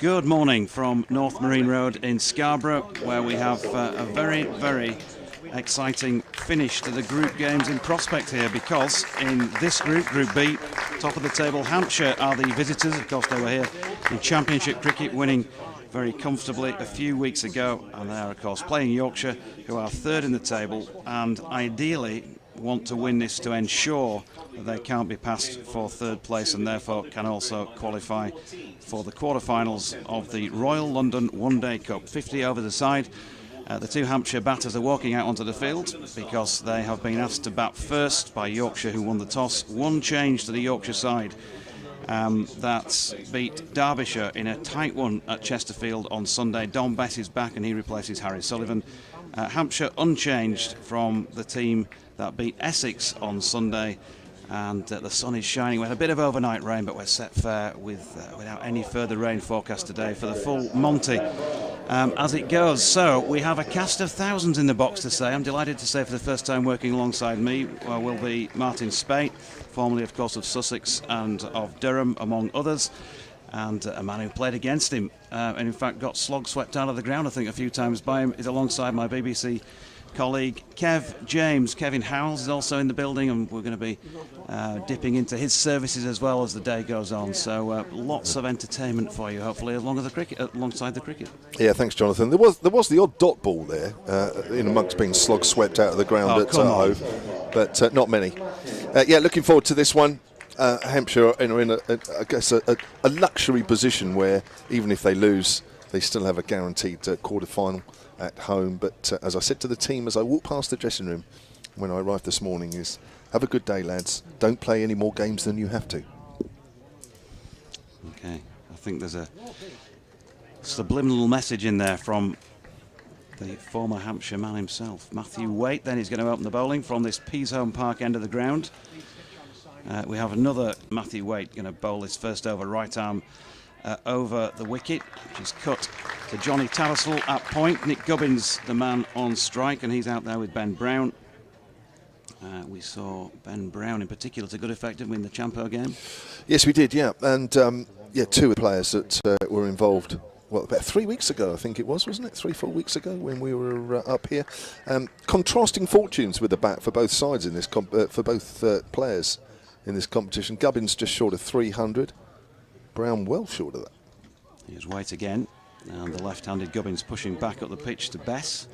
Good morning from North Marine Road in Scarborough, where we have a very, very exciting finish to the group games in prospect here, because in this group, Group B, top of the table, Hampshire are the visitors. Of course, they were here in Championship cricket, winning very comfortably a few weeks ago, and they are, of course, playing Yorkshire, who are third in the table, and ideally want to win this to ensure that they can't be passed for third place, and therefore can also qualify for the quarterfinals of the Royal London One Day Cup. 50 over the side. The two Hampshire batters are walking out onto the field because they have been asked to bat first by Yorkshire, who won the toss. One change to the Yorkshire side that beat Derbyshire in a tight one at Chesterfield on Sunday. Don Bess is back and he replaces Harry Sullivan. Hampshire unchanged from the team that beat Essex on Sunday, and the sun is shining. We had a bit of overnight rain, but we're set fair without any further rain forecast today for the full Monty as it goes. So we have a cast of thousands in the box to say. I'm delighted to say for the first time working alongside me will be Martin Spate, formerly of course of Sussex and of Durham among others, and a man who played against him and in fact got slog swept out of the ground I think a few times by him, is alongside my BBC colleague Kevin Howells is also in the building, and we're going to be dipping into his services as well as the day goes on. So lots of entertainment for you, hopefully, alongside the cricket. Yeah, thanks, Jonathan. There was the odd dot ball there, in amongst being slog swept out of the ground at Hove, but not many. Yeah, looking forward to this one. Hampshire are in a luxury position where even if they lose, they still have a guaranteed quarter-final at home. But as I said to the team as I walked past the dressing room when I arrived this morning, is have a good day, lads. Don't play any more games than you have to. Okay, I think there's a subliminal message in there from the former Hampshire man himself. Matthew Waite then is going to open the bowling from this Peasholm Park end of the ground. We have another Matthew Waite going to bowl his first over right arm over the wicket, which is cut to Johnny Tattersall at point. Nick Gubbins, the man on strike, and he's out there with Ben Brown. We saw Ben Brown in particular to good effect in the Champo game. Yes, we did, yeah. And two of the players that were involved, well, about 3 weeks ago, I think it was, wasn't it? 3-4 weeks ago when we were up here. Contrasting fortunes with the bat for both sides in this for both players in this competition. Gubbins just short of 300. Brown well short of that. Here's Waite again, and the left-handed Gubbins pushing back up the pitch to Bess.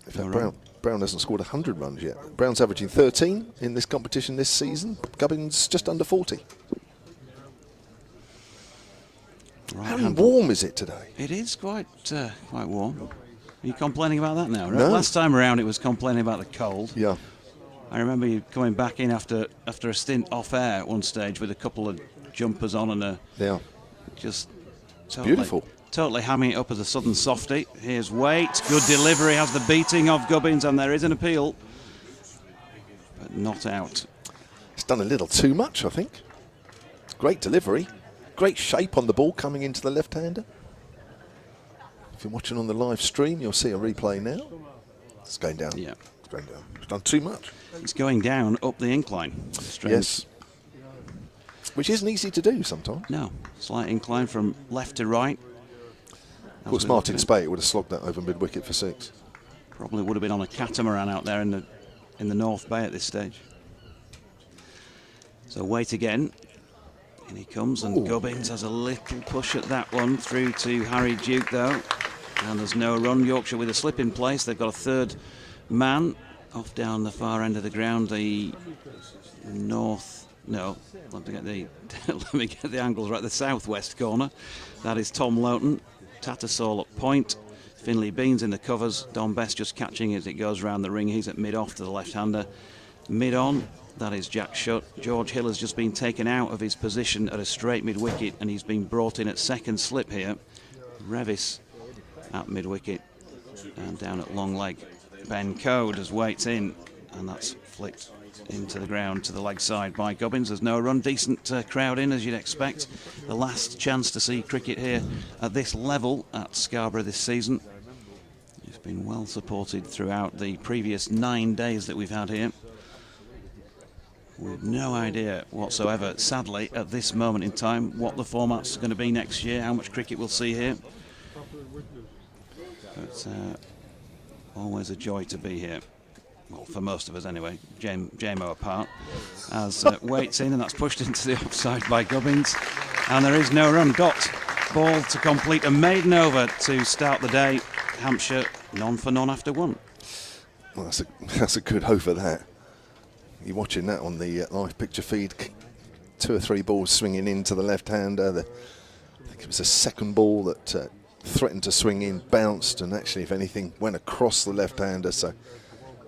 In fact, Brown hasn't scored 100 runs yet. Brown's averaging 13 in this competition this season. Gubbins just under 40. How warm is it today? It is quite warm. Are you complaining about that now? No. Last time around it was complaining about the cold. Yeah. I remember you coming back in after a stint off air at one stage with a couple of jumpers on and just totally, beautiful. Totally hamming it up as a southern softie. Here's Waite, good delivery, has the beating of Gubbins, and there is an appeal, but not out. It's done a little too much, I think. Great delivery, great shape on the ball coming into the left-hander. If you're watching on the live stream, you'll see a replay now. It's going down. Yeah, it's going down. It's done too much. It's going down up the incline. Strange. Yes. Which isn't easy to do sometimes. No, slight incline from left to right. Of course, Martin Spate would have slogged that over mid-wicket for 6. Probably would have been on a catamaran out there in the North Bay at this stage. So Waite again. In he comes, and Gubbins has a little push at that one through to Harry Duke though. And there's no run. Yorkshire with a slip in place. They've got a third man off down the far end of the ground. The north. No, let me get the angles right. The southwest corner. That is Tom Loughton. Tattersall at point. Finlay Beans in the covers. Don Best just catching as it goes round the ring. He's at mid-off to the left-hander. Mid-on, that is Jack Shutt. George Hill has just been taken out of his position at a straight mid-wicket, and he's been brought in at second slip here. Revis at mid-wicket. And down at long leg, Ben Code has Waits in, and that's flicked into the ground to the leg side by Gubbins. There's no run. Decent crowd in, as you'd expect. The last chance to see cricket here at this level at Scarborough this season. It's been well supported throughout the previous 9 days that we've had here. We've no idea whatsoever, sadly, at this moment in time, what the format's going to be next year, how much cricket we'll see here. But always a joy to be here. Well, for most of us anyway, JMO apart, as waits in, and that's pushed into the offside by Gubbins. And there is no run. Dot ball to complete a maiden over to start the day. Hampshire none for none after 1. Well, that's a good over that. You're watching that on the live picture feed. 2 or 3 balls swinging into the left-hander. I think it was a second ball that threatened to swing in, bounced, and actually, if anything, went across the left-hander. So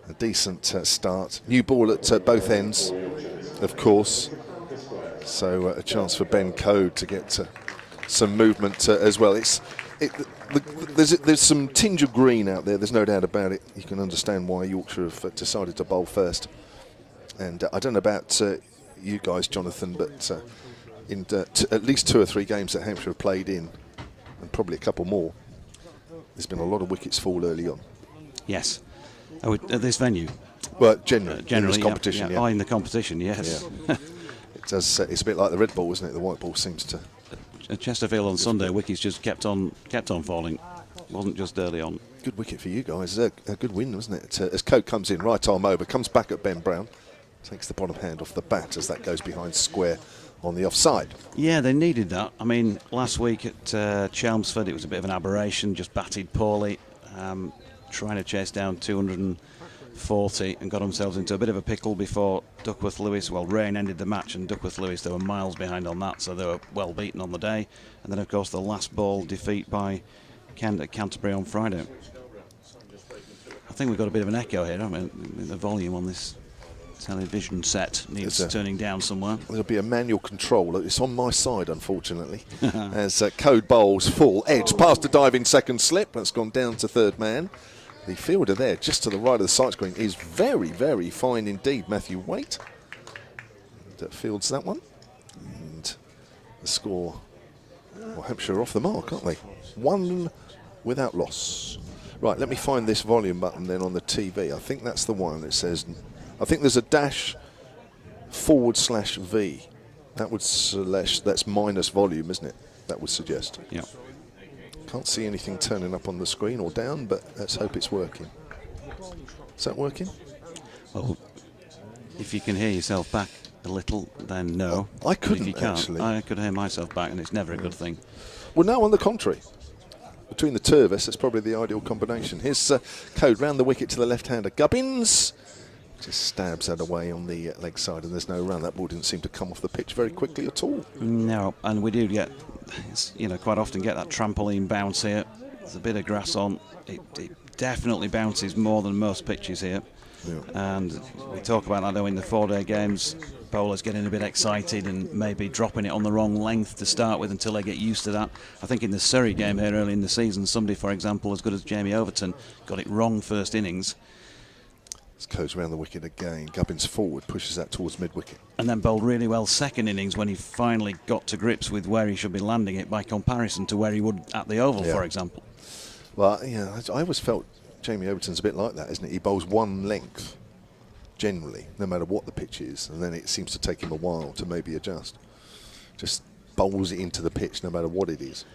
a decent start. New ball at both ends, of course. So a chance for Ben Code to get some movement as well. There's some tinge of green out there. There's no doubt about it. You can understand why Yorkshire have decided to bowl first. And I don't know about you guys, Jonathan, but in at least 2 or 3 games that Hampshire have played in, and probably a couple more, there's been a lot of wickets fall early on. Yes. Oh, at this venue? Well, generally in this competition, yeah. Oh, in the competition, yes. Yeah. It does. It's a bit like the red ball, isn't it? The white ball seems to. At Chesterfield on Sunday, wickets just kept on falling. It wasn't just early on. Good wicket for you guys. A good win, wasn't it? As Coke comes in, right arm over, comes back at Ben Brown, takes the bottom hand off the bat as that goes behind square on the offside. Yeah, they needed that. I mean, last week at Chelmsford, it was a bit of an aberration, just batted poorly, trying to chase down 240 and got themselves into a bit of a pickle before Duckworth Lewis. Well, rain ended the match, and Duckworth Lewis, they were miles behind on that, so they were well beaten on the day. And then, of course, the last ball defeat by Kent at Canterbury on Friday. I think we've got a bit of an echo here, haven't we? The volume on this television set needs turning down somewhere. There'll be a manual control. It's on my side, unfortunately. As Code bowls full edge past a diving second slip. That's gone down to third man. The fielder there, just to the right of the sight screen, is very, very fine indeed. Matthew Waite that fields that one. And the score, well, Hampshire off the mark, aren't they? 1 without loss. Right, let me find this volume button then on the TV. I think that's the one that says, I think there's a --/V. That would that's minus volume, isn't it? That would suggest. Yeah. Can't see anything turning up on the screen or down, but let's hope it's working. Is that working? Well, if you can hear yourself back a little, then no. I couldn't, if you can't, actually. I could hear myself back, and it's never a good thing. Well, no, on the contrary. Between the two of us, it's probably the ideal combination. Here's Code round the wicket to the left-hander. Gubbins just stabs that away on the leg side, and there's no run. That ball didn't seem to come off the pitch very quickly at all. No, and we do get, quite often get that trampoline bounce here. There's a bit of grass on. It definitely bounces more than most pitches here. Yeah. And we talk about that though in the 4-day games. Bowlers getting a bit excited and maybe dropping it on the wrong length to start with until they get used to that. I think in the Surrey game here early in the season, somebody, for example, as good as Jamie Overton, got it wrong first innings. Goes around the wicket again. Gubbins forward, pushes that towards mid-wicket. And then bowled really well second innings when he finally got to grips with where he should be landing it by comparison to where he would at the Oval, for example. Well, yeah, I always felt Jamie Overton's a bit like that, isn't it? He bowls one length, generally, no matter what the pitch is, and then it seems to take him a while to maybe adjust. Just bowls it into the pitch no matter what it is.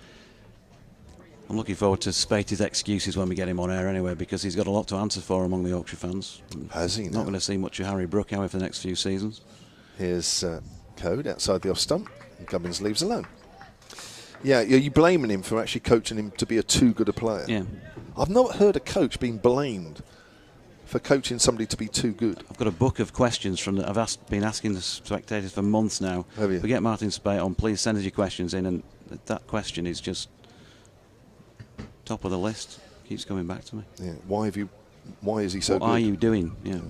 I'm looking forward to Spaty's excuses when we get him on air anyway, because he's got a lot to answer for among the Yorkshire fans. Has he? Not going to see much of Harry Brook, however, for the next few seasons. Here's Code outside the off stump, and Gubbins leaves alone. Yeah, are you blaming him for actually coaching him to be a too good a player? Yeah. I've not heard a coach being blamed for coaching somebody to be too good. I've got a book of questions from that been asking the spectators for months now. Have you? If we get Martin Spate on, please send us your questions in, and that question is just top of the list. Keeps coming back to me. Yeah. Why is he so good? What are you doing? Yeah.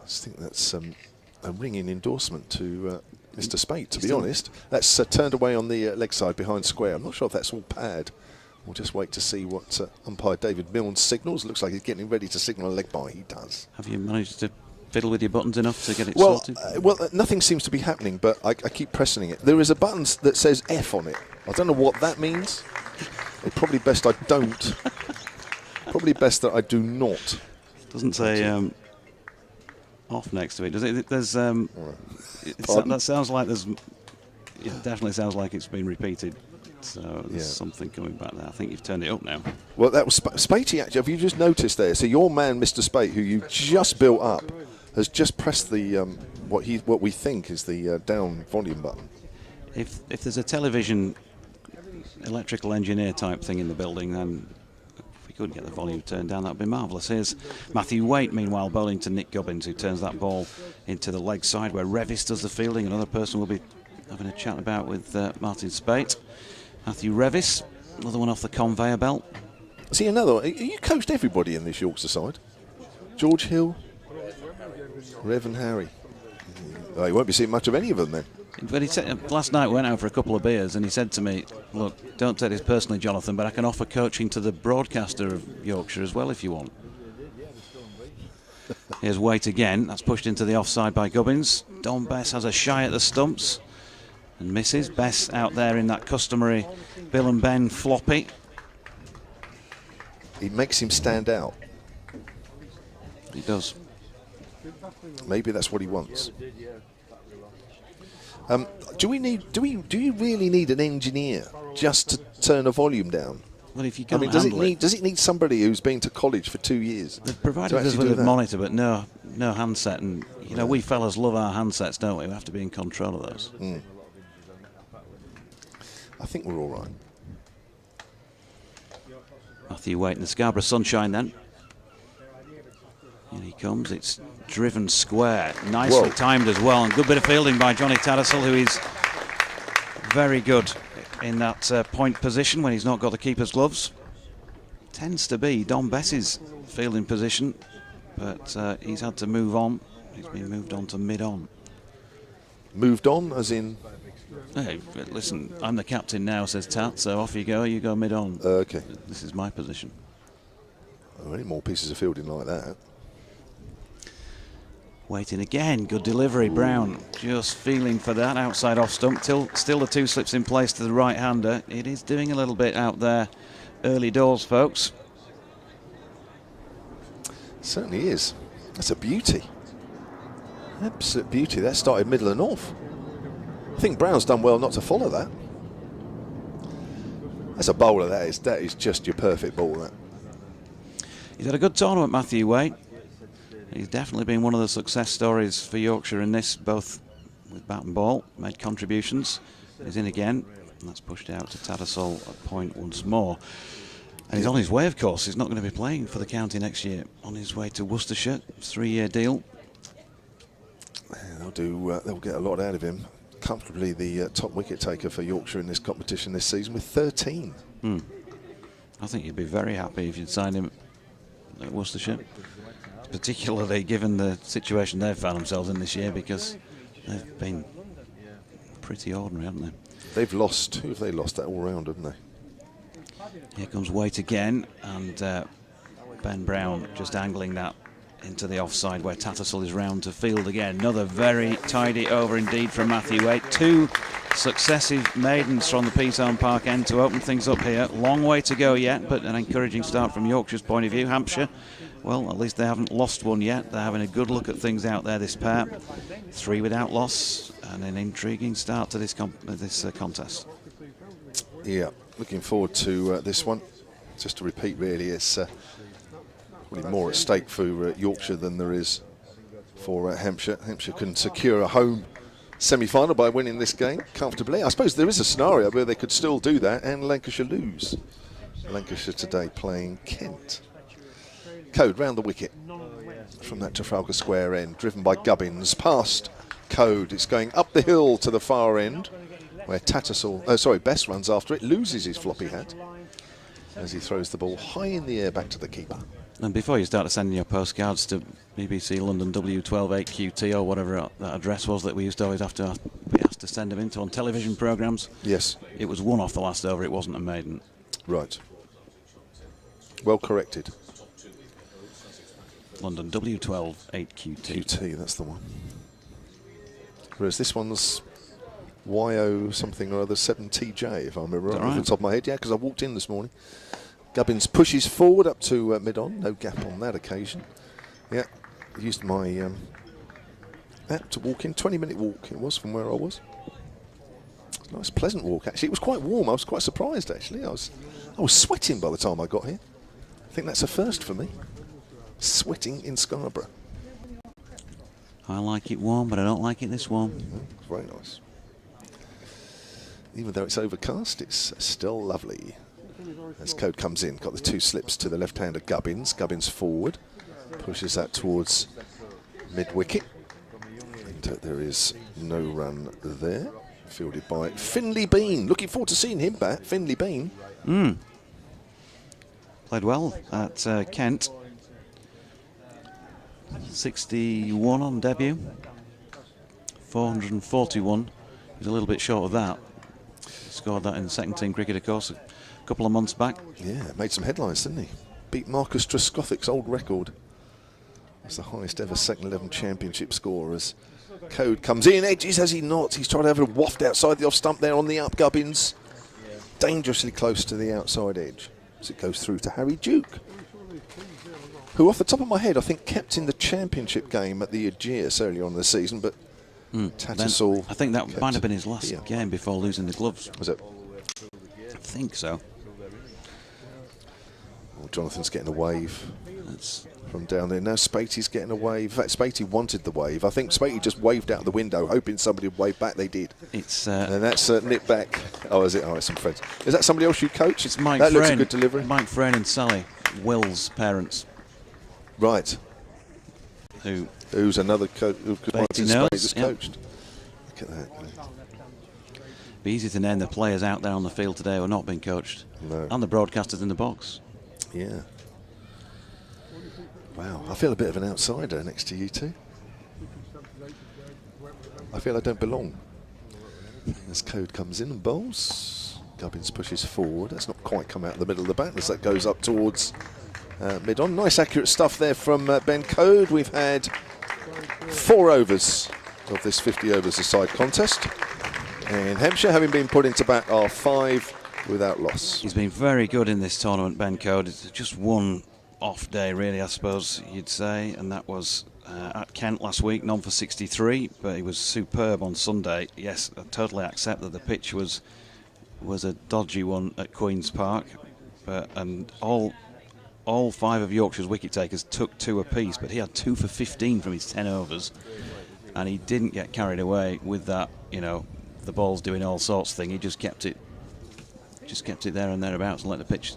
I just think that's a ringing endorsement to Mr. Spate, to be honest. That's turned away on the leg side behind square. I'm not sure if that's all pad. We'll just wait to see what umpire David Milne signals. Looks like he's getting ready to signal a leg bye. He does. Have you managed to fiddle with your buttons enough to get it sorted? Nothing seems to be happening, but I keep pressing it. There is a button that says F on it. I don't know what that means. It's probably best I don't Probably best that I do not. Doesn't say off next to it, does it? There's that sounds like there's. It definitely sounds like it's been repeated. So there's something coming back there. I think you've turned it up now. Well, that was Spatey. Actually, have you just noticed there? So your man, Mr. Spate, who you just built up, has just pressed the what we think is the down volume button. If there's a television electrical engineer type thing in the building, then if we could get the volume turned down, that'd be marvellous. Here's Matthew Waite, meanwhile, bowling to Nick Gubbins, who turns that ball into the leg side where Revis does the fielding. Another person will be having a chat about with Martin Spate. Matthew Revis, another one off the conveyor belt. See, another one. You coached everybody in this Yorkshire side. George Hill, Rev and Harry. Well, you won't be seeing much of any of them then. But he said, last night we went out for a couple of beers and he said to me, look, don't take this personally, Jonathan, but I can offer coaching to the broadcaster of Yorkshire as well if you want. Here's Waite again. That's pushed into the offside by Gubbins. Don Bess has a shy at the stumps and misses. Bess out there in that customary Bill and Ben floppy. He makes him stand out. He does. Maybe that's what he wants. Do you really need an engineer just to turn a volume down? Well, if you can't does it need somebody who's been to college for 2 years? They've provided us with a monitor, but no handset, and you know we fellas love our handsets, don't we? We have to be in control of those. I think we're all right. Matthew Waite in the Scarborough sunshine then. Here he comes. It's driven square, nicely timed as well, and good bit of fielding by Johnny Tattersall, who is very good in that point position when he's not got the keeper's gloves. Tends to be Don Bess's fielding position, but he's had to move on. He's been moved on to mid-on. Moved on, as in? Hey, listen, I'm the captain now, says Tat, so off you go mid-on. Okay. This is my position. Oh, any more pieces of fielding like that? Waiting again, good delivery, Brown just feeling for that outside off stump, still the two slips in place to the right-hander. It is doing a little bit out there early doors, folks. Certainly is. That's a beauty. Absolute beauty. That started middle and off. I think Brown's done well not to follow that. That's a bowler, that is just your perfect ball, that. He's had a good tournament, Matthew Waite. He's definitely been one of the success stories for Yorkshire in this, both with bat and ball, made contributions. He's in again, and that's pushed out to Tattersall at point once more. And he's on his way, of course. He's not going to be playing for the county next year. On his way to Worcestershire, 3-year deal. Yeah, they'll get a lot out of him. Comfortably the top wicket taker for Yorkshire in this competition this season with 13. I think you'd be very happy if you'd signed him at Worcestershire, particularly given the situation they've found themselves in this year, because they've been pretty ordinary, haven't they? They've lost. Who have they lost? That all round, haven't they? Here comes Waite again, and Ben Brown just angling that into the offside where Tattersall is round to field again. Another very tidy over indeed from Matthew Waite. Two successive maidens from the Peathorne Park end to open things up here. Long way to go yet, but an encouraging start from Yorkshire's point of view. Hampshire, well, at least they haven't lost one yet. They're having a good look at things out there, this pair. 3 without loss, and an intriguing start to this contest. Yeah, looking forward to this one. Just to repeat, really, it's probably more at stake for Yorkshire than there is for Hampshire. Hampshire can secure a home semi-final by winning this game comfortably. I suppose there is a scenario where they could still do that and Lancashire lose. Lancashire today playing Kent. Code round the wicket from that Trafalgar Square end, driven by Gubbins, past Code. It's going up the hill to the far end, where Bess runs after it, loses his floppy hat as he throws the ball high in the air back to the keeper. And before you start sending your postcards to BBC London W128QT or whatever that address was that we used to always have to be asked to send them into on television programmes. Yes. It was one off the last over, it wasn't a maiden. Right. Well corrected. London W128QT. QT, that's the one. Whereas this one's YO something or other 7TJ, if I remember right off the top of my head. Yeah, because I walked in this morning. Gubbins pushes forward up to mid-on. No gap on that occasion. Yeah, used my app to walk in. 20-minute walk it was from where I was. Nice, pleasant walk actually. It was quite warm. I was quite surprised actually. I was sweating by the time I got here. I think that's a first for me. Sweating in Scarborough. I like it warm, but I don't like it this warm. Very nice. Even though it's overcast, it's still lovely. As Code comes in, got the 2 slips to the left-hander Gubbins. Gubbins forward, pushes that towards mid-wicket. And there is no run there. Fielded by Finley Bean. Looking forward to seeing him bat, Finley Bean. Played well at Kent. 61 on debut. 441. He's a little bit short of that. Scored that in second team cricket, of course, a couple of months back. Yeah, made some headlines, didn't he? Beat Marcus Trescothic's old record. That's the highest ever second 11 championship score. As Code comes in, edges has he not. He's tried to have a waft outside the off stump there on the up. Gubbins dangerously close to the outside edge as it goes through to Harry Duke, who off the top of my head I think kept in the championship game at the Aegeus earlier on in the season, but Tattersall, I think that might have been his last game before losing the gloves. Was it? I think so. Well, Jonathan's getting a wave. That's from down there. Now Spatey's getting a wave. In fact, Spatey wanted the wave. I think Spatey just waved out the window, hoping somebody would wave back. They did. It's and that's nipped back. Oh, is it? Oh, it's some friends. Is that somebody else you coach? It's Mike That Frayne. looks a good delivery. Mike Frayne and Sally, Will's parents. Right. Who's another coach who Spatey's coached. Look at that. Be easy to name the players out there on the field today who are not being coached. No. And the broadcasters in the box. Yeah. Wow, I feel a bit of an outsider next to you two. I feel I don't belong. As Code comes in and bowls, Gubbins pushes forward. That's not quite come out of the middle of the bat as that goes up towards mid-on. Nice accurate stuff there from Ben Code. We've had 4 overs of this 50 overs a side contest. And Hampshire, having been put into bat, are 5 without loss. He's been very good in this tournament, Ben Code. It's just one off day, really, I suppose you'd say, and that was at Kent last week, none for 63, but he was superb on Sunday. Yes, I totally accept that the pitch was a dodgy one at Queen's Park, but and all 5 of Yorkshire's wicket takers took 2 apiece, but he had 2 for 15 from his 10 overs, and he didn't get carried away with that, you know, the ball's doing all sorts thing. He just kept it there and thereabouts and let the pitch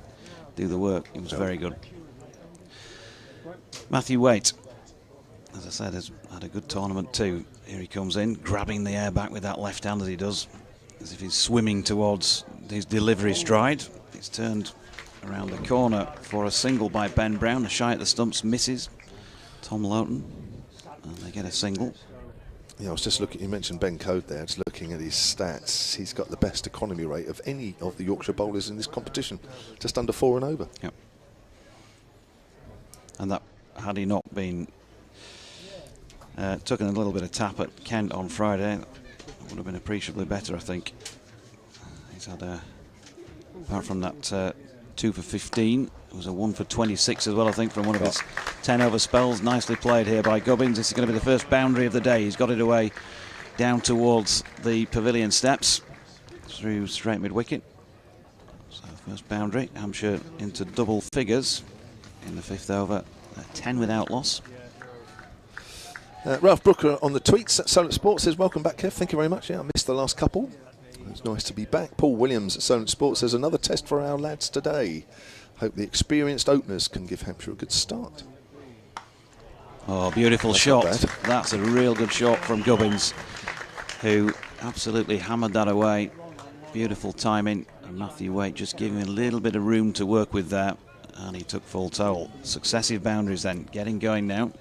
do the work. It was very good. Matthew Waite, as I said, has had a good tournament too. Here he comes in, grabbing the air back with that left hand as he does, as if he's swimming towards his delivery stride. It's turned around the corner for a single by Ben Brown. A shy at the stumps misses Tom Loughton, and they get a single. Yeah, I was just looking, you mentioned Ben Code there, just looking at his stats. He's got the best economy rate of any of the Yorkshire bowlers in this competition, just under 4 and over. Yep. And that, had he not been taken a little bit of tap at Kent on Friday, that would have been appreciably better, I think. He's had apart from that 2 for 15, it was a 1 for 26 as well, I think, from one of his 10 over spells. Nicely played here by Gubbins. This is going to be the first boundary of the day. He's got it away down towards the pavilion steps through straight mid wicket. So first boundary, Hampshire into double figures in the 5th over, 10 without loss. Ralph Brooker on the tweets at Solent Sports says, welcome back, Kev. Thank you very much. Yeah, I missed the last couple. It's nice to be back. Paul Williams at Solent Sports says, another test for our lads today. Hope the experienced openers can give Hampshire a good start. Oh, beautiful shot. That's a real good shot from Gubbins, who absolutely hammered that away. Beautiful timing. And Matthew Waite just giving him a little bit of room to work with there. And he took full toll. Successive boundaries then, getting going now.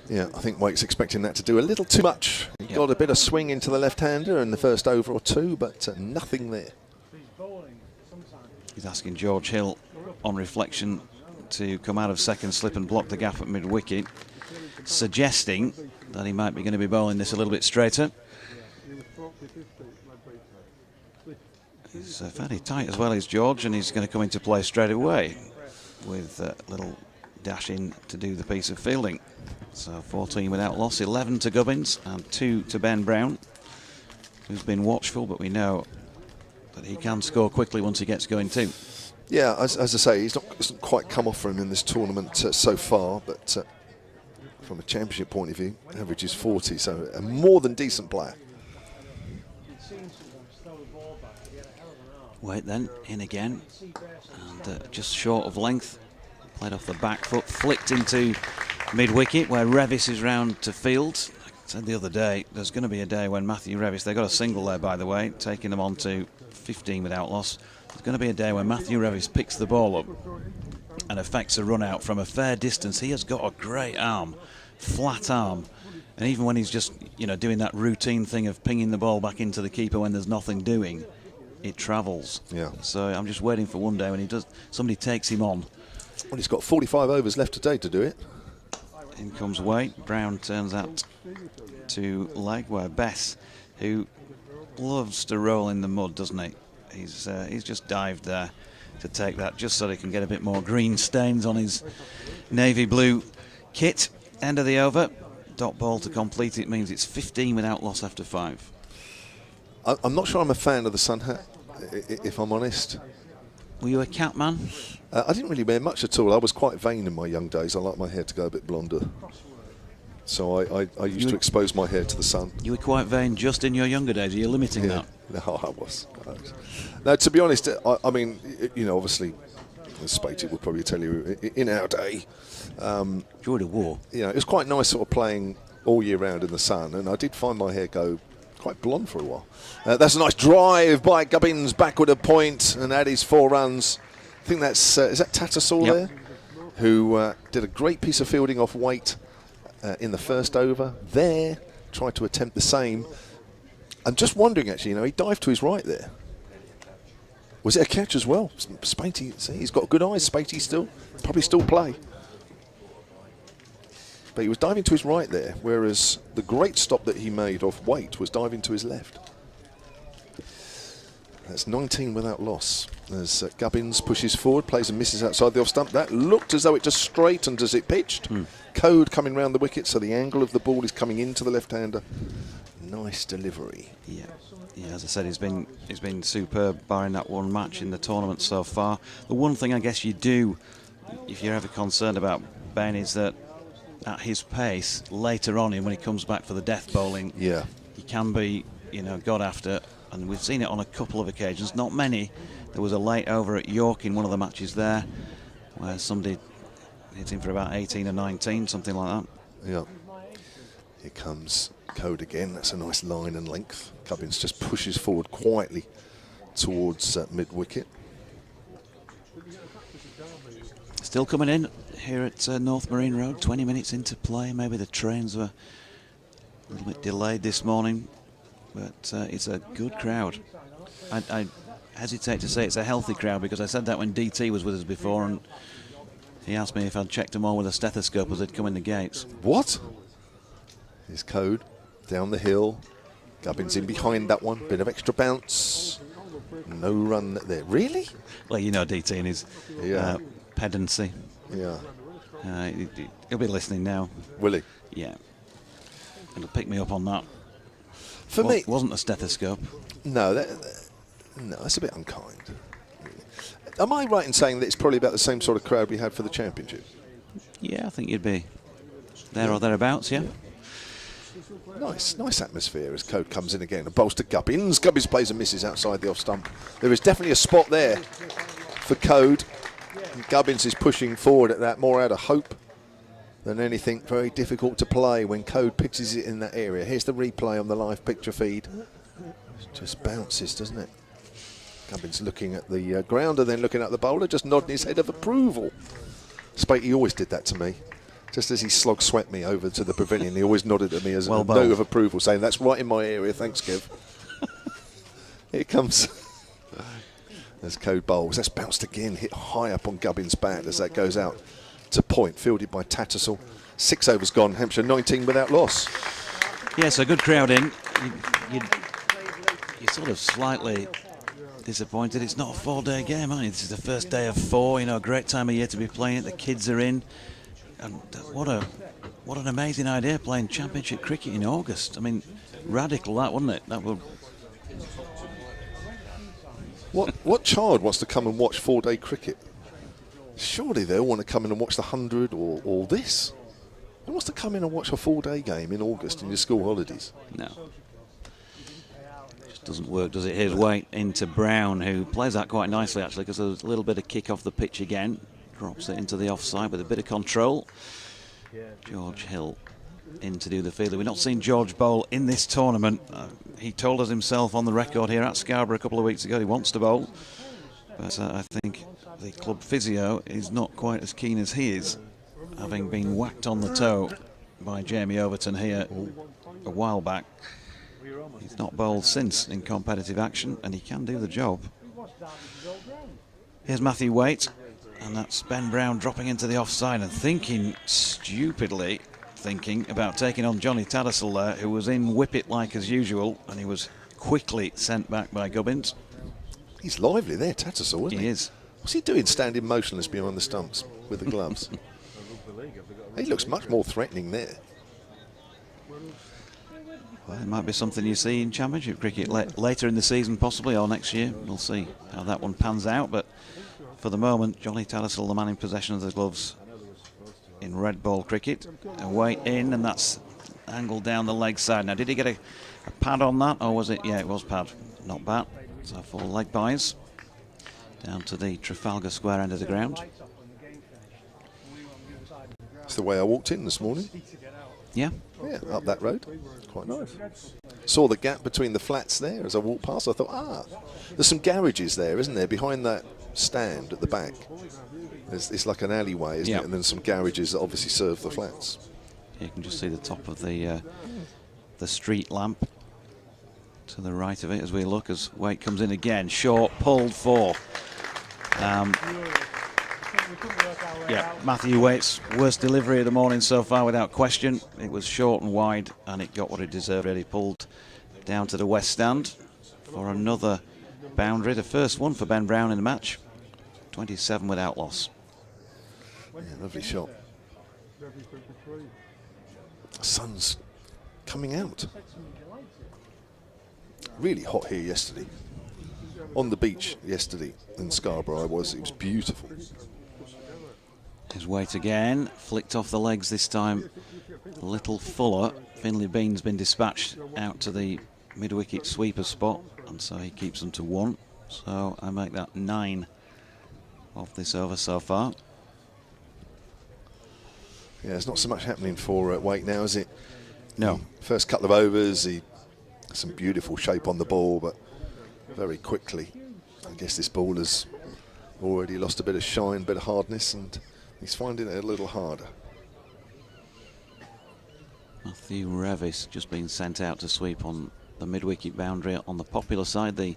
Yeah, I think Waite's expecting that to do a little too much. He got a bit of swing into the left-hander in the first over or 2, but nothing there. He's asking George Hill, on reflection, to come out of second slip and block the gap at mid-wicket, suggesting that he might be going to be bowling this a little bit straighter. He's fairly tight as well as George, and he's going to come into play straight away with a little dash in to do the piece of fielding. So 14 without loss, 11 to Gubbins and 2 to Ben Brown, who's been watchful, but we know that he can score quickly once he gets going too. Yeah, as I say, it's not quite come off for him in this tournament so far, but from a championship point of view, average is 40, so a more than decent player. Wait then, in again, and just short of length, played off the back foot, flicked into mid-wicket where Revis is round to field. I said the other day, there's going to be a day when Matthew Revis, they got a single there by the way, taking them on to 15 without loss. There's going to be a day when Matthew Revis picks the ball up and affects a run out from a fair distance. He has got a great arm, flat arm, and even when he's just, doing that routine thing of pinging the ball back into the keeper when there's nothing doing, it travels. Yeah. So I'm just waiting for one day when somebody takes him on. Well, he's got 45 overs left today to do it. In comes Waite. Brown turns out to leg where Bess, who loves to roll in the mud, doesn't he? He's just dived there to take that just so he can get a bit more green stains on his navy blue kit. End of the over. Dot ball to complete it means it's 15 without loss after 5. I'm not sure I'm a fan of the sun hat, if I'm honest. Were you a cat man? I didn't really wear much at all. I was quite vain in my young days. I liked my hair to go a bit blonder. So I used to expose my hair to the sun. You were quite vain just in your younger days. Are you limiting that? No, I was. No, to be honest, I mean, obviously, as Spatey would probably tell you, in our day... during the war. It was quite nice sort of playing all year round in the sun, and I did find my hair go quite blonde for a while. That's a nice drive by Gubbins, backward a point, and add his 4 runs. I think that's, is that Tattersall there? Who did a great piece of fielding off Waite in the first over. There, tried to attempt the same. I'm just wondering, actually, he dived to his right there. Was it a catch as well? Spatey, see, he's got good eyes. Spatey probably still play. But he was diving to his right there, whereas the great stop that he made off Waite was diving to his left. That's 19 without loss. As Gubbins pushes forward, plays and misses outside the off stump. That looked as though it just straightened as it pitched. Code coming round the wicket, so the angle of the ball is coming into the left-hander. Nice delivery. Yeah, as I said, he's been superb, barring that one match in the tournament so far. The one thing I guess you do, if you're ever concerned about Ben, is that at his pace, later on when he comes back for the death bowling, he can be, got after, and we've seen it on a couple of occasions, not many. There was a late over at York in one of the matches there, where somebody hit him for about 18 or 19, something like that. Yeah. Here comes Code again. That's a nice line and length. Gubbins just pushes forward quietly towards mid-wicket. Still coming in here at North Marine Road, 20 minutes into play. Maybe the trains were a little bit delayed this morning, but it's a good crowd. I hesitate to say it's a healthy crowd because I said that when DT was with us before, and he asked me if I'd checked them all with a stethoscope as they'd come in the gates. What? Here's Code down the hill. Gubbins in behind that one. Bit of extra bounce. No run there. Really? Well, DT and his pedancy. Yeah. He'll be listening now. Will he? Yeah. He'll pick me up on that. For me, it wasn't a stethoscope. No, that's a bit unkind. Am I right in saying that it's probably about the same sort of crowd we had for the championship? Yeah, I think you'd be there or thereabouts, yeah. Nice atmosphere as Code comes in again. A bowls to Gubbins. Gubbins plays and misses outside the off stump. There is definitely a spot there for Code. And Gubbins is pushing forward at that more out of hope than anything. Very difficult to play when Code pitches it in that area. Here's the replay on the live picture feed. It just bounces, doesn't it? Gubbins looking at the grounder, then looking at the bowler, just nodding his head of approval. Spatey always did that to me. Just as he slog swept me over to the pavilion, he always nodded at me as a note of approval, saying, "That's right in my area, thanks, Kev." Here comes as Code bowls. That's bounced again, hit high up on Gubbins' bat as that goes out to point, fielded by Tattersall. 6 overs gone, Hampshire 19 without loss. Yeah, so good crowd in. You sort of slightly disappointed. It's not a 4-day game, is it? This is the first day of 4. You know, great time of year to be playing it. The kids are in, and what an amazing idea, playing Championship cricket in August. I mean, radical that, wouldn't it? That would. What child wants to come and watch 4-day cricket? Surely they'll want to come in and watch the 100 or all this. Who wants to come in and watch a 4-day game in August in your school holidays? No. Just doesn't work, does it? Here's Waite into Brown, who plays that quite nicely, actually, because there's a little bit of kick off the pitch again. Drops it into the offside with a bit of control. George Hill in to do the fielding. We've not seen George bowl in this tournament. He told us himself on the record here at Scarborough a couple of weeks ago he wants to bowl. But I think the club physio is not quite as keen as he is, having been whacked on the toe by Jamie Overton here a while back. He's not bowled since in competitive action, and he can do the job. Here's Matthew Waite, and that's Ben Brown dropping into the offside and stupidly thinking about taking on Johnny Tattersall there, who was in whippet like as usual, and he was quickly sent back by Gubbins. He's lively there, Tattersall, isn't he? He is. What's he doing standing motionless behind the stumps with the gloves? He looks much more threatening there. Well, it might be something you see in Championship cricket later in the season, possibly, or next year. We'll see how that one pans out. But for the moment, Johnny Tattersall, the man in possession of the gloves in red ball cricket. Away in, and that's angled down the leg side. Now, did he get a pad on that, or was it? Yeah, it was pad. Not bad. So 4 leg byes down to the Trafalgar Square end of the ground. It's the way I walked in this morning. Yeah. Yeah, up that road. Quite nice. Saw the gap between the flats there as I walked past. I thought, there's some garages there, isn't there? Behind that stand at the back. It's like an alleyway, isn't it? And then some garages that obviously serve the flats. You can just see the top of the street lamp to the right of it as we look, as Waite comes in again. Short, pulled 4. Yeah, Matthew Waite's worst delivery of the morning so far, without question. It was short and wide, and it got what it deserved. He pulled down to the west stand for another boundary, the first one for Ben Brown in the match. 27 without loss. Yeah, lovely shot. The sun's coming out. Really hot here yesterday. On the beach yesterday in Scarborough, it was beautiful. His Waite again, flicked off the legs this time. A little fuller. Finlay Bean's been dispatched out to the mid-wicket sweeper spot, and so he keeps them to 1. So I make that 9 of this over so far. Yeah, there's not so much happening for Waite now, is it? No. First couple of overs, he some beautiful shape on the ball, but very quickly, I guess this ball has already lost a bit of shine, a bit of hardness, and he's finding it a little harder. Matthew Revis just being sent out to sweep on the mid-wicket boundary on the popular side, the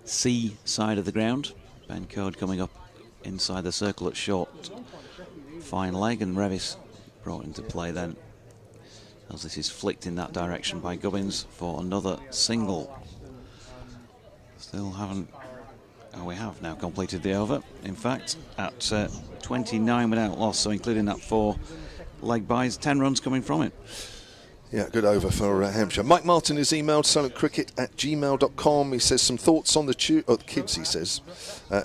C side of the ground. Ben Code coming up inside the circle at short. Fine leg, and Revis brought into play then, as this is flicked in that direction by Gubbins for another single. Still haven't... Oh, we have now completed the over, in fact, at 29 without loss, so including that 4 leg byes, 10 runs coming from it. Yeah, good over for Hampshire. Mike Martin has emailed silentcricket@gmail.com. He says some thoughts on the kids, he says,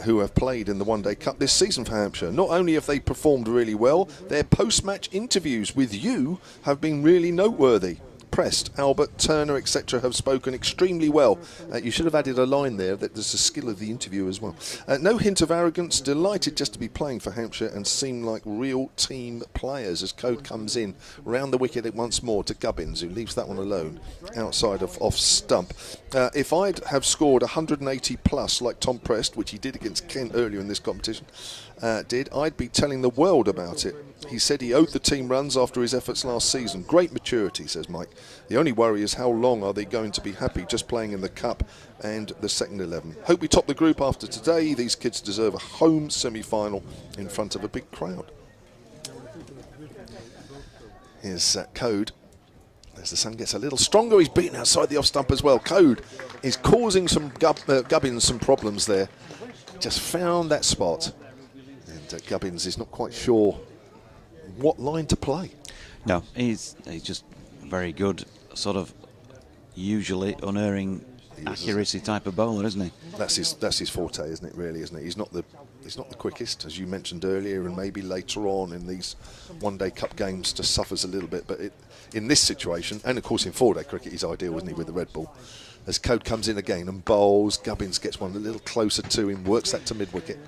who have played in the One Day Cup this season for Hampshire. Not only have they performed really well, their post-match interviews with you have been really noteworthy. Prest, Albert, Turner, etc. have spoken extremely well. You should have added a line there that there's a skill of the interview as well. No hint of arrogance, delighted just to be playing for Hampshire and seem like real team players as Code comes in round the wicket once more to Gubbins, who leaves that one alone outside of off stump. If I'd have scored 180 plus like Tom Prest, which he did against Kent earlier in this competition, I'd be telling the world about it. He said he owed the team runs after his efforts last season. Great maturity, says Mike. The only worry is how long are they going to be happy just playing in the Cup and the second 11. Hope we top the group after today. These kids deserve a home semi-final in front of a big crowd. Here's Code As the sun gets a little stronger, he's beaten outside the off stump as well. Code is causing some Gubbins some problems there. Just found that spot. And Gubbins is not quite sure what line to play. No, he's just very good, sort of usually unerring accuracy type of bowler, isn't he? That's his forte, isn't it? Really, isn't it? He's not the quickest, as you mentioned earlier, and maybe later on in these one-day cup games just suffers a little bit. But in this situation, and of course in four-day cricket, he's ideal, isn't he, with the red ball? As Code comes in again and bowls, Gubbins gets one a little closer to him, works that to mid-wicket.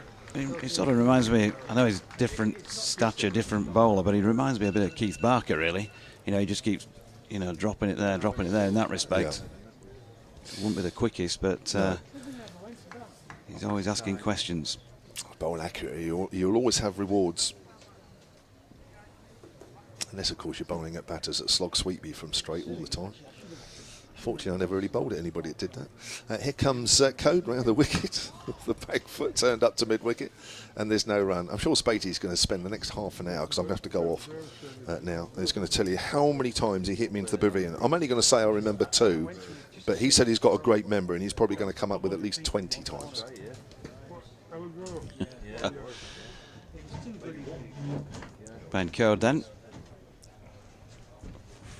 He sort of reminds me, I know he's different stature, different bowler, but he reminds me a bit of Keith Barker, really. You know, he just keeps, you know, dropping it there in that respect. Yeah. Wouldn't be the quickest, but he's always asking questions. Bowl accurate, you'll always have rewards. Unless, of course, you're bowling at batters that slog sweepy from straight all the time. Fortunately, I never really bowled at anybody that did that. Here comes Code round the wicket. The back foot turned up to mid-wicket, and there's no run. I'm sure Spadey's going to spend the next half an hour, because I'm going to have to go off now. He's going to tell you how many times he hit me into the pavilion. I'm only going to say I remember 2, but he said he's got a great memory, and he's probably going to come up with at least 20 times. Ben Code then,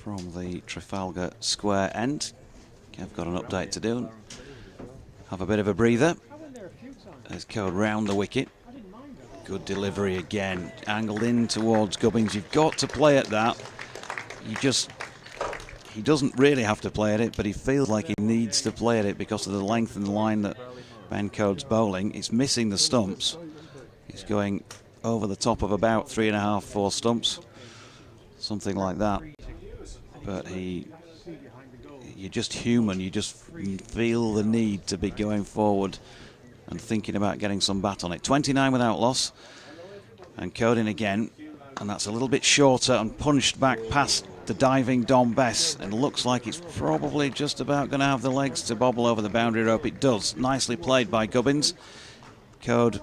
from the Trafalgar Square end. I've got an update to do. Have a bit of a breather. There's Code round the wicket. Good delivery again. Angled in towards Gubbins. You've got to play at that. He doesn't really have to play at it, but he feels like he needs to play at it because of the length and the line that Ben Code's bowling. It's missing the stumps. He's going over the top of about 3.5, 4 stumps. Something like that. But you're just human. You just feel the need to be going forward and thinking about getting some bat on it. 29 without loss, and Code in again, and that's a little bit shorter and punched back past the diving Dom Bess, and looks like it's probably just about going to have the legs to bobble over the boundary rope. It does. Nicely played by Gubbins. Code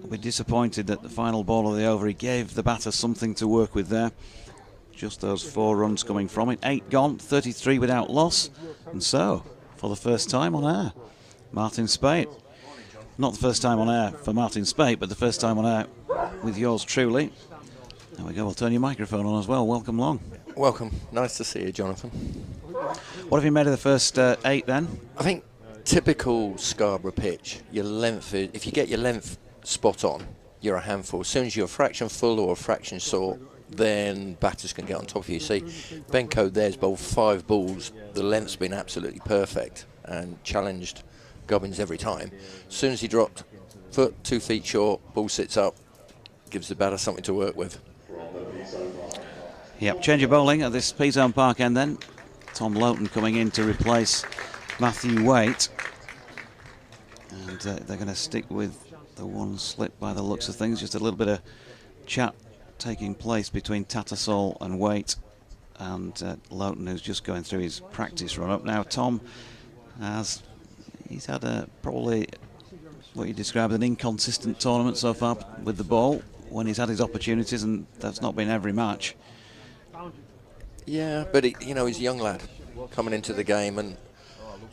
will be disappointed that the final ball of the over, he gave the batter something to work with there. Just those 4 runs coming from it. 8 gone, 33 without loss. And so, for the first time on air, Martin Spate. Not the first time on air for Martin Spate, but the first time on air with yours truly. There we go, we'll turn your microphone on as well. Welcome along. Welcome. Nice to see you, Jonathan. What have you made of the first 8 then? I think typical Scarborough pitch, your length, if you get your length spot on, you're a handful. As soon as you're a fraction full or a fraction short, then batters can get on top of you. See, Ben Code there's bowled 5 balls. The length's been absolutely perfect and challenged Gubbins every time. As soon as he dropped foot 2 feet short, ball sits up, gives the batter something to work with. Yep, change of bowling at this P-Zone Park end then. Tom Loughton coming in to replace Matthew Waite. And they're going to stick with the one slip by the looks of things. Just a little bit of chat taking place between Tattersall and Waite, and Loughton, who's just going through his practice run-up. Now Tom he's had probably what you describe as an inconsistent tournament so far with the ball when he's had his opportunities, and that's not been every match. Yeah, but he's a young lad coming into the game, and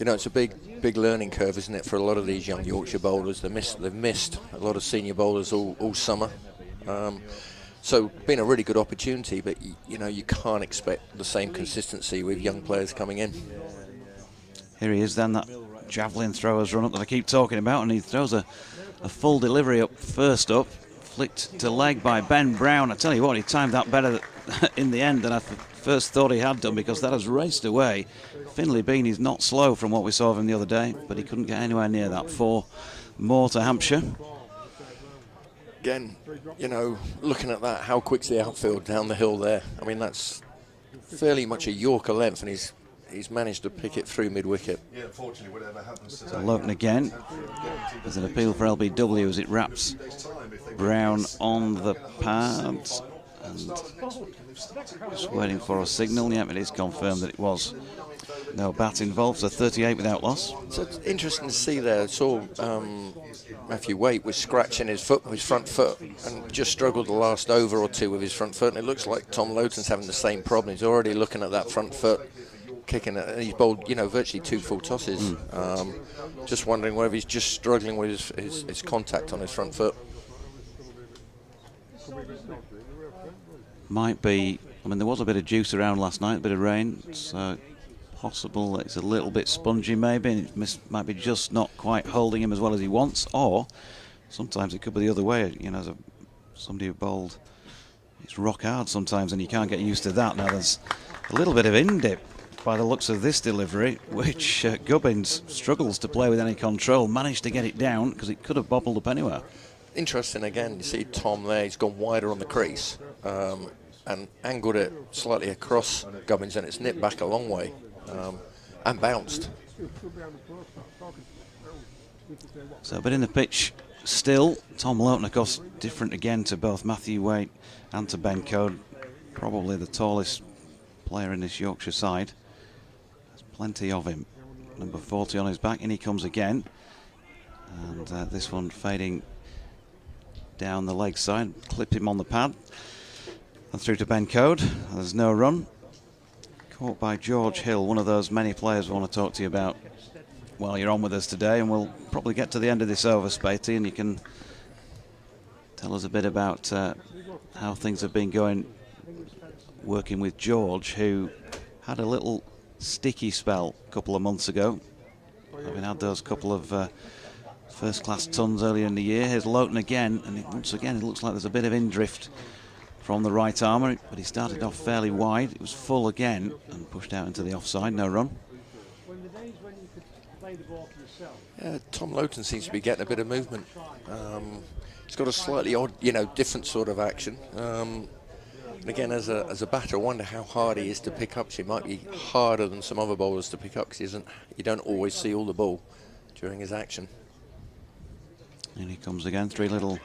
it's a big learning curve, isn't it, for a lot of these young Yorkshire bowlers. They've missed a lot of senior bowlers all summer. So been a really good opportunity, but you can't expect the same consistency with young players coming in. Here he is then, that javelin thrower's run up that I keep talking about, and he throws a full delivery up first up, flicked to leg by Ben Brown. I tell you what, he timed that better in the end than I first thought he had done, because that has raced away. Finley Bean is not slow from what we saw of him the other day, but he couldn't get anywhere near that. 4 more to Hampshire. Again, looking at that, how quick's the outfield down the hill there? I mean, that's fairly much a Yorker length, and he's managed to pick it through mid-wicket. Yeah, unfortunately, whatever happens to Loughton again. There's an appeal for LBW as it wraps Brown on the pads. And just waiting for a signal. Yep, it is confirmed that it was no bat involved, so 38 without loss. So it's interesting to see there. I saw Matthew Waite was scratching his front foot, and just struggled the last over or two with his front foot. And it looks like Tom Loughton's having the same problem. He's already looking at that front foot, kicking it, and he's bowled, virtually 2 full tosses. Just wondering whether he's just struggling with his contact on his front foot. Might be. I mean, there was a bit of juice around last night, a bit of rain. It's possible that it's a little bit spongy, maybe, and it might be just not quite holding him as well as he wants. Or sometimes it could be the other way. As somebody who bowled, it's rock hard sometimes, and you can't get used to that. Now there's a little bit of in-dip by the looks of this delivery, which Gubbins struggles to play with any control. Managed to get it down because it could have bobbled up anywhere. Interesting again, you see Tom there, he's gone wider on the crease and angled it slightly across Gubbins, and it's nipped back a long way and bounced. So, but in the pitch still, Tom Loughton, of course, different again to both Matthew Waite and to Ben Code, probably the tallest player in this Yorkshire side. There's plenty of him. Number 40 on his back, in he comes again. And this one fading down the leg side, clip him on the pad. And through to Ben Code. There's no run. Caught by George Hill, one of those many players we want to talk to you about while you're on with us today. And we'll probably get to the end of this over, Spatey, and you can tell us a bit about how things have been going working with George, who had a little sticky spell a couple of months ago, having had those couple of first-class tons earlier in the year. Here's Loughton again, and once again it looks like there's a bit of in-drift from the right armour, but he started off fairly wide. It was full again and pushed out into the offside, no run. Yeah, Tom Loughton seems to be getting a bit of movement. He's got a slightly odd, different sort of action. And again, as a batter, I wonder how hard he is to pick up. He might be harder than some other bowlers to pick up because you don't always see all the ball during his action. And he comes again, 3 little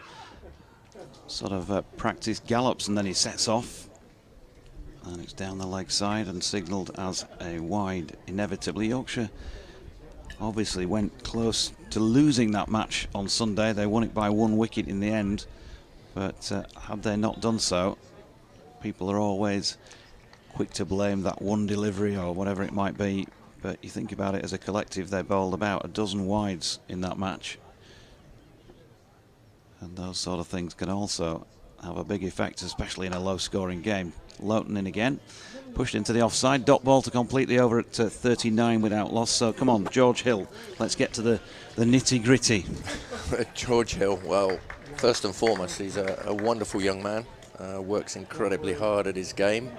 sort of practice gallops, and then he sets off. And it's down the leg side and signalled as a wide, inevitably. Yorkshire obviously went close to losing that match on Sunday. They won it by 1 wicket in the end. But had they not done so, people are always quick to blame that one delivery or whatever it might be. But you think about it as a collective, they bowled about a dozen wides in that match. And those sort of things can also have a big effect, especially in a low-scoring game. Loughton in again, pushed into the offside. Dot ball to complete the over at 39 without loss. So come on, George Hill, let's get to the nitty-gritty. George Hill, well, first and foremost, he's a wonderful young man. Works incredibly hard at his game.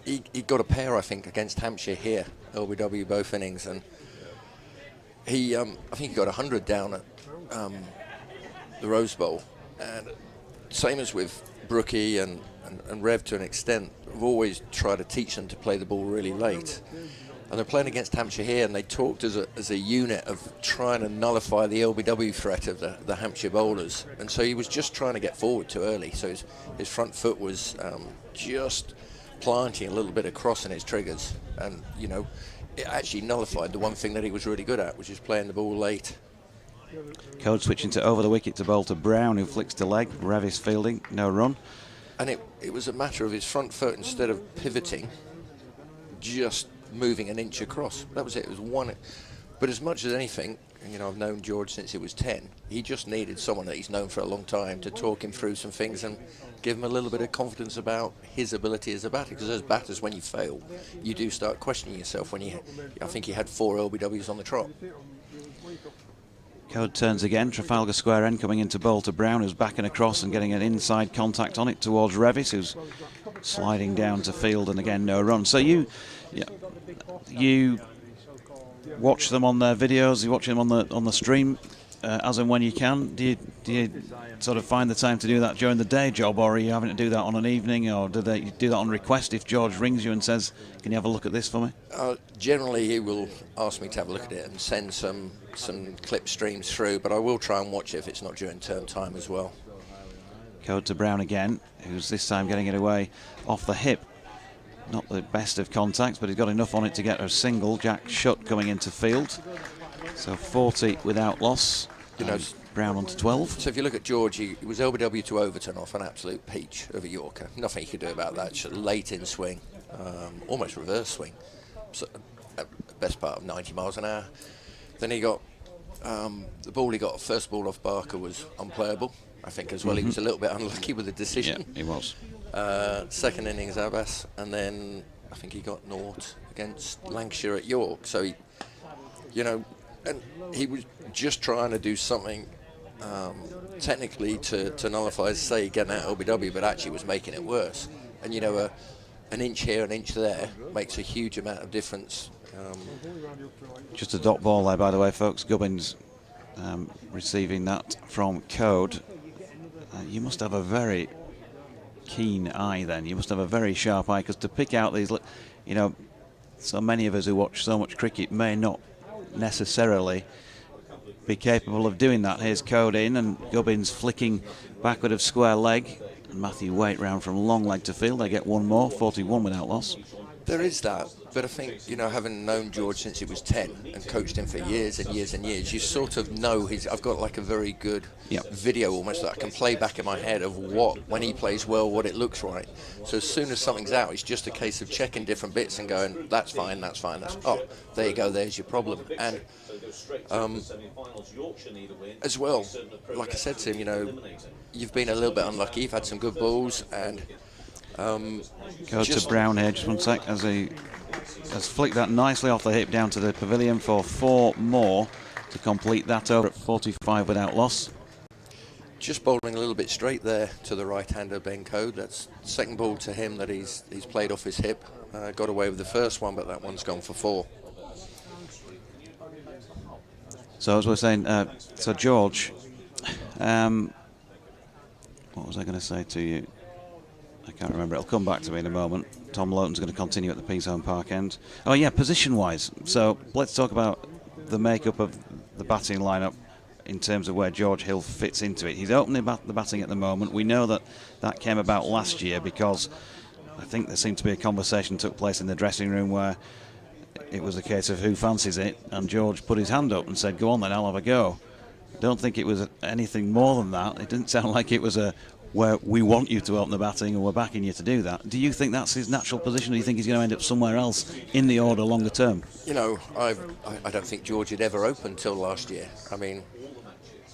He got a pair, I think, against Hampshire here, LBW both innings, and I think he got 100 down at the Rose Bowl. And same as with Brookie and Rev to an extent, we've always tried to teach them to play the ball really late. And they're playing against Hampshire here, and they talked as a unit of trying to nullify the LBW threat of the Hampshire bowlers. And so he was just trying to get forward too early. So his front foot was just planting a little bit across in his triggers. And, it actually nullified the one thing that he was really good at, which is playing the ball late. Code switching to over the wicket to bowl to Brown, who flicks to leg. Revis fielding, no run. And it was a matter of his front foot, instead of pivoting, just moving an inch across. That was it. It was one. But as much as anything, I've known George since he was 10. He just needed someone that he's known for a long time to talk him through some things and give him a little bit of confidence about his ability as a batter. Because as batters, when you fail, you do start questioning yourself. I think he had 4 LBWs on the trot. Code turns again, Trafalgar Square end coming into bowl to Brown, who's backing across and getting an inside contact on it towards Revis, who's sliding down to field, and again no run. So you watch them on their videos, you watch them on the stream as and when you can. Do you sort of find the time to do that during the day job, or are you having to do that on an evening, or do they do that on request if George rings you and says, can you have a look at this for me? Generally he will ask me to have a look at it and send some clip streams through, but I will try and watch it if it's not during term time as well. Code to Brown again, who's this time getting it away off the hip. Not the best of contacts, but he's got enough on it to get a single. Jack Shutt coming into field. So 40 without loss. You know, Brown on to 12. So if you look at George, he was LBW to Overton off an absolute peach of a Yorker. Nothing he could do about that. Just late in swing, almost reverse swing. So, best part of 90 miles an hour. Then he got the ball he got, first ball off Barker was unplayable. I think as well he was a little bit unlucky with the decision. Yeah, he was. Second innings Abbas, and then I think he got naught against Lancashire at York. So he, you know, and he was just trying to do something technically to nullify, say, getting out LBW, but actually was making it worse. And you know, an inch here, an inch there makes a huge amount of difference. Just a dot ball there, by the way, folks. Gubbins receiving that from Code. You must have a very keen eye then. You must have a very sharp eye, because to pick out these, you know, so many of us who watch so much cricket may not necessarily be capable of doing that. Here's Code in, and Gubbins flicking backward of square leg, and Matthew Waite round from long leg to field. They get one more, 41 without loss. There is that, but I think, you know, having known George since he was 10 and coached him for years and years and years, you sort of know I've got like a very good video almost that I can play back in my head of when he plays well, what it looks like. So as soon as something's out, it's just a case of checking different bits and going, that's fine, that's fine, oh, there you go, there's your problem. And as well, like I said to him, you know, you've been a little bit unlucky, you've had some good balls, and Goes to Brown here, just 1 sec, as he has flicked that nicely off the hip down to the pavilion for 4 more to complete that over at 45 without loss. Just bowling a little bit straight there to the right-hander Ben Code. That's second ball to him that he's played off his hip. Got away with the first one, but that one's gone for 4. So as we're saying, so George, what was I going to say to you? I can't remember. It'll come back to me in a moment. Tom Loughton's going to continue at the Peasholm Park end. Oh yeah, position-wise. So let's talk about the makeup of the batting lineup in terms of where George Hill fits into it. He's opening the batting at the moment. We know that came about last year because I think there seemed to be a conversation took place in the dressing room where it was a case of who fancies it, and George put his hand up and said, "Go on then, I'll have a go." I don't think it was anything more than that. It didn't sound like it was where we want you to open the batting and we're backing you to do that. Do you think that's his natural position, or do you think he's going to end up somewhere else in the order longer term? You know, I don't think George had ever opened till last year. I mean,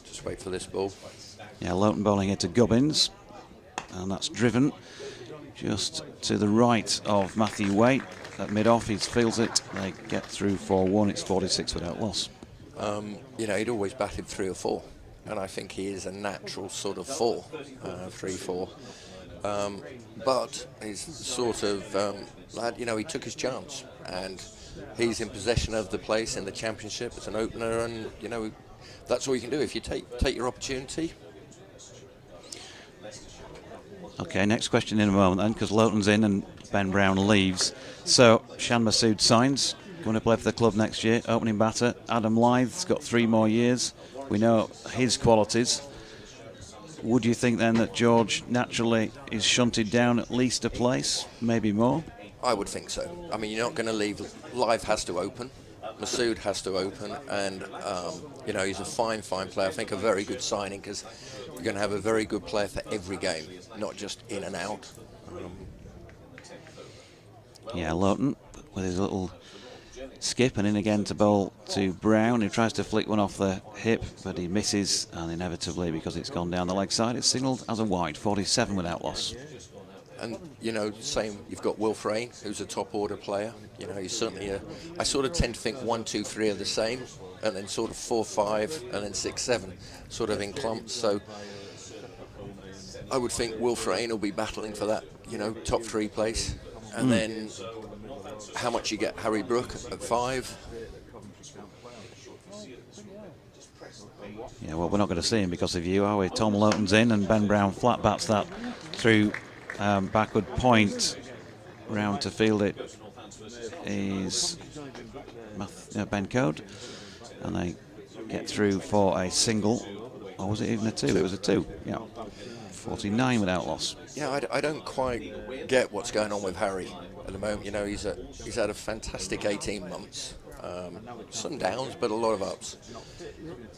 just wait for this ball. Yeah, Loughton bowling here to Gubbins, and that's driven just to the right of Matthew Waite. At mid-off, he feels it. They get through for 1. It's 46 without loss. You know, he'd always batted 3 or 4. And I think he is a natural sort of 4, 3-4. But he's sort of lad, you know, he took his chance, and he's in possession of the place in the championship as an opener, and you know, that's all you can do if you take your opportunity. Okay, next question in a moment then, because Loughton's in and Ben Brown leaves. So Shan Masood signs, going to play for the club next year. Opening batter Adam Lythe's got 3 more years. We know his qualities. Would you think then that George naturally is shunted down at least a place, maybe more? I would think so. I mean, you're not going to leave. Lythe has to open. Masood has to open, and you know, he's a fine player. I think a very good signing, because you're going to have a very good player for every game, not just in and out. Yeah, Loughton with his little skip and in again to bowl to Brown, who tries to flick one off the hip, but he misses, and inevitably, because it's gone down the leg side, it's signalled as a wide, 47 without loss. And you know, same. You've got Will Frayne, who's a top order player. You know, he's certainly I sort of tend to think 1, 2, 3 are the same, and then sort of 4, 5, and then 6, 7, sort of in clumps. So I would think Will Frayne will be battling for that, you know, top 3 place, and then how much you get Harry Brook at 5. Yeah, well, we're not going to see him because of you, are we? Tom Loughton's in, and Ben Brown flat bats that through backward point round to field. It is Ben Code, and they get through for a single. Or was it even a 2? It was a 2, yeah. 49 without loss. Yeah, I don't quite get what's going on with Harry at the moment. You know, he's had a fantastic 18 months. Some downs, but a lot of ups.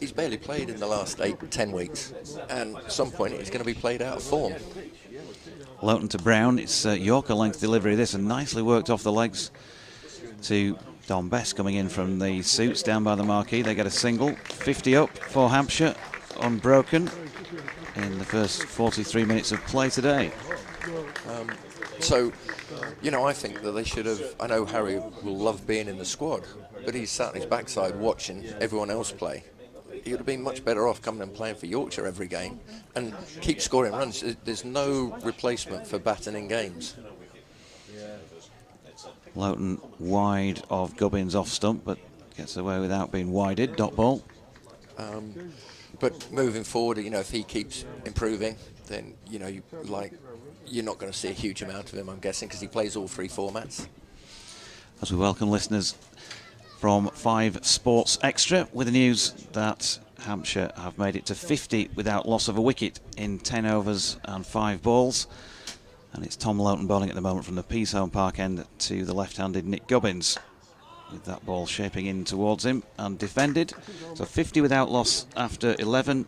He's barely played in the last 8-10 weeks, and at some point he's going to be played out of form. Loughton to Brown. It's Yorker length delivery. This and nicely worked off the legs to Don Best coming in from the suits down by the marquee. They get a single. 50 up for Hampshire, unbroken in the first 43 minutes of play today. So, you know, I think that they should have. I know Harry will love being in the squad, but he's sat on his backside watching everyone else play. He would have been much better off coming and playing for Yorkshire every game and keep scoring runs. There's no replacement for batting in games. Loughton wide of Gubbins off stump, but gets away without being wided. Dot ball. But moving forward, you know, if he keeps improving, then, you know, you're not going to see a huge amount of him, I'm guessing, because he plays all 3 formats. As we welcome listeners from 5 Sports Extra with the news that Hampshire have made it to 50 without loss of a wicket in 10 overs and 5 balls. And it's Tom Loughton bowling at the moment from the Peasholm Park end to the left-handed Nick Gubbins, with that ball shaping in towards him and defended. So 50 without loss after 11.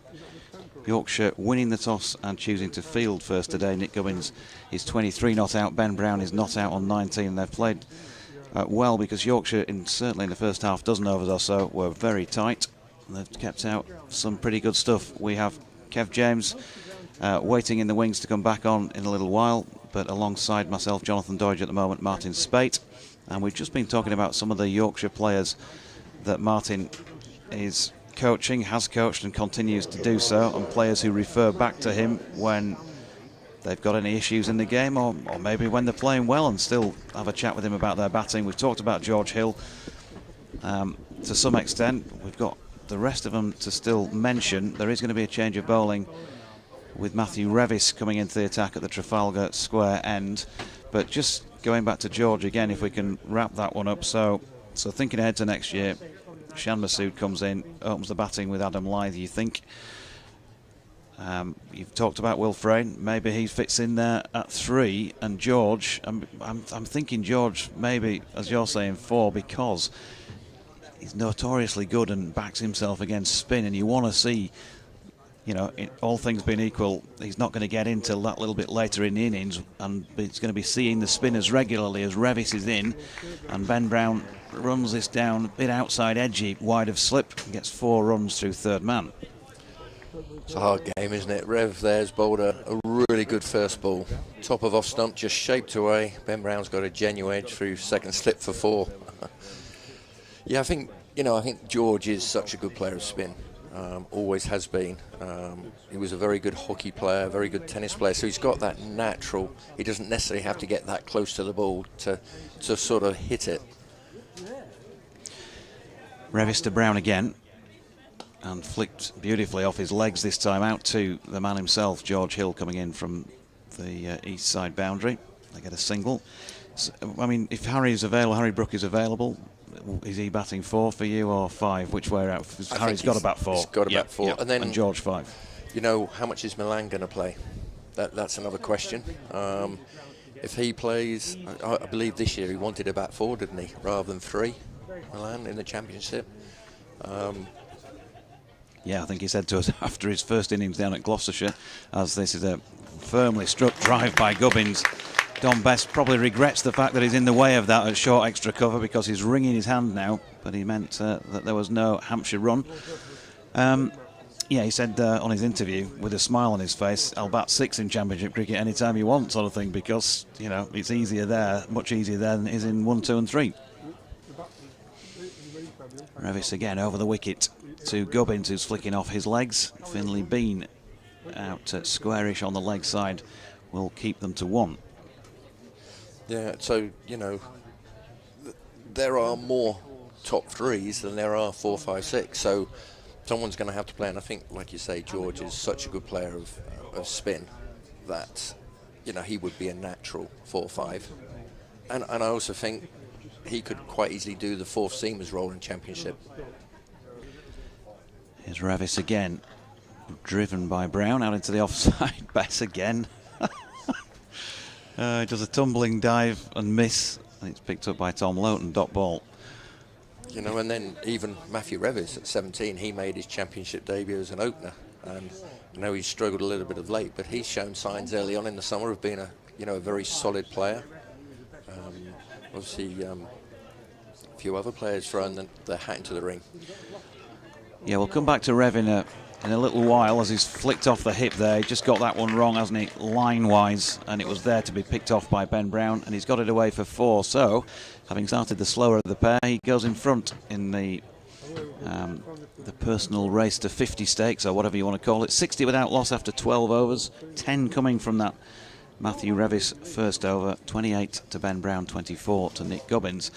Yorkshire winning the toss and choosing to field first today. Nick Gubbins is 23 not out. Ben Brown is not out on 19. They've played well, because Yorkshire, certainly in the first half dozen overs or so, were very tight. And they've kept out some pretty good stuff. We have Kev James waiting in the wings to come back on in a little while, but alongside myself, Jonathan Doidge at the moment, Martin Spate. And we've just been talking about some of the Yorkshire players that Martin is coaching, has coached and continues to do so, and players who refer back to him when they've got any issues in the game, or maybe when they're playing well, and still have a chat with him about their batting. We've talked about George Hill to some extent. We've got the rest of them to still mention. There is going to be a change of bowling with Matthew Revis coming into the attack at the Trafalgar Square end. But just going back to George again, if we can wrap that one up. So thinking ahead to next year, Shan Masood comes in, opens the batting with Adam Lythe, you think. You've talked about Will Frayne. Maybe he fits in there at 3. And George, I'm thinking George maybe, as you're saying, 4, because he's notoriously good and backs himself against spin. And you want to see, you know, all things being equal, he's not going to get in till that little bit later in the innings, and it's going to be seeing the spinners regularly as Revis is in, and Ben Brown runs this down a bit outside edgy, wide of slip, and gets 4 runs through third man. It's a hard game, isn't it? Rev there's bowled a really good first ball. Top of off stump, just shaped away. Ben Brown's got a genuine edge through second slip for 4. Yeah, I think George is such a good player of spin. Always has been. He was a very good hockey player, very good tennis player, so he's got that natural. He doesn't necessarily have to get that close to the ball to sort of hit it. Revis to Brown again, and flicked beautifully off his legs this time out to the man himself, George Hill, coming in from the east side boundary. They get a single. So, I mean, if Harry Brook is available, is he batting 4 for you or 5? Which way out? Harry's got to bat 4. He's got to bat 4. Yep. And George 5. You know, how much is Milan going to play? That's another question. If he plays, I believe this year he wanted to bat 4, didn't he, rather than 3, Milan, in the championship. Yeah, I think he said to us after his first innings down at Gloucestershire, as this is a firmly struck drive by Gubbins. Don Best probably regrets the fact that he's in the way of that at short extra cover, because he's wringing his hand now, but he meant that there was no Hampshire run. Yeah, he said on his interview, with a smile on his face, I'll bat 6 in Championship cricket anytime you want, sort of thing, because, you know, it's easier there, much easier there than it is in 1, 2 and 3. Revis again over the wicket to Gubbins, who's flicking off his legs. Finlay Bean out squarish on the leg side will keep them to 1. Yeah, so, you know, there are more top 3s than there are 4, 5, 6. So someone's going to have to play. And I think, like you say, George is such a good player of spin that, you know, he would be a natural 4, 5. And I also think he could quite easily do the 4th seamers role in Championship. Here's Revis again. Driven by Brown out into the offside. Bess again. He does a tumbling dive and miss, and it's picked up by Tom Loughton, dot ball. You know, and then even Matthew Revis at 17, he made his championship debut as an opener, and I know he's struggled a little bit of late, but he's shown signs early on in the summer of being a very solid player. Obviously, a few other players throwing their hat into the ring. Yeah, we'll come back to Rev in a little while as he's flicked off the hip there. He just got that one wrong, hasn't he, line-wise, and it was there to be picked off by Ben Brown, and he's got it away for 4. So, having started the slower of the pair, he goes in front in the personal race to 50 stakes, or whatever you want to call it. 60 without loss after 12 overs, 10 coming from that Matthew Revis first over, 28 to Ben Brown, 24 to Nick Gubbins.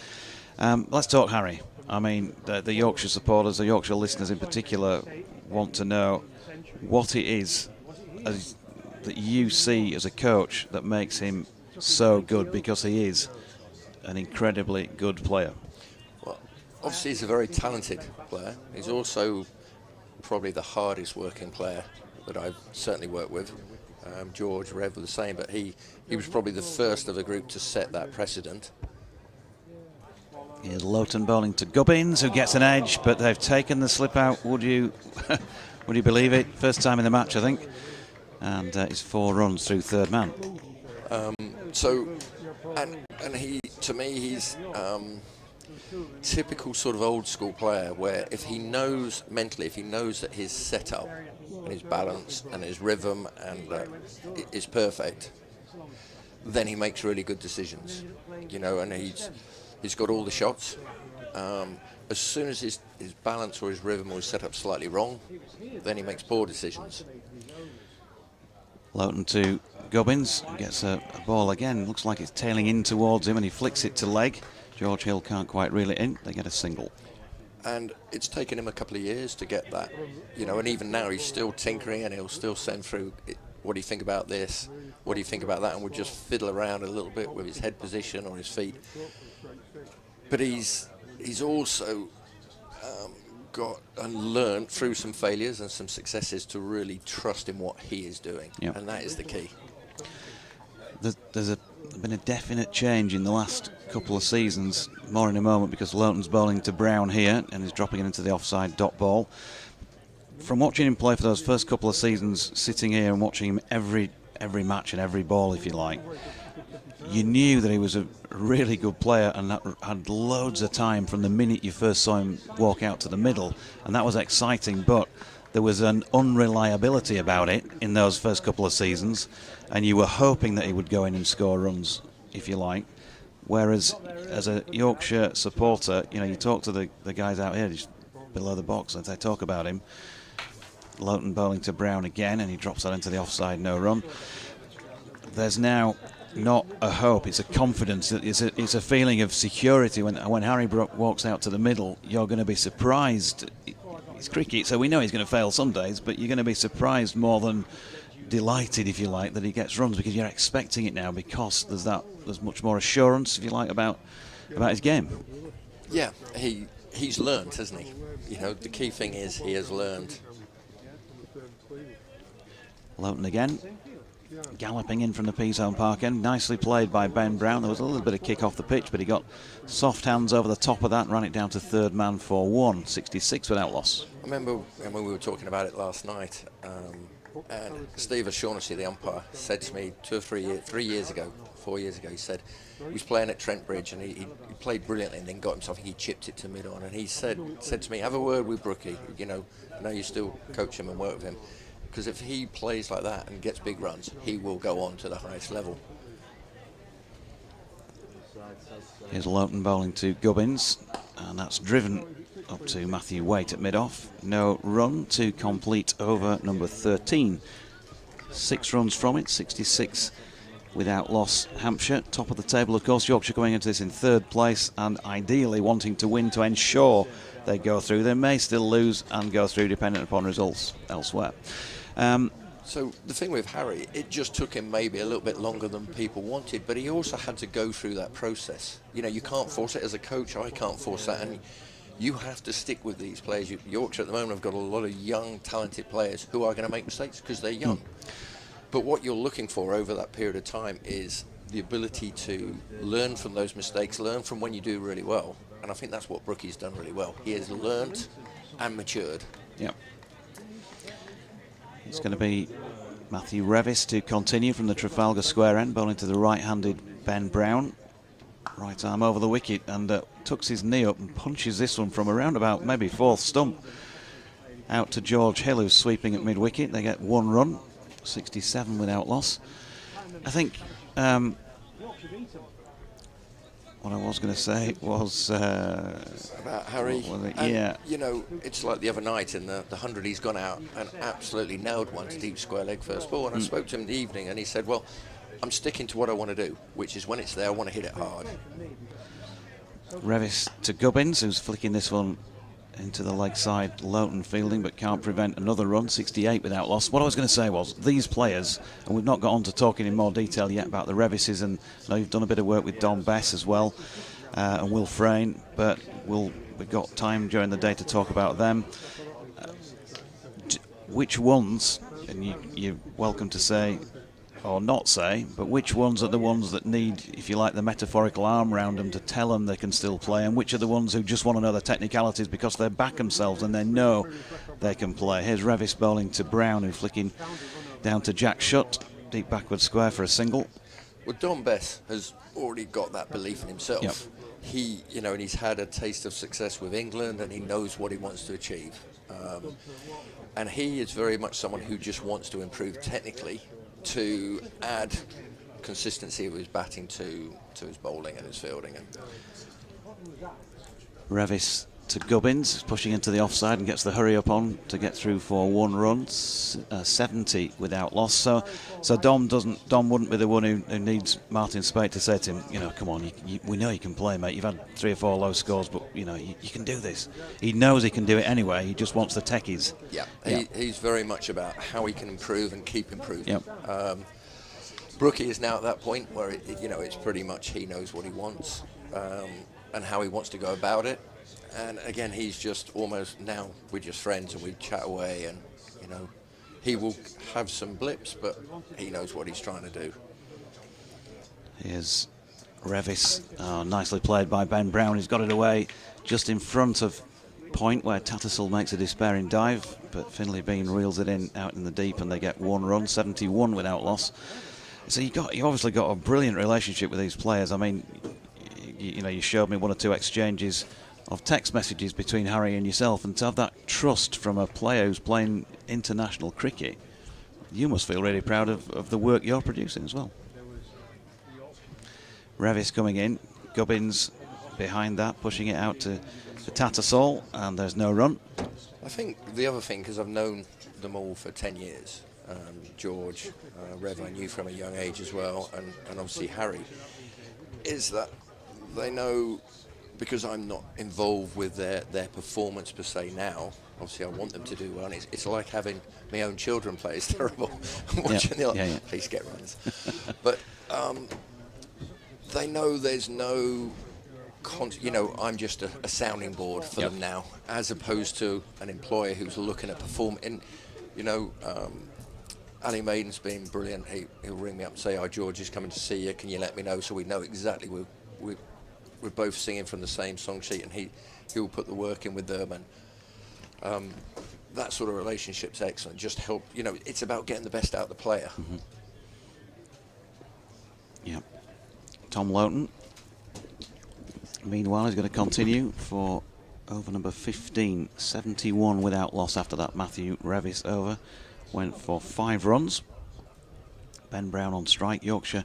Let's talk Harry. I mean, the Yorkshire supporters, the Yorkshire listeners in particular, want to know what it is that you see as a coach that makes him so good, because he is an incredibly good player. Well, obviously he's a very talented player. He's also probably the hardest working player that I've certainly worked with. George, Rev were the same, but he was probably the first of the group to set that precedent. Here's Loughton bowling to Gubbins, who gets an edge, but they've taken the slip out. Would you believe it? First time in the match, I think. And it's 4 runs through third man. And he, to me, he's typical sort of old school player, where if he knows mentally, if he knows that his setup and his balance and his rhythm and is perfect, then he makes really good decisions. You know, and he's got all the shots. As soon as his balance or his rhythm or his setup slightly wrong, then he makes poor decisions. Loughton to Gubbins, gets a ball again, looks like it's tailing in towards him, and he flicks it to leg. George Hill can't quite reel it in, they get a single. And it's taken him a couple of years to get that, you know, and even now he's still tinkering, and he'll still send through, what do you think about this, what do you think about that, and we'll just fiddle around a little bit with his head position or his feet. But he's also got and learned through some failures and some successes to really trust in what he is doing. Yep. And that is the key. There's been a definite change in the last couple of seasons, more in a moment, because Loughton's bowling to Brown here and is dropping it into the offside dot ball. From watching him play for those first couple of seasons, sitting here and watching him every match and every ball, if you like, you knew that he was a really good player and that had loads of time from the minute you first saw him walk out to the middle, and that was exciting, but there was an unreliability about it in those first couple of seasons, and you were hoping that he would go in and score runs, if you like. Whereas as a Yorkshire supporter, you know, you talk to the guys out here just below the box and they talk about him. Loughton bowling to Brown again, and he drops that into the offside, no run. There's now not a hope, it's a confidence, it's a feeling of security. When Harry Brook walks out to the middle, you're going to be surprised. It's cricket, so we know he's going to fail some days, but you're going to be surprised more than delighted, if you like, that he gets runs, because you're expecting it now, because there's much more assurance, if you like, about his game. Yeah, he's learned, hasn't he? You know, the key thing is he has learned. Loughton again, galloping in from the P-zone park end. Nicely played by Ben Brown. There was a little bit of kick off the pitch, but he got soft hands over the top of that and ran it down to third man for 1, 66 without loss. I remember when we were talking about it last night, and Steve O'Shaughnessy, the umpire, said to me 4 years ago, he said he was playing at Trent Bridge and he played brilliantly and then got himself, he chipped it to mid-on, and he said to me, have a word with Brookie, you know, I know you still coach him and work with him, because if he plays like that and gets big runs, he will go on to the highest level. Here's Loughton bowling to Gubbins, and that's driven up to Matthew Waite at mid-off. No run to complete over number 13. 6 runs from it, 66 without loss. Hampshire, top of the table, of course. Yorkshire going into this in third place and ideally wanting to win to ensure they go through. They may still lose and go through dependent upon results elsewhere. So the thing with Harry, it just took him maybe a little bit longer than people wanted, but he also had to go through that process. You know, you can't force it as a coach. I can't force that. And You have to stick with these players. Yorkshire at the moment have got a lot of young, talented players who are going to make mistakes because they're young. But what you're looking for over that period of time is the ability to learn from those mistakes, learn from when you do really well. And I think that's what Brookie's done really well. He has learnt and matured. Yep. It's going to be Matthew Revis to continue from the Trafalgar Square end, bowling to the right-handed Ben Brown. Right arm over the wicket and tucks his knee up and punches this one from around about maybe fourth stump out to George Hill, who's sweeping at mid-wicket. They get 1 run, 67 without loss. I think what I was going to say was about Harry. Yeah. You know, it's like the other night in the 100, he's gone out and absolutely nailed one to deep square leg first ball. And I spoke to him in the evening and he said, well, I'm sticking to what I want to do, which is when it's there, I want to hit it hard. Revis to Gubbins, who's flicking this one into the leg side. Loughton fielding, but can't prevent another run, 68 without loss. What I was going to say was, these players, and we've not got on to talking in more detail yet about the Revises, and I know you've done a bit of work with Don Bess as well, and Will Frayne, but we've got time during the day to talk about them. Which ones, and you're welcome to say or not say, but which ones are the ones that need, if you like, the metaphorical arm round them to tell them they can still play, and which are the ones who just want to know the technicalities because they back themselves and they know they can play? Here's Revis bowling to Brown, who's flicking down to Jack Shutt, deep backward square for a single. Well, Don Bess has already got that belief in himself. Yep. He, you know, and he's had a taste of success with England, and he knows what he wants to achieve. And he is very much someone who just wants to improve technically to add consistency of his batting to his bowling and his fielding. Revis to Gubbins, pushing into the offside and gets the hurry up on to get through for 1 run, 70 without loss. So Dom wouldn't be the one who needs Martin Spate to say to him, you know, come on, we know you can play, mate. You've had 3 or 4 low scores, but you know you can do this. He knows he can do it anyway. He just wants the techies. Yeah, he's very much about how he can improve and keep improving. Yep. Brookie is now at that point where it's pretty much he knows what he wants and how he wants to go about it. And again, he's just almost, now we're just friends and we chat away, and you know, he will have some blips, but he knows what he's trying to do. Here's Revis, nicely played by Ben Brown. He's got it away just in front of point where Tattersall makes a despairing dive, but Finlay Bean reels it in out in the deep, and they get 1 run, 71 without loss. So you obviously got a brilliant relationship with these players. I mean, you showed me 1 or 2 exchanges of text messages between Harry and yourself, and to have that trust from a player who's playing international cricket, you must feel really proud of the work you're producing as well. Revis coming in, Gubbins behind that, pushing it out to Tattersall, and there's no run. I think the other thing, because I've known them all for 10 years, George, Rev I knew from a young age as well, and obviously Harry, is that they know, because I'm not involved with their performance per se now, obviously I want them to do well, and it's like having my own children play. It's terrible. Watching please get runs. But they know there's no, I'm just a sounding board for them now, as opposed to an employer who's looking at performing. Ali Maiden's been brilliant. He'll ring me up and say, "Oh, George is coming to see you. Can you let me know?" So we know exactly we're both singing from the same song sheet, and he'll put the work in with them, and that sort of relationship's excellent. Just help, it's about getting the best out of the player. Mm-hmm. Yeah. Tom Loughton, meanwhile, is going to continue for over number 15, 71 without loss after that Matthew Revis over. Went for 5 runs. Ben Brown on strike. Yorkshire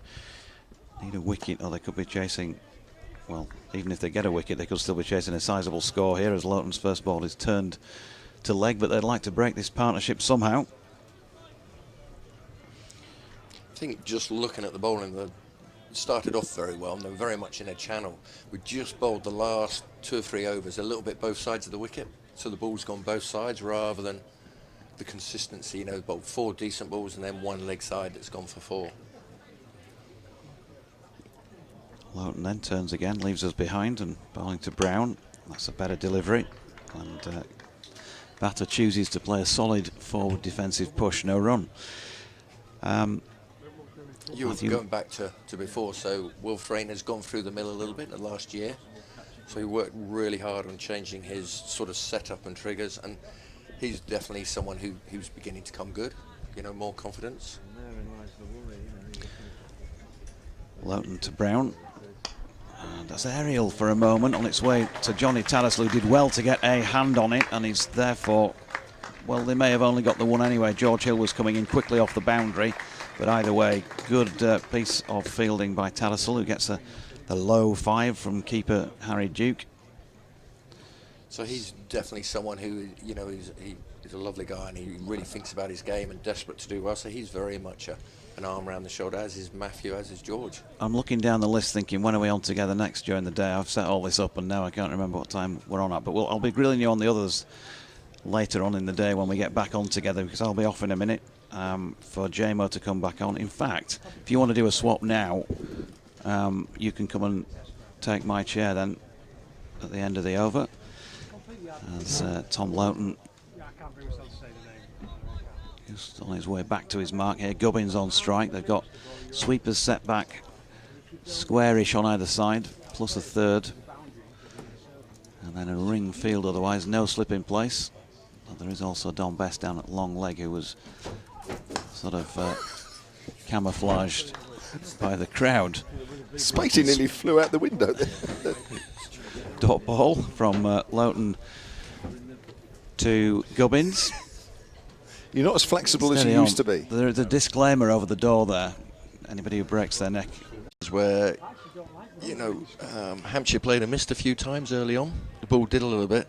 need a wicket, or they could be chasing, well, even if they get a wicket, they could still be chasing a sizable score here as Loughton's first ball is turned to leg, but they'd like to break this partnership somehow. I think just looking at the bowling, they started off very well, and they're very much in a channel. We just bowled the last 2 or 3 overs a little bit both sides of the wicket, so the ball's gone both sides rather than the consistency, bowled 4 decent balls and then 1 leg side that's gone for 4. Loughton then turns again, leaves us behind, and bowling to Brown. That's a better delivery. And Batter chooses to play a solid forward defensive push, no run. You were going back to before, so Will Frayne has gone through the mill a little bit in the last year. So he worked really hard on changing his sort of setup and triggers, and he's definitely someone who's beginning to come good, you know, more confidence. Loughton to Brown. And that's aerial for a moment on its way to Johnny Tattersall, who did well to get a hand on it, and he's therefore, well, they may have only got the one anyway. George Hill was coming in quickly off the boundary, but either way, good piece of fielding by Tattersall, who gets the low 5 from keeper Harry Duke. So he's definitely someone who, you know, he's a lovely guy, and he really thinks about his game and desperate to do well. So he's very much an arm around the shoulder, as is Matthew, as is George. I'm looking down the list thinking, when are we on together next during the day? I've set all this up and now I can't remember what time we're on at, but I'll be grilling you on the others later on in the day when we get back on together, because I'll be off in a minute for JMO to come back on. In fact, if you want to do a swap now, you can come and take my chair then at the end of the over. As Tom Loughton just on his way back to his mark here. Gubbins on strike. They've got sweepers set back squarish on either side, plus a third. And then a ring field otherwise, no slip in place. But there is also Don Best down at long leg, who was sort of camouflaged by the crowd. Spatey nearly flew out the window. Dot ball from Loughton to Gubbins. You're not as flexible as you used to be. There's a disclaimer over the door there. Anybody who breaks their neck. Where, you know, Hampshire played and missed a few times early on. The ball did a little bit.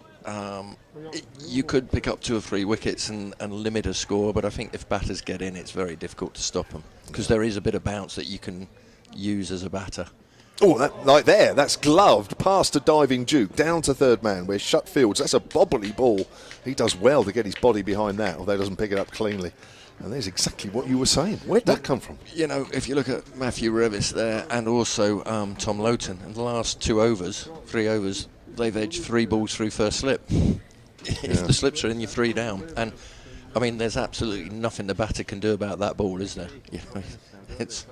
You could pick up 2 or 3 wickets and limit a score, but I think if batters get in, it's very difficult to stop them, because there is a bit of bounce that you can use as a batter. Oh, that's gloved past a diving Duke, down to third man, where Shut Fields. That's a bobbly ball. He does well to get his body behind that, although he doesn't pick it up cleanly. And there's exactly what you were saying. Where'd that come from? You know, if you look at Matthew Revis there, and also Tom Loughton, in the last 3 overs, they've edged 3 balls through first slip. If the slips are in, you're 3 down. And, I mean, there's absolutely nothing the batter can do about that ball, is there? You know, it's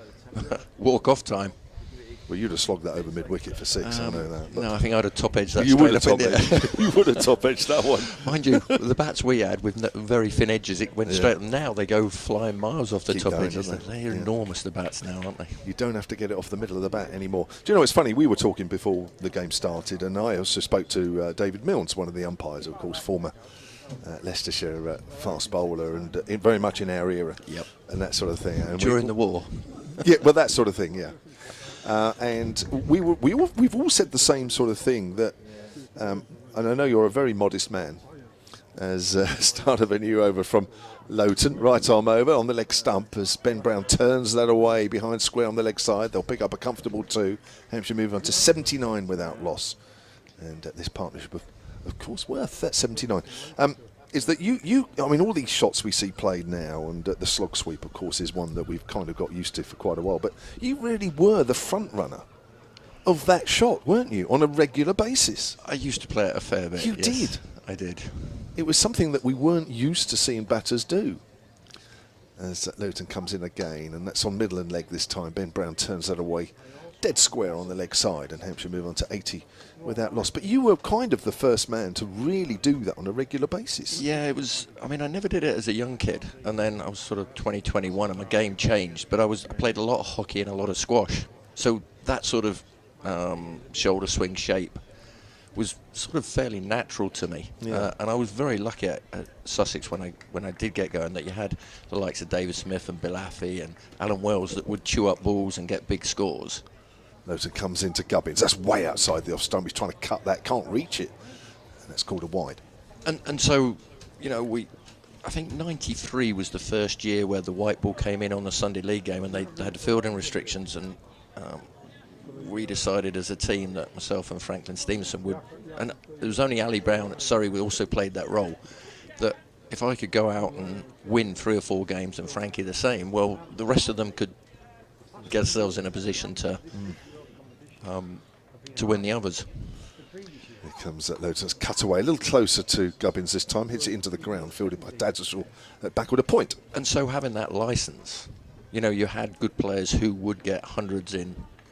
walk-off time. Well, you'd have slogged that over mid-wicket for 6, I know that. No, I think I'd have top-edged that. You would have top-edged. You would have top-edged that one. Mind you, the bats we had with very thin edges, it went straight. Now they go flying miles off the top edges. They're enormous, the bats now, aren't they? You don't have to get it off the middle of the bat anymore. Do you know, it's funny, we were talking before the game started, and I also spoke to David Milnes, one of the umpires, of course, former Leicestershire fast bowler, and very much in our era. Yep. And that sort of thing. And during the war. Yeah, well, that sort of thing, yeah. And we've all said the same sort of thing, that, and I know you're a very modest man, as start of a new over from Loughton, right arm over on the leg stump as Ben Brown turns that away behind square on the leg side. They'll pick up a comfortable 2. Hampshire move on to 79 without loss, and this partnership of course worth that 79. Is that I mean, all these shots we see played now, and the slog sweep, of course, is one that we've kind of got used to for quite a while, but you really were the front runner of that shot, weren't you, on a regular basis? I used to play it a fair bit. You did? I did. It was something that we weren't used to seeing batters do. As Loughton comes in again, and that's on middle and leg this time. Ben Brown turns that away, dead square on the leg side, and Hampshire move on to 80 without loss. But you were kind of the first man to really do that on a regular basis. Yeah, it was. I mean, I never did it as a young kid, and then I was sort of 20, 21, and my game changed. But I played a lot of hockey and a lot of squash, so that sort of shoulder swing shape was sort of fairly natural to me. Yeah. And I was very lucky at Sussex when I did get going, that you had the likes of David Smith and Bill Affey and Alan Wells that would chew up balls and get big scores. Loughton comes into Gubbins. That's way outside the off stump. He's trying to cut that, can't reach it, and that's called a wide. And so, you know, I think 93 was the first year where the white ball came in on the Sunday League game, and they had fielding restrictions, and we decided as a team that myself and Franklin Stevenson would, and there was only Ali Brown at Surrey who also played that role, that if I could go out and win 3 or 4 games and Frankie the same, well, the rest of them could get themselves in a position to win the others. comes at Lotus, cut away a little closer to Gubbins this time, hits it into the ground, fielded by Dadzershaw back with a point. And so having that licence, you know, you had good players who would get hundreds in,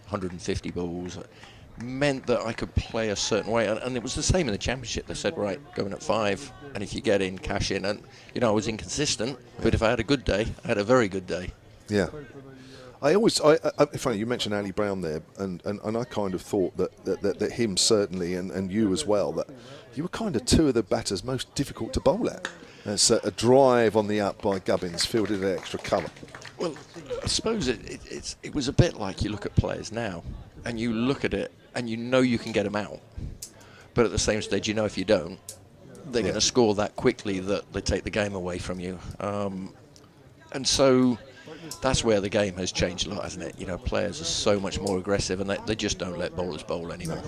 150 balls, meant that I could play a certain way. And it was the same in the Championship. They said, right, go in at 5, and if you get in, cash in. And, you know, I was inconsistent, but if I had a good day, I had a very good day. Yeah. Funny, you mentioned Ali Brown there, and I kind of thought that him certainly, and you as well, that you were kind of two of the batters most difficult to bowl at. It's a drive on the up by Gubbins, fielded at extra cover. Well, I suppose it was a bit like you look at players now, and you look at it, and you know you can get them out. But at the same stage, you know if you don't, they're going to score that quickly that they take the game away from you. And so that's where the game has changed a lot, hasn't it? You know, players are so much more aggressive, and they just don't let bowlers bowl anymore.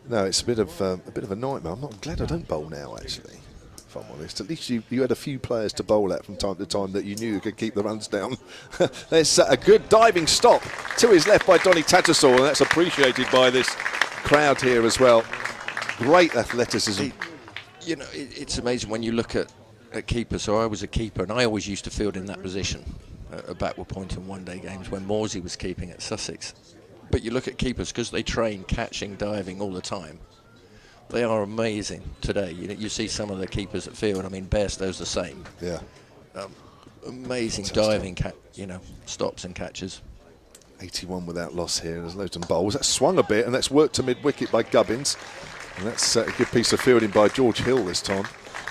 No, it's a bit of a nightmare. I'm not glad I don't bowl now, actually. If I'm honest, at least you had a few players to bowl at from time to time that you knew could keep the runs down. There's a good diving stop to his left by Donny Tattersall, and that's appreciated by this crowd here as well. Great athleticism. You know, it's amazing when you look at keeper. So I was a keeper, and I always used to field in that position, a backward point in one-day games when Morsey was keeping at Sussex. But you look at keepers, because they train catching, diving all the time. They are amazing today. You see some of the keepers at field. I mean, Bairstow's the same. Yeah. Amazing diving, stops and catches. 81 without loss here as Lowton bowls. That swung a bit, and that's worked to mid-wicket by Gubbins. And that's a good piece of fielding by George Hill this time.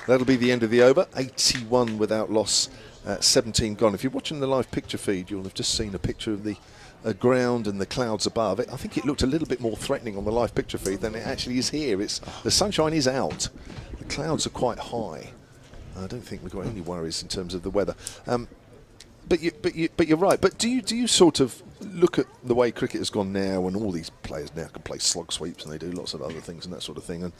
That'll be the end of the over. 81 without loss, 17 gone. If you're watching the live picture feed, you'll have just seen a picture of the ground and the clouds above it. I think it looked a little bit more threatening on the live picture feed than it actually is here. The sunshine is out. The clouds are quite high. I don't think we've got any worries in terms of the weather. But you're right. But do you sort of look at the way cricket has gone now, and all these players now can play slog sweeps and they do lots of other things and that sort of thing? And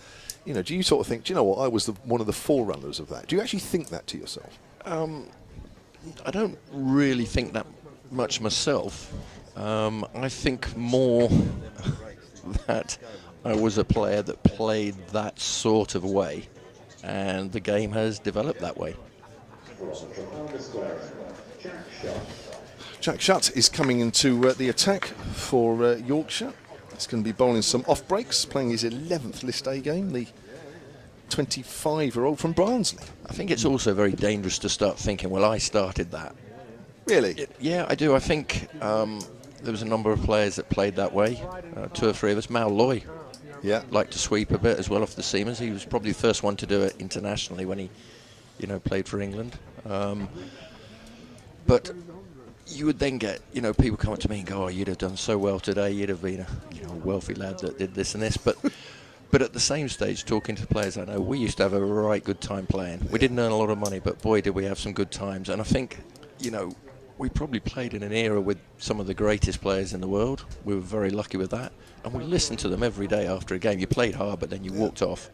do you sort of think, do you know what? I was one of the forerunners of that. Do you actually think that to yourself? I don't really think that much myself. I think more that I was a player that played that sort of way, and the game has developed that way. Jack Shutt is coming into the attack for Yorkshire. He's going to be bowling some off breaks, playing his 11th List A game, the 25-year-old from Barnsley. I think it's also very dangerous to start thinking, well, I started that. Really? Yeah, I do. I think there was a number of players that played that way. 2 or 3 of us. Mal Loy liked to sweep a bit as well off the seamers. He was probably the first one to do it internationally when he, played for England. But you would then get, people come up to me and go, "Oh, you'd have done so well today. You'd have been a wealthy lad that did this and this." But at the same stage, talking to players I know, we used to have a right good time playing. We didn't earn a lot of money, but boy, did we have some good times. And I think, we probably played in an era with some of the greatest players in the world. We were very lucky with that. And we listened to them every day after a game. You played hard, but then you walked off.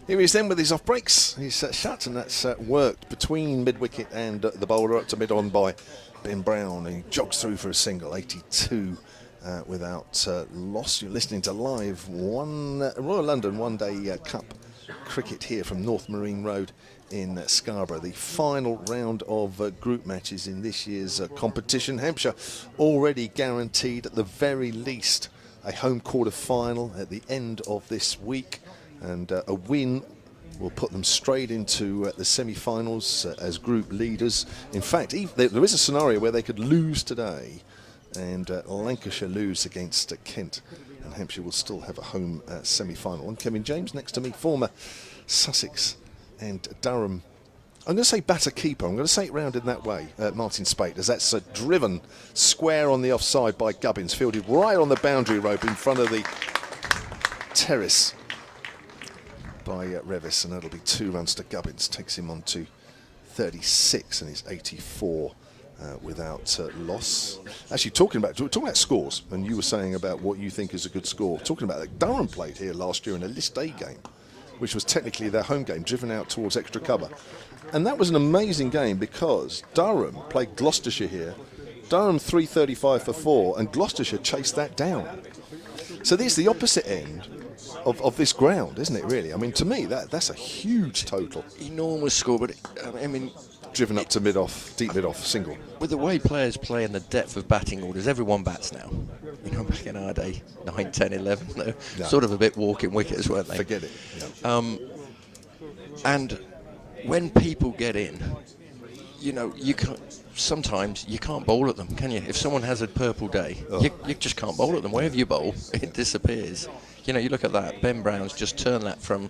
Here he is then with his off breaks. He's shut, and that's worked between mid-wicket and the bowler up to mid-on by Ben Brown. He jogs through for a single, 82 without loss. You're listening to live Royal London one-day Cup cricket here from North Marine Road in Scarborough. The final round of group matches in this year's competition. Hampshire already guaranteed at the very least a home quarter final at the end of this week, and a win will put them straight into the semi-finals as group leaders. In fact, there is a scenario where they could lose today and Lancashire lose against Kent, and Hampshire will still have a home semi-final. And Kevin James next to me, former Sussex and Durham. I'm going to say batter keeper. I'm going to say it round in that way, Martin Spate, as that's driven square on the offside by Gubbins, fielded right on the boundary rope in front of the terrace by Revis, and that'll be 2 runs to Gubbins. Takes him on to 36, and he's 84 without loss. Actually, talking about scores, and you were saying about what you think is a good score. Talking about that, Durham played here last year in a List A game, which was technically their home game, driven out towards extra cover. And that was an amazing game because Durham played Gloucestershire here. Durham 335 for 4, and Gloucestershire chased that down. So there's the opposite end of this ground, isn't it, really? I mean, to me, that's a huge total. Enormous score, but I mean, driven up to mid-off, deep mid-off, single. with the way players play and the depth of batting orders, everyone bats now. You know, back in our day, 9, 10, 11, they were sort of a bit walking wickets, weren't they? Forget it. Yeah. And when people get in, you know, sometimes you can't bowl at them, can you? If someone has a purple day, you just can't bowl at them. Wherever you bowl, it disappears. You know, you look at that. Ben Brown's just turned that from,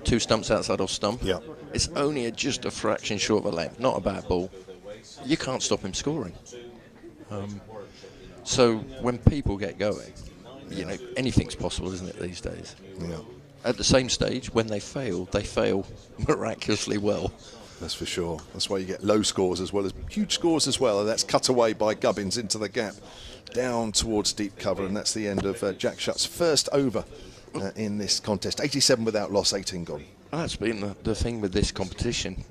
2 stumps outside off stump? Yeah. It's only just a fraction short of a length, not a bad ball. You can't stop him scoring. So when people get going, you know, anything's possible, isn't it, these days? Yeah. At the same stage, when they fail miraculously well. That's for sure. That's why you get low scores as well as huge scores as well. And that's cut away by Gubbins into the gap, down towards deep cover. And that's the end of Jack Shutt's first over in this contest. 87 without loss, 18 gone. That's been the thing with this competition.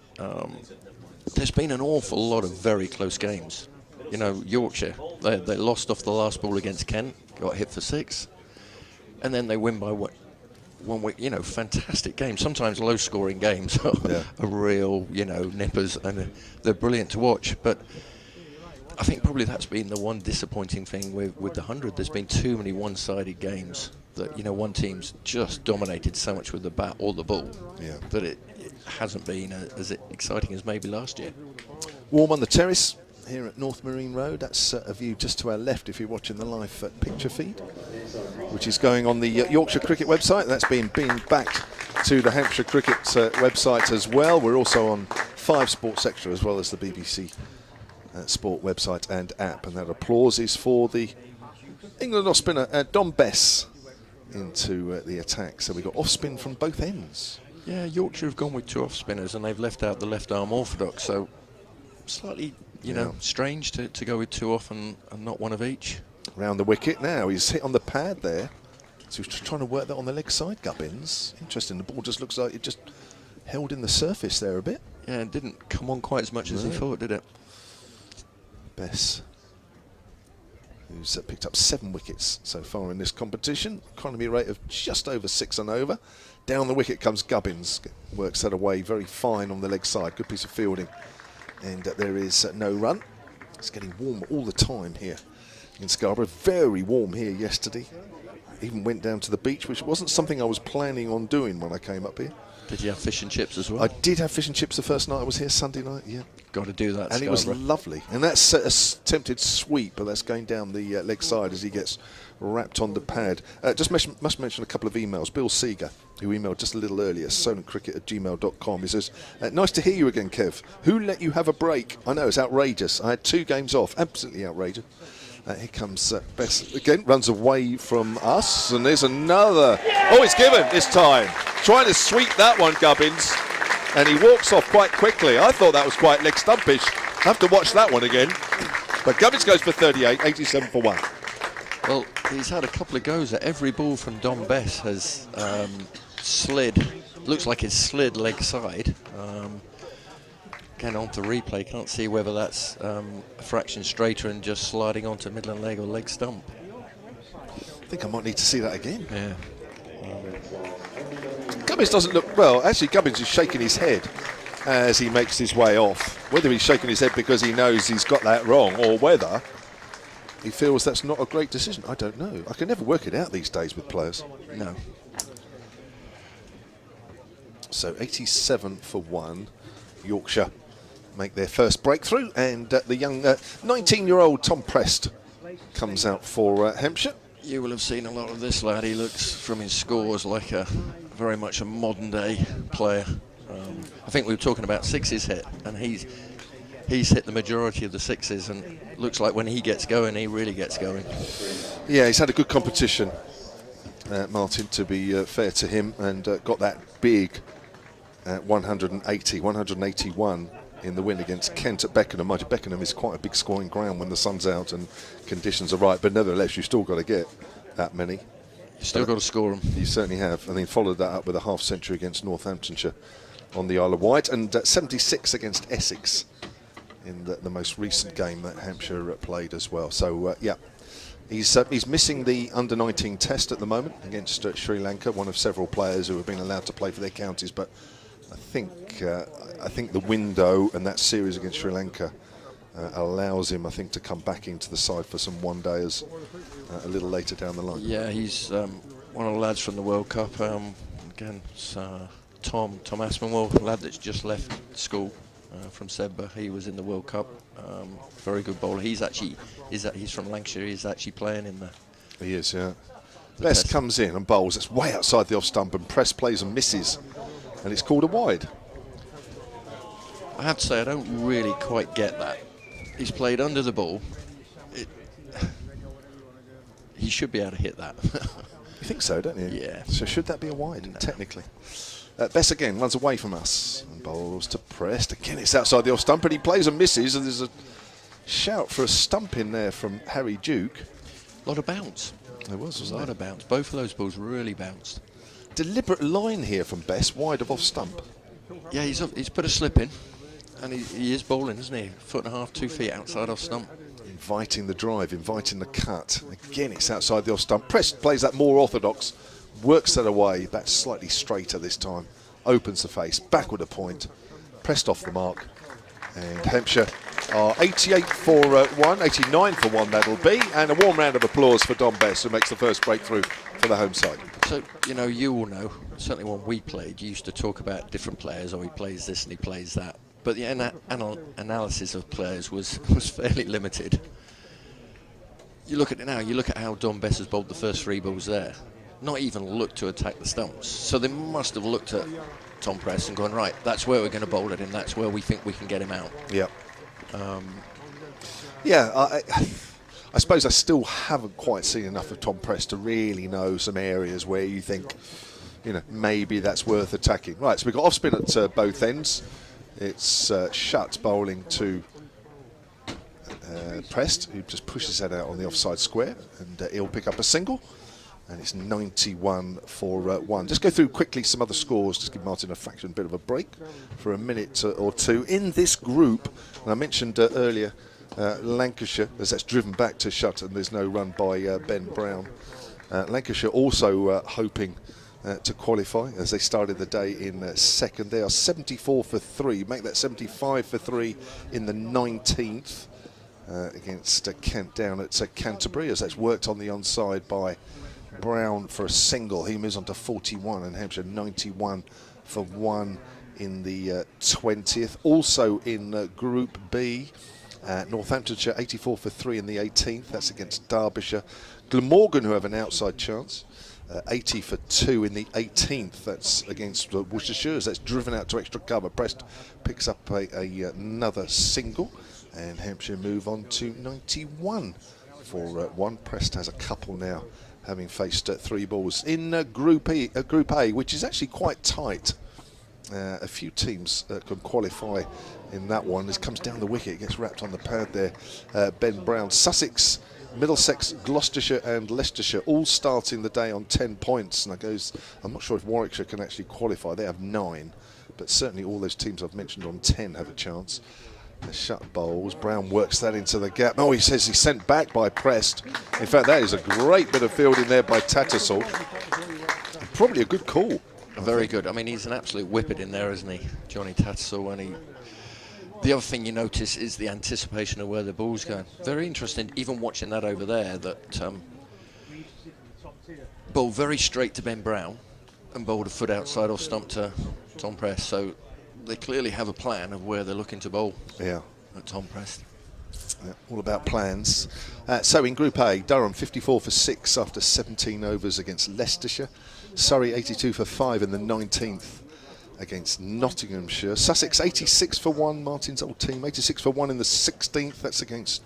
There's been an awful lot of very close games. You know, Yorkshire, they lost off the last ball against Kent, got hit for 6. And then they win by 1 week. You know, fantastic games. Sometimes low-scoring games are real, you know, nippers, and they're brilliant to watch. But I think probably that's been the one disappointing thing with the 100. There's been too many one-sided games that, you know, one team's just dominated so much with the bat or the ball that it hasn't been as exciting as maybe last year. Warm on the terrace here at North Marine Road. That's a view just to our left if you're watching the live picture feed, which is going on the Yorkshire Cricket website. That's being back to the Hampshire Cricket website as well. We're also on 5 Sports Extra as well as the BBC Sport website and app. And that applause is for the England off spinner Dom Bess into the attack. So we got off spin from both ends. Yeah, Yorkshire have gone with 2 off spinners and they've left out the left arm orthodox. So slightly, you know, strange to go with 2 off and not 1 of each. Round the wicket now, he's hit on the pad there. So he's trying to work that on the leg side, Gubbins. Interesting, the ball just looks like it just held in the surface there a bit. Yeah, it didn't come on quite as much as he thought, did it? Bess, who's picked up 7 wickets so far in this competition. Economy rate of just over 6 and over. Down the wicket comes Gubbins, works that away very fine on the leg side. Good piece of fielding. And there is no run. It's getting warm all the time here in Scarborough. Very warm here yesterday. Even went down to the beach, which wasn't something I was planning on doing when I came up here. Did you have fish and chips as well? I did have fish and chips the first night I was here, Sunday night, yeah. Got to do that, and it was lovely. And that's a attempted sweep, but that's going down the leg side as he gets wrapped on the pad. Must mention a couple of emails. Bill Seeger, who emailed just a little earlier, solentcricket@gmail.com. He says, nice to hear you again, Kev. Who let you have a break? I know, it's outrageous. I had 2 games off. Absolutely outrageous. Here comes Bess again, runs away from us, and there's another. Oh, it's given this time. Trying to sweep that one, Gubbins, and he walks off quite quickly. I thought that was quite leg stumpish. I have to watch that one again. But Gubbins goes for 38, 87 for 1. Well, he's had a couple of goes at every ball from Dom Bess has slid. Looks like it's slid leg side. Again, onto replay, can't see whether that's a fraction straighter and just sliding onto Midland leg or leg stump. I think I might need to see that again. Yeah. Gubbins doesn't look well. Actually, Gubbins is shaking his head as he makes his way off. Whether he's shaking his head because he knows he's got that wrong or whether he feels that's not a great decision, I don't know. I can never work it out these days with players. No. So 87 for 1. Yorkshire make their first breakthrough, and the young 19-year-old Tom Prest comes out for Hampshire. You will have seen a lot of this lad. He looks, from his scores, like very much a modern-day player. I think we were talking about 6s hit, and he's hit the majority of the 6s, and looks like when he gets going, he really gets going. Yeah, he's had a good competition, Martin, to be fair to him, and got that big 181 in the win against Kent at Beckenham. Mind you, Beckenham is quite a big scoring ground when the sun's out and conditions are right, but nevertheless, you've still got to get that many. You still got to score them. You certainly have, and then followed that up with a half-century against Northamptonshire on the Isle of Wight, and 76 against Essex in the most recent game that Hampshire played as well. So, yeah, He's missing the under-19 test at the moment against Sri Lanka, one of several players who have been allowed to play for their counties. But I think the window and that series against Sri Lanka allows him, I think, to come back into the side for some one-dayers a little later down the line. Yeah, he's one of the lads from the World Cup. Again, it's, Tom Aspinwall, lad that's just left school from Sedbergh. He was in the World Cup. Very good bowler. He's from Lancashire. He's actually playing in the. He is, yeah. Best comes in and bowls. It's way outside the off stump, and Press plays and misses, and it's called a wide. I have to say, I don't really quite get that. He's played under the ball. He should be able to hit that. You think so, don't you? Yeah. So should that be a wide, technically? Bess again runs away from us and bowls to Prest. Again, it's outside the off stump, and he plays and misses, and there's a shout for a stump in there from Harry Duke. A lot of bounce. There was a lot of bounce. Both of those balls really bounced. Deliberate line here from Bess, wide of off stump. Yeah, he's put a slip in, and he is bowling, isn't he? 1.5 to 2 feet outside off stump. Inviting the drive, inviting the cut. Again, it's outside the off stump. Prest plays that more orthodox, works that away. That's slightly straighter this time. Opens the face, backward a point. Pressed off the mark. And Hampshire are 88 for 1, 89 for 1 that'll be. And a warm round of applause for Don Bess, who makes the first breakthrough for the home side. So, you all know, certainly when we played, you used to talk about different players, or he plays this and he plays that. But the analysis of players was fairly limited. You look at it now, you look at how Don Bess has bowled the first 3 balls there. Not even looked to attack the stumps. So they must have looked at Tom Press and gone, right, that's where we're going to bowl at him, that's where we think we can get him out. Yeah. I suppose I still haven't quite seen enough of Tom Press to really know some areas where you think, maybe that's worth attacking. Right, so we've got off spin at both ends. It's Shutt bowling to Prest, who just pushes that out on the offside square, and he'll pick up a single. And it's 91 for 1. Just go through quickly some other scores, just give Martin a fraction, bit of a break for a minute or two. In this group, and I mentioned earlier, Lancashire, as that's driven back to Shutt, and there's no run by Ben Brown. Lancashire also hoping to qualify, as they started the day in second. They are 74 for 3, make that 75 for 3 in the 19th against Kent down at Canterbury, as that's worked on the onside by Brown for a single. He moves on to 41, and Hampshire 91 for 1 in the 20th. Also in Group B, Northamptonshire 84 for 3 in the 18th. That's against Derbyshire. Glamorgan, who have an outside chance, 80 for 2 in the 18th. That's against Worcestershire. That's driven out to extra cover. Prest picks up another single, and Hampshire move on to 91 for 1. Prest has a couple now, having faced 3 balls. In Group A, which is actually quite tight. A few teams can qualify in that one. This comes down the wicket, it gets wrapped on the pad there. Ben Brown, Sussex, Middlesex, Gloucestershire and Leicestershire all starting the day on 10 points. And I'm not sure if Warwickshire can actually qualify. They have 9, but certainly all those teams I've mentioned on 10 have a chance. The Shutt bowls. Brown works that into the gap. Oh, he says he's sent back by Prest. In fact, that is a great bit of fielding there by Tattersall. Probably a good call. Very good. I mean, he's an absolute whippet in there, isn't he, Johnny Tattersall? The other thing you notice is the anticipation of where the ball's going. Very interesting, even watching that over there, that bowled very straight to Ben Brown and bowled a foot outside off stump to Tom Press. So they clearly have a plan of where they're looking to bowl. Yeah. At Tom Prest. Yeah, all about plans. So in Group A, Durham 54 for 6 after 17 overs against Leicestershire. Surrey 82 for 5 in the 19th against Nottinghamshire. Sussex 86 for 1, Martin's old team, 86 for 1 in the 16th. That's against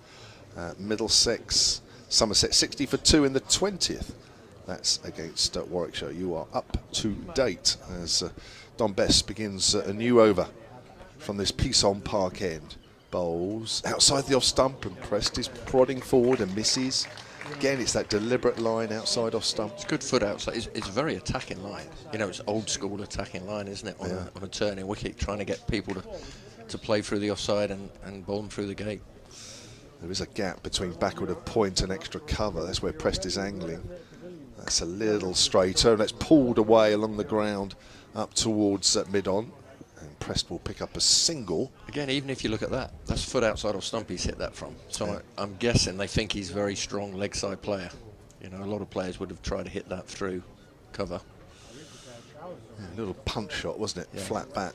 Middlesex. Somerset 60 for 2 in the 20th. That's against Warwickshire. You are up to date as Don Bess begins a new over from this piece on Park End. Bowls outside the off stump, and Prest is prodding forward and misses. Again, it's that deliberate line outside off stump. It's good foot outside. It's a very attacking line. It's old school attacking line, isn't it? On a turning wicket, trying to get people to play through the offside and bowl them through the gate. There is a gap between backward of point and extra cover. That's where Prest is angling. That's a little straighter. That's pulled away along the ground up towards mid-on. And Prest will pick up a single. Again, even if you look at that, that's foot outside of stump he's hit that from. So Yeah. I'm guessing they think he's a very strong leg side player. You know, a lot of players would have tried to hit that through cover. Yeah, a little punch shot, wasn't it? Yeah. Flat bat,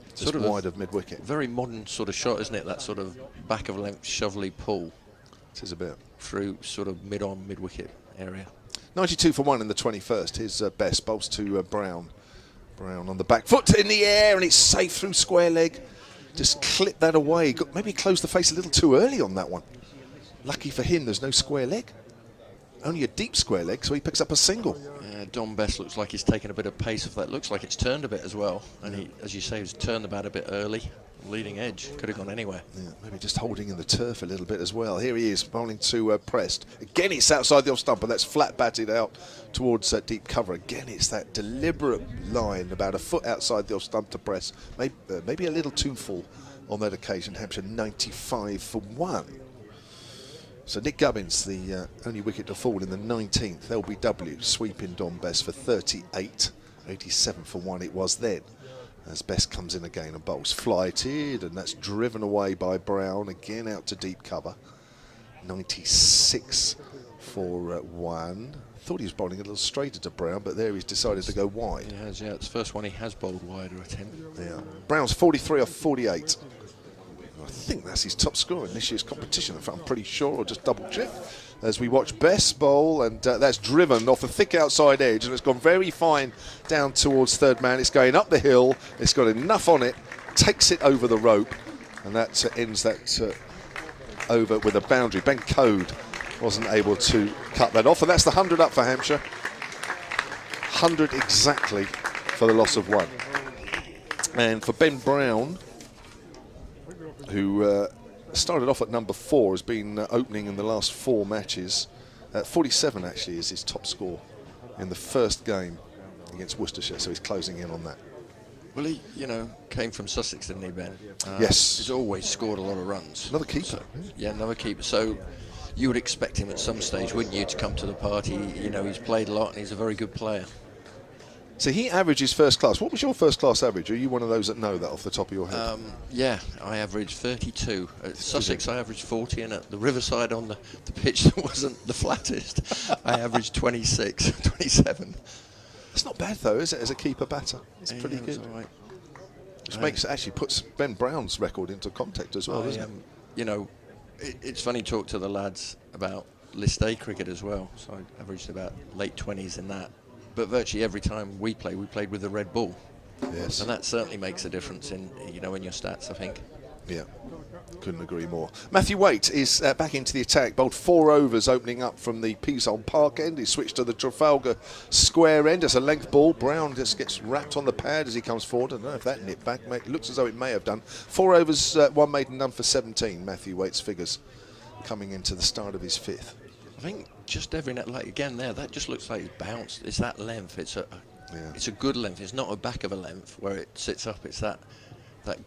just Sort of wide of mid-wicket. Very modern sort of shot, isn't it? That sort of back of length shovelly pull It is a bit. through sort of mid-on, mid-wicket area. 92 for 1 in the 21st. His best bowls to Brown. Brown on the back foot in the air, and it's safe through square leg. Just clip that away. Maybe closed the face a little too early on that one. Lucky for him, there's no square leg. Only a deep square leg, so he picks up a single. Don Best looks like he's taken a bit of pace off that. Looks like it's turned a bit as well. And he, as you say, he's turned the bat a bit early. Leading edge. Could have gone anywhere. Yeah, maybe just holding in the turf a little bit as well. Here he is, bowling to Prest. Again, it's outside the off stump, and that's flat batted out towards deep cover. Again, it's that deliberate line about a foot outside the off stump to Prest. Maybe a little too full on that occasion. Hampshire 95 for 1. So Nick Gubbins, the only wicket to fall in the 19th LBW, sweeping Don Best for 38. 87 for 1 it was then. As Best comes in again and bowls flighted, and that's driven away by Brown, again out to deep cover. 96 for 1. Thought he was bowling a little straighter to Brown, but there he's decided to go wide. He has, yeah. It's the first one he has bowled wider at him. Yeah. Brown's 43 off 48. I think that's his top score in this year's competition. In fact, I'm pretty sure. I'll just double check as we watch Best bowl, and that's driven off a thick outside edge, and it's gone very fine down towards third man. It's going up the hill. It's got enough on it, takes it over the rope, and that ends that over with a boundary. Ben Code wasn't able to cut that off, and that's the 100 up for Hampshire. 100 exactly for the loss of 1. And for Ben Brown, who started off at number 4, has been opening in the last 4 matches. 47 actually is his top score in the first game against Worcestershire, so he's closing in on that. Well, he, you know, came from Sussex, didn't he, Ben? Yes. He's always scored a lot of runs. Another keeper. So, yeah, another keeper. So you would expect him at some stage, wouldn't you, to come to the party? You know, he's played a lot and he's a very good player. So he averages first class. What was your first class average? Are you one of those that know that off the top of your head? Yeah, I averaged 32. At Sussex, I averaged 40, and at the Riverside on the pitch that wasn't the flattest, I averaged 26, 27. It's not bad though, is it? As a keeper batter, it's pretty good. All right. Which actually puts Ben Brown's record into context as well, doesn't it? You know, it's funny to talk to the lads about List A cricket as well. So I averaged about late 20s in that. But virtually every time we played with the red ball. Yes. And that certainly makes a difference in, you know, in your stats, I think. Yeah, couldn't agree more. Matthew Waite is back into the attack. Bowled 4 overs opening up from the Peasholm Park end. He switched to the Trafalgar Square end. It's a length ball. Brown just gets wrapped on the pad as he comes forward. I don't know if that nipped back. It looks as though it may have done. 4 overs, 1 maiden, none for 17. Matthew Waite's figures coming into the start of his 5th. I think just every net, like again there, that just looks like it's bounced. It's that length. It's a good length. It's not a back of a length where it sits up. It's that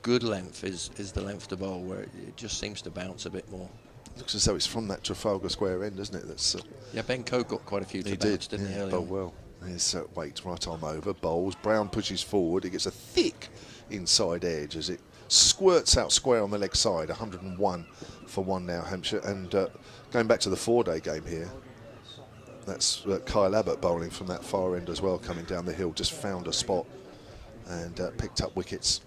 good length is the length to bowl where it just seems to bounce a bit more. Looks as though it's from that Trafalgar Square end, doesn't it? That's yeah. Ben Coe got quite a few to bounce, didn't he? Early bowled well. There's Waite right arm over, bowls. Brown pushes forward. He gets a thick inside edge as it squirts out square on the leg side. 101 for 1 now, Hampshire. And going back to the 4-day game here, that's Kyle Abbott bowling from that far end as well, coming down the hill. Just found a spot and picked up wickets,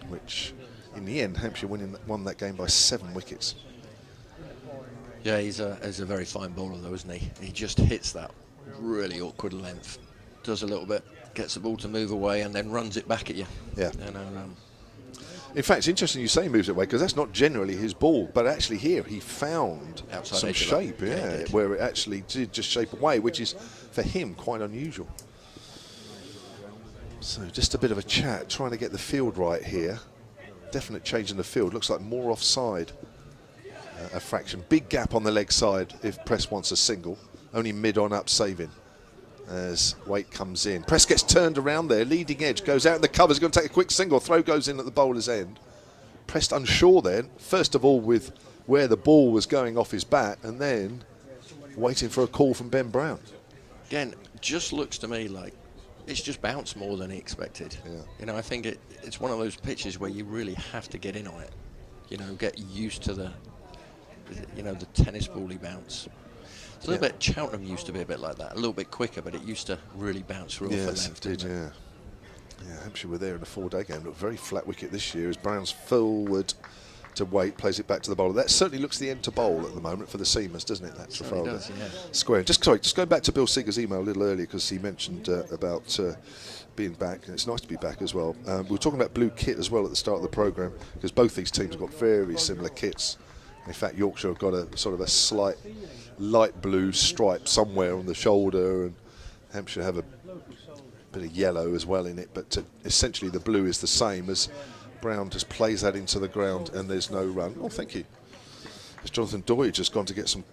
which in the end Hampshire won that game by 7 wickets. Yeah, he's a very fine bowler though, isn't he? He just hits that really awkward length, does a little bit, gets the ball to move away, and then runs it back at you. Yeah. You know, in fact, it's interesting you say he moves it away, because that's not generally his ball, but actually here he found outside some shape, where it actually did just shape away, which is for him quite unusual. So just a bit of a chat, trying to get the field right here. Definite change in the field, looks like more offside a fraction. Big gap on the leg side if Prest wants a single, only mid on up saving as Waite comes in. Prest gets turned around there, leading edge, goes out in the covers, going to take a quick single, throw goes in at the bowler's end. Prest unsure then, first of all with where the ball was going off his bat, and then waiting for a call from Ben Brown. Again, just looks to me like it's just bounced more than he expected. Yeah. You know, I think it's one of those pitches where you really have to get in on it. You know, get used to the tennis bally bounce. It's a little bit, Cheltenham used to be a bit like that, a little bit quicker, but it used to really bounce through off the length. Did, yeah. Yeah, Hampshire were there in a 4-day game. Looked very flat wicket this year as Brown's forward to wait, plays it back to the bowler. That certainly looks the end to bowl at the moment for the seamers, doesn't it? That's Trafalgar Square. Just going back to Bill Seeger's email a little earlier, because he mentioned about being back, and it's nice to be back as well. We were talking about blue kit as well at the start of the programme, because both these teams have got very similar kits. In fact, Yorkshire have got a sort of a slight light blue stripe somewhere on the shoulder, and Hampshire have a bit of yellow as well in it, but essentially the blue is the same, as Brown just plays that into the ground and there's no run. Oh, thank you. As Jonathan Doyle just gone to get some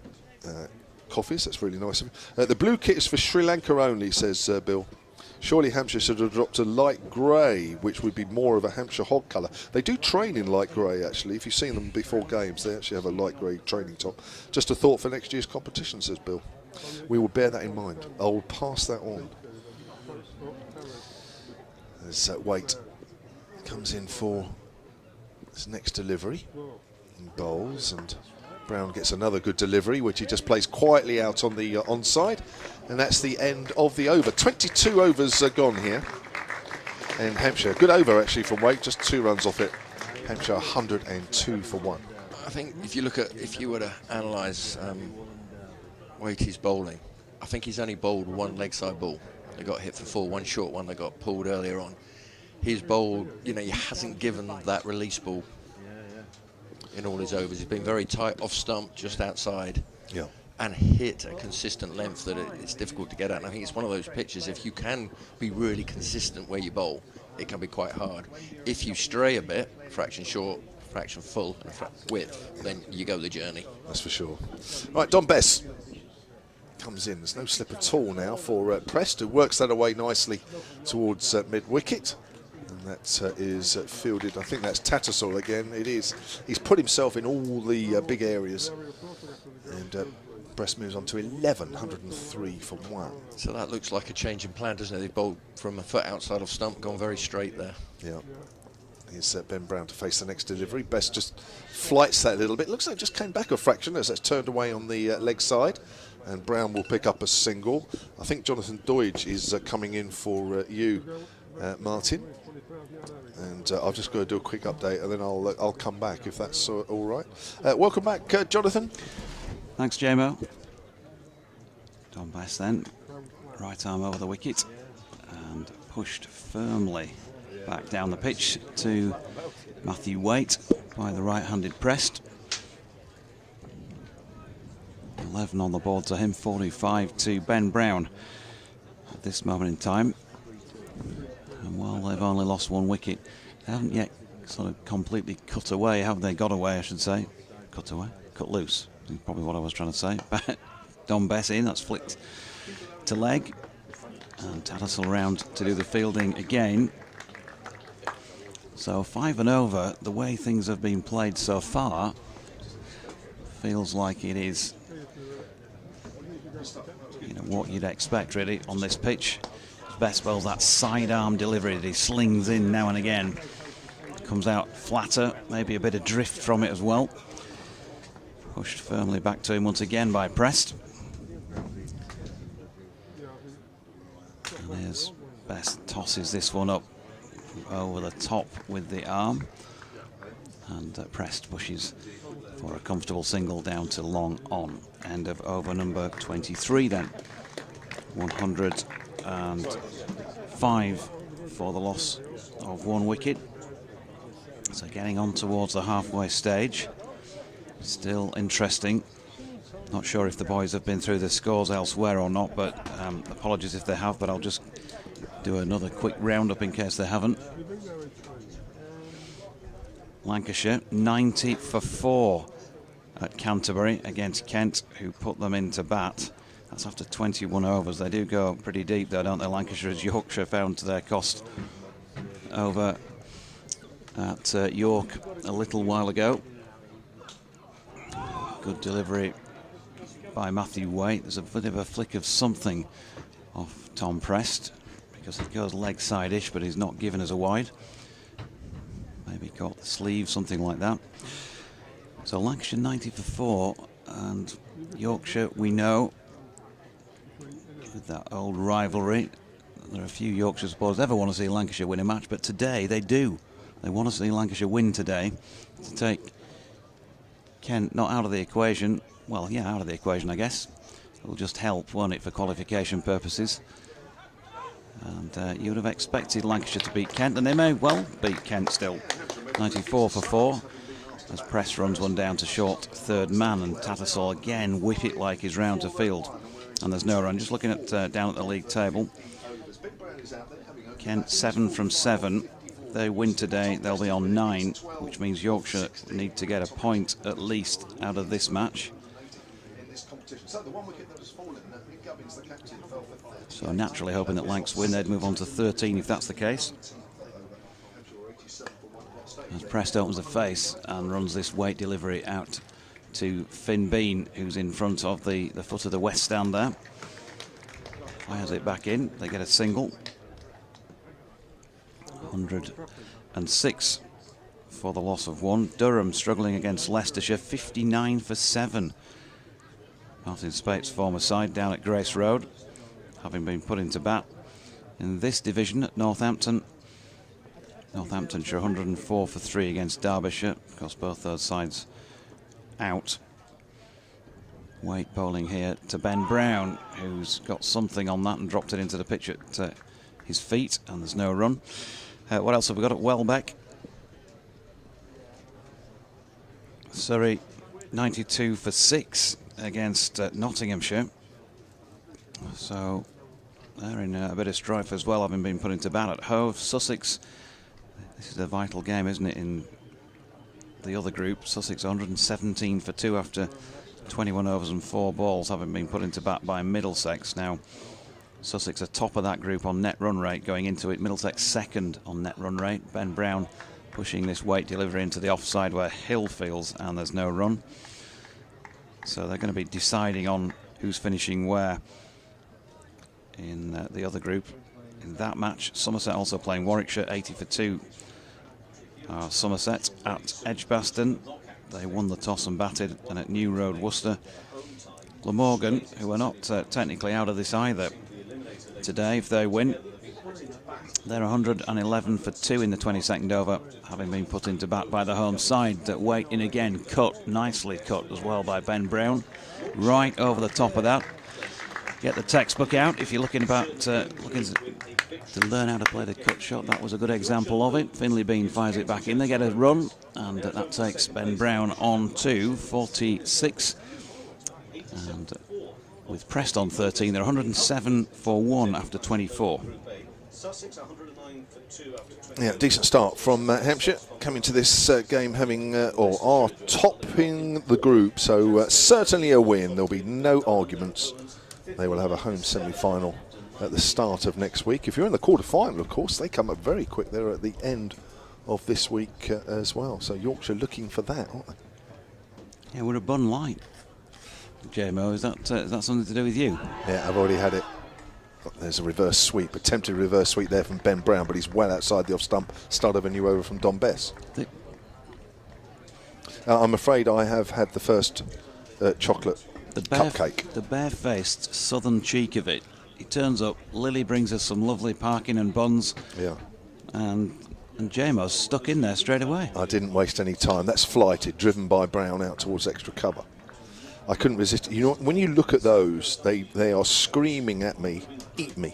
coffees. That's really nice of him. The blue kit is for Sri Lanka only, says Bill. Surely Hampshire should have dropped a light grey, which would be more of a Hampshire hog colour. They do train in light grey, actually. If you've seen them before games, they actually have a light grey training top. Just a thought for next year's competition, says Bill. We will bear that in mind. I will pass that on. As Waite comes in for his next delivery and bowls, and Brown gets another good delivery, which he just plays quietly out on the onside, and that's the end of the over. 22 overs gone here, and Hampshire, good over actually from Waite, just 2 runs off it. Hampshire 102 for 1. I think if you were to analyse Waitie's bowling, I think he's only bowled 1 leg side ball. They got hit for 4, 1 short one they got pulled earlier on. He's bowled, he hasn't given that release ball in all his overs. He's been very tight off stump, just outside, and hit a consistent length that it's difficult to get at. And I think it's one of those pitches, if you can be really consistent where you bowl, it can be quite hard. If you stray a bit, fraction short, fraction full, and width, then you go the journey. That's for sure. Right, Don Bess comes in. There's no slip at all now for Prest, who works that away nicely towards mid-wicket. And that is fielded, I think that's Tattersall again. It is. He's put himself in all the big areas. And Brest moves on to 11, 103 for 1. So that looks like a change in plan, doesn't it? They bowled from a foot outside of stump, gone very straight there. Yeah. Here's Ben Brown to face the next delivery. Best just flights that a little bit. Looks like it just came back a fraction as that's turned away on the leg side. And Brown will pick up a single. I think Jonathan Doidge is coming in for you, Martin. And I'll just go do a quick update, and then I'll come back if that's all right. Welcome back, Jonathan. Thanks, JMO. Don Bess then, right arm over the wicket and pushed firmly back down the pitch to Matthew Waite by the right-handed Prest. 11 on the board to him, 45 to Ben Brown at this moment in time. And while they've only lost 1 wicket, they haven't yet sort of completely cut away, haven't they? Got away, I should say. Cut away? Cut loose. That's probably what I was trying to say. Don Bess in, that's flicked to leg. And Tattersall round to do the fielding again. So 5 and over, the way things have been played so far, feels like it is what you'd expect really on this pitch. Best bowls that sidearm delivery that he slings in now and again. Comes out flatter, maybe a bit of drift from it as well. Pushed firmly back to him once again by Prest. And there's Best tosses this one up over the top with the arm. And Prest pushes for a comfortable single down to long on. End of over number 23 then. 105 for the loss of 1 wicket. So getting on towards the halfway stage. Still interesting. Not sure if the boys have been through the scores elsewhere or not, but apologies if they have, but I'll just do another quick roundup in case they haven't. Lancashire 90 for 4 at Canterbury against Kent, who put them into bat. That's after 21 overs. They do go pretty deep though, don't they? Lancashire, as Yorkshire found to their cost over at York a little while ago. Good delivery by Matthew Waite. There's a bit of a flick of something off Tom Prest because it goes leg side-ish, but he's not given as a wide. Maybe caught the sleeve, something like that. So Lancashire 90 for 4, and Yorkshire, we know, with that old rivalry, there are a few Yorkshire supporters ever want to see Lancashire win a match, but today they do. They want to see Lancashire win today to take Kent not out of the equation. Well, yeah, out of the equation, I guess. It'll just help, won't it, for qualification purposes. And you would have expected Lancashire to beat Kent, and they may well beat Kent still. 94 for 4, as Press runs one down to short third man, and Tattersall again whip it like he's round to field. And there's no run. Just looking at down at the league table, Kent 7 from 7. If they win today, they'll be on 9, which means Yorkshire need to get a point at least out of this match. So naturally hoping that Lancs win, they'd move on to 13 if that's the case. As Prest opens the face and runs this weight delivery out to Finn Bean, who's in front of the foot of the west stand there. Fires it back in, they get a single. 106 for the loss of 1. Durham struggling against Leicestershire, 59 for 7. Martin Spate's former side down at Grace Road, having been put into bat in this division at Northampton. Northamptonshire 104 for 3 against Derbyshire, because both those sides out. Waite bowling here to Ben Brown, who's got something on that and dropped it into the pitch at his feet, and there's no run. What else have we got at Welbeck? Surrey 92 for 6 against Nottinghamshire. So they're in a bit of strife as well, having been put into bat at Hove. Sussex, this is a vital game, isn't it, in the other group. Sussex 117 for 2 after 21 overs and 4 balls, having been put into bat by Middlesex. Now, Sussex are top of that group on net run rate going into it. Middlesex second on net run rate. Ben Brown pushing this weight delivery into the offside where Hill fields, and there's no run. So they're going to be deciding on who's finishing where in the other group in that match. Somerset also playing Warwickshire, 80 for 2. Somerset at Edgbaston. They won the toss and batted, and at New Road, Worcester. Glamorgan, who are not technically out of this either today, if they win, they're 111 for 2 in the 22nd over, having been put into bat by the home side. That Waite in again, cut, nicely cut as well by Ben Brown, right over the top of that. Get the textbook out if you're looking to learn how to play the cut shot. That was a good example of it. Finlay Bean fires it back in. They get a run, and that takes Ben Brown on to 46. And with Prest on 13, they're 107 for 1 after 24. Yeah, decent start from Hampshire, coming to this game having, or are topping the group, so certainly a win. There'll be no arguments. They will have a home semi-final at the start of next week. If you're in the quarter-final, of course, they come up very quick. They're at the end of this week as well. So Yorkshire looking for that, aren't they? Yeah, we're a bun light. JMO, is that something to do with you? Yeah, I've already had it. There's a reverse sweep, attempted reverse sweep there from Ben Brown, but he's well outside the off stump. Start of a new over from Don Bess. I'm afraid I have had the first chocolate cupcake. The bare-faced southern cheek of it. He turns up, Lily brings us some lovely parking and buns. Yeah. And JMO's stuck in there straight away. I didn't waste any time. That's flighted, driven by Brown out towards extra cover. I couldn't resist. You know, when you look at those, they are screaming at me, eat me.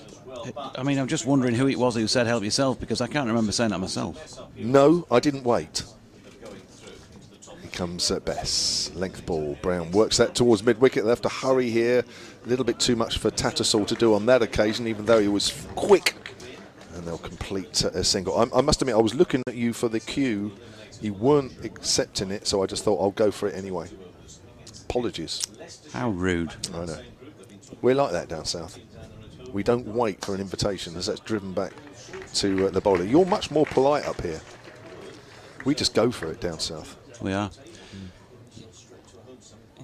I mean, I'm just wondering who it was who said help yourself, because I can't remember saying that myself. No, I didn't wait. Here comes Bess. Length ball. Brown works that towards mid-wicket. They have to hurry here. A little bit too much for Tattersall to do on that occasion, even though he was quick. And they'll complete a single. I must admit, I was looking at you for the cue. You weren't accepting it, so I just thought I'll go for it anyway. Apologies. How rude. I know. We're like that down south. We don't wait for an invitation as that's driven back to the bowler. You're much more polite up here. We just go for it down south. We are.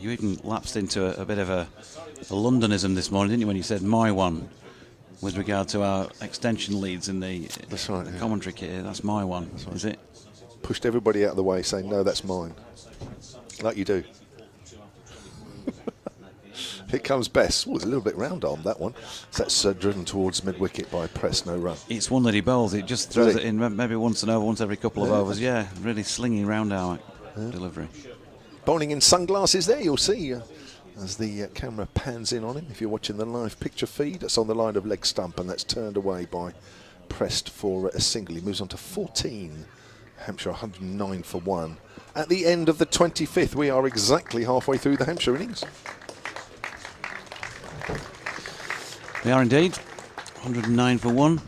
You even lapsed into a bit of a Londonism this morning, didn't you, when you said my one with regard to our extension leads in the, that's right, the commentary kit here. That's my one, right. Is it? Pushed everybody out of the way, saying, no, that's mine. Like you do. Here comes Bess. Oh, it's a little bit round-armed, that one. So that's driven towards mid-wicket by Press, no run. It's one that he bowls. It just throws Really? it in maybe once and over, once every couple of overs. Yeah, really slinging round-arm delivery. Bowling in sunglasses there, you'll see as the camera pans in on him. If you're watching the live picture feed, that's on the line of leg stump, and that's turned away by Prest for a single. He moves on to 14. Hampshire 109 for 1. At the end of the 25th, we are exactly halfway through the Hampshire innings. We are indeed 109 for 1,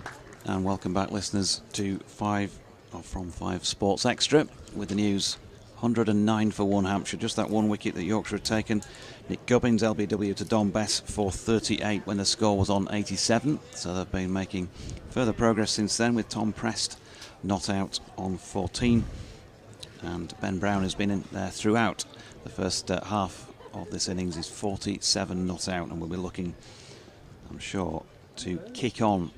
and welcome back, listeners, to From 5 Sports Extra with the news. 109 for 1 Hampshire, just that one wicket that Yorkshire had taken. Nick Gubbins, LBW to Don Bess for 38 when the score was on 87. So they've been making further progress since then, with Tom Prest not out on 14. And Ben Brown has been in there throughout. The first half of this innings is 47 not out, and we'll be looking, I'm sure, to kick on,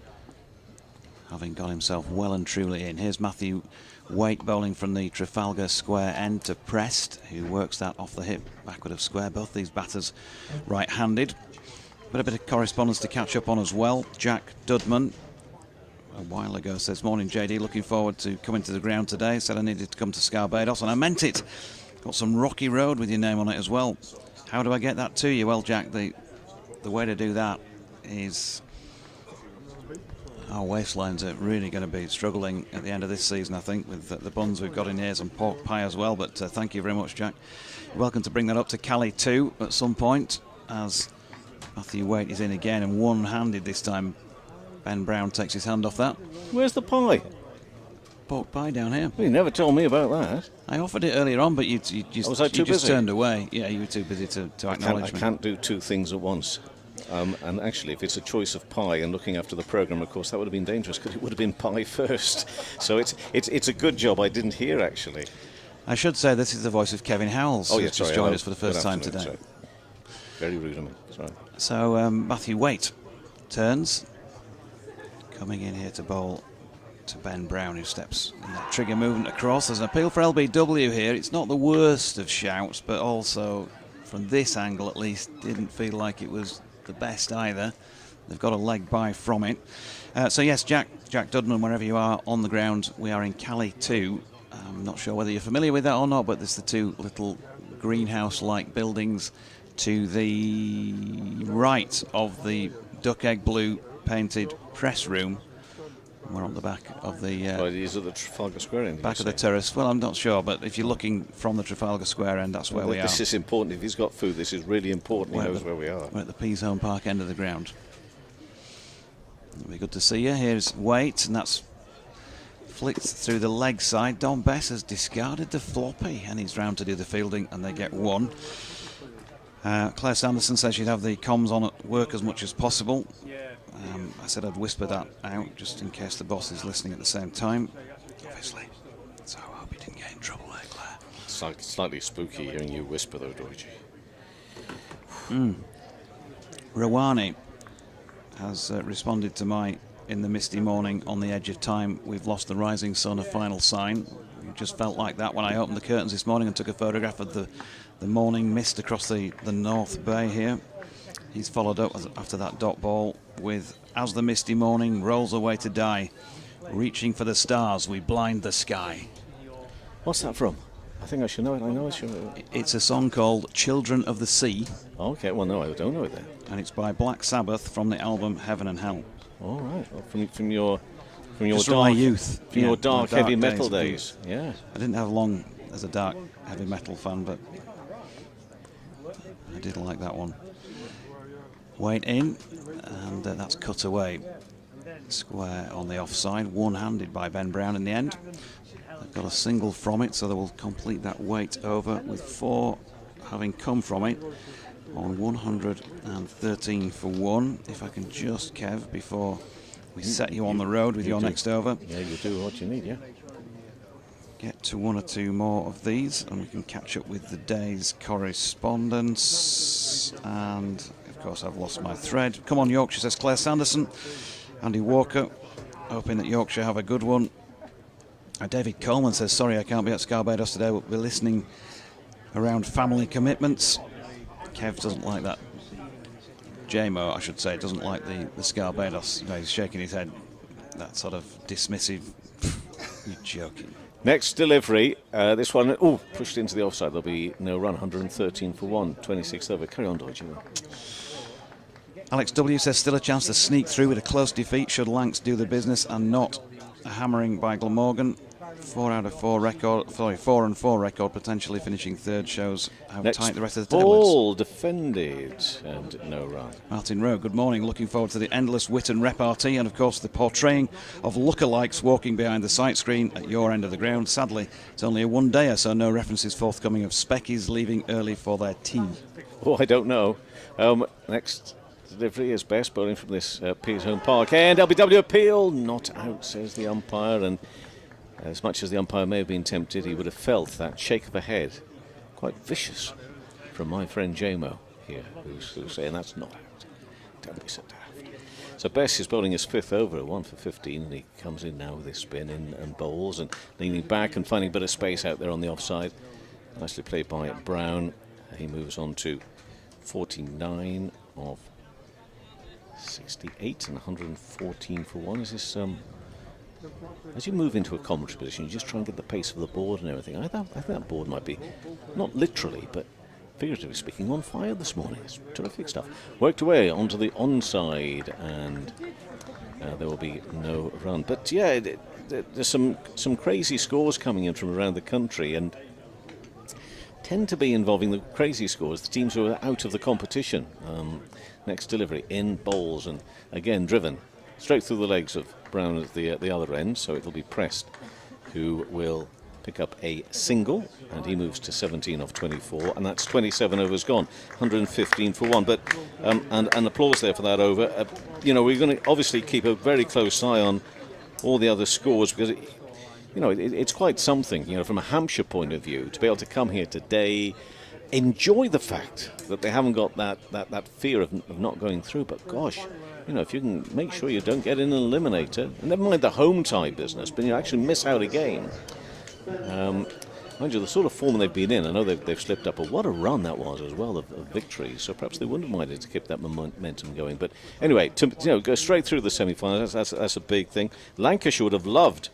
having got himself well and truly in. Here's Matthew Waite bowling from the Trafalgar Square end to Prest, who works that off the hip backward of square. Both these batters right-handed. But a bit of correspondence to catch up on as well. Jack Dudman a while ago says, morning JD, looking forward to coming to the ground today. Said I needed to come to Scarborough, and I meant it. Got some rocky road with your name on it as well. How do I get that to you? Well, Jack, the way to do that is our waistlines are really going to be struggling at the end of this season, I think, with the buns we've got in here, some pork pie as well. But thank you very much, Jack. You're welcome to bring that up to Cali too at some point, as Matthew Waite is in again, and one-handed this time. Ben Brown takes his hand off that. Where's the pie? Pork pie down here. Well, you never told me about that. I offered it earlier on, but you just turned away. Yeah, you were too busy to acknowledge me. I can't do two things at once. And actually, if it's a choice of pie and looking after the programme, of course, that would have been dangerous, because it would have been pie first. So it's a good job I didn't hear, actually. I should say this is the voice of Kevin Howells, who's just joined us for the first time today. Sorry. Very rude of me. Sorry. So Matthew Waite turns, coming in here to bowl to Ben Brown, who steps in that trigger movement across. There's an appeal for LBW here. It's not the worst of shouts, but also from this angle at least didn't feel like it was the best either. They've got a leg by from it. So yes, Jack Dudman, wherever you are on the ground, we are in Cali 2. I'm not sure whether you're familiar with that or not, but there's the two little greenhouse-like buildings to the right of the duck egg blue painted press room. We're on the back of the Is it the Trafalgar Square end? back of the terrace. Well, I'm not sure, but if you're looking from the Trafalgar Square end, that's where we are. This is important. If he's got food, this is really important. He knows where we are. We're at the Pease Home Park end of the ground. It'll be good to see you. Here's Waite, and that's flicked through the leg side. Don Bess has discarded the floppy, and he's round to do the fielding, and they get one. Claire Sanderson says she'd have the comms on at work as much as possible. I said I'd whisper that out just in case the boss is listening at the same time, obviously. So I hope you didn't get in trouble there, Claire. It's slightly spooky hearing you whisper, though, Doiji. Rawani has responded to my "in the misty morning on the edge of time, we've lost the rising sun, a final sign." It just felt like that when I opened the curtains this morning and took a photograph of the morning mist across the North Bay here. He's followed up after that dot ball with "as the misty morning rolls away to die, reaching for the stars, we blind the sky." What's that from? I think I should know it. I know it. It's a song called "Children of the Sea." Okay, well, no, I don't know it then. And it's by Black Sabbath from the album Heaven and Hell. All right, well, from your Just dark my youth, from your dark heavy metal days. Yeah, I didn't have long as a dark heavy metal fan, but I did like that one. Wait in, and that's cut away. Square on the offside, one-handed by Ben Brown in the end. They've got a single from it, so they will complete that weight over with 4 having come from it on 113 for 1. If I can just, Kev, before we set you on the road with your next over. Yeah, you do what you need, yeah. get to one or two more of these and we can catch up with the day's correspondence. And of course I've lost my thread. Come on Yorkshire, says Claire Sanderson. Andy Walker, hoping that Yorkshire have a good one. David Coleman says, sorry I can't be at Scarborough today, we'll be listening around family commitments. Kev doesn't like that. JMO, I should say, doesn't like the Scarbados. You know, he's shaking his head, that sort of dismissive. You're joking. Next delivery, this one, pushed into the offside. There'll be no run, 113 for 1, 26th over. Carry on, Dodgy. Alex W says, still a chance to sneak through with a close defeat should Lancs do the business and not a hammering by Glamorgan. 4 and 4 record potentially finishing third shows how Next tight the rest of the table ball is. Defended and no run. Martin Rowe, good morning. Looking forward to the endless wit and repartee and of course the portraying of lookalikes walking behind the sight screen at your end of the ground. Sadly, it's only a one-dayer, so no references forthcoming of Speckies leaving early for their tea. Oh, I don't know. Next delivery is best bowling from this Piers Home Park, and LBW appeal not out, says the umpire. And as much as the umpire may have been tempted, he would have felt that shake of the head, quite vicious, from my friend JMO here, who's saying that's not out. Don't be so daft. So Bess is bowling his fifth over at 1 for 15, and he comes in now with his spin and bowls and leaning back and finding a bit of space out there on the offside. Nicely played by Brown. He moves on to 49 of 68 and 114 for 1. Is this as you move into a commentary position, you just try and get the pace of the board and everything. I think that board might be, not literally, but figuratively speaking, on fire this morning. It's terrific stuff. Worked away onto the onside, and there will be no run. But yeah, there's some crazy scores coming in from around the country, and tend to be involving the crazy scores, the teams who are out of the competition. Next delivery in bowls, and again driven straight through the legs of Brown at the other end, so it'll be Prest who will pick up a single, and he moves to 17 of 24, and that's 27 overs gone, 115 for 1. But and applause there for that over. We're going to obviously keep a very close eye on all the other scores, because it's quite something, from a Hampshire point of view, to be able to come here today, enjoy the fact that they haven't got that fear of not going through. But gosh, if you can make sure you don't get in an eliminator, and never mind the home tie business, but you actually miss out a game. Mind you, the sort of form they've been in, I know they've slipped up, but what a run that was as well of victories. So perhaps they wouldn't have minded to keep that momentum going. But anyway, to go straight through the semi-finals, that's a big thing. Lancashire would have loved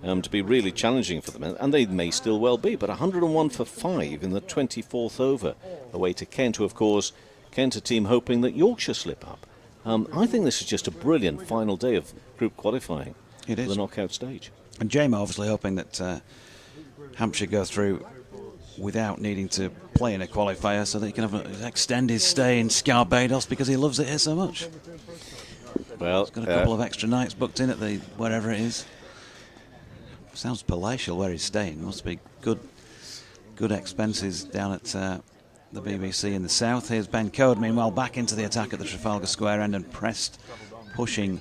to be really challenging for them, and they may still well be. But 101 for 5 in the 24th over, away to Kent, who of course Kent a team hoping that Yorkshire slip up. I think this is just a brilliant final day of group qualifying for the knockout stage. And JMO obviously hoping that Hampshire go through without needing to play in a qualifier, so that he can extend his stay in Scarbados because he loves it here so much. Well, he's got a couple of extra nights booked in at the wherever it is. Sounds palatial where he's staying. Must be good expenses down at the BBC in the south. Here's Ben Code, meanwhile, back into the attack at the Trafalgar Square end, and Prest pushing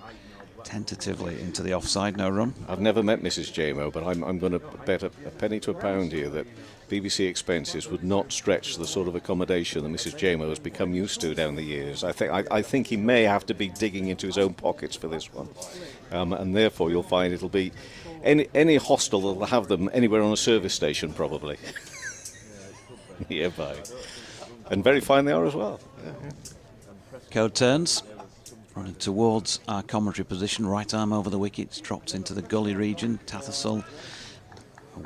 tentatively into the offside, no run. I've never met Mrs. JMO, but I'm going to bet a penny to a pound here that BBC expenses would not stretch the sort of accommodation that Mrs. JMO has become used to down the years. I think he may have to be digging into his own pockets for this one, and therefore you'll find it'll be any hostel that'll have them anywhere on a service station probably nearby. And very fine they are as well. Yeah. Code turns, running towards our commentary position, right arm over the wickets, drops into the gully region. Tattersall,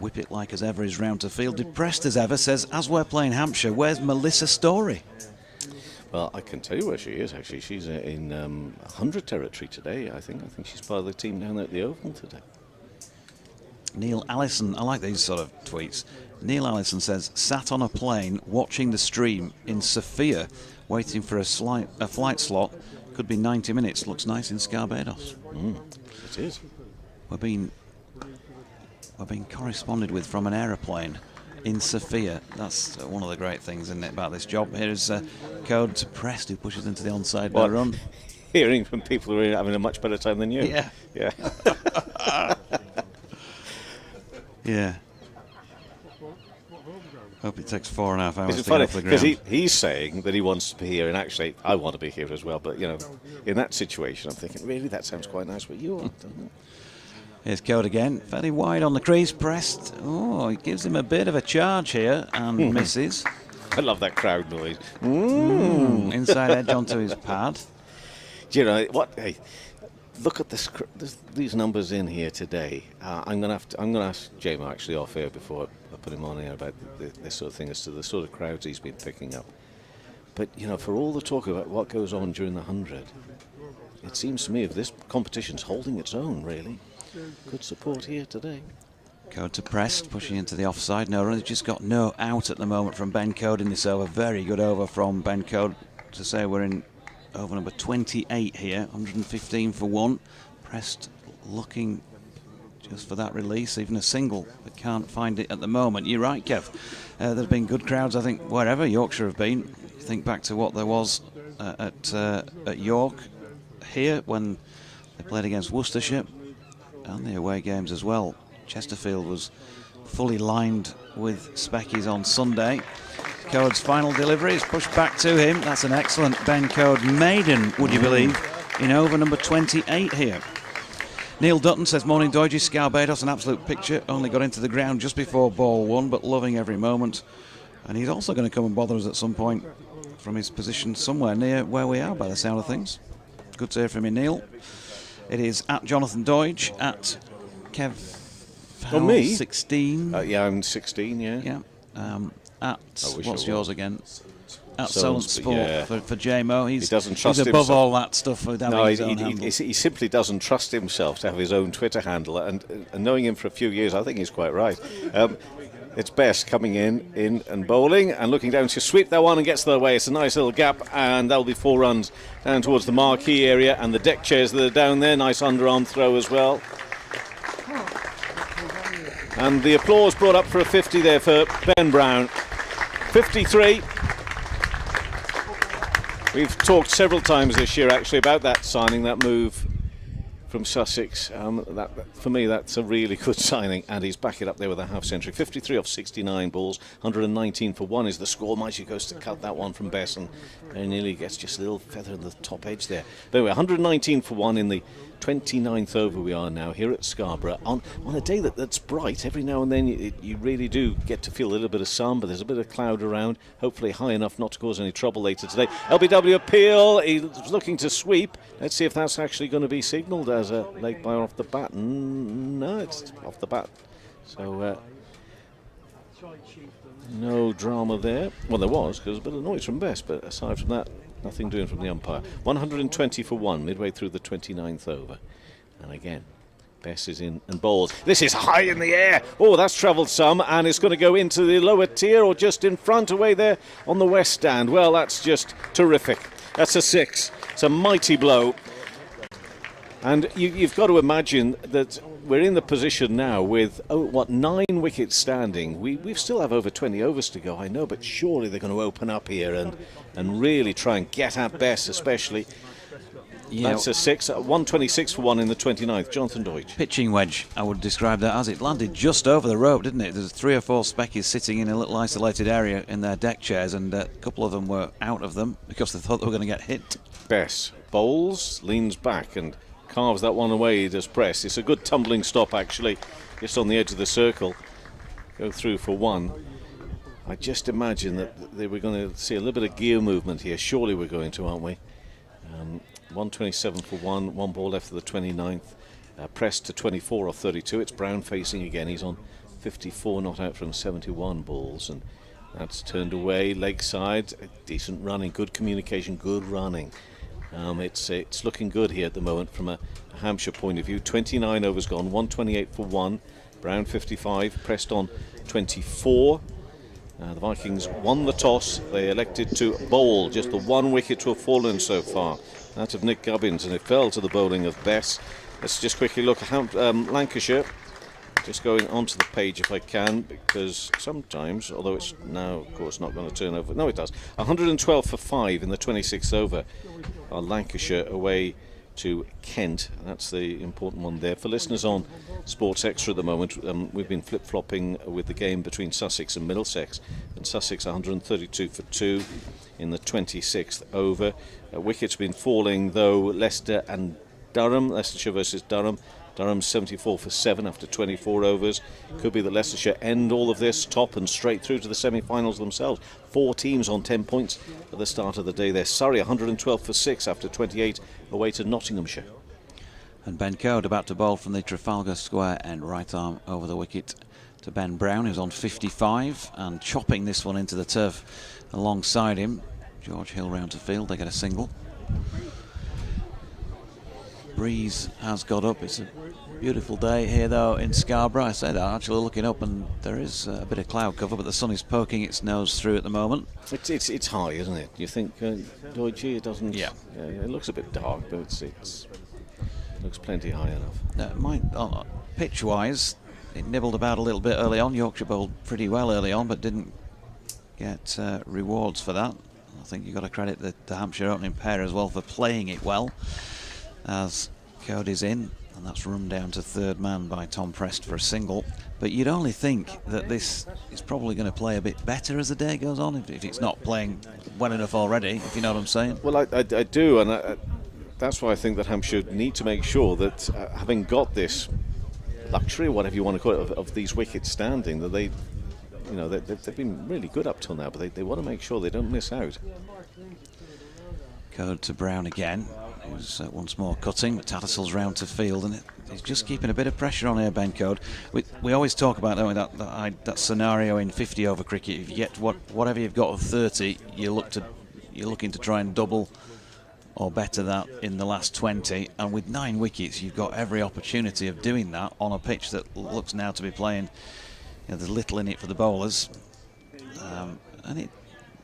whip it like as ever, is round to field. Depressed as ever, says, as we're playing Hampshire, where's Melissa Story? Well, I can tell you where she is, actually. She's in 100 territory today, I think. I think she's part of the team down there at the Oval today. Neil Allison, I like these sort of tweets. Neil Allison says, sat on a plane watching the stream in Sofia, waiting for a flight slot. Could be 90 minutes. Looks nice in Scarbados. It is. We're being corresponded with from an aeroplane in Sofia. That's one of the great things, isn't it, about this job. Here is Code to Prest, who pushes into the onside no run. Hearing from people who are having a much better time than you. Yeah. Yeah. Yeah. Hope it takes 4.5 hours It's to funny get off the because ground. he's saying that he wants to be here, and actually I want to be here as well. But in that situation, I'm thinking, really, that sounds quite nice. But you want, doesn't it? Here's Code again, fairly wide on the crease, pressed. Oh, it gives him a bit of a charge here and misses. I love that crowd noise. Inside edge onto his pad. Do you know what? Hey, look at these numbers in here today. I'm going to ask Jamo actually off air before I put him on here about this sort of thing as to the sort of crowds he's been picking up. But for all the talk about what goes on during the 100, it seems to me if this competition's holding its own, really. Good support here today. Code to Prest, pushing into the offside. No run. He's just got no out at the moment from Ben Code in this over. Very good over from Ben Code. To say we're in over number 28 here. 115 for 1. Prest looking just for that release. Even a single, but can't find it at the moment. You're right, Kev. There's been good crowds, I think, wherever Yorkshire have been. Think back to what there was at York here when they played against Worcestershire. And the away games as well. Chesterfield was fully lined with Speckies on Sunday. Code's final delivery is pushed back to him. That's an excellent Ben Code maiden, would you believe, in over number 28 here. Neil Dutton says, morning Doidge, Scarborough, an absolute picture. Only got into the ground just before ball one, but loving every moment. And he's also going to come and bother us at some point from his position somewhere near where we are by the sound of things. Good to hear from you, Neil. It is at Jonathan Doidge, at Kev Howell, me? 16. Yeah, I'm 16, yeah. Yeah. At, what's I yours was. again? At Solent Solent Sport yeah. for JMO. He doesn't trust he's above himself. all that stuff with having No, his own handle. he simply doesn't trust himself to have his own Twitter handle, and knowing him for a few years, I think he's quite right. It's Best coming in and bowling and looking down to sweep that one and gets their way. It's a nice little gap, and that'll be 4 runs down towards the marquee area and the deck chairs that are down there. Nice underarm throw as well. And the applause brought up for a 50 there for Ben Brown. 53. We've talked several times this year actually about that signing, that move from Sussex. For me, that's a really good signing, and he's back it up there with a half century. 53 off 69 balls, 119 for 1 is the score. Mighty goes to cut that one from Bess, and nearly gets just a little feather in the top edge there. But anyway, 119 for 1 in the 29th over we are now here at Scarborough on a day that's bright. Every now and then you really do get to feel a little bit of sun, but there's a bit of cloud around, hopefully high enough not to cause any trouble later today. LBW appeal, he's looking to sweep. Let's see if that's actually going to be signalled as a leg bye off the bat. No, it's off the bat, so no drama there. Well, there was, because there was a bit of noise from Best, but aside from that, nothing doing from the umpire. 120 for 1 midway through the 29th over. And again, Bess is in and bowls. This is high in the air. Oh, that's travelled some, and it's going to go into the lower tier or just in front away there on the west stand. Well, that's just terrific. That's a 6. It's a mighty blow. And you've got to imagine that we're in the position now with, 9 wickets standing. We still have over 20 overs to go, I know, but surely they're going to open up here and really try and get at Bess, especially. Yeah. That's a 6, 126 for 1 in the 29th. Jonathan Doidge. Pitching wedge, I would describe that as. It landed just over the rope, didn't it? There's 3 or 4 speckies sitting in a little isolated area in their deck chairs, and a couple of them were out of them because they thought they were going to get hit. Bess bowls, leans back and carves that one away, does Press. It's a good tumbling stop actually, just on the edge of the circle. Go through for 1. I just imagine that they were going to see a little bit of gear movement here. Surely we're going to, aren't we? 127 for 1 ball left for the 29th. Press to 24 off 32. It's Brown facing again. He's on 54 not out from 71 balls, and that's turned away leg side. Decent running, good communication, good running. It's looking good here at the moment from a Hampshire point of view. 29 overs gone, 128 for 1. Brown 55, Pressed on 24. The Vikings won the toss. They elected to bowl. Just the 1 wicket to have fallen so far. That of Nick Gubbins, and it fell to the bowling of Bess. Let's just quickly look at Lancashire. Just going onto the page if I can, because sometimes, although it's now of course not going to turn over, no it does, 112 for 5 in the 26th over. Lancashire away to Kent. That's the important one there. For listeners on Sports Extra at the moment, we've been flip-flopping with the game between Sussex and Middlesex, and Sussex 132 for 2 in the 26th over. Wickets been falling though. Leicester and Durham, Leicestershire versus Durham. Durham 74 for 7 after 24 overs. Could be that Leicestershire end all of this top and straight through to the semi-finals themselves. 4 teams on 10 points at the start of the day there. Surrey 112 for 6 after 28 away to Nottinghamshire. And Ben Code about to bowl from the Trafalgar Square end, right arm over the wicket to Ben Brown, who's on 55 and chopping this one into the turf alongside him. George Hill round to field, they get a single. Breeze has got up. It's a beautiful day here though in Scarborough. I say that actually looking up, and there is a bit of cloud cover, but the sun is poking its nose through at the moment. It's high, isn't it? You think, gee, it doesn't. Yeah. It looks a bit dark, but it looks plenty high enough. Pitch-wise, it nibbled about a little bit early on. Yorkshire bowled pretty well early on, but didn't get rewards for that. I think you've got to credit the Hampshire opening pair as well for playing it well, as Cody's in, and that's run down to third man by Tom Prest for a single. But you'd only think that this is probably going to play a bit better as the day goes on, if it's not playing well enough already, if you know what I'm saying. Well, I do, and that's why I think that Hampshire need to make sure that having got this luxury, whatever you want to call it, of these wickets standing, that they've been really good up till now, but they want to make sure they don't miss out. Code to Brown again, who's once more cutting, but Tattersalls round to field, and he's just keeping a bit of pressure on here, Ben Code. We always talk about that scenario in 50 over cricket. If you get whatever you've got of 30, you're looking to try and double or better that in the last 20, and with 9 wickets you've got every opportunity of doing that on a pitch that looks now to be playing, there's little in it for the bowlers, and it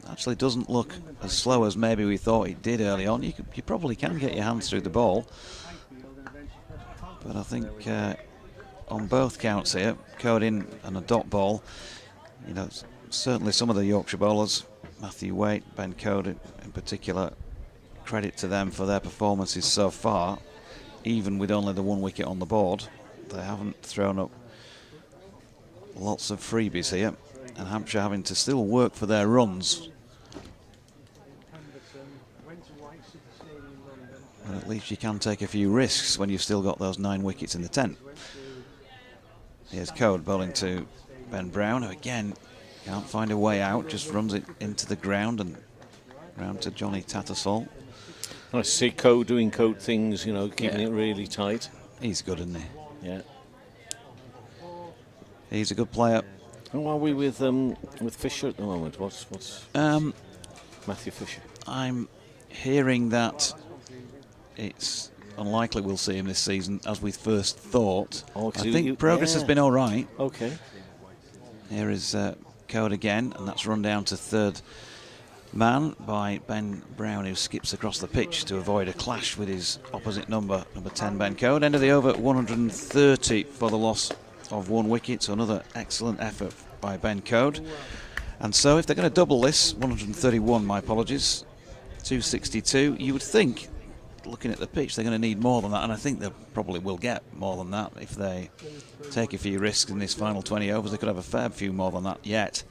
actually doesn't look as slow as maybe we thought it did early on. You probably can get your hands through the ball, but I think on both counts here, Code in and a dot ball, certainly some of the Yorkshire bowlers, Matthew Waite, Ben Code in particular, credit to them for their performances so far. Even with only the 1 wicket on the board, they haven't thrown up lots of freebies here, and Hampshire having to still work for their runs. But at least you can take a few risks when you've still got those 9 wickets in the tent. Here's Code bowling to Ben Brown, who again can't find a way out, just runs it into the ground and round to Johnny Tattersall. I see Code doing Code things, keeping it really tight. He's good, isn't he? Yeah. He's a good player. How are we with Fisher at the moment? What's Matthew Fisher? I'm hearing that it's unlikely we'll see him this season, as we first thought. I think progress has been all right. Okay. Here is Code again, and that's run down to third man by Ben Brown, who skips across the pitch to avoid a clash with his opposite number 10 Ben Code. End of the over, 130 for the loss of 1 wicket, so another excellent effort by Ben Code. And so if they're going to double this, 131, my apologies, 262, you would think, looking at the pitch, they're going to need more than that, and I think they probably will get more than that if they take a few risks in this final 20 overs. They could have a fair few more than that yet.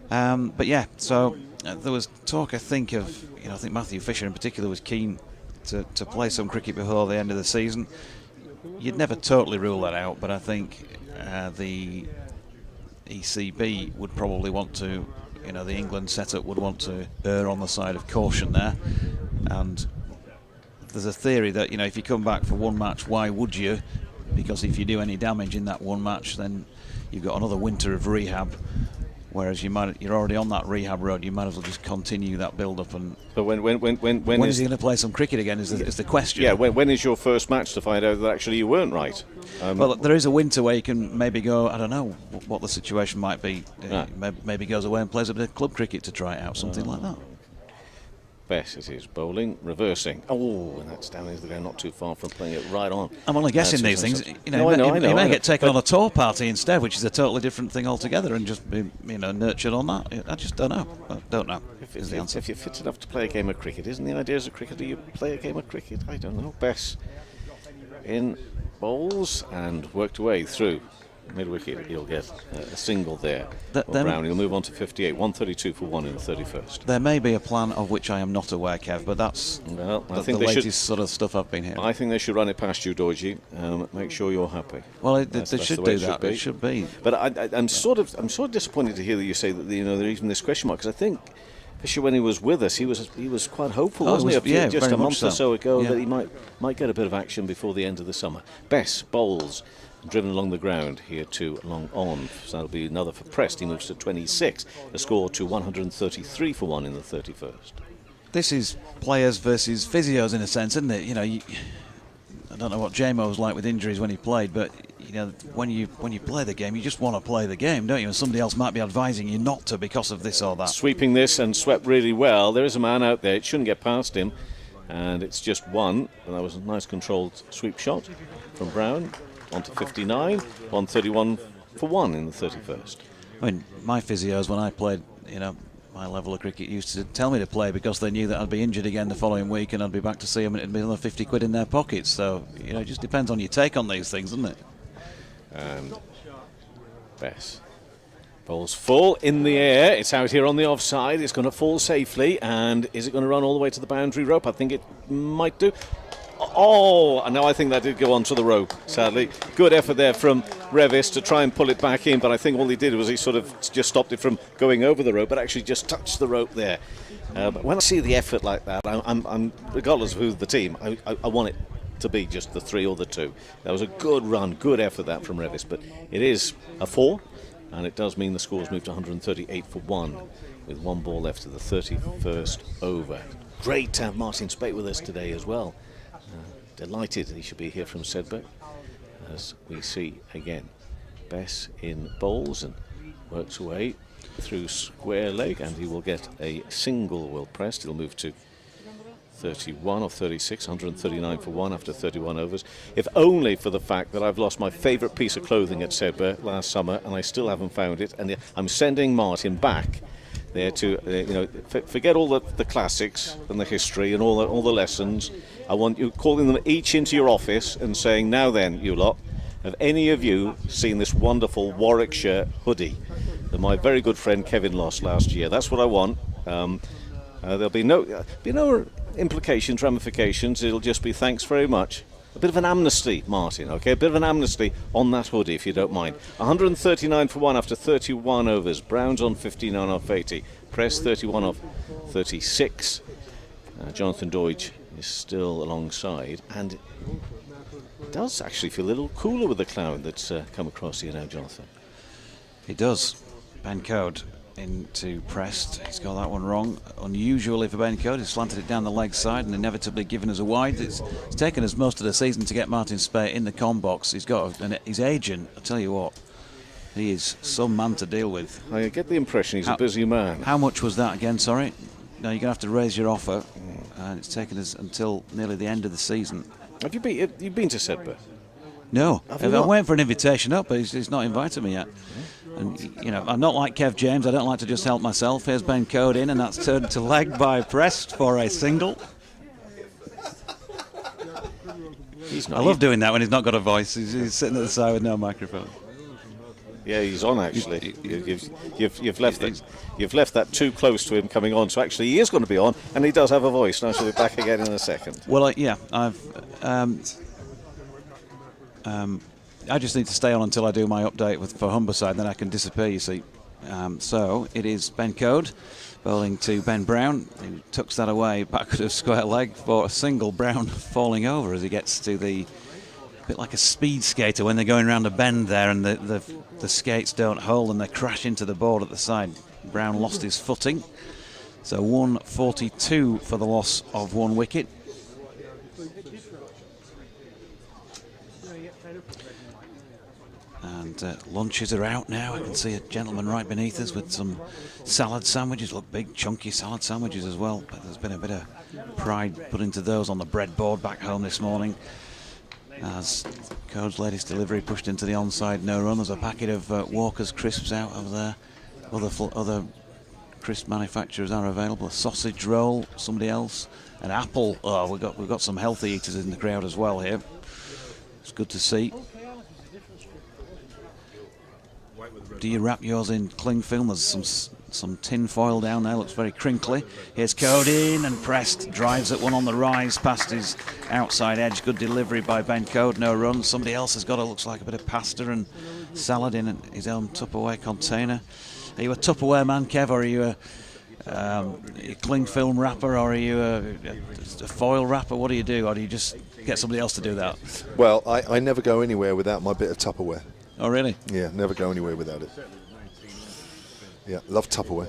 But yeah, so there was talk, I think, of, I think Matthew Fisher in particular was keen to play some cricket before the end of the season. You'd never totally rule that out, but I think the ECB would probably want to, the England setup would want to err on the side of caution there. And there's a theory that, if you come back for 1 match, why would you? Because if you do any damage in that 1 match, then you've got another winter of rehab. Whereas you're already on that rehab road, you might as well just continue that build-up. But when is he going to play some cricket again? Is the question. Yeah, when is your first match to find out that actually you weren't right? Well, there is a winter where you can maybe go. I don't know what the situation might be. Maybe goes away and plays a bit of club cricket to try it out, something like that. Bess it is bowling, reversing. Oh, and that's down into the ground, not too far from playing it right on. I'm only guessing these things. You know, he may get taken on a tour party instead, which is a totally different thing altogether, and just be, you know, nurtured on that. I just don't know. I don't know. Is the answer. If you're fit enough to play a game of cricket, isn't the idea as a cricketer you play a game of cricket? I don't know. Bess in bowls and worked away through mid-wicket. He'll get a single there. Brown, he'll move on to 58, 132 for 1 in the 31st. There may be a plan of which I am not aware, Kev, but that's I think the latest sort of stuff I've been hearing. I think they should run it past you, Dorji. Make sure you're happy. Well, they should do that. It should be. But I'm sort of disappointed to hear that you say that there's even this question mark, because I think Fisher, when he was with us, he was quite hopeful, wasn't he? Just a month or so ago that he might get a bit of action before the end of the summer. Bess bowls. Driven along the ground here to long on, so that'll be another for Prest. He moves to 26, a score to 133 for 1 in the 31st. This is players versus physios in a sense, isn't it? You know, I don't know what J-Mo was like with injuries when he played, but you know, when you play the game, you just want to play the game, don't you? And somebody else might be advising you not to because of this or that. Sweeping this and swept really well. There is a man out there. It shouldn't get past him, and it's just one. And that was a nice controlled sweep shot from Brown. On to 59, 131 for 1 in the 31st. I mean, my physios, when I played, you know, my level of cricket, used to tell me to play because they knew that I'd be injured again the following week and I'd be back to see them and it'd be another 50 quid in their pockets. So, you know, it just depends on your take on these things, doesn't it? And Bess bowls full in the air. It's out here on the offside. It's going to fall safely. And is it going to run all the way to the boundary rope? I think it might do. Oh, and now I think that did go onto the rope, sadly. Good effort there from Revis to try and pull it back in, but I think all he did was he sort of just stopped it from going over the rope, but actually just touched the rope there. But when I see the effort like that, I'm regardless of who's the team, I want it to be just the 3 or the 2. That was a good run, good effort that from Revis, but it is a 4, and it does mean the score's moved to 138 for 1, with 1 ball left to the 31st over. Great to have Martin Spate with us today as well. Delighted he should be here from Sedbergh, as we see again. Bess in bowls and works away through square leg, and he will get a single. Will Prest. He'll move to 31 or 36, 139 for 1 after 31 overs. If only for the fact that I've lost my favourite piece of clothing at Sedbergh last summer, and I still haven't found it. And I'm sending Martin back there to forget all the classics and the history and all the lessons. I want you calling them each into your office and saying, now then, you lot, have any of you seen this wonderful Warwickshire hoodie that my very good friend Kevin lost last year? That's what I want. There'll be no implications, ramifications. It'll just be thanks very much. A bit of an amnesty, Martin, okay? A bit of an amnesty on that hoodie, if you don't mind. 139 for 1 after 31 overs. Brown's on 59 off 80. Press 31 off 36. Jonathan Deutsch is still alongside, and it does actually feel a little cooler with the cloud that's come across here now, Jonathan. It does. Ben Code into Prest. He's got that one wrong. Unusually for Ben Code, he's slanted it down the leg side and inevitably given us a wide. It's taken us most of the season to get Martin Spate in the com box. He's got his agent, I tell you what, he is some man to deal with. I get the impression he's a busy man. How much was that again, sorry? No, you're going to have to raise your offer, and it's taken us until nearly the end of the season. Have you been to Sedbergh? No, I'm waiting for an invitation up, but he's not invited me yet. And, you know, I'm not like Kev James. I don't like to just help myself. Here's Ben Code in, and that's turned to leg by Prest for a single. I love doing that when he's not got a voice. He's sitting at the side with no microphone. Yeah, he's on actually. You've left that too close to him coming on. So actually, he is going to be on, and he does have a voice. And I shall be back again in a second. Well, I just need to stay on until I do my update for Humberside, then I can disappear, you see. So it is Ben Code bowling to Ben Brown, who tucks that away backward of square leg for a single. Brown falling over as he gets to the bit like a speed skater when they're going around a bend there and the skates don't hold and they crash into the board at the side. Brown lost his footing. So 142 for the loss of 1 wicket. And lunches are out now. I can see a gentleman right beneath us with some salad sandwiches. Look, big chunky salad sandwiches as well. But there's been a bit of pride put into those on the breadboard back home this morning. As Code's latest delivery pushed into the onside no run. There's a packet of Walker's crisps out over there. Other crisp manufacturers are available. A sausage roll, somebody else. An apple. Oh, we've got some healthy eaters in the crowd as well here. It's good to see. Do you wrap yours in cling film? There's some tin foil down there, looks very crinkly. Here's Code in and pressed, drives at one on the rise past his outside edge. Good delivery by Ben Code, no run. Somebody else has got looks like a bit of pasta and salad in his own Tupperware container. Are you a Tupperware man, Kev, or are you a cling film wrapper, or are you a foil wrapper? What do you do, or do you just get somebody else to do that? Well, I never go anywhere without my bit of Tupperware. Oh, really? Yeah, never go anywhere without it. Yeah, love Tupperware.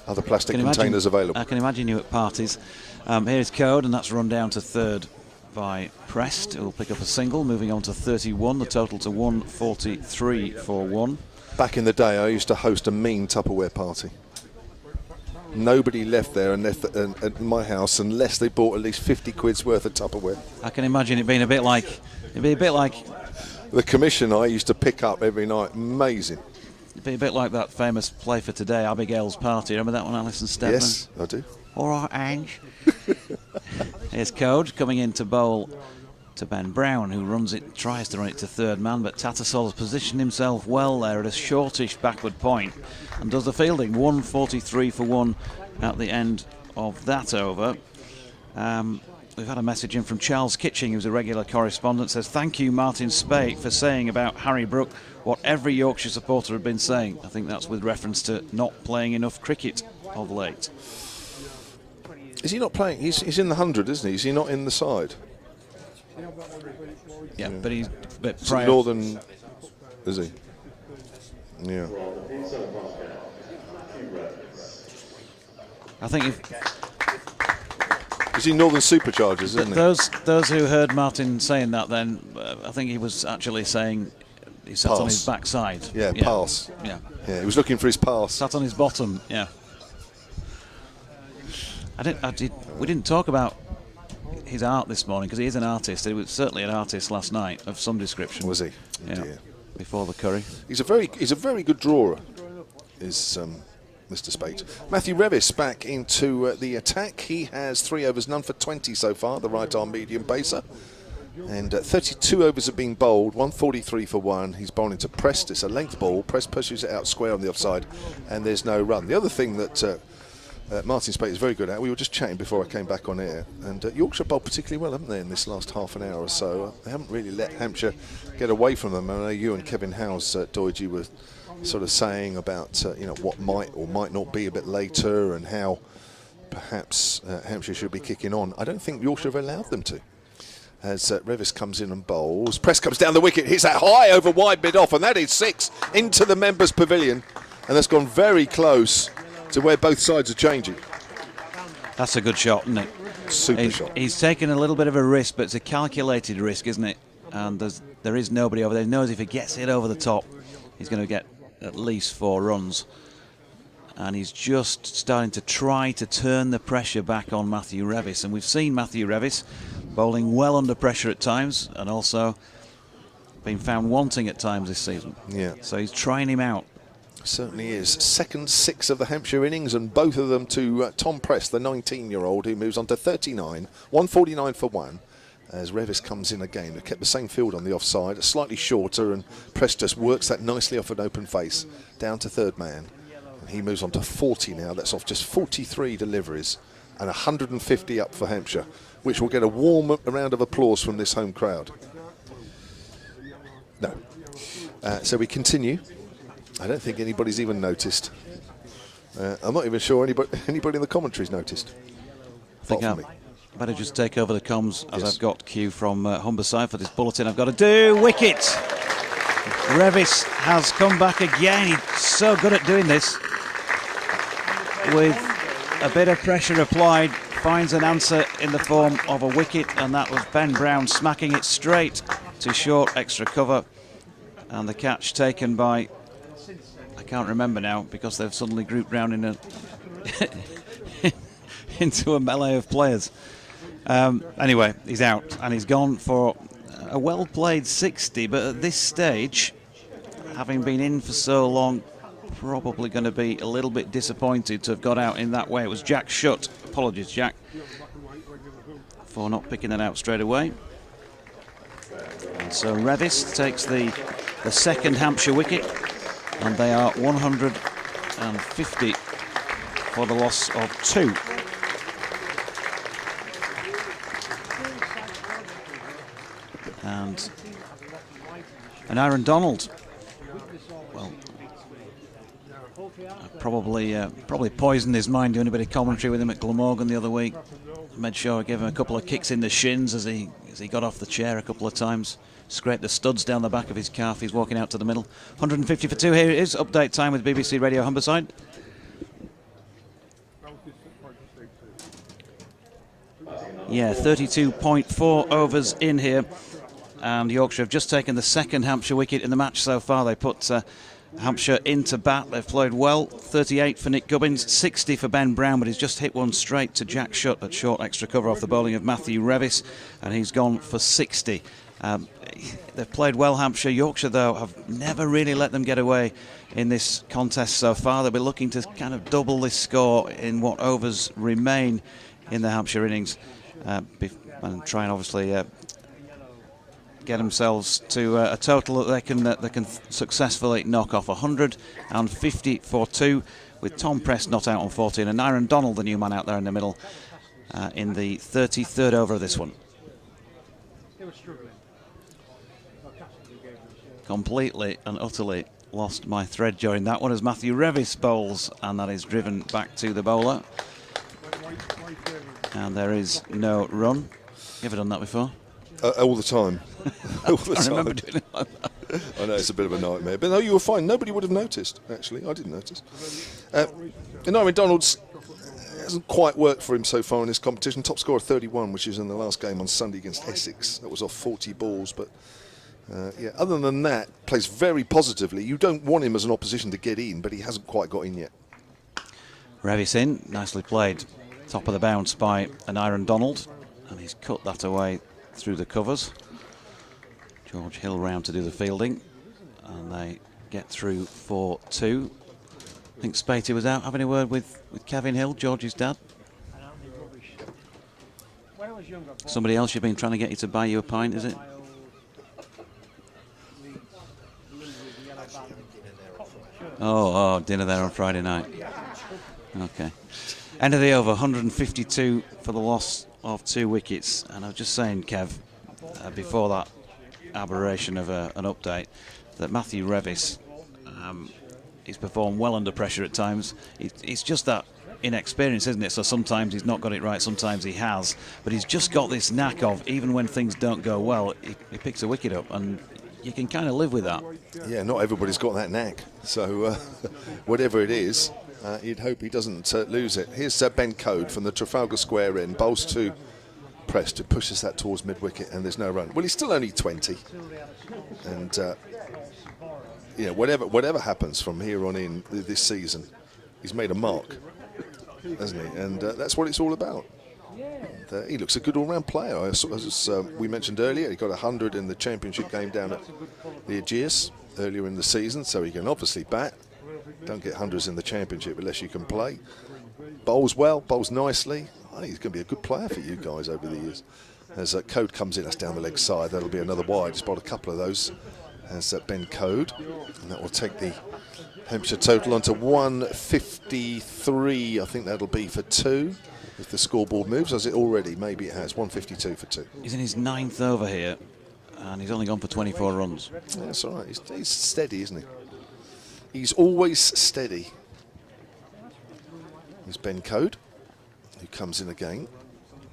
Other plastic containers available. I can imagine you at parties. Here's Code, and that's run down to third by Prest, who will pick up a single, moving on to 31, the total to 143 for one. Back in the day, I used to host a mean Tupperware party. Nobody left there at my house unless they bought at least 50 quid's worth of Tupperware. I can imagine it being a bit like the commission I used to pick up every night. Amazing. It'd be a bit like that famous play for today, Abigail's Party. Remember that one, Alison Stedman? Yes, I do. All right, Ange. Here's Code coming in to bowl to Ben Brown, who tries to run it to third man, but Tattersall has positioned himself well there at a shortish backward point and does the fielding. 143 for one at the end of that over. We've had a message in from Charles Kitching, who's a regular correspondent. Says, thank you, Martin Spake, for saying about Harry Brook what every Yorkshire supporter had been saying. I think that's with reference to not playing enough cricket of late. Is he not playing? He's in the 100, isn't he? Is he not in the side? Yeah, but he's Northern, is he? Yeah. I think is he Northern Superchargers, isn't he? Those who heard Martin saying that, then I think he was actually saying he sat on his backside. Yeah, pass. Yeah, he was looking for his pass. Sat on his bottom. Yeah. We didn't talk about his art this morning because he is an artist. He was certainly an artist last night of some description. Was he? Yeah. Dear. Before the curry. He's a very good drawer. Is Mr. Spate. Matthew Revis back into the attack. He has 3 overs, none for 20 so far. The right arm medium pacer. And 32 overs have been bowled, 143 for one. He's bowling to Prest. It's a length ball. Prest pushes it out square on the offside, and there's no run. The other thing that Martin Spate is very good at, we were just chatting before I came back on air, and Yorkshire bowled particularly well, haven't they, in this last half an hour or so? They haven't really let Hampshire get away from them. I know you and Kevin Howes, Doidge, were sort of saying about what might or might not be a bit later, and how perhaps Hampshire should be kicking on. I don't think Yorkshire have allowed them to. As Revis comes in and bowls, Prest comes down the wicket, hits that high over wide mid off, and that is 6 into the members' pavilion, and that's gone very close to where both sides are changing. That's a good shot, isn't it? Super shot. He's taken a little bit of a risk, but it's a calculated risk, isn't it? And there is nobody over there. He knows if he gets it over the top, he's going to get at least 4 runs. And he's just starting to try to turn the pressure back on Matthew Revis. And we've seen Matthew Revis bowling well under pressure at times, and also been found wanting at times this season. Yeah. So he's trying him out. Certainly is. Second 6 of the Hampshire innings, and both of them to Tom Prest, the 19-year-old, who moves on to 39, 149 for one, as Revis comes in again. They kept the same field on the offside, slightly shorter, and Prest just works that nicely off an open face, down to third man. And he moves on to 40 now. That's off just 43 deliveries, and 150 up for Hampshire, which will get a warm round of applause from this home crowd. No. So we continue. I don't think anybody's even noticed. I'm not even sure anybody in the commentary's noticed. I think I better just take over the comms as I've got cue from Humberside for this bulletin. I've got to do wicket. Revis has come back again. He's so good at doing this. With a bit of pressure applied, finds an answer in the form of a wicket, and that was Ben Brown smacking it straight to short extra cover. And the catch taken by, I can't remember now because they've suddenly grouped round in a into a melee of players. Anyway, he's out and he's gone for a well-played 60, but at this stage, having been in for so long, probably going to be a little bit disappointed to have got out in that way. It was Jack Shutt. Apologies, Jack, for not picking that out straight away. And so Revis takes the second Hampshire wicket, and they are 150 for the loss of 2. And Aaron Donald, well, probably poisoned his mind doing a bit of commentary with him at Glamorgan the other week. Made sure I gave him a couple of kicks in the shins as he got off the chair a couple of times. Scraped the studs down the back of his calf. He's walking out to the middle. 150 for 2. Here it is. Update time with BBC Radio Humberside. Yeah, 32.4 overs in here. And Yorkshire have just taken the second Hampshire wicket in the match so far. They put Hampshire into bat. They've played well. 38 for Nick Gubbins, 60 for Ben Brown, but he's just hit one straight to Jack Shutt at short extra cover off the bowling of Matthew Revis, and he's gone for 60. They've played well, Hampshire. Yorkshire, though, have never really let them get away in this contest so far. They'll be looking to kind of double this score in what overs remain in the Hampshire innings and try and obviously get themselves to a total that they can successfully knock off. 150 for 2, with Tom Prest not out on 14 and Aaron Donald, the new man, out there in the middle in the 33rd over of this one. Completely and utterly lost my thread during that one as Matthew Revis bowls, and that is driven back to the bowler, and there is no run. You ever done that before? All the time. All the I time. remember doing it like that. I know it's a bit of a nightmare, but no, you were fine. Nobody would have noticed, actually. I didn't notice. Aaron Donald's hasn't quite worked for him so far in this competition. Top score of 31, which is in the last game on Sunday against Essex. That was off 40 balls, but yeah. Other than that, plays very positively. You don't want him as an opposition to get in, but he hasn't quite got in yet. Revis in, nicely played. Top of the bounce by an Aaron Donald, and he's cut that away through the covers. George Hill round to do the fielding, and they get through for 2. I think Spatey was out having a word with Kevin Hill, George's dad. Somebody else you've been trying to get you to buy you a pint, is it? Oh, dinner there on Friday night. Okay. End of the over, 152 for the loss of 2 wickets. And I was just saying, Kev, before that aberration of an update, that Matthew Revis, he's performed well under pressure at times. It's just that inexperience, isn't it? So sometimes he's not got it right, sometimes he has. But he's just got this knack of, even when things don't go well, he picks a wicket up, and you can kind of live with that. Yeah, not everybody's got that knack. So whatever it is, you'd hope he doesn't lose it. Here's Ben Code from the Trafalgar Square end, bowls to Prest, who pushes that towards mid-wicket, and there's no run. Well, he's still only 20, and you know, whatever happens from here on in this season, he's made a mark, hasn't he? And that's what it's all about. And, he looks a good all-round player. As we mentioned earlier, he got 100 in the championship game down at the Aegeus earlier in the season, so he can obviously bat. Don't get hundreds in the championship unless you can play. Bowls well, bowls nicely. I think he's going to be a good player for you guys over the years. As Code comes in, that's down the leg side. That'll be another wide. Spot a couple of those as Ben Code, and that will take the Hampshire total onto 153. I think that'll be for 2 if the scoreboard moves, as it already maybe it has. 152 for 2. He's in his 9th over here, and he's only gone for 24 runs. Yeah, that's all right. He's steady, isn't he? He's always steady. Here's Ben Code, who comes in again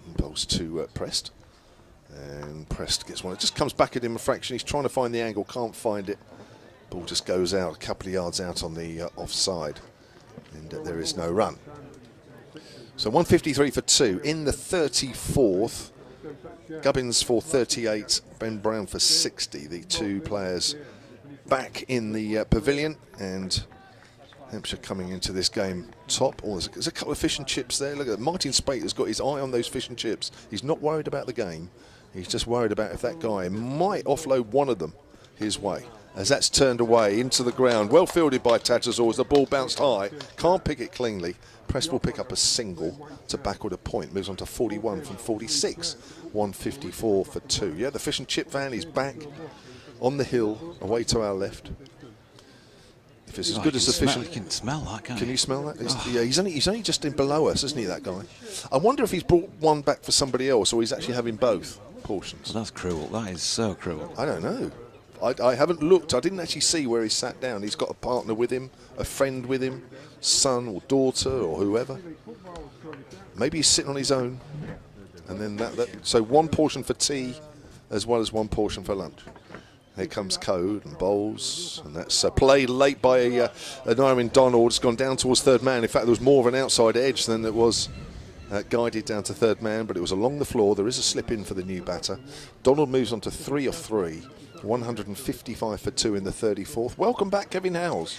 and bowls to Prest. And Prest gets one. It just comes back at him a fraction. He's trying to find the angle, can't find it. Ball just goes out, a couple of yards out on the offside. And there is no run. So 153 for 2. In the 34th, Gubbins for 38, Ben Brown for 60. The 2 players back in the pavilion, and Hampshire coming into this game top. Oh, there's a couple of fish and chips there. Look at that. Martin Spater's got his eye on those fish and chips. He's not worried about the game. He's just worried about if that guy might offload one of them his way. As that's turned away into the ground. Well fielded by Tattersall as the ball bounced high. Can't pick it cleanly. Prest will pick up a single to backward a point. Moves on to 41 from 46. 154 for 2. Yeah, the fish and chip van is back on the hill away to our left. If it's as good as the fish and... You can smell that, can't you? Can you smell that? Yeah, he's only just in below us, isn't he, that guy? I wonder if he's brought one back for somebody else or he's actually having both portions. Well, that's cruel. That is so cruel. I don't know. I haven't looked. I didn't actually see where he sat down. He's got a partner with him, a friend with him, son or daughter or whoever. Maybe he's sitting on his own. And then so one portion for tea as well as one portion for lunch. Here comes Code and Bowles, and that's played late by Nyrin Donald. It's gone down towards third man. In fact, there was more of an outside edge than it was guided down to third man, but it was along the floor. There is a slip in for the new batter. Donald moves on to 3 of 3, 155 for 2 in the 34th. Welcome back, Kevin Howells.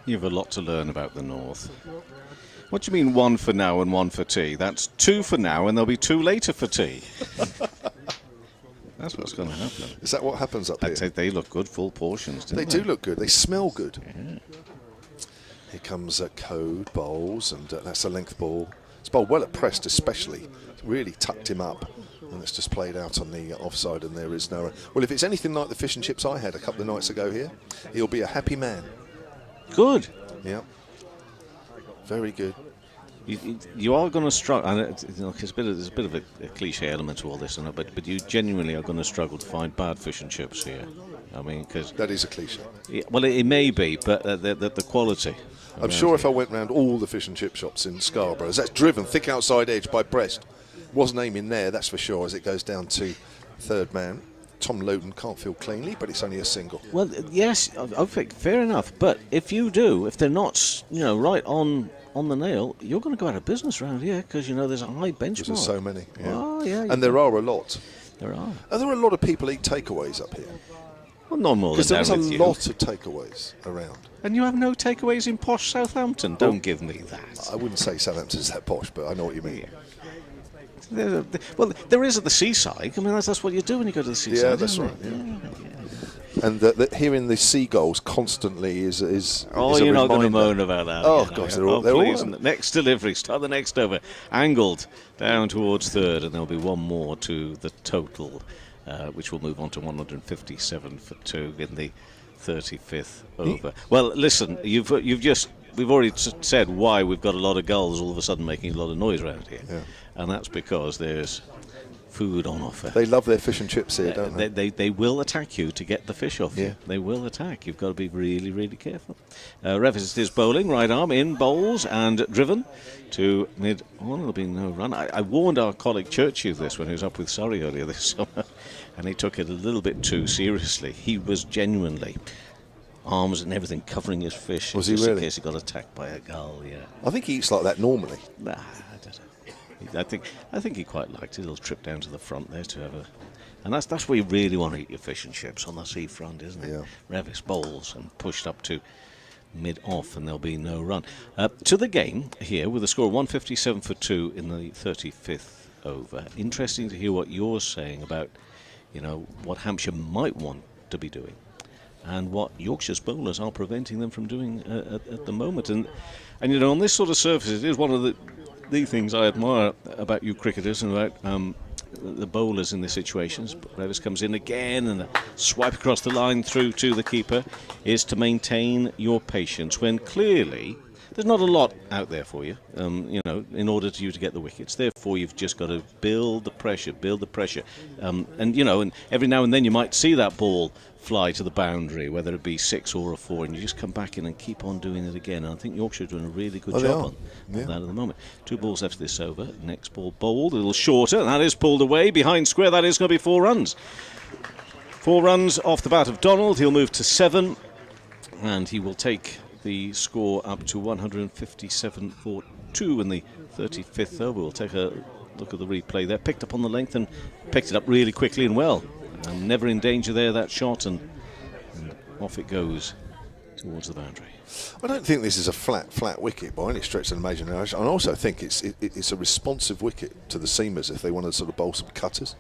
You have a lot to learn about the North. What do you mean 1 for now and 1 for tea? That's 2 for now, and there'll be 2 later for tea. That's what's going to happen. Is that what happens up here? I'd say they look good, full portions, don't they? They do look good. They smell good. Yeah. Here comes Code, Bowles, and that's a length ball. It's bowled well at Prest, especially. Really tucked him up. And it's just played out on the offside, and there is no... Well, if it's anything like the fish and chips I had a couple of nights ago here, he'll be a happy man. Good. Yeah. Very good. You are going to struggle, and there's a bit of a cliche element to all this, but you genuinely are going to struggle to find bad fish and chips here. I mean, because that is a cliche. Yeah, well, it may be, but the quality. I'm sure if I went round all the fish and chip shops in Scarborough, as that's driven thick outside edge by Prest, wasn't aiming there, that's for sure, as it goes down to third man. Tom Lowden can't field cleanly, but it's only a single. Well, yes, I think fair enough. But if they're not, right on the nail, you're going to go out of business around here because there's a high benchmark. There's so many. Yeah. Oh, yeah. And there are a lot. There are. Are there a lot of people eat takeaways up here? Well, not more than because that. Because there's a lot of takeaways around. And you have no takeaways in posh Southampton. Don't give me that. I wouldn't say Southampton's that posh, but I know what you mean. Yeah. Well, there is at the seaside. I mean, that's what you do when you go to the seaside. Yeah, that's right. Yeah. And hearing the seagulls constantly is you're not going to moan about that. Oh, gosh, they're all Next delivery, start the next over. Angled down towards third, and there'll be one more to the total, which will move on to 157 for 2 in the 35th over. Well, listen, we've already said why we've got a lot of gulls all of a sudden making a lot of noise around here. Yeah. And that's because there's food on offer. They love their fish and chips here, don't they? They will attack you to get the fish off you. They will attack. You've got to be really, really careful. Revis is bowling, right arm in, bowls and driven to mid-on. There'll be no run. I warned our colleague Churchill this when he was up with Surrey earlier this summer, and he took it a little bit too seriously. He was genuinely... arms and everything covering his fish. Was he really? In case he got attacked by a gull, yeah. I think he eats like that normally. Nah, I don't know. I think he quite liked it. He'll trip down to the front there to have a... And that's where you really want to eat your fish and chips, on the seafront, isn't it? Yeah. Revis bowls and pushed up to mid-off, and there'll be no run. To the game here with a score of 157 for 2 in the 35th over. Interesting to hear what you're saying about, what Hampshire might want to be doing, and what Yorkshire's bowlers are preventing them from doing at the moment. And on this sort of surface, it is one of the things I admire about you cricketers and about the bowlers in these situations. Revis comes in again, and a swipe across the line through to the keeper is to maintain your patience when clearly there's not a lot out there for you, in order to you to get the wickets. Therefore, you've just got to build the pressure. And every now and then you might see that ball fly to the boundary, whether it be 6 or a 4, and you just come back in and keep on doing it again. And I think Yorkshire are doing a really good job on that at the moment. 2 balls left this over. Next ball bowled, a little shorter, and that is pulled away behind square. That is going to be 4 runs. 4 runs off the bat of Donald. He'll move to 7, and he will take the score up to 157 for 2 in the 35th over. We'll take a look at the replay there. Picked up on the length and picked it up really quickly and well. Never in danger there, that shot, and off it goes towards the boundary. I don't think this is a flat wicket by any stretch of the imagination. I also think it's a responsive wicket to the seamers if they want to sort of bowl some cutters.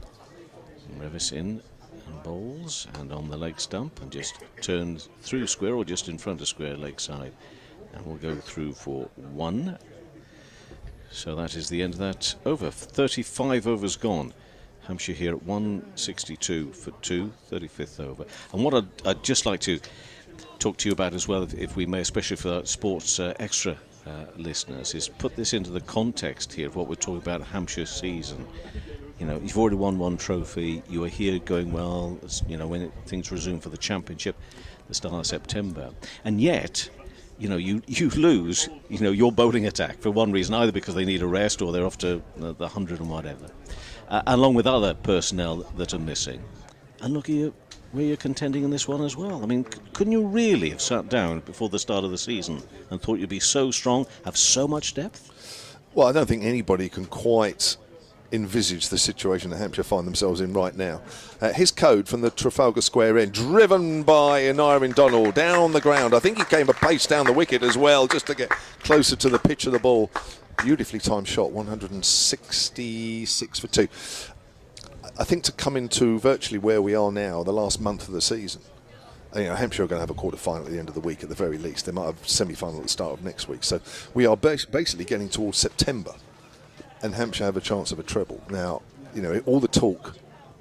Revis in and bowls, and on the leg stump, and just turns through square or just in front of square leg side, and we'll go through for 1. So that is the end of that over. 35 overs gone. Hampshire here at 162 for 2, 35th over. And what I'd just like to talk to you about as well, if we may, especially for our sports extra listeners, is put this into the context here of what we're talking about, Hampshire season. You know, you've already won 1 trophy. You are here going well. You know, when things resume for the championship, the start of September, and yet, you know, you lose, you know, your bowling attack for one reason, either because they need a rest or they're off to the 100 and whatever, along with other personnel that are missing. And look here, where you're contending in this one as well. I mean, couldn't you really have sat down before the start of the season and thought you'd be so strong, have so much depth? Well, I don't think anybody can quite envisage the situation that Hampshire find themselves in right now. His code from the Trafalgar Square end, driven by Nyrin Donald down the ground. I think he came a pace down the wicket as well, just to get closer to the pitch of the ball. Beautifully timed shot, 166 for 2. I think to come into virtually where we are now, the last month of the season, you know, Hampshire are going to have a quarter-final at the end of the week at the very least. They might have a semi-final at the start of next week. So we are basically getting towards September, and Hampshire have a chance of a treble. Now, you know, all the talk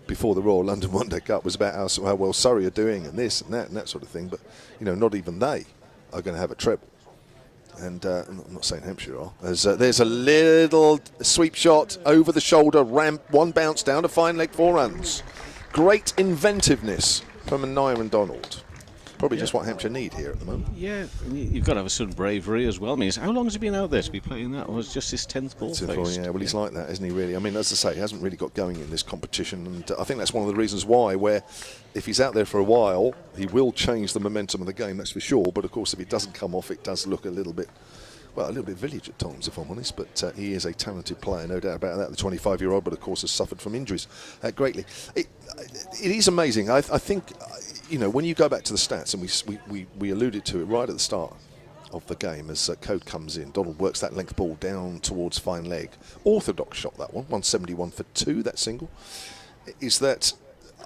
before the Royal London One Day Cup was about how well Surrey are doing and this and that sort of thing, but, you know, not even they are going to have a treble. And I'm not saying Hampshire are. There's a little sweep shot over the shoulder, ramp, 1 bounce down to fine leg, 4 runs. Great inventiveness from Nyrin Donald. Probably just what Hampshire need here at the moment. Yeah, you've got to have a certain bravery as well. I mean, how long has he been out there to be playing that? Or was it just his 10th ball faced? Yeah, well, he's like that, isn't he, really? I mean, as I say, he hasn't really got going in this competition, and I think that's one of the reasons why, where if he's out there for a while, he will change the momentum of the game, that's for sure. But, of course, if he doesn't come off, it does look a little bit village at times, if I'm honest. But he is a talented player, no doubt about that. The 25-year-old, but, of course, has suffered from injuries greatly. It is amazing. I think, you know, when you go back to the stats, and we alluded to it right at the start of the game as Code comes in, Donald works that length ball down towards fine leg. Orthodox shot, that one, 171 for 2, that single. Is that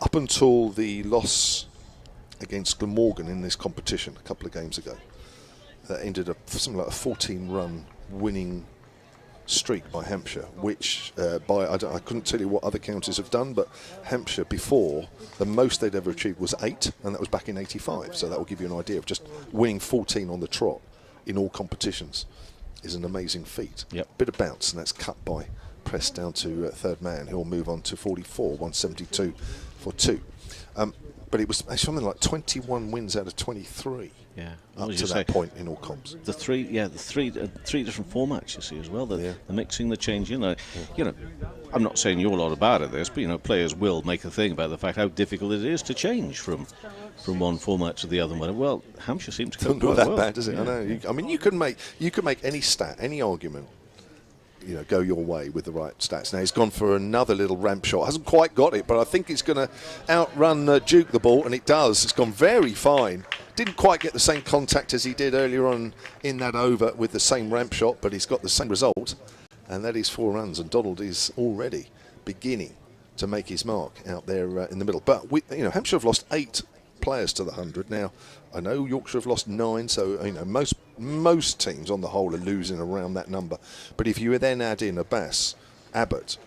up until the loss against Glamorgan in this competition a couple of games ago, that ended up something like a 14-run winning streak by Hampshire, which I couldn't tell you what other counties have done, but Hampshire before, the most they'd ever achieved was 8, and that was back in 85. So that will give you an idea of just winning 14 on the trot in all competitions is an amazing feat. Yep. Bit of bounce, and that's cut by press down to third man, who'll move on to 44, 172 for 2. But it was something like 21 wins out of 23. Yeah, up to that point in all comps. The three different formats you see as well. The mixing, the changing. You know, I'm not saying you're a lot about at this, but you know, players will make a thing about the fact how difficult it is to change from one format to the other one. Well, Hampshire seemed to go quite that well. bad, does it? Yeah. I know. I mean, you can make any stat, any argument, you know, go your way with the right stats. Now he's gone for another little ramp shot. Hasn't quite got it, but I think it's going to outrun Duke the ball, and it does. It's gone very fine. Didn't quite get the same contact as he did earlier on in that over with the same ramp shot, but he's got the same result, and that is 4 runs. And Donald is already beginning to make his mark out there in the middle. But Hampshire have lost 8 players to the 100 now. I know Yorkshire have lost 9, so you know most teams on the whole are losing around that number. But if you then add in Abbas, Abbott,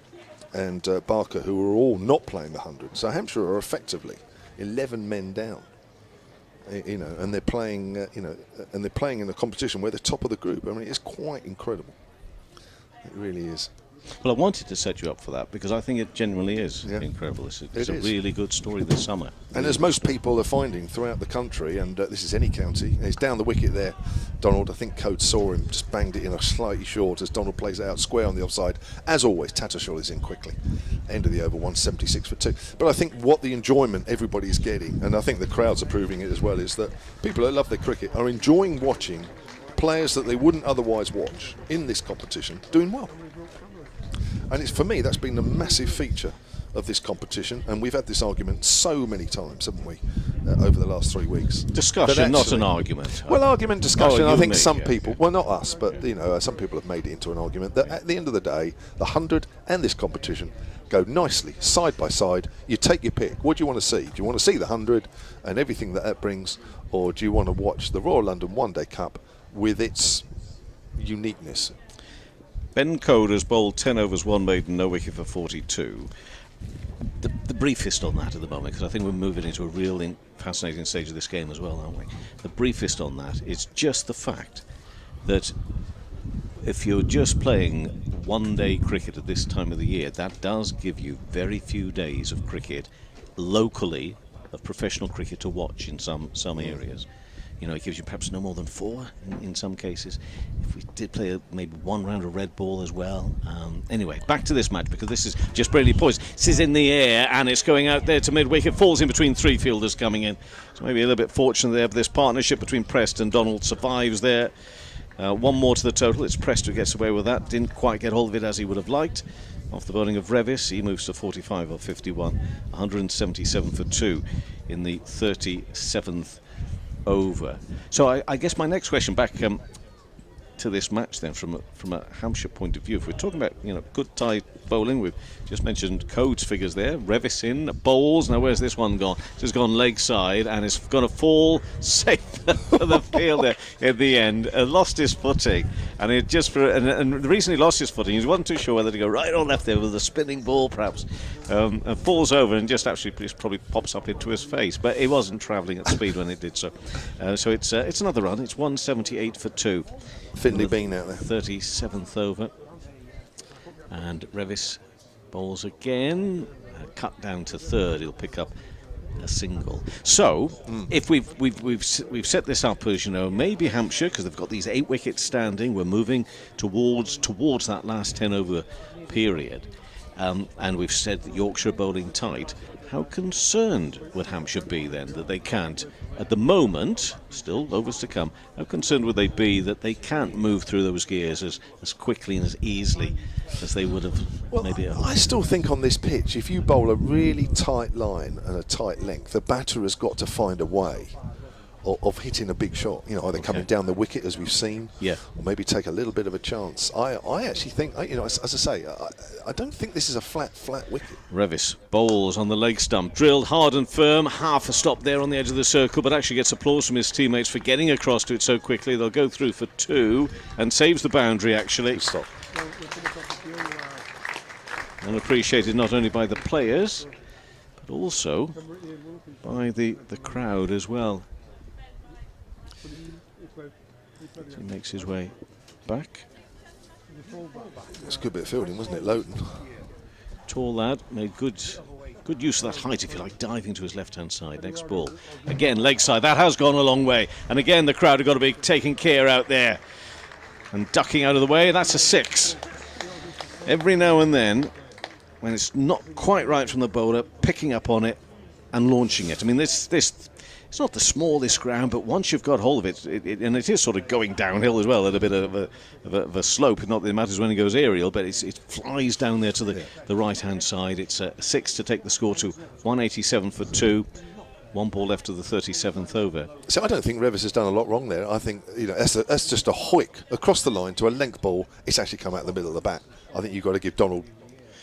and Barker, who are all not playing the 100, so Hampshire are effectively 11 men down. You know, and they're playing. And they're playing in a competition where they're top of the group. I mean, it's quite incredible. It really is. Well, I wanted to set you up for that because I think it genuinely is incredible. It's a really good story this summer. And as most people are finding throughout the country, and this is any county, he's down the wicket there, Donald. I think Code saw him, just banged it in a slightly short as Donald plays it out square on the offside. As always, Tattersall is in quickly. End of the over, 176 for 2. But I think what the enjoyment everybody's getting, and I think the crowds are proving it as well, is that people that love their cricket are enjoying watching players that they wouldn't otherwise watch in this competition doing well. And it's, for me, that's been a massive feature of this competition, and we've had this argument so many times, haven't we, over the last 3 weeks. Discussion, not an argument. Well, argument, discussion. Oh, I think me, some yeah, people, yeah. well, not us, but some people have made it into an argument that at the end of the day, the 100 and this competition go nicely side by side. You take your pick. What do you want to see? Do you want to see the 100 and everything that brings, or do you want to watch the Royal London One Day Cup with its uniqueness? Ben Code has bowled 10 overs, 1 maiden, no wicket for 42. The briefest on that at the moment, because I think we're moving into a real fascinating stage of this game as well, aren't we? The briefest on that is just the fact that if you're just playing one-day cricket at this time of the year, that does give you very few days of cricket locally, of professional cricket to watch in some areas. It gives you perhaps no more than 4 in some cases. If we did play maybe 1 round of red ball as well. Anyway, back to this match, because this is just brilliantly poised. This is in the air, and it's going out there to mid-wicket. Falls in between 3 fielders coming in. So maybe a little bit fortunate there. This partnership between Prest and Donald survives there. 1 more to the total. It's Prest who gets away with that. Didn't quite get hold of it as he would have liked. Off the bowling of Revis, he moves to 45 or 51. 177 for 2 in the 37th over. So I guess my next question back to this match then, from a Hampshire point of view, if we're talking about good tight bowling, we've just mentioned Code's figures there. Revis in bowls. Now where's this one gone? Just gone leg side, and it's going to fall safe for the fielder in the end. Lost his footing, and it just and the reason he lost his footing, he wasn't too sure whether to go right or left there with a spinning ball perhaps, and falls over and just probably pops up into his face, but it wasn't travelling at speed when it did so. So it's another run. It's 178 for 2. Finley Bean out there. 37th over, and Revis bowls again, cut down to 3rd. He'll pick up a single. So if we've set this up as maybe Hampshire, because they've got these 8 wickets standing, we're moving towards that last 10 over period, and we've said that Yorkshire bowling tight. How concerned would Hampshire be then that they can't, at the moment, still overs to come, how concerned would they be that they can't move through those gears as quickly and as easily as they would have maybe? I still think on this pitch, if you bowl a really tight line and a tight length, the batter has got to find a way of hitting a big shot, either coming down the wicket as we've seen, or maybe take a little bit of a chance. I actually think, as I say, I don't think this is a flat wicket. Revis bowls on the leg stump, drilled hard and firm, half a stop there on the edge of the circle, but actually gets applause from his teammates for getting across to it so quickly. They'll go through for 2 and saves the boundary actually. Stop. And appreciated not only by the players, but also by the crowd as well. He makes his way back. It's a good bit of fielding, wasn't it, Lowton? Tall lad, made good use of that height, if you like, diving to his left-hand side. Next ball. Again, leg side. That has gone a long way. And again, the crowd have got to be taking care out there and ducking out of the way. That's a 6. Every now and then, when it's not quite right from the bowler, picking up on it and launching it. I mean, this it's not the smallest ground, but once you've got hold of it, and it is sort of going downhill as well at a bit of a slope. Not that it matters when it goes aerial, but it flies down there to the right-hand side. It's a 6 to take the score to 187 for 2. 1 ball left of the 37th over. So I don't think Revis has done a lot wrong there. I think that's just a hoik across the line to a length ball. It's actually come out the middle of the bat. I think you've got to give Donald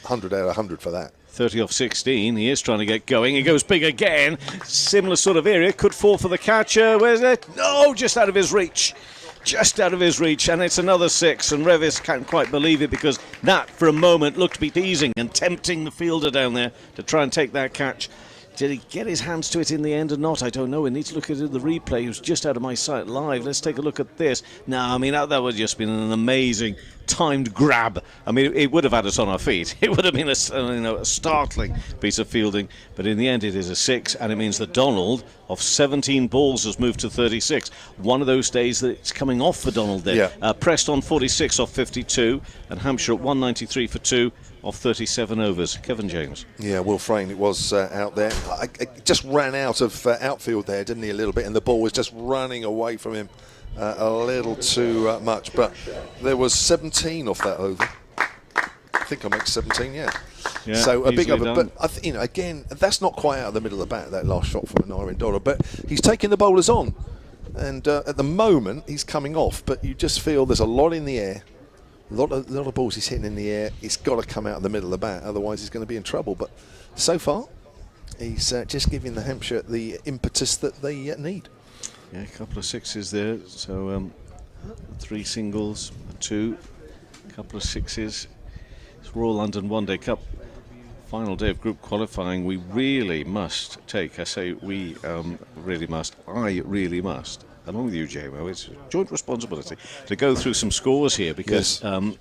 100 out of 100 for that. 30 off 16. He is trying to get going. He goes big again. Similar sort of area. Could fall for the catcher. Where's it? No, just out of his reach. Just out of his reach. And it's another 6. And Revis can't quite believe it, because that, for a moment, looked to be teasing and tempting the fielder down there to try and take that catch. Did he get his hands to it in the end or not? I don't know. We need to look at the replay. It was just out of my sight live. Let's take a look at this. No, I mean, that would have just been an amazing timed grab. I mean, it would have had us on our feet. It would have been a startling piece of fielding. But in the end, it is a 6, and it means that Donald, of 17 balls, has moved to 36. One of those days that it's coming off for Donald there. Yeah. Pressed on 46 off 52, and Hampshire at 193 for 2. Off 37 overs. Kevin James. Yeah, Will Frayne, it was out there. I just ran out of outfield there, didn't he, a little bit, and the ball was just running away from him a little too much. But there was 17 off that over. I think I make 17. Yeah. Yeah, So a big easily over, done. but again, that's not quite out of the middle of the bat. That last shot from an Dollar, but he's taking the bowlers on, and at the moment he's coming off. But you just feel there's a lot in the air, a lot of balls he's hitting in the air. It's got to come out of the middle of the bat, otherwise he's going to be in trouble. But so far, he's just giving the Hampshire the impetus that they need. Yeah, a couple of sixes there. So 3 singles, 2, a couple of sixes. It's Royal London One Day Cup. Final day of group qualifying. We really must take, I say we really must, I really must, along with you, JMO, it's a joint responsibility to go through some scores here, because Yes.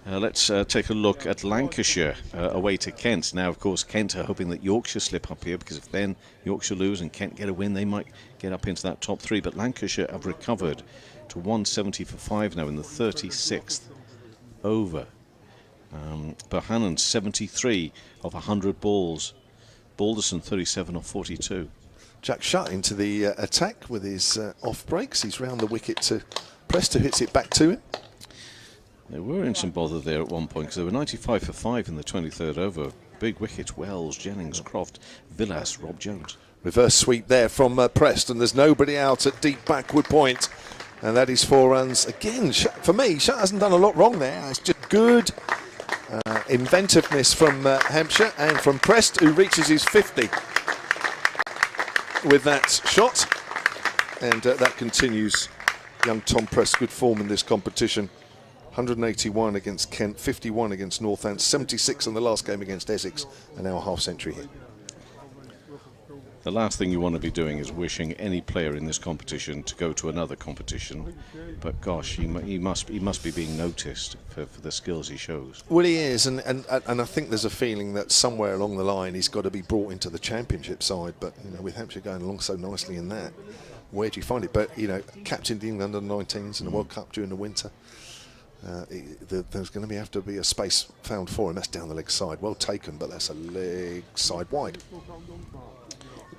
let's take a look at Lancashire away to Kent. Now, of course, Kent are hoping that Yorkshire slip up here, because if then Yorkshire lose and Kent get a win, they might get up into that top 3. But Lancashire have recovered to 170 for 5 now in the 36th over. Bohannon 73 of 100 balls. Balderson 37 of 42. Jack Shutt into the attack with his off breaks. He's round the wicket to Prest, who hits it back to him. They were in some bother there at one point, because they were 95 for 5 in the 23rd over. Big wickets: Wells, Jennings, Croft, Villas, Rob Jones. Reverse sweep there from Prest, and there's nobody out at deep backward point. And that is 4 runs. Again, for me, Shutt hasn't done a lot wrong there. It's just good inventiveness from Hampshire and from Prest, who reaches his 50 with that shot. And that continues young Tom Prest, good form in this competition. 181 against Kent, 51 against Northants, 76 in the last game against Essex, and now a half century here. The last thing you want to be doing is wishing any player in this competition to go to another competition. But gosh, he must be being noticed for the skills he shows. Well, he is, and I think there's a feeling that somewhere along the line he's got to be brought into the championship side. But with Hampshire going along so nicely in that, where do you find it? But captained the England under-19s in the World Cup during the winter. There's going to have to be a space found for him. That's down the leg side, well taken, but that's a leg side wide.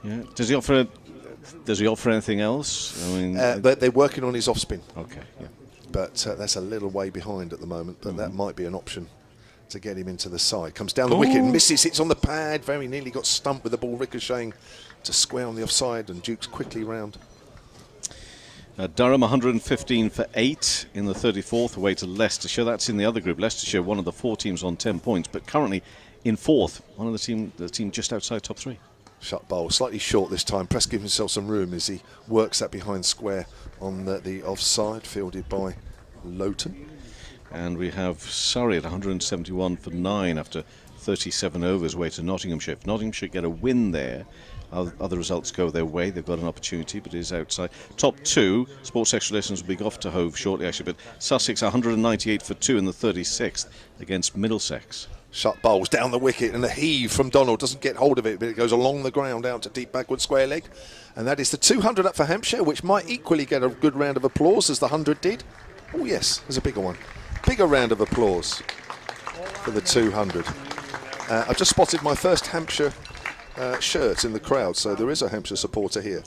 Yeah. Does he offer anything else? I mean, they're working on his off spin. Okay. Yeah. But that's a little way behind at the moment. But that might be an option to get him into the side. Comes down the wicket, misses, hits on the pad, very nearly got stumped with the ball ricocheting to square on the offside, and Duke's quickly round. Durham 115 for 8 in the 34th away to Leicestershire. That's in the other group. Leicestershire, one of the 4 teams on 10 points, but currently in 4th, one of the team just outside top 3. Shut bowl, slightly short this time. Prest gives himself some room as he works that behind square on the offside, fielded by Lowton. And we have Surrey at 171 for 9 after 37 overs away to Nottinghamshire. If Nottinghamshire get a win there, other results go their way. They've got an opportunity, but it is outside. Top 2, Sports Extra Lessons will be off to Hove shortly, actually. But Sussex 198 for 2 in the 36th against Middlesex. Shut bowls down the wicket, and a heave from Donald. Doesn't get hold of it, but it goes along the ground out to deep backward square leg. And that is the 200 up for Hampshire, which might equally get a good round of applause as the 100 did. Oh yes, there's a bigger one. Bigger round of applause for the 200. I've just spotted my first Hampshire shirt in the crowd, so there is a Hampshire supporter here,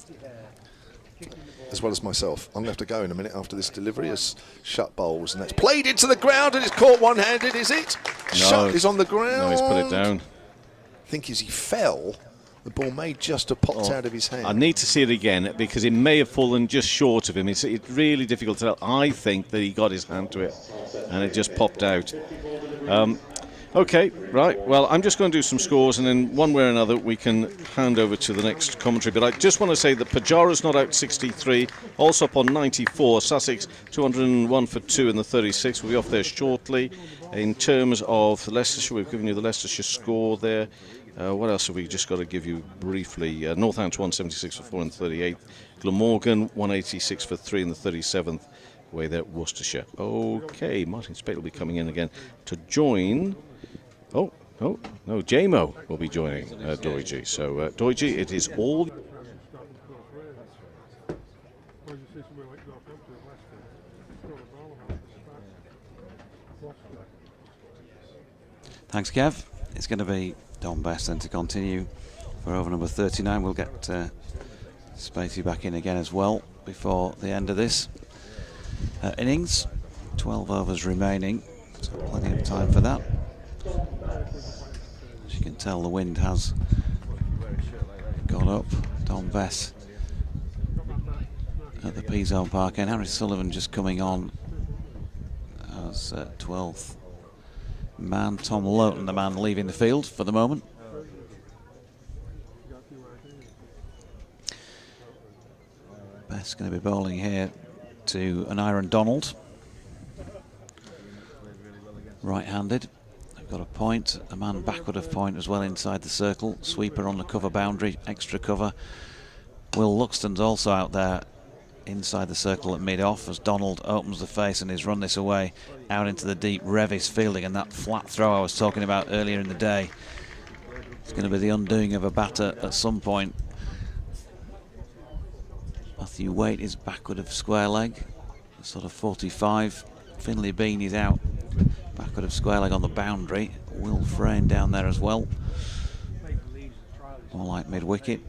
as well as myself. I'm going to have to go in a minute after this delivery as Shut bowls, and that's played into the ground, and it's caught one-handed, is it? No, Shut is on the ground. No, he's put it down. I think as he fell, the ball may just have popped out of his hand. I need to see it again, because it may have fallen just short of him. It's really difficult to tell. I think that he got his hand to it, and it just popped out. Okay, right. Well, I'm just going to do some scores, and then one way or another we can hand over to the next commentary. But I just want to say that Pajara's not out 63, also up on 94. Sussex 201 for 2 in the 36. We'll be off there shortly. In terms of Leicestershire, we've given you the Leicestershire score there. What else have we just got to give you briefly? Northants 176 for 4 in the 38th. Glamorgan 186 for 3 in the 37th. Away there, Worcestershire. Okay, Martin Spate will be coming in again to join. Oh, no, JMO will be joining Dory G. So, Dory G, it is all. Thanks, Kev. It's going to be Don Best then to continue for over number 39. We'll get Spacey back in again as well before the end of this innings. 12 overs remaining, so plenty of time for that. As you can tell, the wind has got up. Don Bess at the P-Zone Park, and Harry Sullivan just coming on as 12th man. Tom Lowton, the man leaving the field for the moment. Bess going to be bowling here to an Aaron Donald. Right-handed. They've got a point, a man backward of point as well inside the circle. Sweeper on the cover boundary, extra cover. Will Luxton's also out there inside the circle at mid-off as Donald opens the face and he's run this away out into the deep. Revis fielding, and that flat throw I was talking about earlier in the day. It's going to be the undoing of a batter at some point. Matthew Waite is backward of square leg, sort of 45. Finley Bean is out backward of square leg on the boundary. Will Frayne down there as well, more like mid-wicket.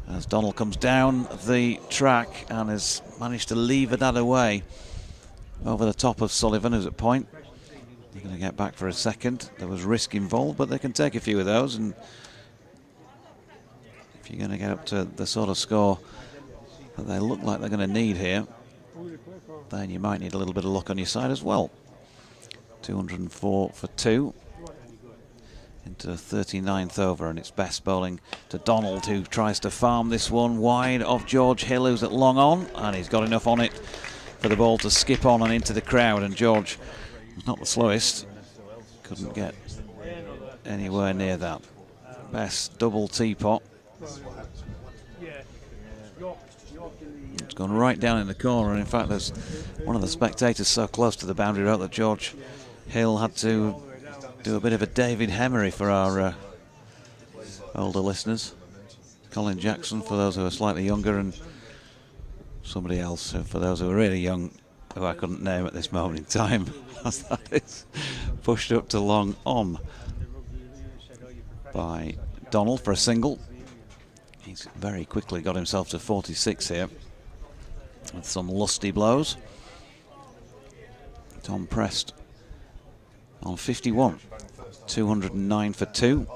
As Donald comes down the track and has managed to lever that away over the top of Sullivan, who's at point. They're going to get back for a second. There was risk involved, but they can take a few of those, and if you're going to get up to the sort of score that they look like they're going to need here, then you might need a little bit of luck on your side as well. 204 for 2 into the 39th over, and it's Best bowling to Donald, who tries to farm this one wide of George Hill, who's at long on, and he's got enough on it for the ball to skip on and into the crowd. And George was not the slowest, couldn't get anywhere near that. Best double teapot. It's gone right down in the corner, and in fact there's one of the spectators so close to the boundary rope that George Hill had to do a bit of a David Hemery for our older listeners. Colin Jackson for those who are slightly younger, and somebody else for those who are really young, who I couldn't name at this moment in time, as that is pushed up to long on by Donald for a single. He's very quickly got himself to 46 here with some lusty blows. Tom Prest on 51, 209 for 2.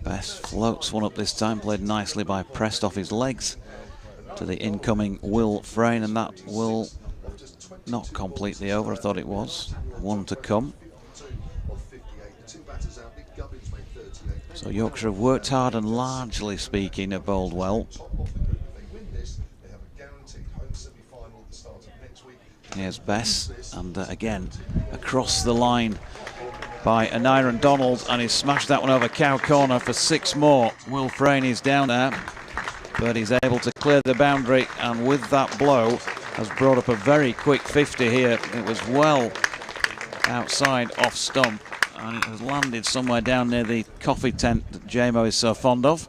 Best floats one up this time, played nicely by Prest off his legs to the incoming Will Frayne, and that will not complete the over. I thought it was. One to come. So Yorkshire have worked hard and, largely speaking, have bowled well. Here's Bess, and again across the line by an Aaron Donald, and he's smashed that one over cow corner for 6 more. Will Frayne is down there, but he's able to clear the boundary, and with that blow has brought up a very quick 50 here. It was well outside off stump, and it has landed somewhere down near the coffee tent that JMO is so fond of.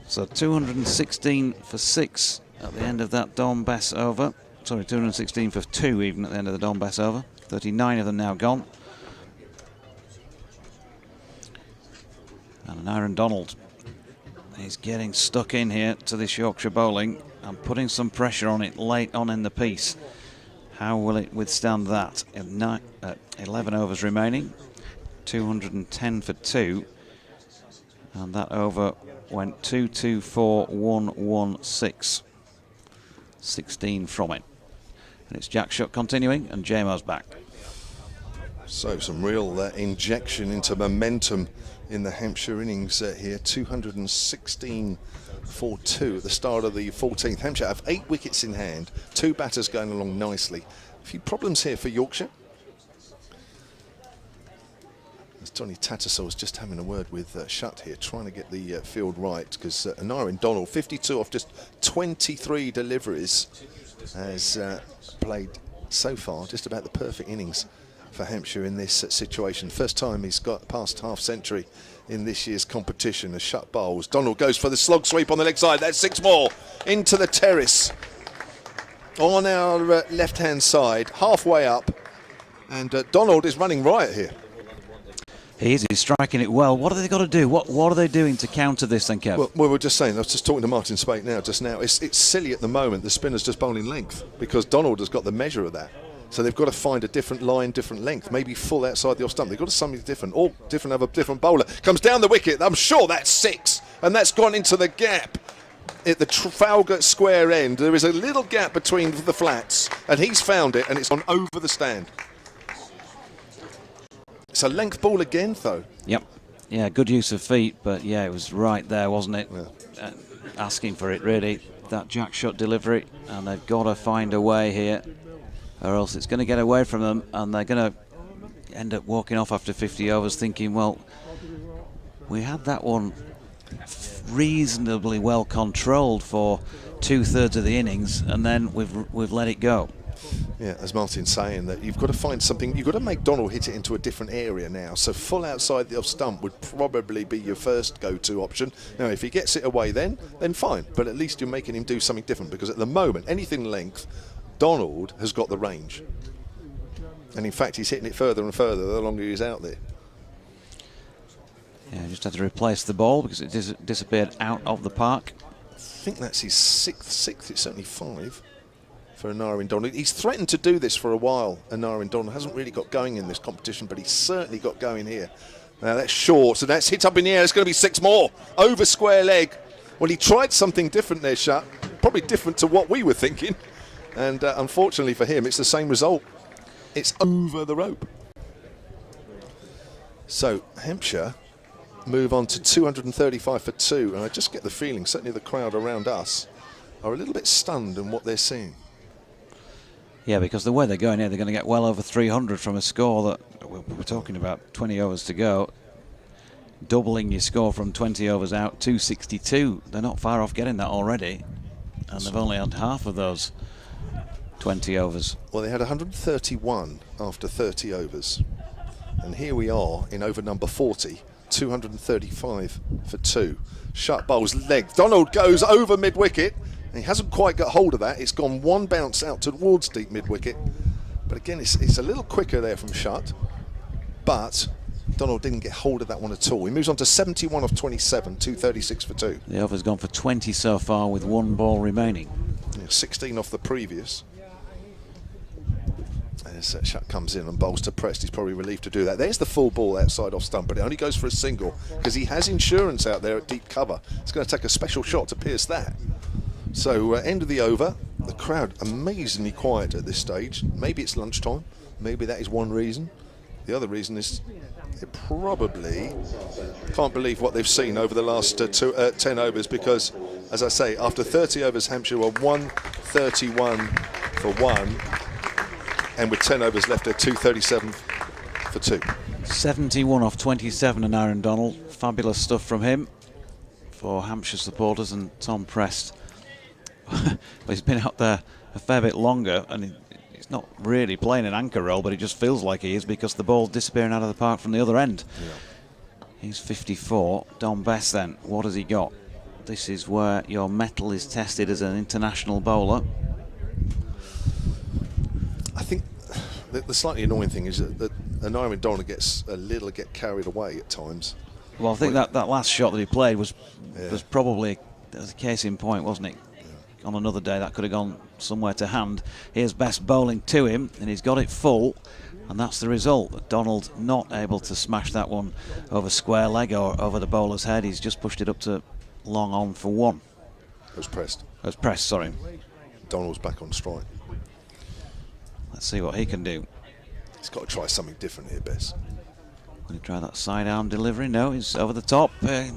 So 216 for 6 at the end of that Don Bess over. Sorry, 216 for 2 even at the end of the Don Bess over. 39 of them now gone. And an Aaron Donald is getting stuck in here to this Yorkshire bowling and putting some pressure on it late on in the piece. How will it withstand that? 11 overs remaining, 210 for 2, and that over went 2-2-4-1-1-6. 16 from it. And it's Jack Shuck continuing, and JMO's back. So some real injection into momentum in the Hampshire innings here. 216 for 2 at the start of the 14th. Hampshire have 8 wickets in hand, 2 batters going along nicely. A few problems here for Yorkshire. As Tony Tattersall was just having a word with Shutt here, trying to get the field right, because Aaron Donald, 52 off just 23 deliveries, has played so far just about the perfect innings for Hampshire in this situation. First time he's got past half century in this year's competition as Shutt bowls. Donald goes for the slog sweep on the leg side. That's 6 more into the terrace on our left-hand side, halfway up, and Donald is running riot here. He is. He's striking it well. What have they got to do? What are they doing to counter this then, Kev? Well, we were just saying, I was just talking to Martin Spate just now. It's silly at the moment, the spinner's just bowling length, because Donald has got the measure of that. So they've got to find a different line, different length, maybe full outside the off stump. They've got to something different. All different, have a different bowler. Comes down the wicket. I'm sure that's 6. And that's gone into the gap at the Trafalgar Square end. There is a little gap between the flats, and he's found it, and it's gone over the stand. It's a length ball again, though. Yep. Yeah, good use of feet, but yeah, it was right there, wasn't it? Yeah. Asking for it, really, that jack shot delivery, and they've got to find a way here, or else it's going to get away from them, and they're going to end up walking off after 50 overs thinking, well, we had that one reasonably well controlled for 2/3 of the innings, and then we've let it go. Yeah, as Martin's saying, that you've got to find something, you've got to make Donald hit it into a different area now. So full outside the off stump would probably be your first go-to option. Now, if he gets it away then fine. But at least you're making him do something different, because at the moment, anything length, Donald has got the range. And in fact, he's hitting it further and further the longer he's out there. Yeah, just had to replace the ball because it disappeared out of the park. I think that's his sixth. It's certainly 5. For Anarin Donald. He's threatened to do this for a while. Anarin Donald hasn't really got going in this competition, but he's certainly got going here. Now that's short, so that's hit up in the air. It's going to be 6 more. Over square leg. Well, he tried something different there, Shut. Probably different to what we were thinking. And unfortunately for him, it's the same result. It's over the rope. So Hampshire move on to 235 for 2. And I just get the feeling, certainly the crowd around us, are a little bit stunned in what they're seeing. Yeah, because the way they're going here, they're going to get well over 300 from a score that we're talking about 20 overs to go. Doubling your score from 20 overs out, 262. They're not far off getting that already. And they've only had half of those 20 overs. Well, they had 131 after 30 overs. And here we are in over number 40, 235 for 2. Shut bowls leg. Donald goes over mid-wicket. He hasn't quite got hold of that. It's gone one bounce out towards deep mid-wicket. But again, it's a little quicker there from Shut. But Donald didn't get hold of that one at all. He moves on to 71 off 27, 236 for 2. The over's gone for 20 so far with 1 ball remaining. Yeah, 16 off the previous. As Shut comes in and bowls to Prest, he's probably relieved to do that. There's the full ball outside off stump, but it only goes for a single because he has insurance out there at deep cover. It's going to take a special shot to pierce that. So end of the over. The crowd amazingly quiet at this stage. Maybe it's lunchtime. Maybe that is one reason. The other reason is they probably can't believe what they've seen over the last 10 overs, because, as I say, after 30 overs, Hampshire were 131 for 1, and with 10 overs left, they're 237 for 2. 71 off 27 and Aaron Donald. Fabulous stuff from him for Hampshire supporters. And Tom Prest, well, he's been out there a fair bit longer, and he's not really playing an anchor role, but it just feels like he is because the ball's disappearing out of the park from the other end. Yeah. He's 54. Don Best then, what has he got? This is where your mettle is tested as an international bowler. I think the slightly annoying thing is that Anarin Donald gets get carried away at times. Well, I think that last shot that he played was probably a case in point, wasn't it? On another day that could have gone somewhere to hand. Here's Best bowling to him, and he's got it full, and that's the result. Donald not able to smash that one over square leg or over the bowler's head. He's just pushed it up to long on for 1. It was Prest. It was Prest, sorry. Donald's back on strike. Let's see what he can do. He's got to try something different here, Bess. Will he try that side arm delivery? No, he's over the top.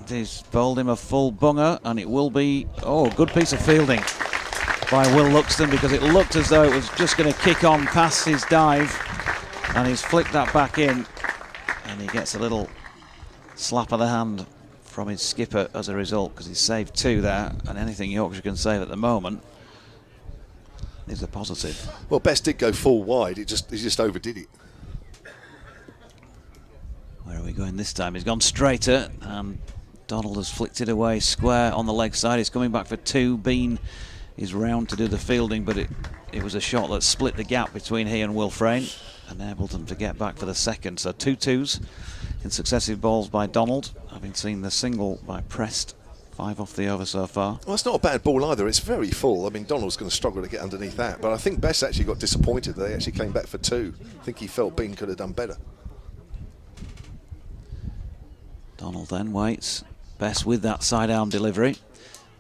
He's bowled him a full bunger, and it will be, a good piece of fielding by Will Luxton, because it looked as though it was just going to kick on past his dive, and he's flicked that back in, and he gets a little slap of the hand from his skipper as a result, because he's saved 2 there, and anything Yorkshire can save at the moment is a positive. Well, Best did go full wide. He just overdid it. Where are we going this time? He's gone straighter, and Donald has flicked it away square on the leg side. He's coming back for 2. Bean is round to do the fielding, but it was a shot that split the gap between he and Will Frayne, enabled them to get back for the second. So 2 2s in successive balls by Donald, having seen the single by Prest 5 off the over so far. Well, it's not a bad ball either. It's very full. I mean, Donald's going to struggle to get underneath that. But I think Bess actually got disappointed. They actually came back for 2. I think he felt Bean could have done better. Donald then waits. Bess with that side arm delivery.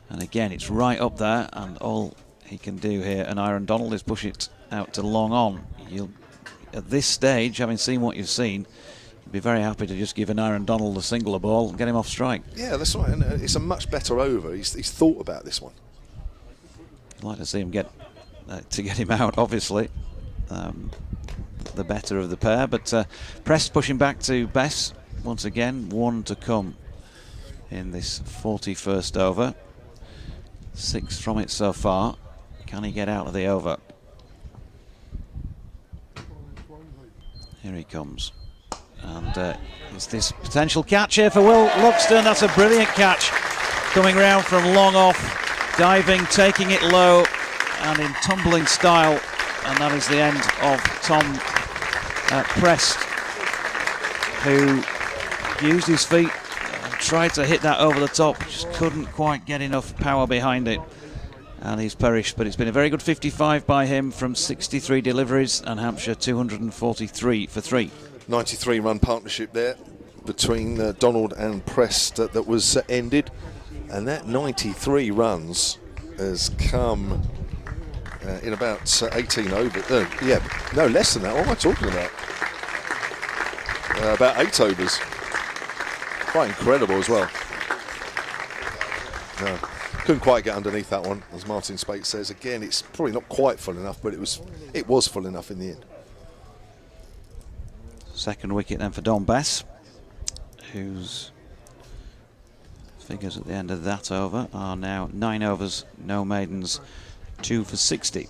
And again, it's right up there. And all he can do here, and Aaron Donald, is push it out to long on. At this stage, having seen what you've seen, you'd be very happy to just give an Aaron Donald a singular ball and get him off strike. Yeah, that's right. And it's a much better over. He's thought about this one. I'd like to see him get him out, obviously. The better of the pair. But Prest pushing back to Bess. Once again, 1 to come in this 41st over. 6 from it so far. Can he get out of the over? Here he comes. And it's this potential catch here for Will Luxton. That's a brilliant catch. Coming round from long off, diving, taking it low, and in tumbling style. And that is the end of Tom Prest, who used his feet and tried to hit that over the top, just couldn't quite get enough power behind it, and he's perished. But it's been a very good 55 by him from 63 deliveries, and Hampshire 243 for 3. 93-run partnership there between Donald and Prest that was ended, and that 93 runs has come in about 18 over. Yeah, no, less than that. What am I talking about? About 8 overs. Quite incredible as well. No, couldn't quite get underneath that one, as Martin Spate says. Again, it's probably not quite full enough, but it was full enough in the end. Second wicket then for Don Bess, whose figures at the end of that over are now 9 overs, no maidens, 2 for 60.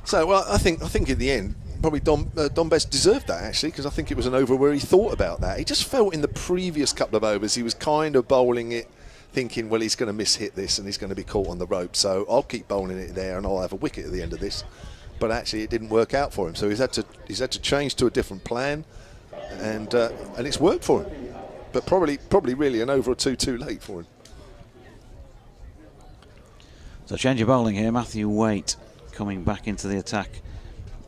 So, well, I think in the end, probably Don Bess deserved that, actually, because I think it was an over where he thought about that. He just felt in the previous couple of overs he was kind of bowling it, thinking, well, he's going to miss-hit this and he's going to be caught on the rope, so I'll keep bowling it there and I'll have a wicket at the end of this. But actually it didn't work out for him, so he's had to change to a different plan, and it's worked for him. But probably really an over or 2 too late for him. So change of bowling here. Matthew Waite coming back into the attack,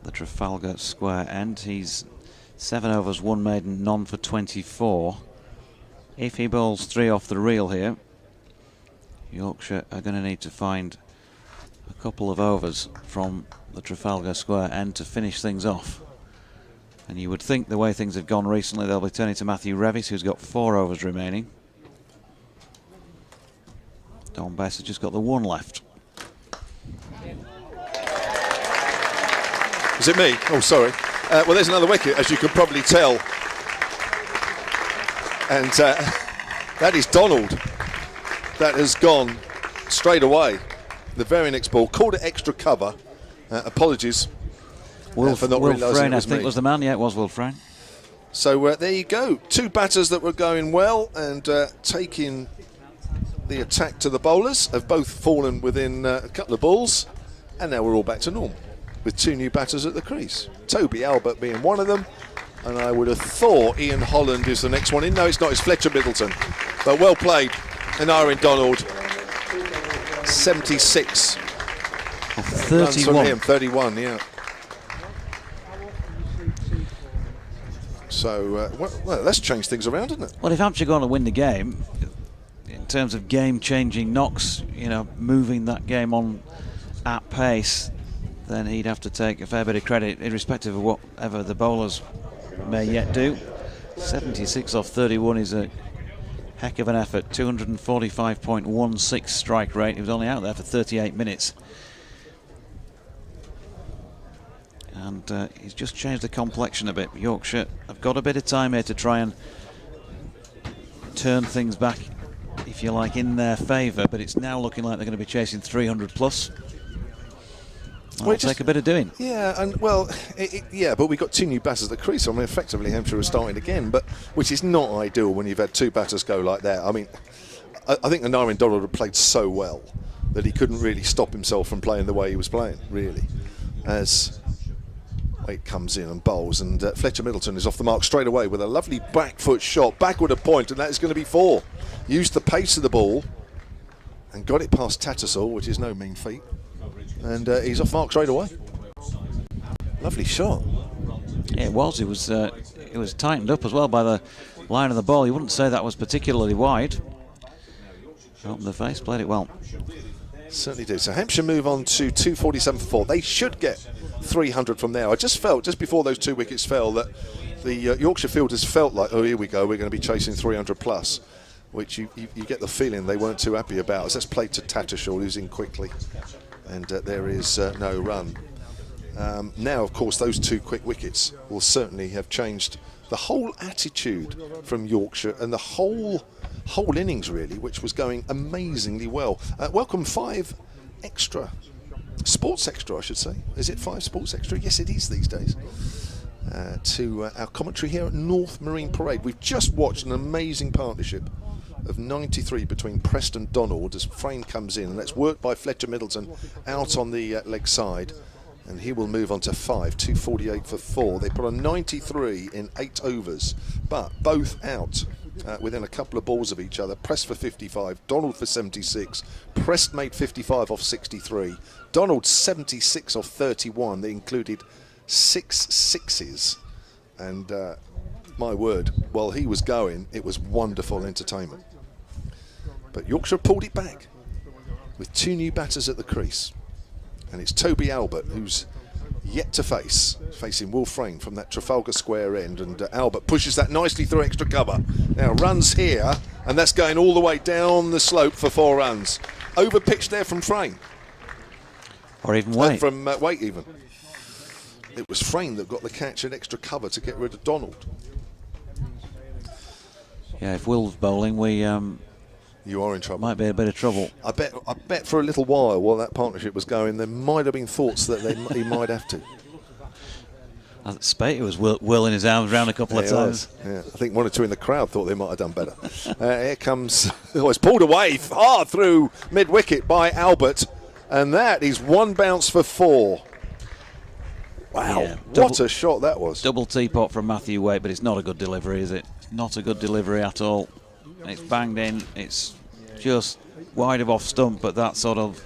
the Trafalgar Square end. He's 7 overs, 1 maiden, none for 24. If he bowls 3 off the reel here, Yorkshire are going to need to find a couple of overs from the Trafalgar Square end to finish things off. And you would think, the way things have gone recently, they'll be turning to Matthew Revis, who's got 4 overs remaining. Don Bess has just got the 1 left. Is it me? Oh, sorry. Well, there's another wicket, as you can probably tell. And that is Donald. That has gone straight away. The very next ball. Called it extra cover. Apologies for not realising it was I think me. was the man. Yeah, it was Will Frayne. So there you go. 2 batters that were going well and taking the attack to the bowlers have both fallen within a couple of balls, and now we're all back to normal with 2 new batters at the crease. Toby Albert being one of them, and I would have thought Ian Holland is the next one in. No, it's not. It's Fletcher Middleton. But well played. And Aaron Donald, 76. 31. Runs from him, 31, yeah. So, well, that's changed things around, isn't it? Well, if Hampshire going to win the game, in terms of game-changing knocks, you know, moving that game on at pace, then he'd have to take a fair bit of credit, irrespective of whatever the bowlers may yet do. 76 off 31 is a heck of an effort. 245.16 strike rate. He was only out there for 38 minutes. And he's just changed the complexion a bit. Yorkshire have got a bit of time here to try and turn things back, if you like, in their favour, but it's now looking like they're going to be chasing 300 plus. It'll take a bit of doing. Yeah, and well, yeah, but we've got 2 new batters at the crease, so I mean, effectively Hampshire are starting again, but which is not ideal when you've had 2 batters go like that. I mean, I think Aaron Donald had played so well that he couldn't really stop himself from playing the way he was playing, really. As Wade comes in and bowls, and Fletcher Middleton is off the mark straight away with a lovely back foot shot, backward a point, and that is going to be 4. used the pace of the ball and got it past Tattersall, which is no mean feat. And he's off mark straight away. Lovely shot. Yeah, it was. It was tightened up as well by the line of the ball. You wouldn't say that was particularly wide. Opened the face, played it well. Certainly did. So Hampshire move on to 247 for 4. They should get 300 from there. I just felt, just before those 2 wickets fell, that the Yorkshire fielders felt like, oh, here we go, we're going to be chasing 300 plus, which you get the feeling they weren't too happy about. So that's played to Tattersall, who's in quickly. And there is no run. Now, of course, those 2 quick wickets will certainly have changed the whole attitude from Yorkshire and the whole innings, really, which was going amazingly well. Welcome 5 extra, sports extra, I should say. Is it 5 sports extra? Yes, it is these days. To our commentary here at North Marine Parade. We've just watched an amazing partnership of 93 between Preston Donald as Frayne comes in, and that's worked by Fletcher Middleton out on the leg side, and he will move on to 5, 248 for 4. They put on 93 in 8 overs, but both out within a couple of balls of each other. Prest for 55, Donald for 76, Prest made 55 off 63, Donald 76 off 31. They included 6 sixes, and my word, while he was going, it was wonderful entertainment. But Yorkshire pulled it back with 2 new batters at the crease, and it's Toby Albert who's yet to facing Will Frayne from that Trafalgar Square end, and Albert pushes that nicely through extra cover. Now runs here, and that's going all the way down the slope for 4 runs. Over pitch there from Frayne. Or even Waite. From Waite even. It was Frayne that got the catch at extra cover to get rid of Donald. Yeah, if Will's bowling, we you are in trouble. Might be a bit of trouble. I bet for a little while that partnership was going, there might have been thoughts that he might have to. Spatey was whirling his arms around a couple of times. Yeah, I think 1 or 2 in the crowd thought they might have done better. Here comes, it's pulled away hard through mid-wicket by Albert, and that is 1 bounce for 4. Wow, yeah, what a shot that was. Double teapot from Matthew Waite, but it's not a good delivery, is it? Not a good delivery at all. It's banged in, it's just wide of off stump, but that sort of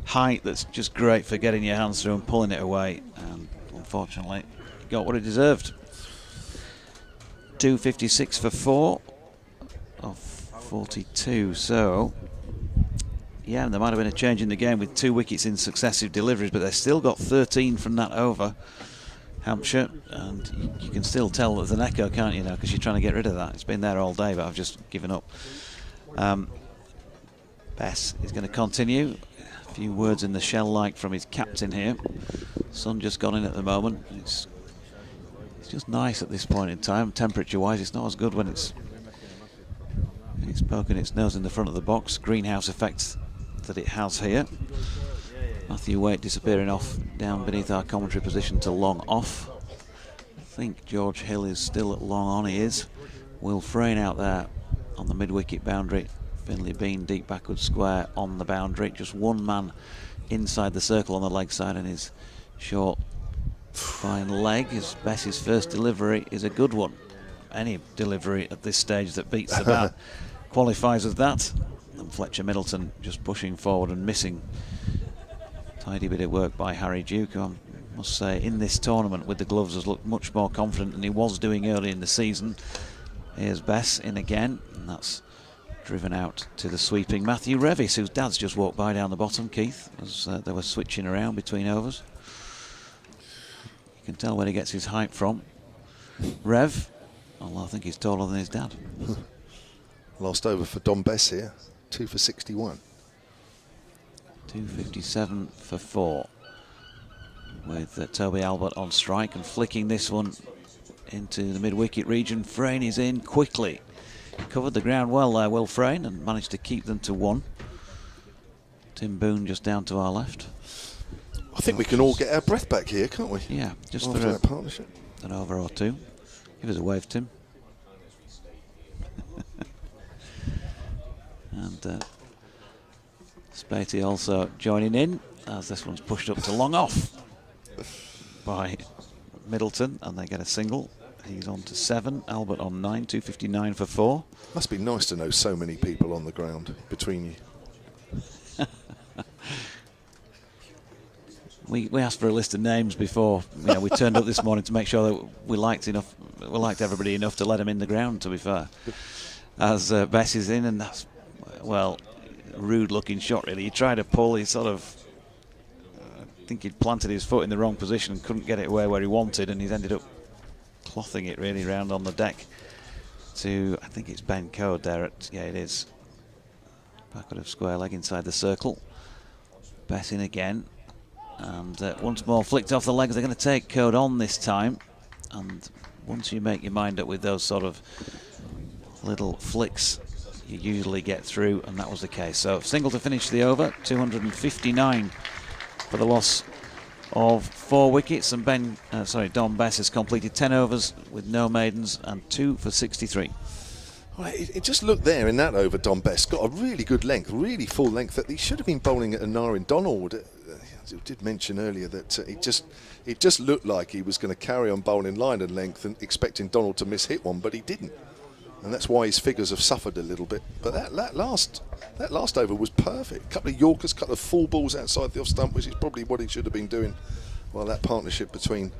height that's just great for getting your hands through and pulling it away, and unfortunately got what it deserved. 256 for 4 of 42, so yeah, there might have been a change in the game with 2 wickets in successive deliveries, but they've still got 13 from that over, Hampshire, and you can still tell there's an echo, can't you, now, because you're trying to get rid of that. It's been there all day, but I've just given up. Bess is going to continue. A few words in the shell-like from his captain here. Sun just gone in at the moment. It's just nice at this point in time, temperature-wise. It's not as good when it's poking its nose in the front of the box. Greenhouse effect that it has here. Matthew Waite disappearing off down beneath our commentary position to long off. I think George Hill is still at long on. He is. Will Frayne out there on the mid-wicket boundary. Finlay Bean deep backward square on the boundary. Just 1 man inside the circle on the leg side, and his short fine leg. His Bess's first delivery is a good one. Any delivery at this stage that beats the bat qualifies as that. And Fletcher Middleton just pushing forward and missing. Tidy bit of work by Harry Duke, who I must say in this tournament with the gloves has looked much more confident than he was doing early in the season. Here's Bess in again, and that's driven out to the sweeping Matthew Revis, whose dad's just walked by down the bottom, Keith, as they were switching around between overs. You can tell where he gets his height from. Rev, although I think he's taller than his dad. Last over for Don Bess here, 2 for 61. 257 for 4 with Toby Albert on strike and flicking this one into the mid-wicket region. Frayne is in quickly. Covered the ground well there, Will Frayne, and managed to keep them to 1. Tim Boone just down to our left. I think we can all get our breath back here, can't we? Yeah, just after for that partnership. An over or 2. Give us a wave, Tim. And Spatey also joining in as this one's pushed up to long off by Middleton, and they get a single. He's on to 7. Albert on 9. 2:59 for 4. Must be nice to know so many people on the ground between you. We asked for a list of names before. We turned up this morning to make sure that we liked everybody enough to let them in the ground, to be fair. As Bess is in, and that's, well, a rude-looking shot, really. He tried to pull, he sort of, I think he'd planted his foot in the wrong position and couldn't get it where he wanted, and he's ended up clothing it really round on the deck to, I think it's Ben Code there yeah, it is. Backward of square leg inside the circle. Bess in again. And once more flicked off the legs. They're going to take Code on this time. And once you make your mind up with those sort of little flicks, you usually get through, and that was the case. So single to finish the over, 259 for the loss of 4 wickets. And Dom Bess has completed 10 overs with no maidens and 2 for 63. Well, it just looked there in that over. Dom Bess got a really good length, really full length, that he should have been bowling at a Narin Donald. I did mention earlier that it just looked like he was going to carry on bowling line and length and expecting Donald to miss hit one, but he didn't, and that's why his figures have suffered a little bit. But that last over was perfect. A couple of Yorkers, a couple of full balls outside the off stump, which is probably what he should have been doing. While that partnership between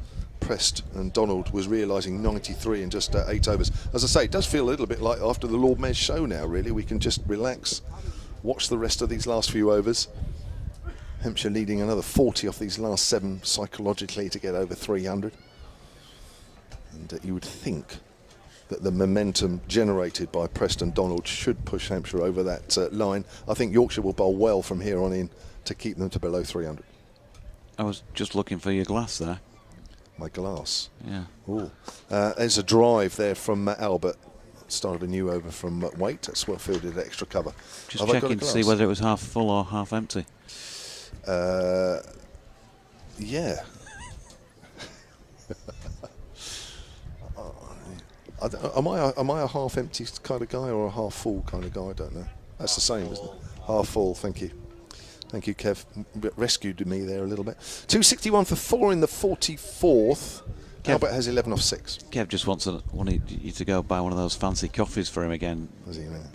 Prest and Donald was realising 93 in just 8 overs. As I say, it does feel a little bit like after the Lord Mayor's show now, really. We can just relax, watch the rest of these last few overs. Hampshire leading another 40 off these last 7 psychologically to get over 300. And you would think that the momentum generated by Preston Donald should push Hampshire over that line. I think Yorkshire will bowl well from here on in to keep them to below 300. I was just looking for your glass there. My glass? Yeah. Ooh. There's a drive there from Albert. Started a new over from Waite. That's well fielded extra cover. Just checking to see whether it was half full or half empty. Yeah. Am I a half empty kind of guy or a half full kind of guy? I don't know. That's the same, isn't it? Half full. Thank you. Thank you, Kev. Rescued me there a little bit. 261 for 4 in the 44th. Kev, Albert has 11 off 6. Kev just wanted you to go buy one of those fancy coffees for him again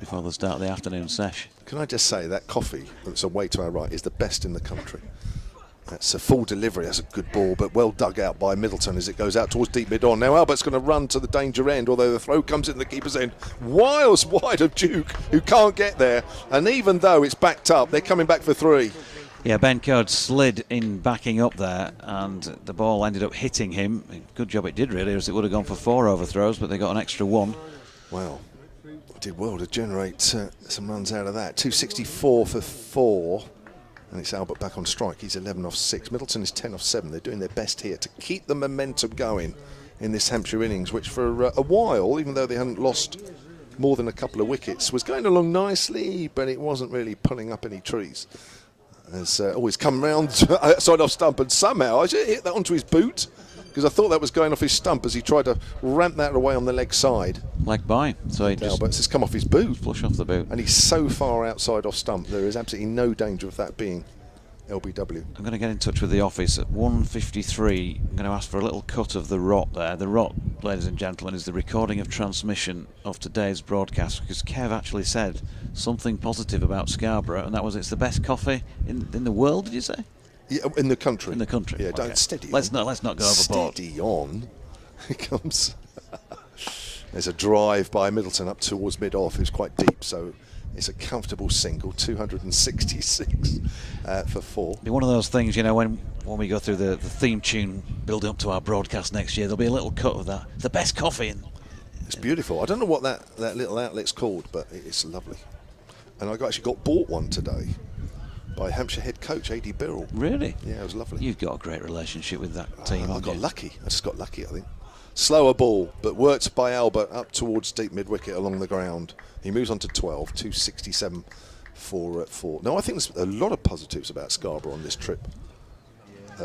before the start of the afternoon sesh. Can I just say that coffee that's away to our right is the best in the country. That's a full delivery. That's a good ball, but well dug out by Middleton as it goes out towards deep mid-on. Now Albert's going to run to the danger end, although the throw comes in the keeper's end. Miles wide of Duke, who can't get there. And even though it's backed up, they're coming back for 3. Yeah, Ben Code slid in backing up there, and the ball ended up hitting him. Good job it did, really, as it would have gone for 4 overthrows, but they got an extra 1. Wow. Did well to generate some runs out of that. 264 for 4. And it's Albert back on strike. He's 11 off 6. Middleton is 10 off 7. They're doing their best here to keep the momentum going in this Hampshire innings, which for a while, even though they hadn't lost more than a couple of wickets, was going along nicely, but it wasn't really pulling up any trees. Has always come round outside off stump, and somehow I just hit that onto his boot, because I thought that was going off his stump as he tried to ramp that away on the leg side. Leg by. So he Albert's just come off his boot. Flush off the boot. And he's so far outside off stump, there is absolutely no danger of that being LBW. I'm going to get in touch with the office at 1:53. I'm going to ask for a little cut of the rot there. The rot, ladies and gentlemen, is the recording of transmission of today's broadcast, because Kev actually said something positive about Scarborough, and that was it's the best coffee in the world, did you say? Yeah, in the country. In the country. Yeah, okay. Don't steady. Let's not go overboard. Steady on. Here comes. There's a drive by Middleton up towards mid-off, who's quite deep, so it's a comfortable single. 266 for 4. It'll be one of those things, you know, when we go through the theme tune building up to our broadcast next year, there'll be a little cut of that. The best coffee. It's beautiful. I don't know what that little outlet's called, but it's lovely. And I actually got bought one today by Hampshire head coach A.D. Birrell. Really? Yeah, it was lovely. You've got a great relationship with that team. I got lucky. I just got lucky, I think. Slower ball, but worked by Albert up towards deep mid-wicket along the ground. He moves on to 12, 267 for 4. Now, I think there's a lot of positives about Scarborough on this trip.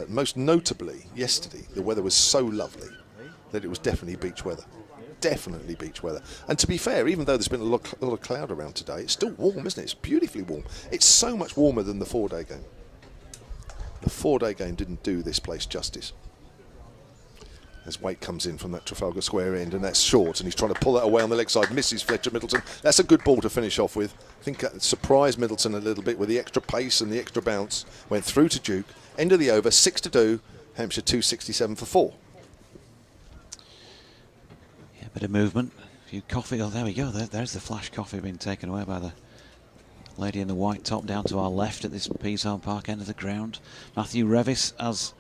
Most notably, yesterday, the weather was so lovely that it was definitely beach weather. Definitely beach weather. And to be fair, even though there's been a lot of cloud around today, it's still warm, isn't it? It's beautifully warm. It's so much warmer than the 4-day game. The 4-day game didn't do this place justice. as Waite comes in from that Trafalgar Square end, and that's short, and he's trying to pull that away on the leg side, misses Fletcher Middleton. That's a good ball to finish off with. I think that surprised Middleton a little bit with the extra pace and the extra bounce. Went through to Duke. End of the over, 6-2, Hampshire 267 for 4. Yeah, bit of movement, a few coffee. Oh, there we go. There's the flash coffee being taken away by the lady in the white top down to our left at this Peasholm Park end of the ground. Matthew Revis, as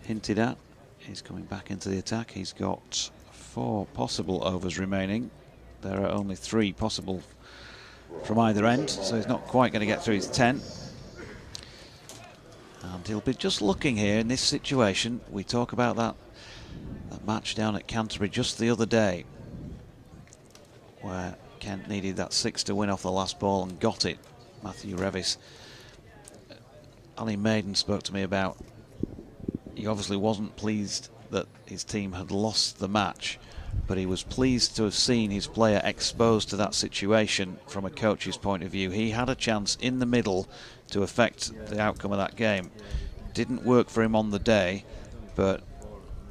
hinted at, he's coming back into the attack. He's got 4 possible overs remaining. There are only 3 possible from either end, so he's not quite going to get through his 10. And he'll be just looking here in this situation. We talk about that match down at Canterbury just the other day, where Kent needed that 6 to win off the last ball and got it. Matthew Revis. Ali Maiden spoke to me about, he obviously wasn't pleased that his team had lost the match, but he was pleased to have seen his player exposed to that situation from a coach's point of view. He had a chance in the middle to affect the outcome of that game. Didn't work for him on the day, but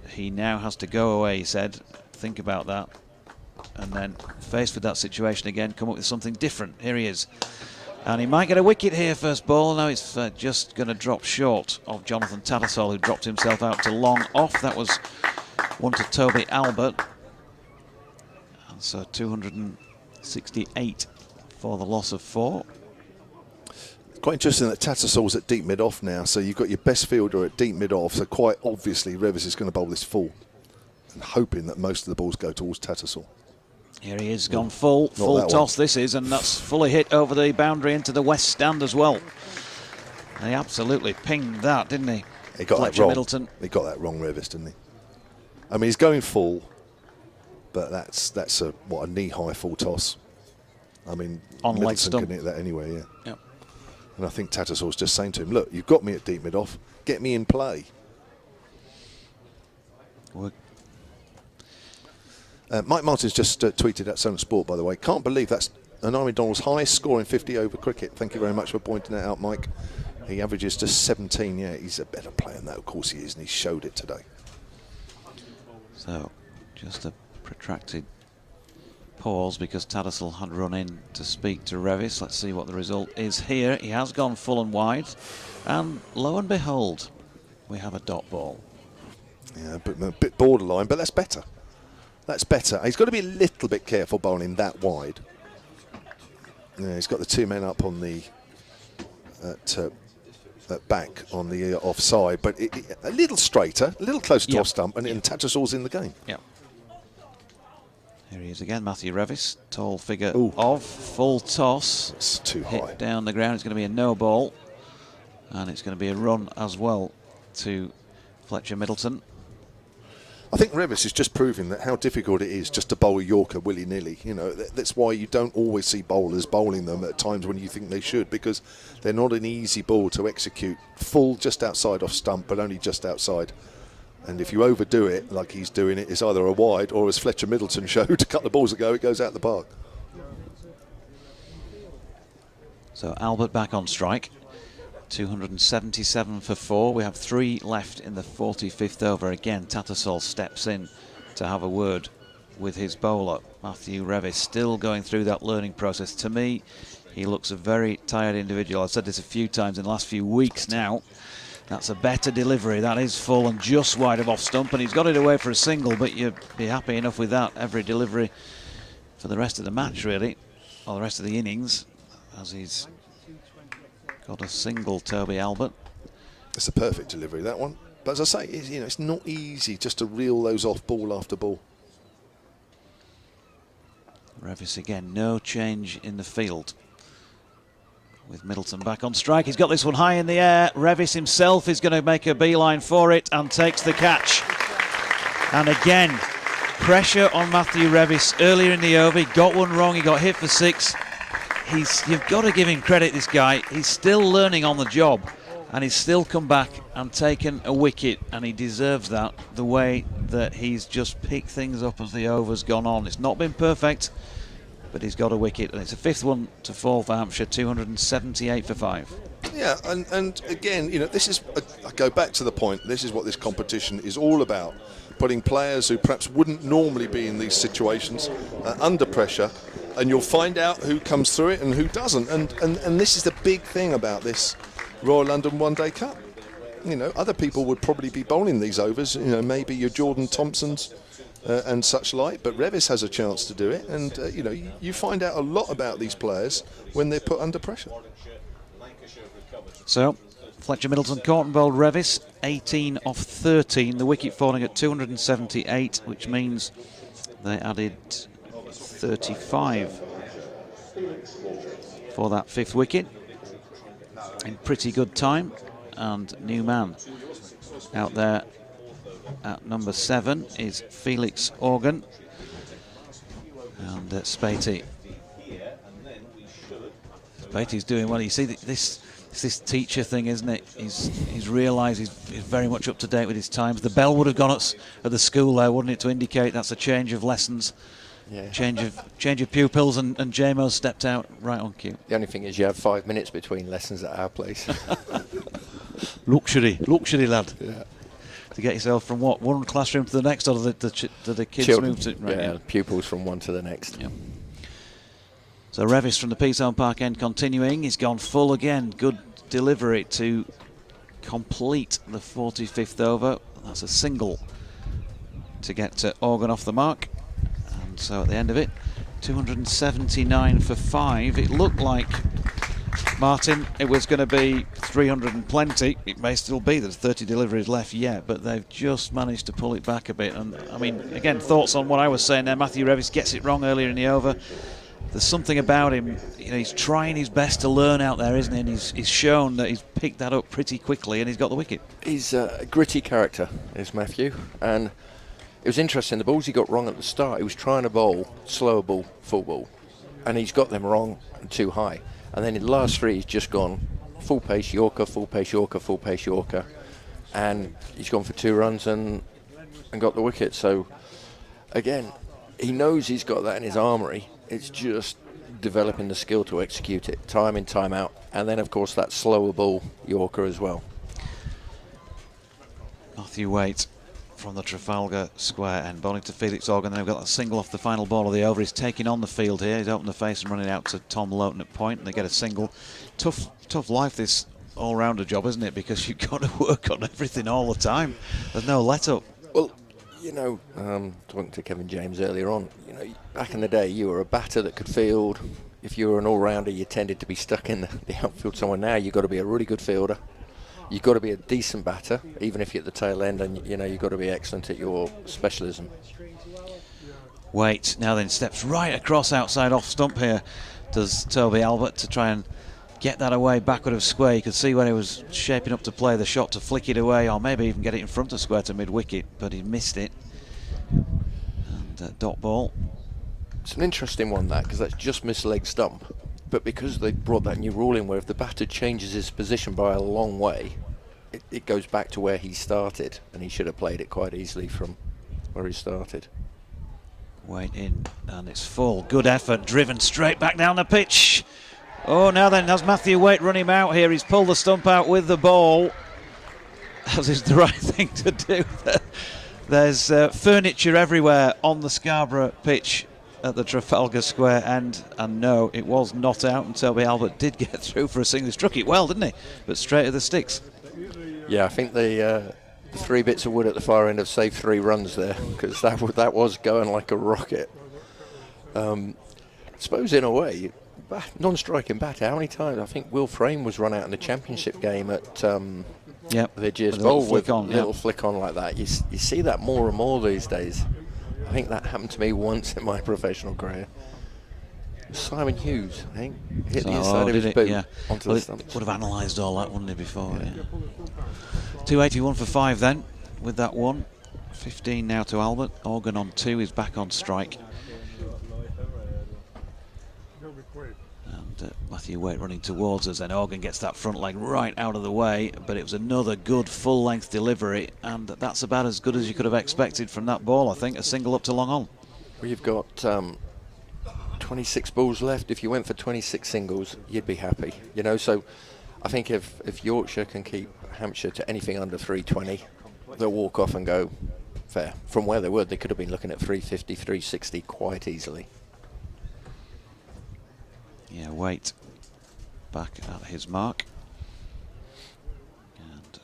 he now has to go away, he said, think about that, and then faced with that situation again, come up with something different. Here he is. And he might get a wicket here, first ball. No, it's just going to drop short of Jonathan Tattersall, who dropped himself out to long off. That was one to Toby Albert. And so 268 for the loss of 4. Quite interesting that Tattersall's at deep mid-off now, so you've got your best fielder at deep mid-off, so quite obviously Revis is going to bowl this full, and hoping that most of the balls go towards Tattersall. Here he is, gone full toss this is, and that's fully hit over the boundary into the west stand as well. And he absolutely pinged that, didn't he? He got Fletcher that wrong. Middleton. He got that wrong, Revis, didn't he? I mean, he's going full, but that's a knee-high full toss. I mean, on leg Middleton stump. can hit that anyway, yeah. Yep. And I think Tattersall's just saying to him, look, you've got me at deep mid-off, get me in play. Mike Martin's just tweeted at Sun Sport, by the way. Can't believe that's Anari Donald's highest score in 50 over cricket. Thank you very much for pointing that out, Mike. He averages just 17. Yeah, he's a better player than that. Of course he is, and he showed it today. So, just a protracted pause because Tattersall had run in to speak to Revis. Let's see what the result is here. He has gone full and wide, and lo and behold, we have a dot ball. Yeah, but a bit borderline, but that's better. That's better. He's got to be a little bit careful bowling that wide. Yeah, he's got the 2 men up on the back on the offside, but a little straighter, a little closer to off stump, and Tattersall's in the game. Yeah. Here he is again, Matthew Revis, tall figure of full toss. It's too hit high. Down the ground. It's going to be a no ball, and it's going to be a run as well to Fletcher Middleton. I think Revis is just proving that how difficult it is just to bowl a Yorker willy-nilly. You know, that's why you don't always see bowlers bowling them at times when you think they should, because they're not an easy ball to execute. Full just outside off stump, but only just outside. And if you overdo it, like he's doing it, it's either a wide or, as Fletcher Middleton showed a couple of balls ago, it goes out the park. So Albert back on strike. 277 for 4. We have 3 left in the 45th over. Again, Tattersall steps in to have a word with his bowler. Matthew Revis still going through that learning process. To me, he looks a very tired individual. I've said this a few times in the last few weeks now. That's a better delivery. That is full and just wide of off stump, and he's got it away for a single, but you'd be happy enough with that every delivery for the rest of the match, really, or the rest of the innings, as he's got a single, Toby Albert. It's a perfect delivery, that one. But as I say, it's not easy just to reel those off ball after ball. Revis again, no change in the field. With Middleton back on strike, he's got this one high in the air. Revis himself is going to make a beeline for it and takes the catch. And again, pressure on Matthew Revis earlier in the over. He got one wrong, he got hit for 6. You've got to give him credit, this guy. He's still learning on the job, and he's still come back and taken a wicket, and he deserves that, the way that he's just picked things up as the over's gone on. It's not been perfect, but he's got a wicket, and it's a 5th one to fall for Hampshire, 278 for 5. Yeah, and again, this is, I go back to the point, this is what this competition is all about. Putting players who perhaps wouldn't normally be in these situations under pressure, and you'll find out who comes through it and who doesn't. And this is the big thing about this Royal London One Day Cup. Other people would probably be bowling these overs, maybe your Jordan Thompsons and such like, but Revis has a chance to do it, and you find out a lot about these players when they're put under pressure. So, Fletcher Middleton caught and bowled Revis, 18 off 13, the wicket falling at 278, which means they added 35 for that 5th wicket in pretty good time. And new man out there at number 7 is Felix Organ, and Spatey. Spatey's doing well. You see, this teacher thing, isn't it? He's realised he's very much up to date with his times. The bell would have gone at the school there, wouldn't it, to indicate that's a change of lessons, change of pupils, and JMO's stepped out right on cue. The only thing is you have 5 minutes between lessons at our place. Luxury lad. Yeah. To get yourself from one classroom to the next, or the kids Children, move to pupils from one to the next. Yeah. So Revis from the Peasholm Park end continuing. He's gone full again. Good delivery to complete the 45th over. That's a single to get Organ off the mark. And so at the end of it, 279 for 5. It looked like, Martin, it was going to be 300 and plenty. It may still be. There's 30 deliveries left yet, but they've just managed to pull it back a bit. And I mean, again, thoughts on what I was saying there. Matthew Revis gets it wrong earlier in the over. There's something about him, he's trying his best to learn out there, isn't he? And he's shown that he's picked that up pretty quickly, and he's got the wicket. He's a gritty character, is Matthew, and it was interesting. The balls he got wrong at the start, he was trying to bowl slower ball, full ball, and he's got them wrong and too high. And then in the last 3, he's just gone full pace Yorker, full pace Yorker, full pace Yorker, and he's gone for 2 runs and got the wicket. So again, he knows he's got that in his armoury. It's just developing the skill to execute it time in, time out, and then of course that slower ball Yorker as well. Matthew Waite from the Trafalgar Square end, bowling to Felix Organ. Then we've got a single off the final ball of the over. He's taking on the field here. He's opened the face and running out to Tom Loughton at point, and they get a single. Tough life, this all-rounder job, isn't it? Because you've got to work on everything all the time. There's no let-up. Well, talking to Kevin James earlier on, back in the day you were a batter that could field. If you were an all-rounder, you tended to be stuck in the outfield somewhere. Now you've got to be a really good fielder. You've got to be a decent batter, even if you're at the tail end, and you've got to be excellent at your specialism. Waite now then steps right across outside off stump here, does Toby Albert, to try and get that away backward of square. You could see when he was shaping up to play the shot to flick it away, or maybe even get it in front of square to mid-wicket, but he missed it. And dot ball. It's an interesting one, that, because that's just missed leg stump. But because they brought that new rule in where if the batter changes his position by a long way, it goes back to where he started, and he should have played it quite easily from where he started. Waite in, and it's full. Good effort, driven straight back down the pitch. Oh, now then, has Matthew Waite run him out here? He's pulled the stump out with the ball, as is the right thing to do. There's furniture everywhere on the Scarborough pitch at the Trafalgar Square end, and no, it was not out, and Toby Albert did get through for a single. He struck it well, didn't he? But straight at the sticks. Yeah, I think the 3 bits of wood at the far end have saved 3 runs there, because that was going like a rocket. I suppose in a way, non-striking batter, how many times? I think Will Frame was run out in the championship game at the GS Bowl with a little flick on like that. You see that more and more these days. I think that happened to me once in my professional career. Simon Hughes, I think, hit the inside of his boot onto the stumps. Would have analysed all that, wouldn't he, before? Yeah. 281 for 5 then, with that one. 15 now to Albert. Organ on 2, he's back on strike. And Matthew Waite running towards us, and Organ gets that front leg right out of the way, but it was another good full-length delivery, and that's about as good as you could have expected from that ball, I think. A single up to long on. We've got 26 balls left. If you went for 26 singles, you'd be happy. So I think if Yorkshire can keep Hampshire to anything under 320, they'll walk off and go fair. From where they were, they could have been looking at 350, 360 quite easily. Yeah, Waite back at his mark. And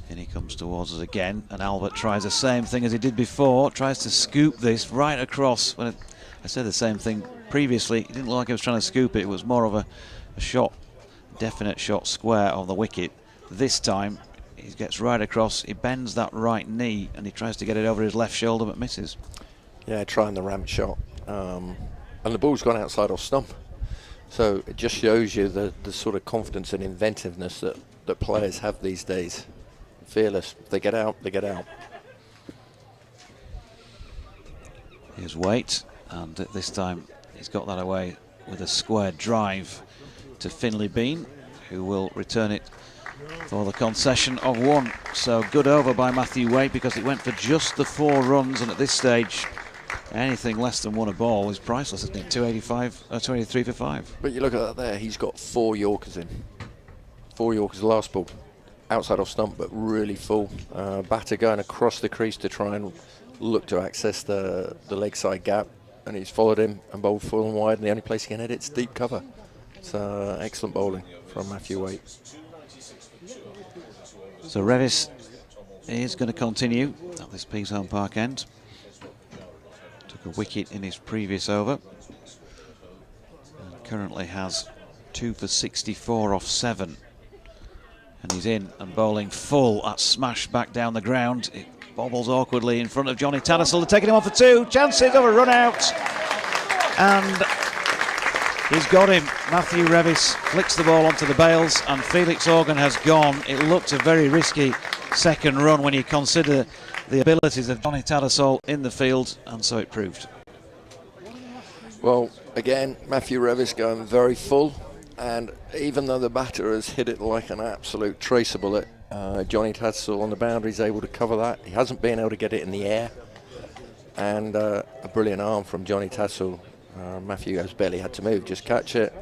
in he comes towards us again, and Albert tries the same thing as he did before, tries to scoop this right across. When I said the same thing previously, it didn't look like he was trying to scoop it, it was more of a shot, definite shot square of the wicket. This time he gets right across, he bends that right knee and he tries to get it over his left shoulder but misses. Yeah, trying the ramp shot. And the ball's gone outside off stump. So it just shows you the sort of confidence and inventiveness that players have these days. Fearless. If they get out, they get out. Here's Waite, and this time he's got that away with a square drive to Finlay Bean, who will return it for the concession of 1. So good over by Matthew Waite, because it went for just the 4 runs, and at this stage anything less than 1 a ball is priceless, isn't it? 285, 23 for 5. But you look at that there, he's got 4 Yorkers in. 4 Yorkers last ball. Outside off stump, but really full. Batter going across the crease to try and look to access the leg side gap, and he's followed him and bowled full and wide, and the only place he can hit it's deep cover. It's excellent bowling from Matthew Waite. So Revis is going to continue at this Peasham Park end. Took a wicket in his previous over, and currently has 2 for 64 off 7. And he's in and bowling full. That smash back down the ground. It bobbles awkwardly in front of Johnny Tattersall. They're taking him on for 2. Chances of a run out. And he's got him. Matthew Revis flicks the ball onto the bails, and Felix Organ has gone. It looked a very risky second run when you consider the abilities of Johnny Tattersall in the field, and so it proved. Well, again, Matthew Revis going very full. And even though the batter has hit it like an absolute tracer bullet, Johnny Tattersall on the boundary is able to cover that. He hasn't been able to get it in the air. And a brilliant arm from Johnny Tattersall. Matthew has barely had to move, just catch it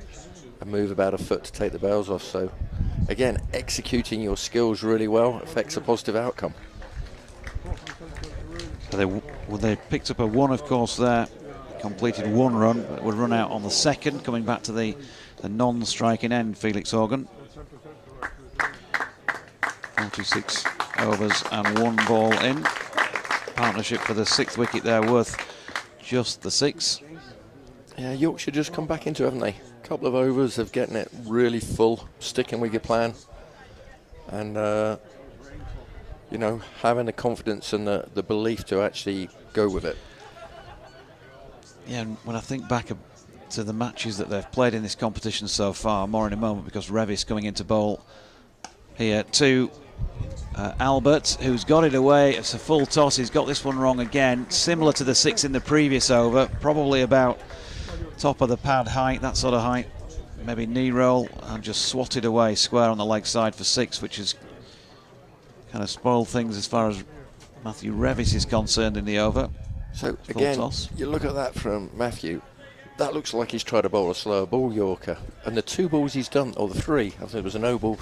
and move about a foot to take the bails off. So, again, executing your skills really well affects a positive outcome. So they picked up a 1, of course, there. Completed 1 run, but would run out on the second, coming back to the non-striking end, Felix Organ. 46 overs and 1 ball in. Partnership for the 6th wicket there, worth just the 6. Yeah, Yorkshire just come back into it, haven't they? A couple of overs of getting it really full, sticking with your plan, and you know, having the confidence and the belief to actually go with it. Yeah, and when I think back to the matches that they've played in this competition so far, more in a moment, because Revis coming into bowl here to Albert, who's got it away. It's a full toss. He's got this one wrong again, similar to the 6 in the previous over, probably about top of the pad height, that sort of height, maybe knee roll, and just swatted away square on the leg side for 6, which has kind of spoiled things as far as Matthew Revis is concerned in the over. So Full again, toss. You look at that from Matthew. That looks like he's tried to bowl a slower ball Yorker. And the 2 balls he's done, or the 3, I think it was a no ball,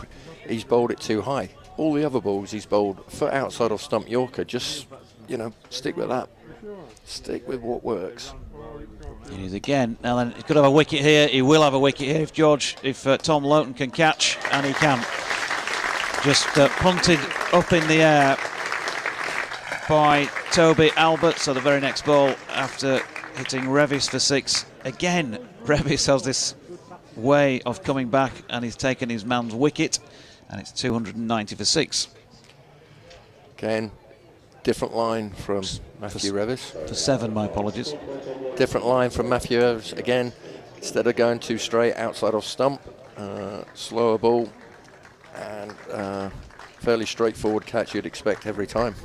he's bowled it too high. All the other balls he's bowled foot outside off stump Yorker. Just, you know, stick with that. Stick with what works. It is again. Now then, he could have a wicket here. He will have a wicket here if Tom Loughton can catch, and he can. Just punted up in the air by Toby Albert. So the very next ball after hitting Revis for 6. Again, Revis has this way of coming back, and he's taken his man's wicket, and it's 290 for 6. Again, different line from Matthew Revis. For 7, my apologies. Different line from Matthew Revis. Again, instead of going too straight outside off stump, slower ball, and fairly straightforward catch you'd expect every time.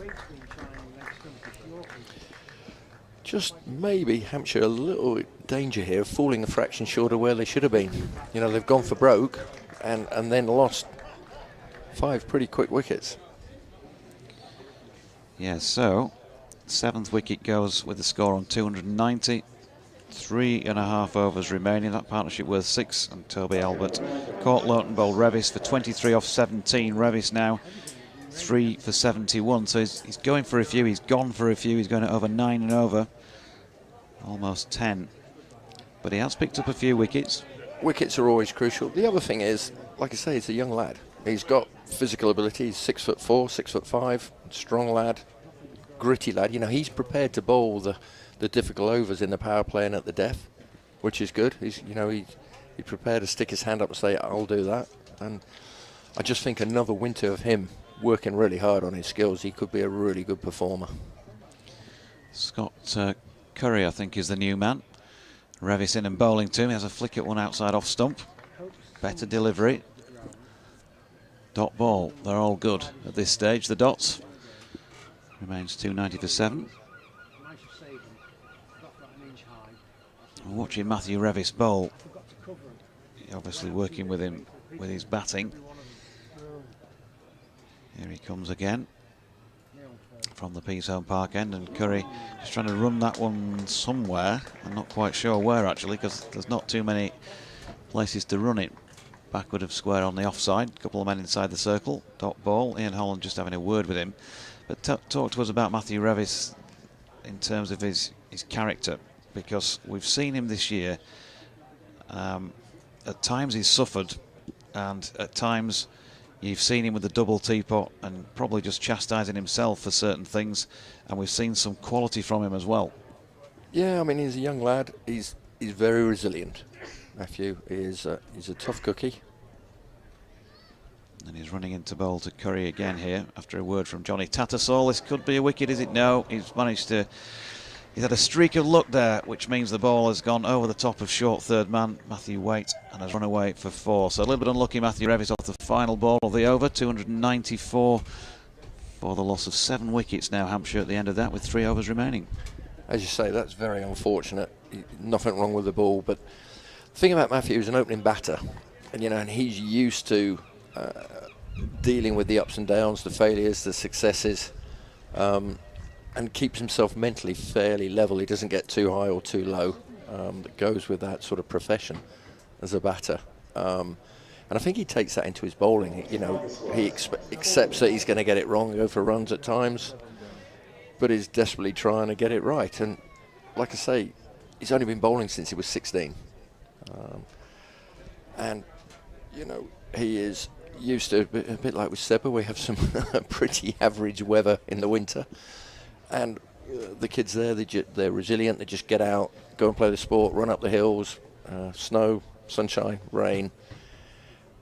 Just maybe Hampshire a little danger here of falling a fraction short of where they should have been. You know, they've gone for broke and then lost 5 pretty quick wickets. Yeah, so 7th wicket goes with the score on 290. 3.5 overs remaining. That partnership worth 6, and Toby Albert caught Lowton bowled Revis for 23 off 17. Revis now 3 for 71, so he's going for a few, he's gone for a few, he's going over 9 and over, almost 10. But he has picked up a few wickets. Wickets are always crucial. The other thing is, like I say, he's a young lad. He's got physical ability. He's 6'4", 6'5", strong lad, gritty lad. You know, he's prepared to bowl the difficult overs in the power play and at the death, which is good. He's prepared to stick his hand up and say, I'll do that. And I just think another winter of him working really hard on his skills, he could be a really good performer. Scott Curry, I think, is the new man. Revis in and bowling to him. He has a flick at one outside off stump. Better delivery. Dot ball. They're all good at this stage. The dots. Remains 290 for 7. I'm watching Matthew Revis bowl. Obviously working with him with his batting. Here he comes again from the Peace Home Park end, and Curry just trying to run that one somewhere. I'm not quite sure where actually, because there's not too many places to run it. Backward of square on the offside, a couple of men inside the circle. Dot ball. Ian Holland just having a word with him. But talk to us about Matthew Revis in terms of his character, because we've seen him this year. At times he's suffered, and at times you've seen him with the double teapot and probably just chastising himself for certain things, and we've seen some quality from him as well. Yeah, I mean, he's a young lad. He's very resilient. Matthew is he's a tough cookie. And he's running into bowl to Curry again here after a word from Johnny Tattersall. This could be a wicket, is it? No, he's managed to. He's had a streak of luck there, which means the ball has gone over the top of short third man, Matthew Waite, and has run away for 4. So a little bit unlucky, Matthew Revis, off the final ball of the over. 294 for the loss of 7 wickets now, Hampshire at the end of that, with 3 overs remaining. As you say, that's very unfortunate. Nothing wrong with the ball, but the thing about Matthew is an opening batter, and he's used to dealing with the ups and downs, the failures, the successes. And keeps himself mentally fairly level. He doesn't get too high or too low. That goes with that sort of profession as a batter. And I think he takes that into his bowling. He accepts that he's going to get it wrong, go for runs at times, but is desperately trying to get it right. And like I say, he's only been bowling since he was 16. And he is used to, a bit like with Seba, we have some pretty average weather in the winter. And the kids there, they're resilient. They just get out, go and play the sport, run up the hills, snow, sunshine, rain.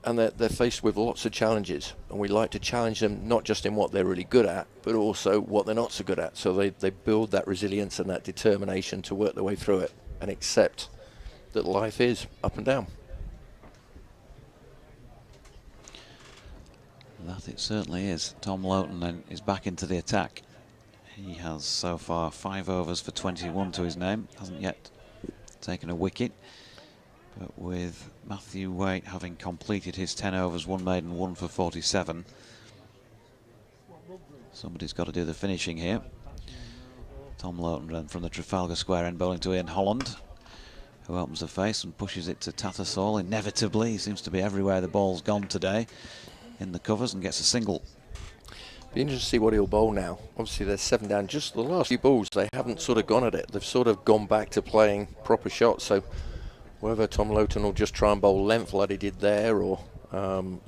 And they're faced with lots of challenges. And we like to challenge them, not just in what they're really good at, but also what they're not so good at. So they build that resilience and that determination to work their way through it and accept that life is up and down. That it certainly is. Tom Lowton then is back into the attack. He has so far 5 overs for 21 to his name. Hasn't yet taken a wicket. But with Matthew Waite having completed his 10 overs, 1 maiden, 1 for 47. Somebody's got to do the finishing here. Tom Lowton then from the Trafalgar Square end, bowling to Ian Holland, who opens the face and pushes it to Tattersall. Inevitably, he seems to be everywhere the ball's gone today in the covers, and gets a single. Be interesting to see what he'll bowl now. Obviously they're 7 down. Just the last few balls, they haven't sort of gone at it. They've sort of gone back to playing proper shots. So whether Tom Lowton will just try and bowl length like he did there, or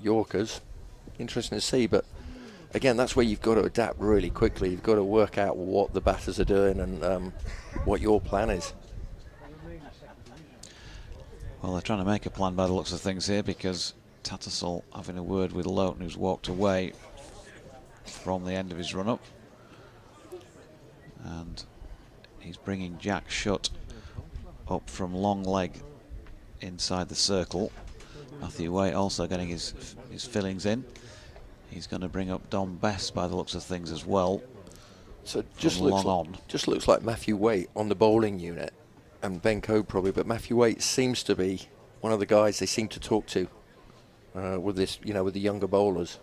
Yorkers, interesting to see. But again, that's where you've got to adapt really quickly. You've got to work out what the batters are doing and what your plan is. Well, they're trying to make a plan by the looks of things here, because Tattersall having a word with Lowton, who's walked away from the end of his run-up, and he's bringing Jack Shutt up from long leg inside the circle. Matthew Waite also getting his fillings in. He's going to bring up Dom Best by the looks of things as well. So just looks like Matthew Waite on the bowling unit, and Ben Coe probably, but Matthew Waite seems to be one of the guys they seem to talk to with this, with the younger bowlers.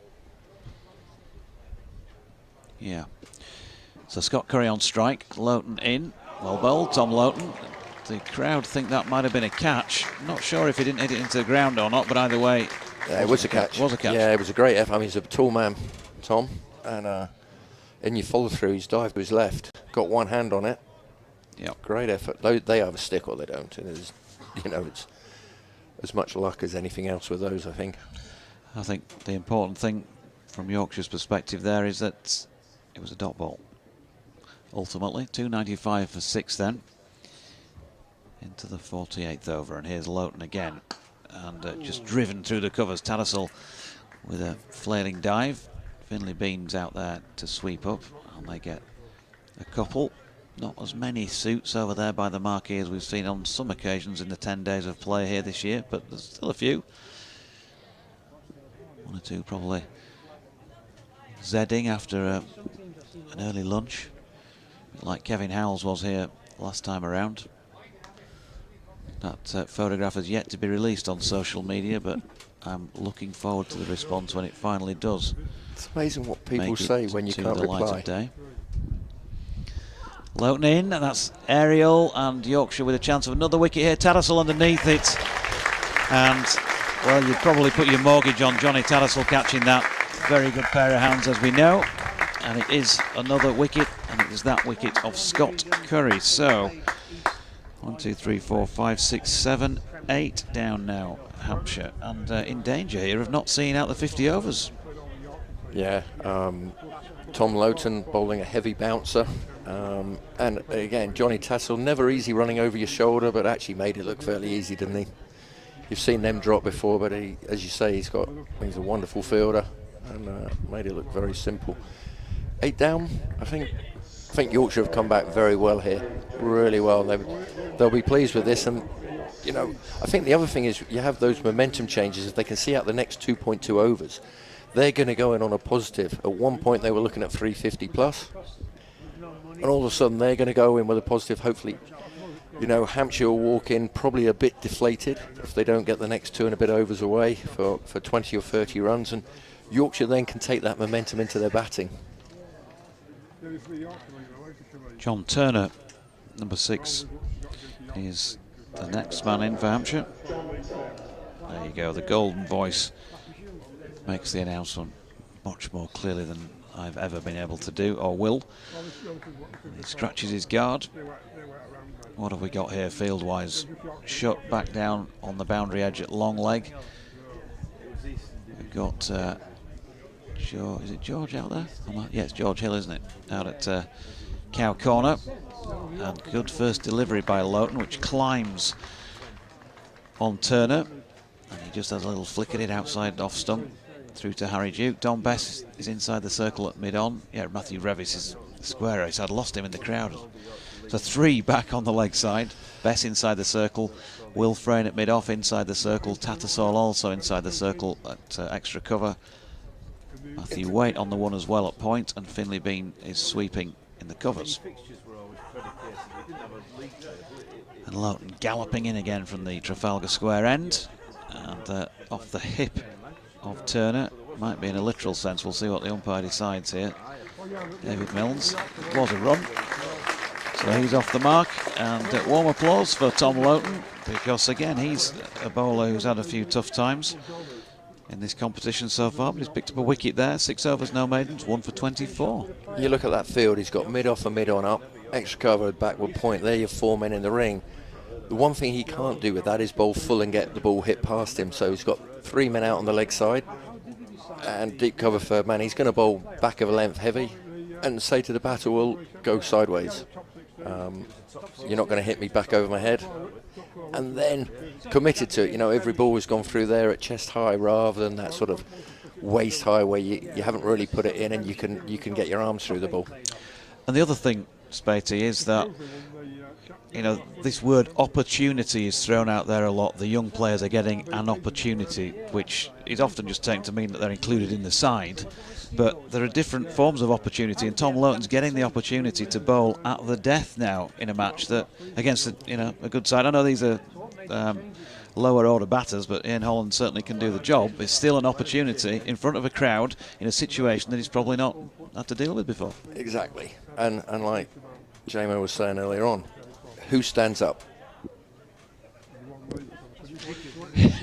Yeah. So Scott Curry on strike, Lowton in. Well bowled, Tom Lowton The crowd think that might have been a catch. Not sure if he didn't hit it into the ground or not, but either way, yeah, it was a catch. Was a catch. Yeah, it was a great effort. I mean, he's a tall man, Tom, and in your follow through, he's dived to his left, got one hand on it. Yep. Great effort. They have a stick or they don't. And it's, it's as much luck as anything else with those, I think. I think the important thing from Yorkshire's perspective there is that it was a dot ball. Ultimately, 295 for 6 then. Into the 48th over, and here's Loughton again. And just driven through the covers. Tattersall with a flailing dive. Finlay Bean's out there to sweep up, and they get a couple. Not as many suits over there by the marquee as we've seen on some occasions in the 10 days of play here this year, but there's still a few. One or two probably Zedding after an early lunch, like Kevin Howells was here last time around. That photograph has yet to be released on social media, but I'm looking forward to the response when it finally does. It's amazing what people say when you can't reply. Loughton in, and that's aerial, and Yorkshire with a chance of another wicket here. Tattersall underneath it, and well, you'd probably put your mortgage on Johnny Tattersall catching that. Very good pair of hands, as we know, and it is another wicket, and it is that wicket of Scott Curry. So 1, 2, 3, 4, 5, 6, 7, 8 down now, Hampshire, and in danger here of not seeing out the 50 overs. Yeah, Tom Loughton bowling a heavy bouncer. And again, Johnny Tattersall, never easy running over your shoulder, but actually made it look fairly easy, didn't he? You've seen them drop before, but he, as you say, he's a wonderful fielder, and made it look very simple. 8 down, I think Yorkshire have come back very well here, really well. They'll be pleased with this, and I think the other thing is you have those momentum changes. If they can see out the next 2.2 overs, they're going to go in on a positive. At one point they were looking at 350 plus. And all of a sudden they're going to go in with a positive. Hopefully, Hampshire will walk in probably a bit deflated if they don't get the next 2 and a bit overs away for 20 or 30 runs. And Yorkshire then can take that momentum into their batting. John Turner, number 6, is the next man in for Hampshire. There you go, the golden voice makes the announcement much more clearly than I've ever been able to do, or will. He scratches his guard. What have we got here field-wise? Shut back down on the boundary edge at long leg. We've got is it George out there? Yeah, it's George Hill, isn't it? Out at Cow Corner. And good first delivery by Loughton, which climbs on Turner. And he just has a little flick at it outside off stump. Through to Harry Duke. Don Bess is inside the circle at mid-on. Yeah, Matthew Revis is square ace. I'd lost him in the crowd. So 3 back on the leg side. Bess inside the circle. Will Frayne at mid-off inside the circle. Tattersall also inside the circle at extra cover. Matthew Waite on the one as well at point, and Finlay Bean is sweeping in the covers. And Loughton galloping in again from the Trafalgar Square end, and off the hip of Turner. Might be in a literal sense. We'll see what the umpire decides here. David Milnes. It was a run. So he's off the mark, and warm applause for Tom Loughton, because again he's a bowler who's had a few tough times in this competition so far, but he's picked up a wicket there. 6 overs, no maidens, 1 for 24. You look at that field, he's got mid-off and mid-on up, extra cover, backward point. There, your 4 men in the ring. The one thing he can't do with that is bowl full and get the ball hit past him. So he's got 3 men out on the leg side and deep cover third man. He's going to bowl back of a length heavy and say to the batter, well, go sideways. You're not going to hit me back over my head. And then committed to it. Every ball has gone through there at chest high rather than that sort of waist high where you haven't really put it in and you can get your arms through the ball. And the other thing, Spatey, is that this word opportunity is thrown out there a lot. The young players are getting an opportunity, which is often just taken to mean that they're included in the side. But there are different forms of opportunity, and Tom Loughton's getting the opportunity to bowl at the death now in a match that against a good side. I know these are lower order batters, but Ian Holland certainly can do the job. It's still an opportunity in front of a crowd in a situation that he's probably not had to deal with before. Exactly, and like Jamo was saying earlier on, who stands up?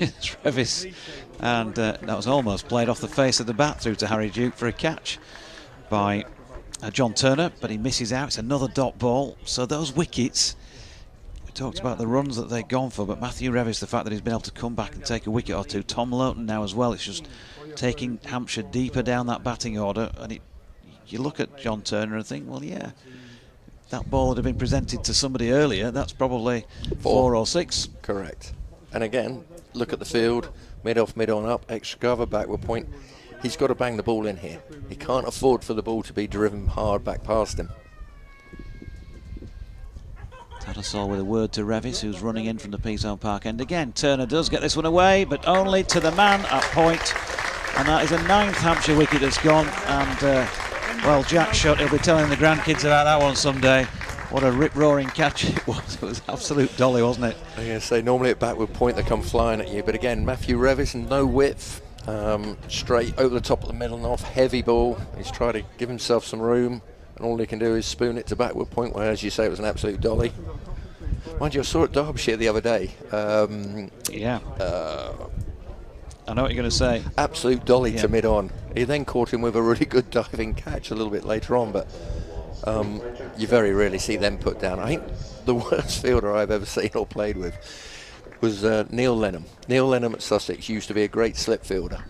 Revis, and that was almost played off the face of the bat through to Harry Duke for a catch by John Turner, but he misses out. It's another dot ball. So those wickets, we talked about the runs that they've gone for, but Matthew Revis, the fact that he's been able to come back and take a wicket or two. Tom Lowton now as well. It's just taking Hampshire deeper down that batting order, and you look at John Turner and think, well, yeah, that ball would have been presented to somebody earlier. That's probably 4 or 6. Correct. And again, look at the field, mid off, mid on up, extra cover, backward point. He's got to bang the ball in here. He can't afford for the ball to be driven hard back past him. Tattersall with a word to Revis, who's running in from the Peasholm Park end again. Turner does get this one away, but only to the man at point. And that is a 9th Hampshire wicket that's gone. And, well, Jack Shutt, he'll be telling the grandkids about that one someday. What a rip-roaring catch it was. It was absolute dolly, wasn't it? I'm going to say, normally at backward point they come flying at you. But again, Matthew Revis, no width. Straight over the top of the middle and off, heavy ball. He's trying to give himself some room, and all he can do is spoon it to backward point, where, as you say, it was an absolute dolly. Mind you, I saw it at Derbyshire the other day. Yeah. I know what you're going to say. Absolute dolly to mid-on. He then caught him with a really good diving catch a little bit later on, but you very rarely see them put down. I think the worst fielder I've ever seen or played with was Neil Lenham. Neil Lenham at Sussex used to be a great slip fielder,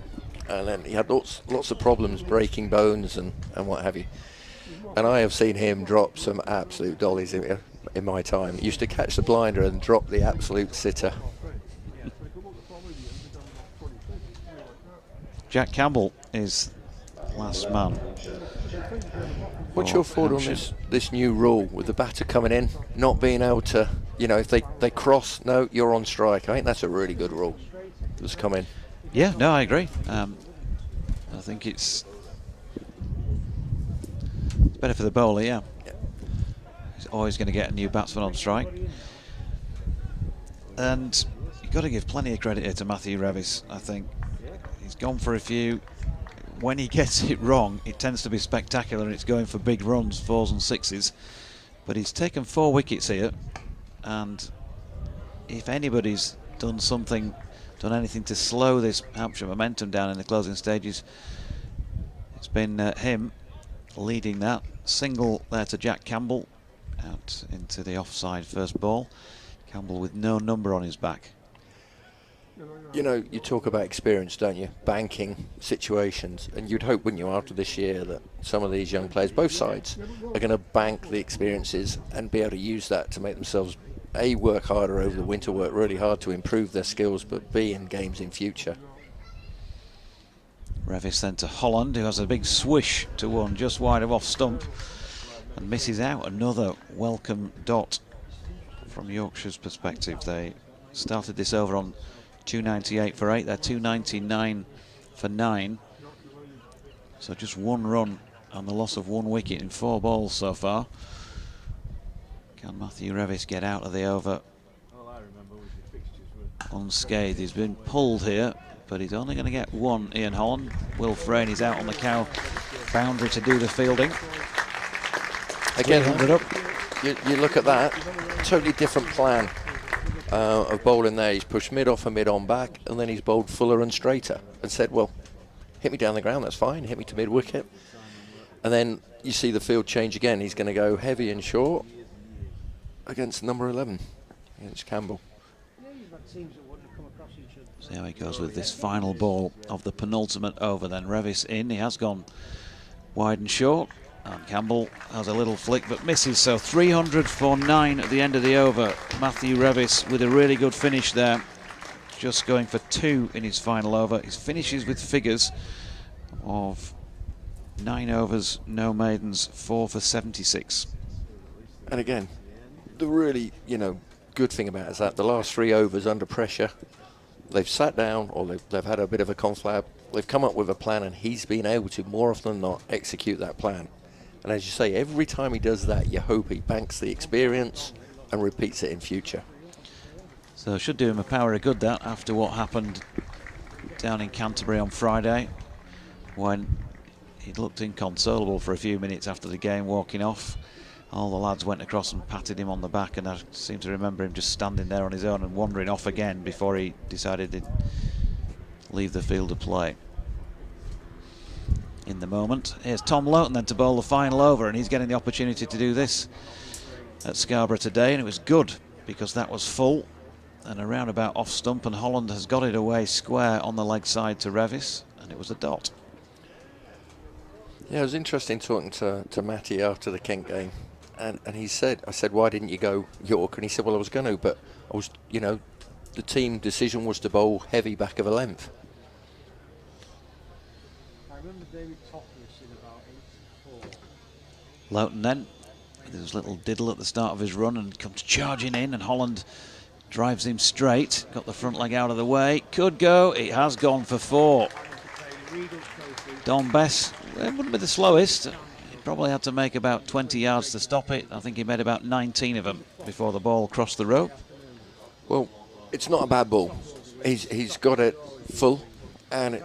and then he had lots of problems breaking bones and what have you. And I have seen him drop some absolute dollies in my time. He used to catch the blinder and drop the absolute sitter. Jack Campbell is last man. What's your thought on this new rule with the batter coming in, not being able to, if they cross, no, you're on strike? I think that's a really good rule that's come in. Yeah, no, I agree. I think it's better for the bowler, yeah. He's always going to get a new batsman on strike. And you've got to give plenty of credit here to Matthew Revis, I think. He's gone for a few. When he gets it wrong, it tends to be spectacular, and it's going for big runs, 4s and 6s. But he's taken 4 wickets here, and if anybody's done anything to slow this Hampshire momentum down in the closing stages, it's been him leading that. Single there to Jack Campbell, out into the offside first ball. Campbell with no number on his back. You talk about experience, don't you? Banking situations, and you'd hope, wouldn't you, after this year, that some of these young players, both sides, are going to bank the experiences and be able to use that to make themselves, A, work harder over the winter, work really hard to improve their skills, but B, in games in future. Revis then to Holland, who has a big swish to one just wide of off stump and misses out. Another welcome dot from Yorkshire's perspective. They started this over on 298 for 8, they're 299 for 9. So just 1 run and the loss of 1 wicket in 4 balls so far. Can Matthew Revis get out of the over unscathed? He's been pulled here, but he's only going to get 1, Ian Holland. Will Frayne is out on the cow boundary to do the fielding. Again, you look at that, totally different plan of bowling there. He's pushed mid off and mid on back, and then he's bowled fuller and straighter and said, well, hit me down the ground, that's fine, hit me to mid wicket. And then you see the field change again. He's going to go heavy and short against number 11, against Campbell. See how he goes with this final ball of the penultimate over then. Revis in, he has gone wide and short, and Campbell has a little flick but misses. So 300 for 9 at the end of the over. Matthew Revis with a really good finish there, just going for 2 in his final over. His finishes with figures of 9 overs, no maidens, 4 for 76. And again, the really, good thing about it is that the last 3 overs under pressure, they've sat down, or they've had a bit of a conflab, they've come up with a plan, and he's been able to, more often than not, execute that plan. And as you say, every time he does that, you hope he banks the experience and repeats it in future. So it should do him a power of good, that, after what happened down in Canterbury on Friday, when he looked inconsolable for a few minutes after the game, walking off. All the lads went across and patted him on the back, and I seem to remember him just standing there on his own and wandering off again before he decided to leave the field of play. In the moment, here's Tom Loughton then to bowl the final over, and he's getting the opportunity to do this at Scarborough today, and it was good because that was full and a roundabout off stump, and Holland has got it away square on the leg side to Revis, and it was a dot. Yeah, it was interesting talking to Matty after the Kent game. And he said, I said, why didn't you go York? And he said, well, I was going to, but I was, the team decision was to bowl heavy back of a length. I remember David Toffler in about 84. Loughton then, with his little diddle at the start of his run, and comes charging in, and Holland drives him straight. Got the front leg out of the way. Could go. It has gone for 4. Don Bess, it wouldn't be the slowest. He probably had to make about 20 yards to stop it. I think he made about 19 of them before the ball crossed the rope. Well, it's not a bad ball. He's got it full, and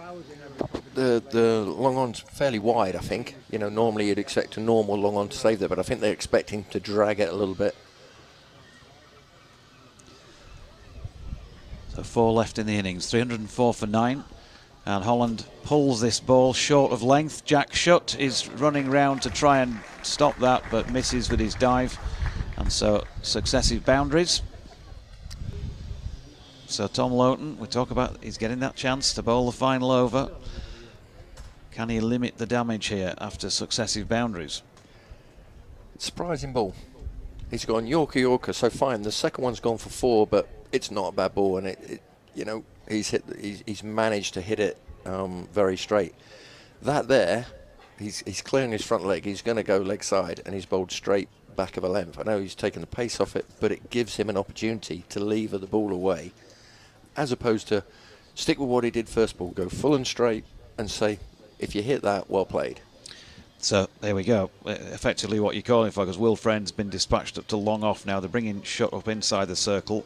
the long on's fairly wide, I think. Normally you'd expect a normal long on to save there, but I think they're expecting to drag it a little bit. So 4 left in the innings, 304 for 9. And Holland pulls this ball short of length. Jack Shutt is running round to try and stop that, but misses with his dive. And so successive boundaries. So Tom Loughton, we talk about, he's getting that chance to bowl the final over. Can he limit the damage here after successive boundaries? Surprising ball. He's gone Yorker, so fine. The second one's gone for 4, but it's not a bad ball, and he's managed to hit it very straight. That there, he's clearing his front leg. He's going to go leg side, and he's bowled straight back of a length. I know he's taken the pace off it, but it gives him an opportunity to lever the ball away, as opposed to stick with what he did first ball, go full and straight, and say, if you hit that, well played. So there we go. Effectively what you're calling for, because Will Friend's been dispatched up to long off now. They're bringing Shutt up inside the circle.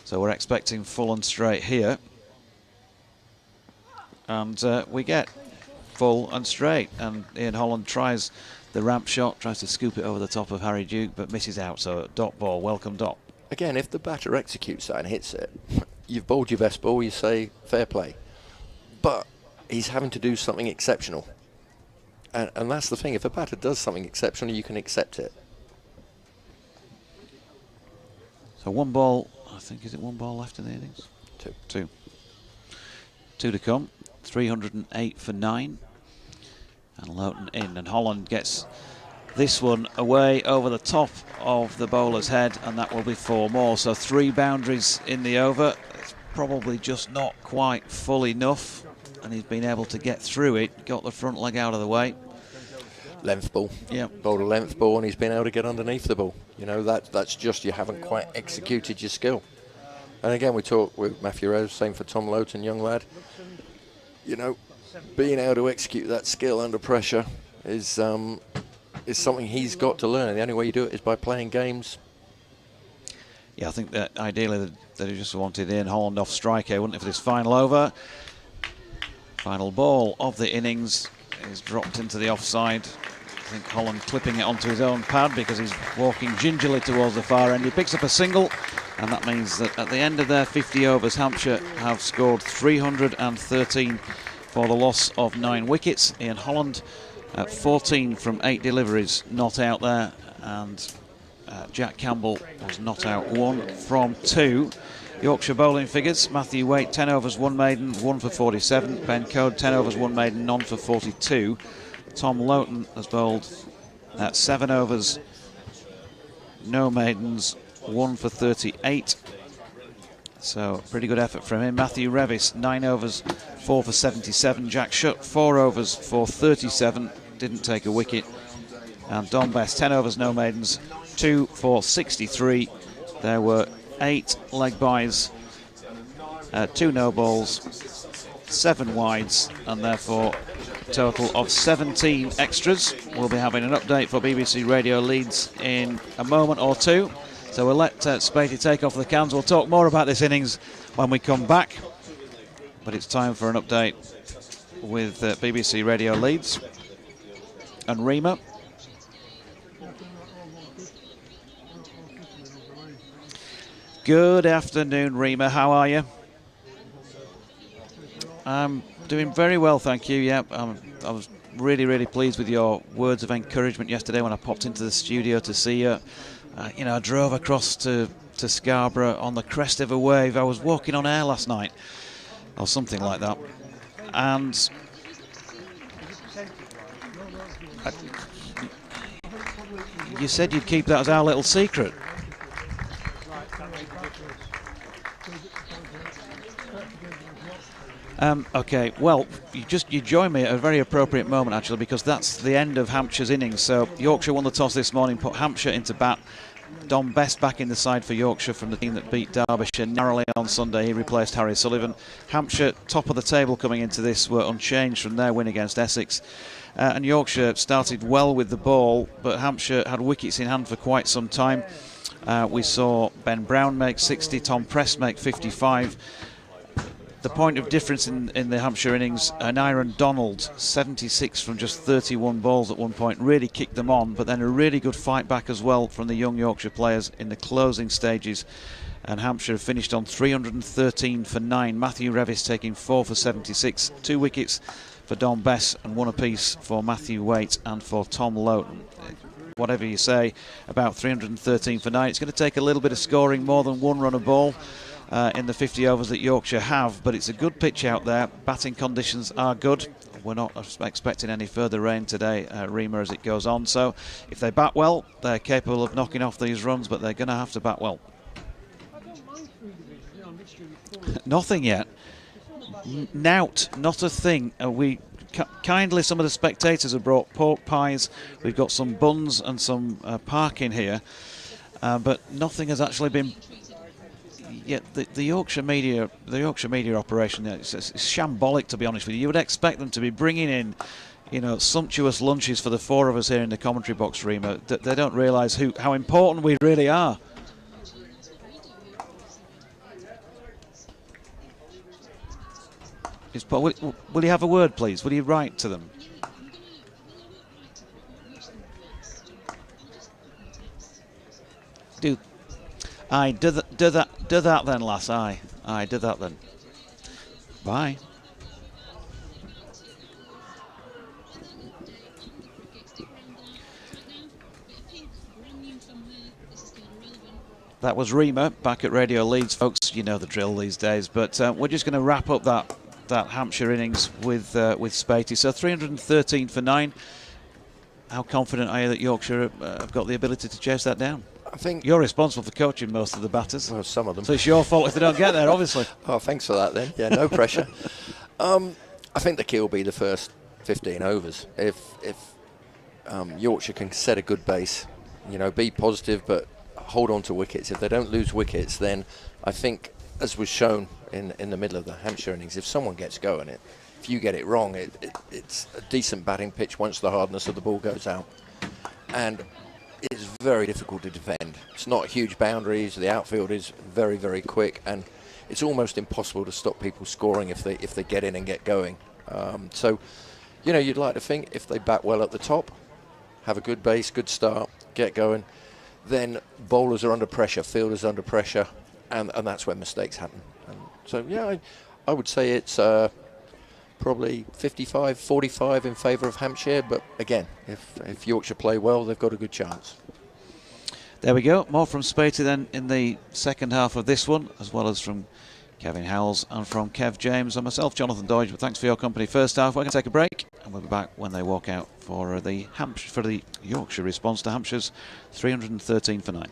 So we're expecting full and straight here. And we get full and straight. And Ian Holland tries the ramp shot, tries to scoop it over the top of Harry Duke, but misses out. So dot ball, welcome dot. Again, if the batter executes that and hits it, you've bowled your best ball, you say fair play. But he's having to do something exceptional. And that's the thing, if a batter does something exceptional, you can accept it. So 1 ball, I think, is it 1 ball left in the innings? 2 to come. 308 for 9. And Loughton in, and Holland gets this one away over the top of the bowler's head, and that will be 4 more. So 3 boundaries in the over. It's probably just not quite full enough, and he's been able to get through it, got the front leg out of the way. Length ball. Yeah. Bowled a length ball, and he's been able to get underneath the ball. That's just, you haven't quite executed your skill. And again, we talked with Matthew Rose, same for Tom Loughton, young lad. Being able to execute that skill under pressure is something he's got to learn. The only way you do it is by playing games. Yeah, I think that ideally that he just wanted Ian Holland off strike here, wouldn't it, for this final over. Final ball of the innings is dropped into the offside. I think Holland clipping it onto his own pad because he's walking gingerly towards the far end. He picks up a single, and that means that at the end of their 50 overs, Hampshire have scored 313 for the loss of 9 wickets. Ian Holland at 14 from 8 deliveries not out there, and Jack Campbell was not out 1 from 2. Yorkshire bowling figures: Matthew Waite 10 overs 1 maiden, 1 for 47. Ben Code 10 overs 1 maiden, none for 42. Tom Loughton has bowled at 7 overs, no maidens, 1 for 38. So pretty good effort from him. Matthew Revis 9 overs, 4 for 77. Jack Shutt 4 overs for 37, didn't take a wicket. And Don Best 10 overs, no maidens, 2 for 63. There were 8 leg byes, 2 no balls, 7 wides, and therefore a total of 17 extras. We'll be having an update for BBC Radio Leeds in a moment or two, so we'll let Spatey take off the cans. We'll talk more about this innings when we come back, but it's time for an update with BBC Radio Leeds and Rima. Good afternoon, Rima. How are you? I'm doing very well, thank you. Yeah, I was really pleased with your words of encouragement yesterday when I popped into the studio to see you. I drove across to Scarborough on the crest of a wave. I was walking on air last night, or something like that. And you said you'd keep that as our little secret. Okay, well, you join me at a very appropriate moment, actually, because that's the end of Hampshire's innings. So Yorkshire won the toss this morning, put Hampshire into bat. Dom Best back in the side for Yorkshire from the team that beat Derbyshire narrowly on Sunday. He replaced Harry Sullivan. Hampshire, top of the table coming into this, were unchanged from their win against Essex. And Yorkshire started well with the ball, but Hampshire had wickets in hand for quite some time. We saw Ben Brown make 60, Tom Prest make 55. The point of difference in the Hampshire innings, Aaron Donald, 76 from just 31 balls at one point, really kicked them on, but then a really good fight back as well from the young Yorkshire players in the closing stages. And Hampshire finished on 313 for 9. Matthew Revis taking 4 for 76, 2 wickets for Dom Bess and 1 apiece for Matthew Waite and for Tom Loughton. Whatever you say about 313 for 9, it's going to take a little bit of scoring, more than 1 run a ball. In the 50 overs that Yorkshire have, but it's a good pitch out there. Batting conditions are good. We're not expecting any further rain today, Rima, as it goes on. So if they bat well, they're capable of knocking off these runs, but they're going to have to bat well. Nothing yet. Nout, not a thing. Kindly, some of the spectators have brought pork pies. We've got some buns and some park in here, but nothing has actually been. Yeah, the Yorkshire media operation, it's shambolic, to be honest with you. You would expect them to be bringing in, sumptuous lunches for the 4 of us here in the commentary box, Rima. They don't realise how important we really are. Will you have a word, please? Will you write to them? Do that then, lass. Aye, do that then. Bye. That was Rima back at Radio Leeds, folks. You know the drill these days. But we're just going to wrap up that Hampshire innings with Spatey. So 313 for 9. How confident are you that Yorkshire have got the ability to chase that down? I think you're responsible for coaching most of the batters. Well, some of them. So it's your fault if they don't get there, obviously. Oh, thanks for that then. Yeah, no pressure. I think the key will be the first 15 overs. If Yorkshire can set a good base, be positive, but hold on to wickets. If they don't lose wickets, then I think, as was shown in the middle of the Hampshire innings, if someone gets going, if you get it wrong, it's a decent batting pitch once the hardness of the ball goes out. And it's very difficult to defend. It's not huge boundaries. The outfield is very, very quick, and it's almost impossible to stop people scoring if they get in and get going. So, you'd like to think if they bat well at the top, have a good base, good start, get going, then bowlers are under pressure, fielders are under pressure, and that's where mistakes happen. And so, yeah, I would say it's probably 55-45 in favour of Hampshire, but again, if Yorkshire play well, they've got a good chance. There we go. More from Spatey then in the second half of this one, as well as from Kevin Howells and from Kev James and myself, Jonathan Dodge. But thanks for your company. First half, we're going to take a break, and we'll be back when they walk out for the Yorkshire response to Hampshire's 313 for 9.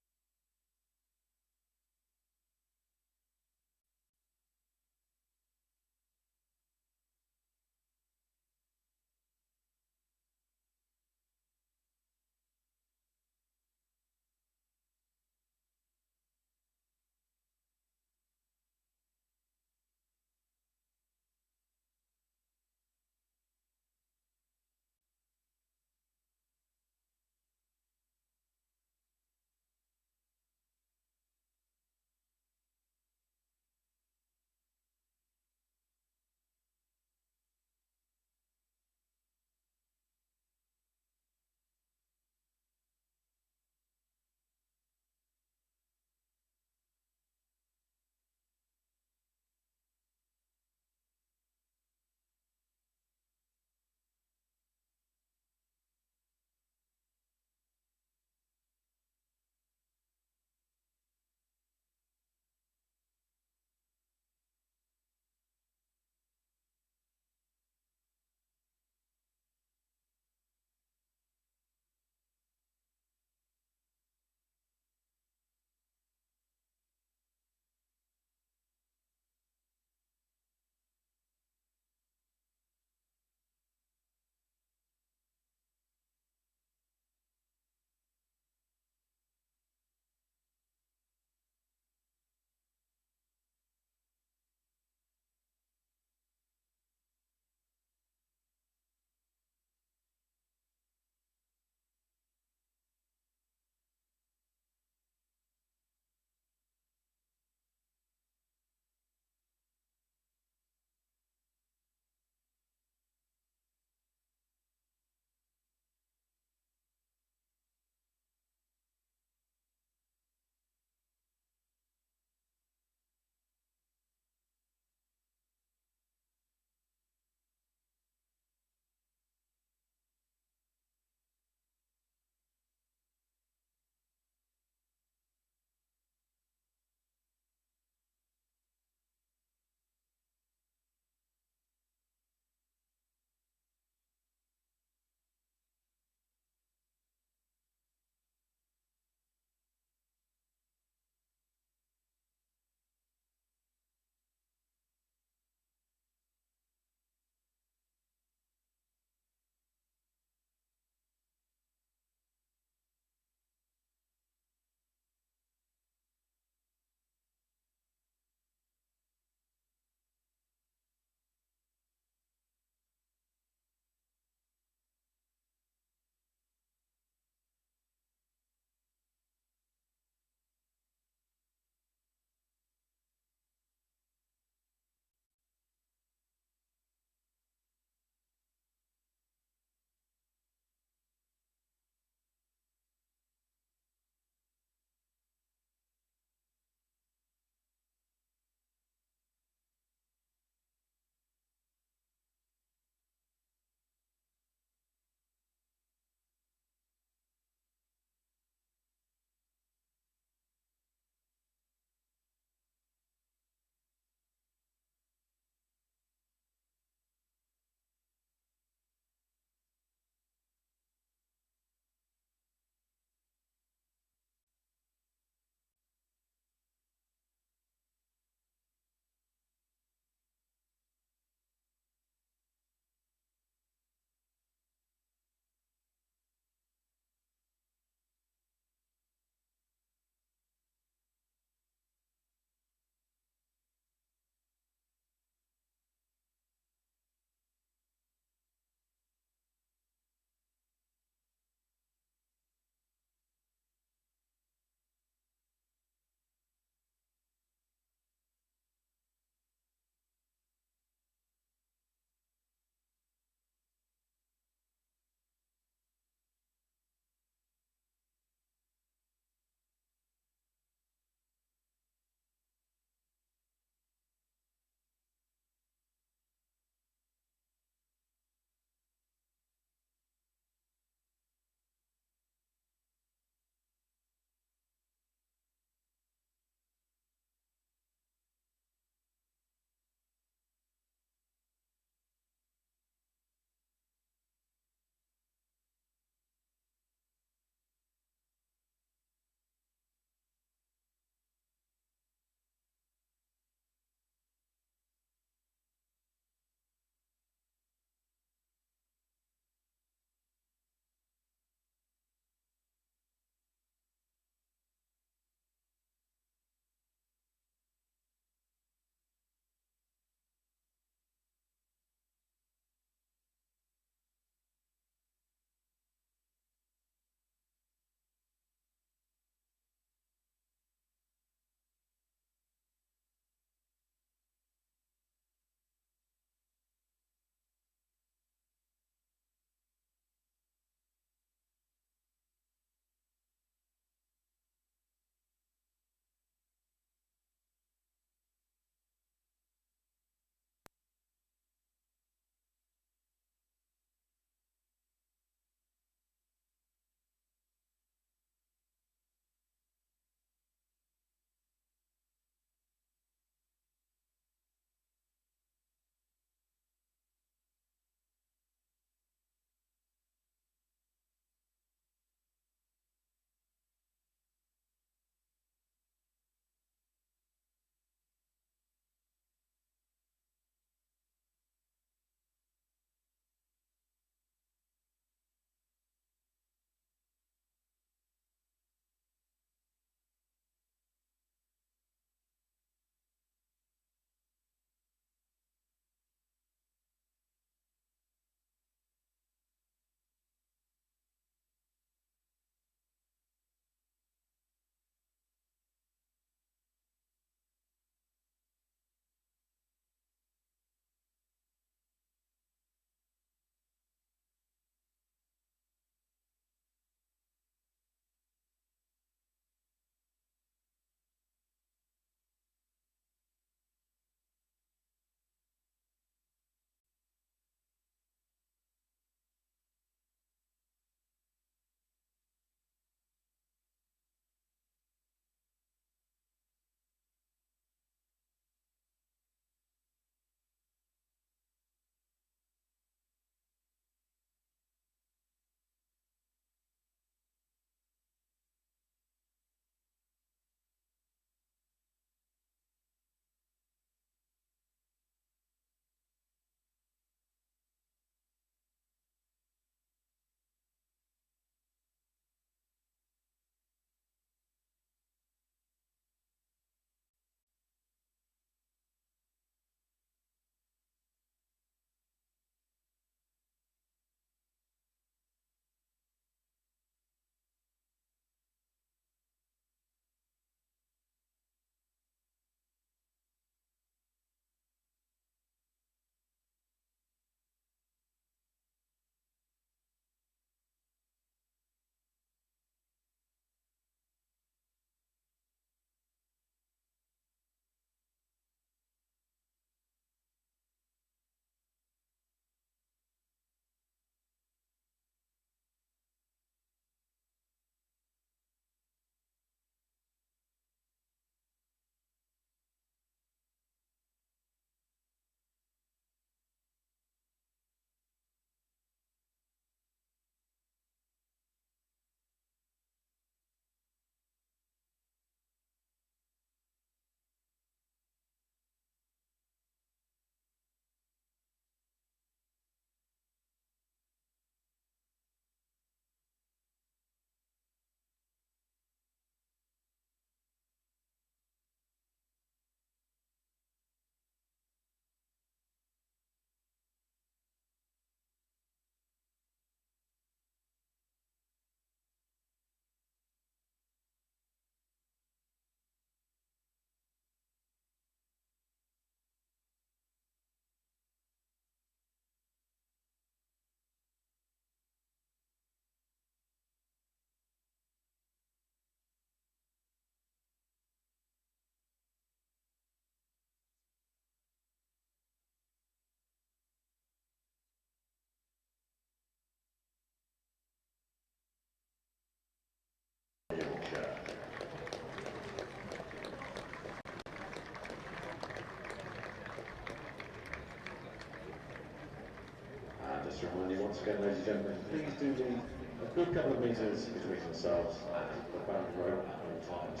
Just to remind you once again, ladies and gentlemen, please do leave a good couple of metres between yourselves and the boundary road at all times.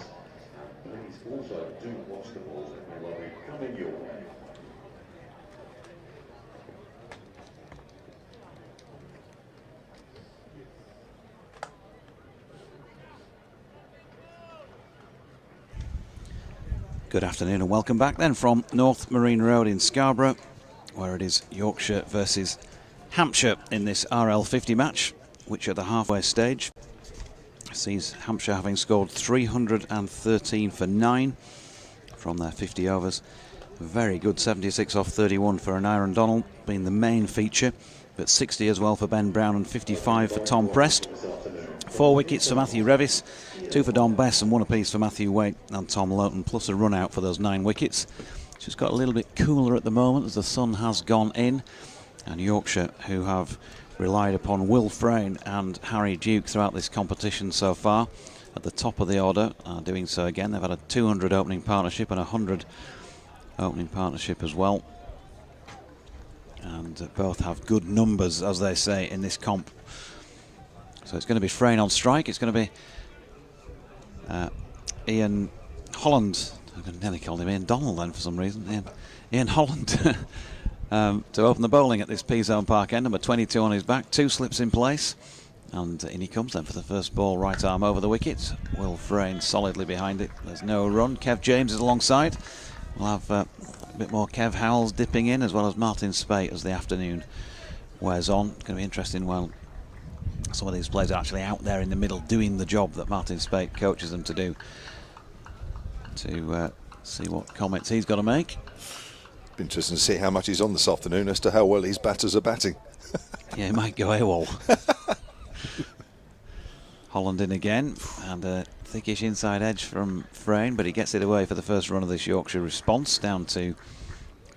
Please also do watch the ball. It may well be coming your way. Good afternoon and welcome back then from North Marine Road in Scarborough, where it is Yorkshire versus Hampshire in this RL50 match, which at the halfway stage sees Hampshire having scored 313 for 9 from their 50 overs. Very good 76 off 31 for an Aaron Donald, being the main feature, but 60 as well for Ben Brown and 55 for Tom Prest. 4 wickets for Matthew Revis, 2 for Don Bess and 1 apiece for Matthew Waite and Tom Lowton, plus a run out for those 9 wickets. It's just got a little bit cooler at the moment as the sun has gone in, and Yorkshire, who have relied upon Will Frayne and Harry Duke throughout this competition so far, at the top of the order, are doing so again. They've had a 200 opening partnership and a 100 opening partnership as well, and both have good numbers, as they say, in this comp. So it's going to be Frayne on strike. It's going to be Ian Holland. I nearly called him Ian Donald then for some reason. Ian Holland to open the bowling at this P-Zone Park end. Number 22 on his back. 2 slips in place. And in he comes then for the first ball. Right arm over the wicket. Will Frayne solidly behind it. There's no run. Kev James is alongside. We'll have a bit more Kev Howells dipping in, as well as Martin Spate as the afternoon wears on. It's going to be interesting while some of these players are actually out there in the middle doing the job that Martin Spate coaches them to do, to see what comments he's got to make. Be interesting to see how much he's on this afternoon as to how well his batters are batting. Yeah, he might go AWOL. Holland in again, and a thickish inside edge from Frayne, but he gets it away for the first run of this Yorkshire response, down to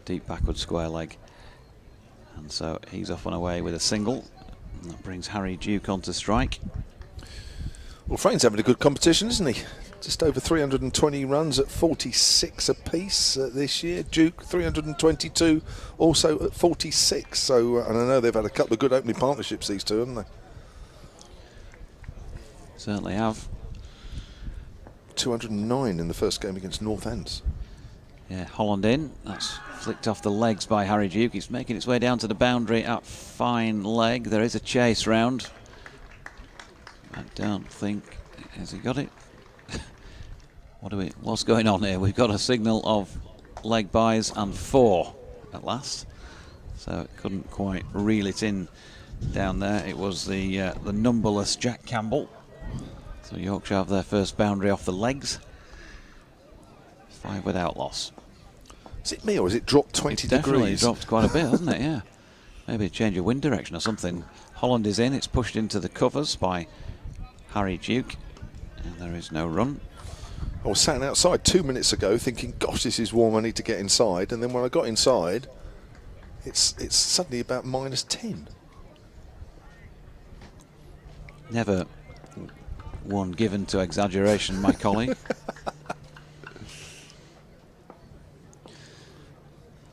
deep backward square leg. And so he's off and away with a single. And that brings Harry Duke on to strike. Well, Frayne's having a good competition, isn't he? Just over 320 runs at 46 apiece this year. Duke 322, also at 46. So, and I know they've had a couple of good opening partnerships, these two, haven't they? Certainly have. 209 in the first game against North Ends. Yeah, Holland in. That's flicked off the legs by Harry Duke. He's making its way down to the boundary at fine leg. There is a chase round. I don't think... Has he got it? What's going on here? We've got a signal of leg byes and 4 at last. So it couldn't quite reel it in down there. It was the numberless Jack Campbell. So Yorkshire have their first boundary off the legs. 5 without loss. Is it me or has it dropped 20 Definitely degrees? Dropped quite a bit, hasn't it? Yeah. Maybe a change of wind direction or something. Holland is in. It's pushed into the covers by Harry Duke. And there is no run. I was sat outside 2 minutes ago thinking, gosh, this is warm, I need to get inside. And then when I got inside, it's suddenly about -10. Never one given to exaggeration, my colleague.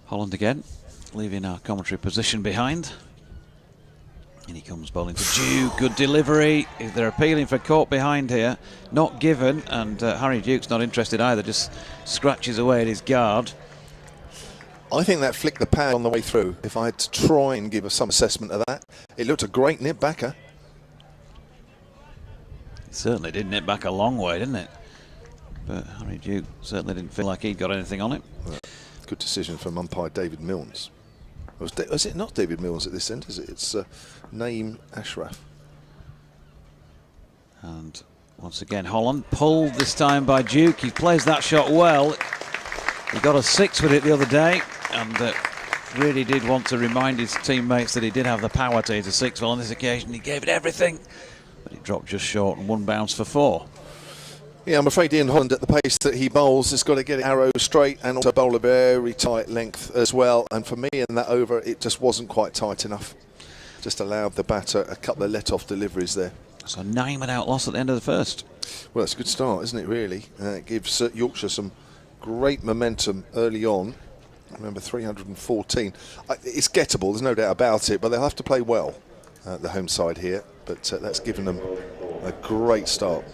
Holland again, leaving our commentary position behind. And he comes bowling to Duke. Good delivery. They're appealing for caught behind here. Not given, and Harry Duke's not interested either, just scratches away at his guard. I think that flicked the pad on the way through. If I had to try and give us some assessment of that, it looked a great nip backer. It certainly did nip back a long way, didn't it? But Harry Duke certainly didn't feel like he'd got anything on it. Good decision from umpire David Milnes. Was it not David Milnes at this end, is it? It's Naeem Ashraf. And once again, Holland pulled this time by Duke. He plays that shot well. He got a 6 with it the other day, and really did want to remind his teammates that he did have the power to hit a 6. Well, on this occasion, he gave it everything, but it dropped just short and 1 bounce for 4. Yeah, I'm afraid Ian Holland, at the pace that he bowls, has got to get it arrow straight and also bowl a very tight length as well. And for me, in that over, it just wasn't quite tight enough. Just allowed the batter a couple of let-off deliveries there. So 9 without loss at the end of the first. Well, it's a good start, isn't it, really? It gives Yorkshire some great momentum early on. Remember, 314. It's gettable, there's no doubt about it, but they'll have to play well, the home side here. But that's given them a great start.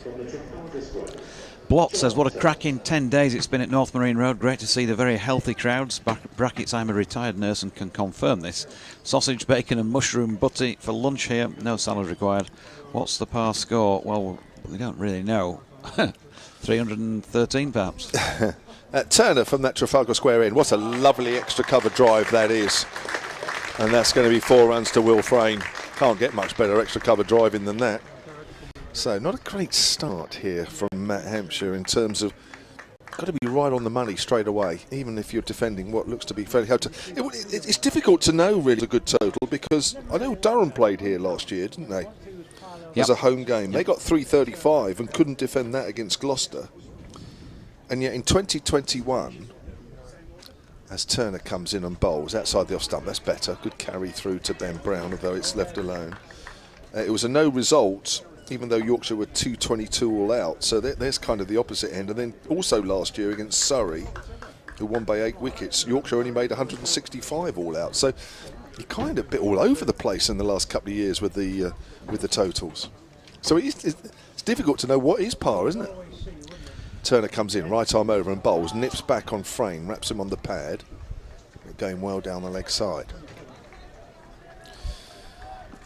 Blott says, what a cracking 10 days it's been at North Marine Road. Great to see the very healthy crowds. Brackets, I'm a retired nurse and can confirm this. Sausage, bacon and mushroom butty for lunch here. No salad required. What's the par score? Well, we don't really know. 313 perhaps. Turner from that Trafalgar Square end. What a lovely extra cover drive that is. And that's going to be 4 runs to Will Frayne. Can't get much better extra cover driving than that. So not a great start here from Matt Hampshire in terms of got to be right on the money straight away, even if you're defending what looks to be fairly hard. It's difficult to know really a good total, because I know Durham played here last year, didn't they? Yep. As a home game. Yep. They got 335 and couldn't defend that against Gloucester. And yet in 2021, as Turner comes in and bowls outside the off stump, that's better. Good carry through to Ben Brown, although it's left alone. It was a no result, even though Yorkshire were 222 all out. So there's kind of the opposite end. And then also last year against Surrey, who won by 8 wickets, Yorkshire only made 165 all out. So you're kind of a bit all over the place in the last couple of years with the totals. So it's difficult to know what is par, isn't it? Turner comes in, right arm over and bowls, nips back on Frayne, wraps him on the pad, going well down the leg side.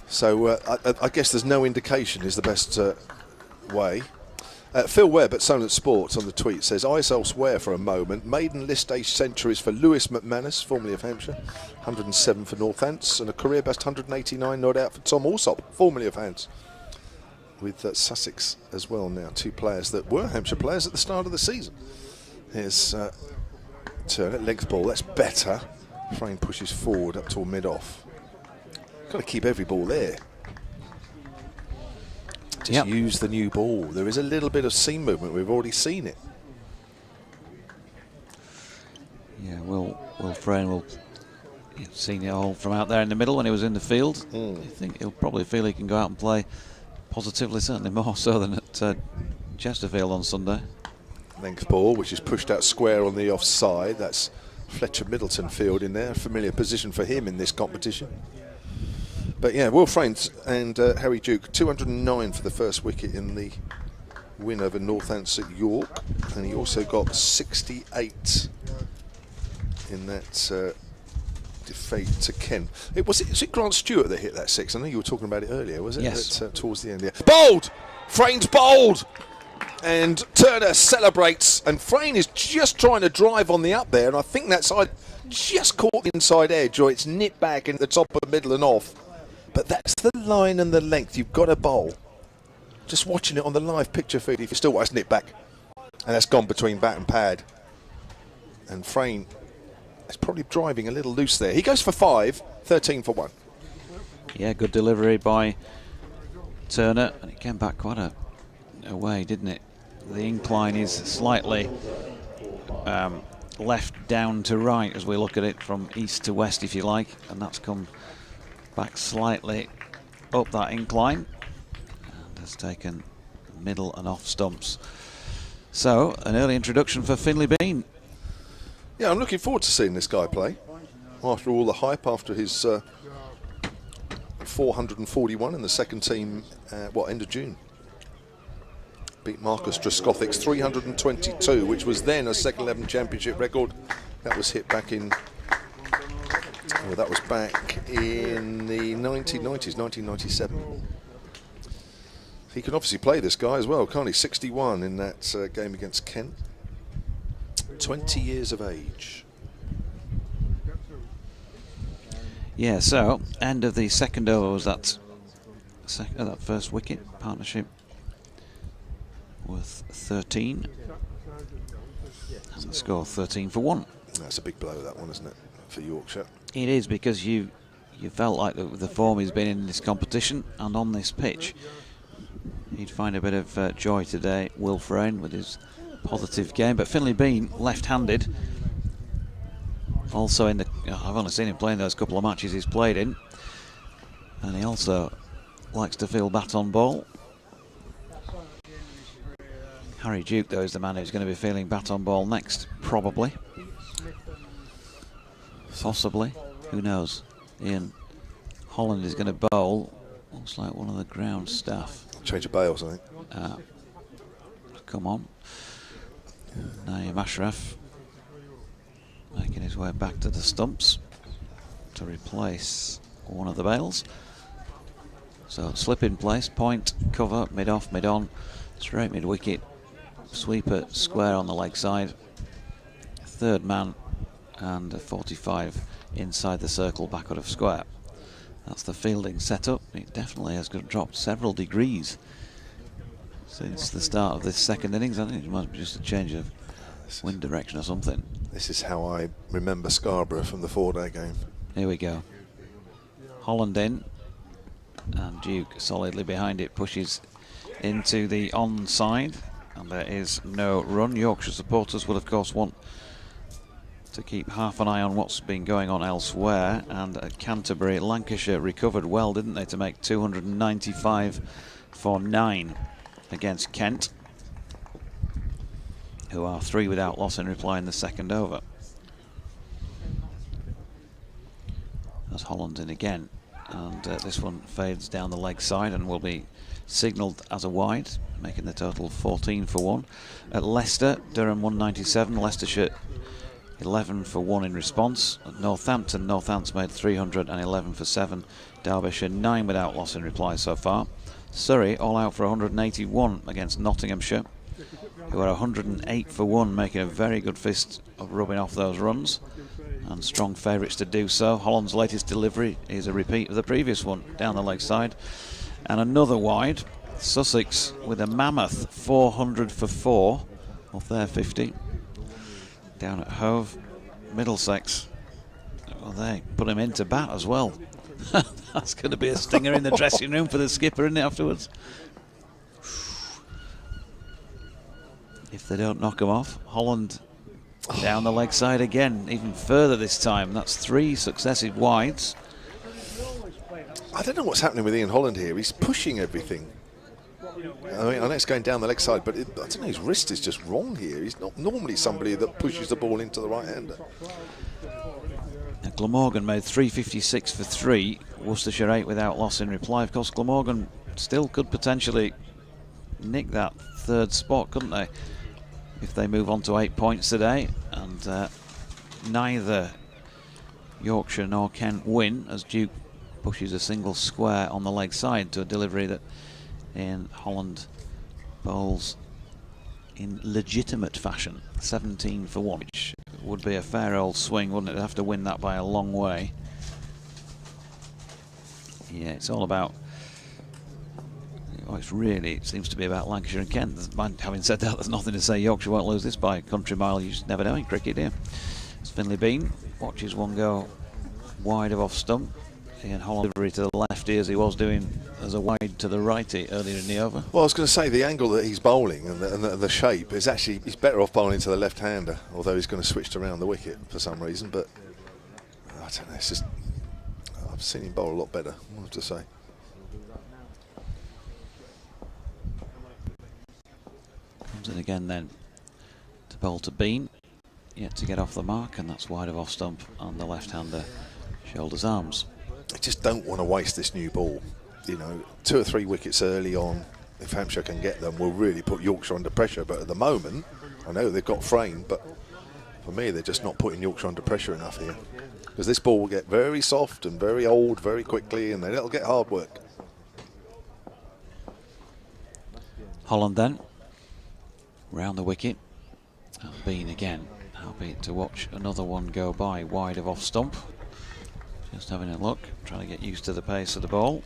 So I guess there's no indication is the best way. Phil Webb at Solent Sports on the tweet says, eyes elsewhere for a moment. Maiden list age centuries for Lewis McManus, formerly of Hampshire, 107 for Northants, and a career best 189 not out for Tom Alsop, formerly of Hants. With Sussex as well now, 2 players that were Hampshire players at the start of the season. Here's Turner, length ball, that's better. Frayne pushes forward up to mid-off. Got to keep every ball there. Just use the new ball. There is a little bit of seam movement, we've already seen it. Yeah, Will Frayne will have seen it all from out there in the middle when he was in the field. I think he'll probably feel he can go out and play positively, certainly more so than at Chesterfield on Sunday. Length ball, which is pushed out square on the offside. That's Fletcher Middleton field in there, a familiar position for him in this competition. But yeah, Will Frayne and Harry Duke, 209 for the first wicket in the win over Northants at York, and he also got 68 in that defeat to Kent. Was it Grant Stewart that hit that 6? I know you were talking about it earlier, was it? Yes. Towards the end there. Bowled! Frayne's bowled! And Turner celebrates, and Frayne is just trying to drive on the up there, and I think that side just caught the inside edge, or it's nipped back in the top of the middle and off. But that's the line and the length you've got to bowl. Just watching it on the live picture feed, if you still watch, nipped back. And that's gone between bat and pad. And Frayne is probably driving a little loose there. He goes for 5, 13 for 1. Yeah, good delivery by Turner, and it came back quite a way, didn't it? The incline is slightly left down to right as we look at it from east to west, if you like, and that's come back slightly up that incline and has taken middle and off stumps. So an early introduction for Finlay Bean. Yeah, I'm looking forward to seeing this guy play after all the hype, after his 441 in the second team end of June. Beat Marcus Draskothic's 322, which was then a second 11 championship record. That was hit back in that was back in the 1990s, 1997. He can obviously play, this guy as well, can't he? 61 in that game against Kent. 20 years of age. Yeah, so end of the second over was that first wicket partnership worth 13. And the score 13 for 1. That's a big blow, that one, isn't it, for Yorkshire? It is, because you felt like the form he's been in this competition and on this pitch, he'd find a bit of joy today, Will Frayne, with his positive game. But Finlay Bean, left-handed, also in the, I've only seen him playing those couple of matches he's played in, and he also likes to feel bat on ball. Harry Duke, though, is the man who's going to be feeling bat on ball next, probably. Possibly. Who knows? Ian Holland is going to bowl. Looks like one of the ground staff. Change of bails, I think. Come on. Naeem Ashraf making his way back to the stumps to replace one of the bails. So slip in place, point, cover, mid-off, mid-on, straight mid-wicket, sweeper square on the leg side, third man, and a 45 inside the circle back out of square. That's the fielding setup. It definitely has dropped several degrees since the start of this second innings. I think it might be just a change of wind direction or something. This is how I remember Scarborough from the 4-day game. Here we go. Holland in, and Duke solidly behind it, pushes into the onside, and there is no run. Yorkshire supporters will of course want to keep half an eye on what's been going on elsewhere, and at Canterbury, Lancashire recovered well, didn't they, to make 295 for 9 against Kent, who are 3 without loss in reply in the second over. As Holland in again, and this one fades down the leg side and will be signalled as a wide, making the total 14 for 1. At Leicester, Durham 197, Leicestershire 11 for 1 in response. At Northampton, Northants made 311 for 7. Derbyshire 9 without loss in reply so far. Surrey all out for 181 against Nottinghamshire, who are 108 for 1, making a very good fist of rubbing off those runs, and strong favourites to do so. Holland's latest delivery is a repeat of the previous one down the leg side, and another wide. Sussex with a mammoth 400 for 4 off their 50. Down at Hove, Middlesex, well, they put him into bat as well. That's going to be a stinger in the dressing room for the skipper, isn't it, afterwards? If they don't knock him off. Holland down the leg side again, even further this time. That's 3 successive wides. I don't know what's happening with Ian Holland here. He's pushing everything. I mean, I know it's going down the leg side, but I don't know, his wrist is just wrong here. He's not normally somebody that pushes the ball into the right-hander. Now, Glamorgan made 356 for 3. Worcestershire 8 without loss in reply. Of course, Glamorgan still could potentially nick that third spot, couldn't they, if they move on to 8 points today. And neither Yorkshire nor Kent win, as Duke pushes a single square on the leg side to a delivery that Ian Holland bowls in legitimate fashion. 17 for 1, which would be a fair old swing, wouldn't it? They'd have to win that by a long way. Yeah, it's all about... Oh, it seems to be about Lancashire and Kent. Having said that, there's nothing to say Yorkshire won't lose this by a country mile. You just never know in cricket, do you? It's Finlay Bean watches one go wide of off stump. Ian Holland delivery to the lefty, as he was doing as a wide to the righty earlier in the over. Well, I was going to say the angle that he's bowling and the shape is actually, he's better off bowling to the left-hander, although he's going to switch around the wicket for some reason. But I don't know, it's just, I've seen him bowl a lot better, I have to say. Comes in again then to bowl to Bean, yet to get off the mark, and that's wide of off stump on the left-hander shoulders arms. I just don't want to waste this new ball. You know, 2 or 3 wickets early on, if Hampshire can get them, will really put Yorkshire under pressure. But at the moment, I know they've got frame, but for me, they're just not putting Yorkshire under pressure enough here. Because this ball will get very soft and very old very quickly, and then it'll get hard work. Holland then, round the wicket, and Bean again. Happy to watch another one go by, wide of off stump. Just having a look, trying to get used to the pace of the ball.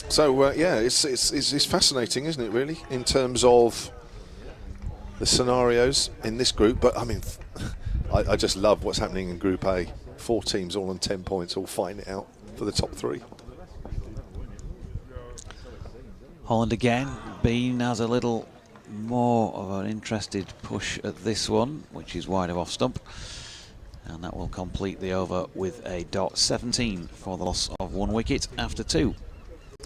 So yeah, it's fascinating, isn't it, really, in terms of the scenarios in this group. But I mean, I just love what's happening in Group A. 4 teams all on 10 points, all fighting it out for the top 3. Holland again. Bean has a little more of an interested push at this one, which is wide of off stump. And that will complete the over with a dot. 17 for the loss of 1 wicket after 2.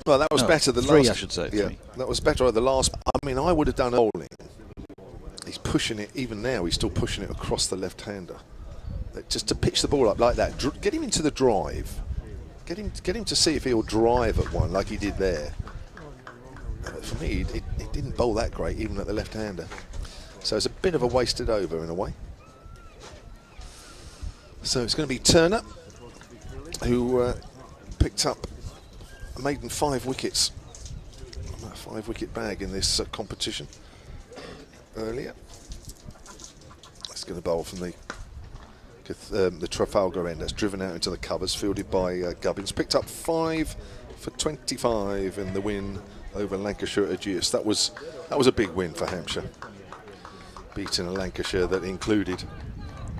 Well, that was better than 3, last. I should say. Yeah, 3. that was better at the last. I mean, I would have done bowling. he's pushing it, even now he's still pushing it across the left-hander. Just to pitch the ball up like that, get him into the drive. Get him to see if he'll drive at one like he did there. For me, he didn't bowl that great, even at the left-hander. So it's a bit of a wasted over in a way. So it's going to be Turner, who picked up a maiden 5 wickets. A 5-wicket bag in this competition earlier. It's going to bowl from the Trafalgar end. That's driven out into the covers, fielded by Gubbins. Picked up 5 for 25 in the win over Lancashire at Ageas. That was a big win for Hampshire, beating a Lancashire that included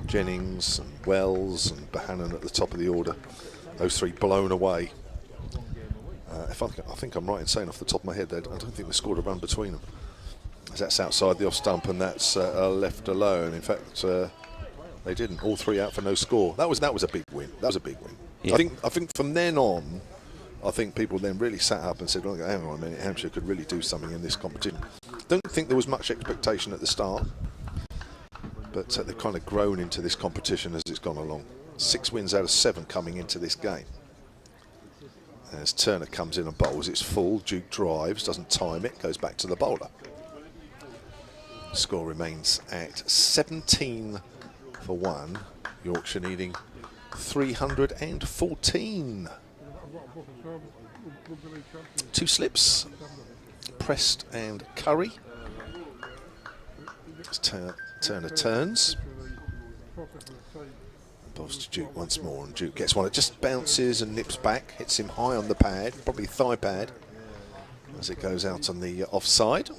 Jennings and Wells and Bohannon at the top of the order. Those 3 blown away. I think I'm right in saying off the top of my head that I don't think they scored a run between them. As that's outside the off stump and that's left alone. In fact, they didn't. All 3 out for no score. That was a big win. That was a big win. Yeah. I think from then on, I think people then really sat up and said, well, hang on a minute, Hampshire could really do something in this competition. Don't think there was much expectation at the start, but they've kind of grown into this competition as it's gone along. 6 wins out of 7 coming into this game. As Turner comes in and bowls, it's full. Duke drives, doesn't time it, goes back to the bowler. Score remains at 17 for 1. Yorkshire needing 314. 2 slips, Prest and Curry. Turner turns. Bowls to Duke once more, and Duke gets one. It just bounces and nips back, hits him high on the pad, probably thigh pad, as it goes out on the offside.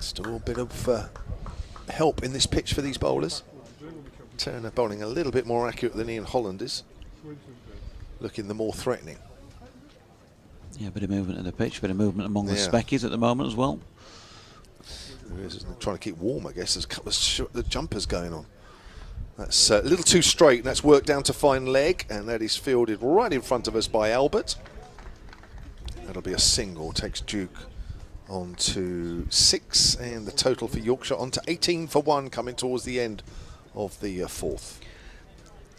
Still a bit of help in this pitch for these bowlers. Turner bowling a little bit more accurate than Ian Holland is, looking the more threatening. Yeah, a bit of movement in the pitch, a bit of movement among the speckies at the moment as well. There is, isn't it? Trying to keep warm, I guess. There's a couple of the jumpers going on. That's a little too straight, and that's worked down to fine leg, and that is fielded right in front of us by Albert. That'll be a single, takes Duke on to 6, and the total for Yorkshire on to 18 for 1, coming towards the end of the 4th.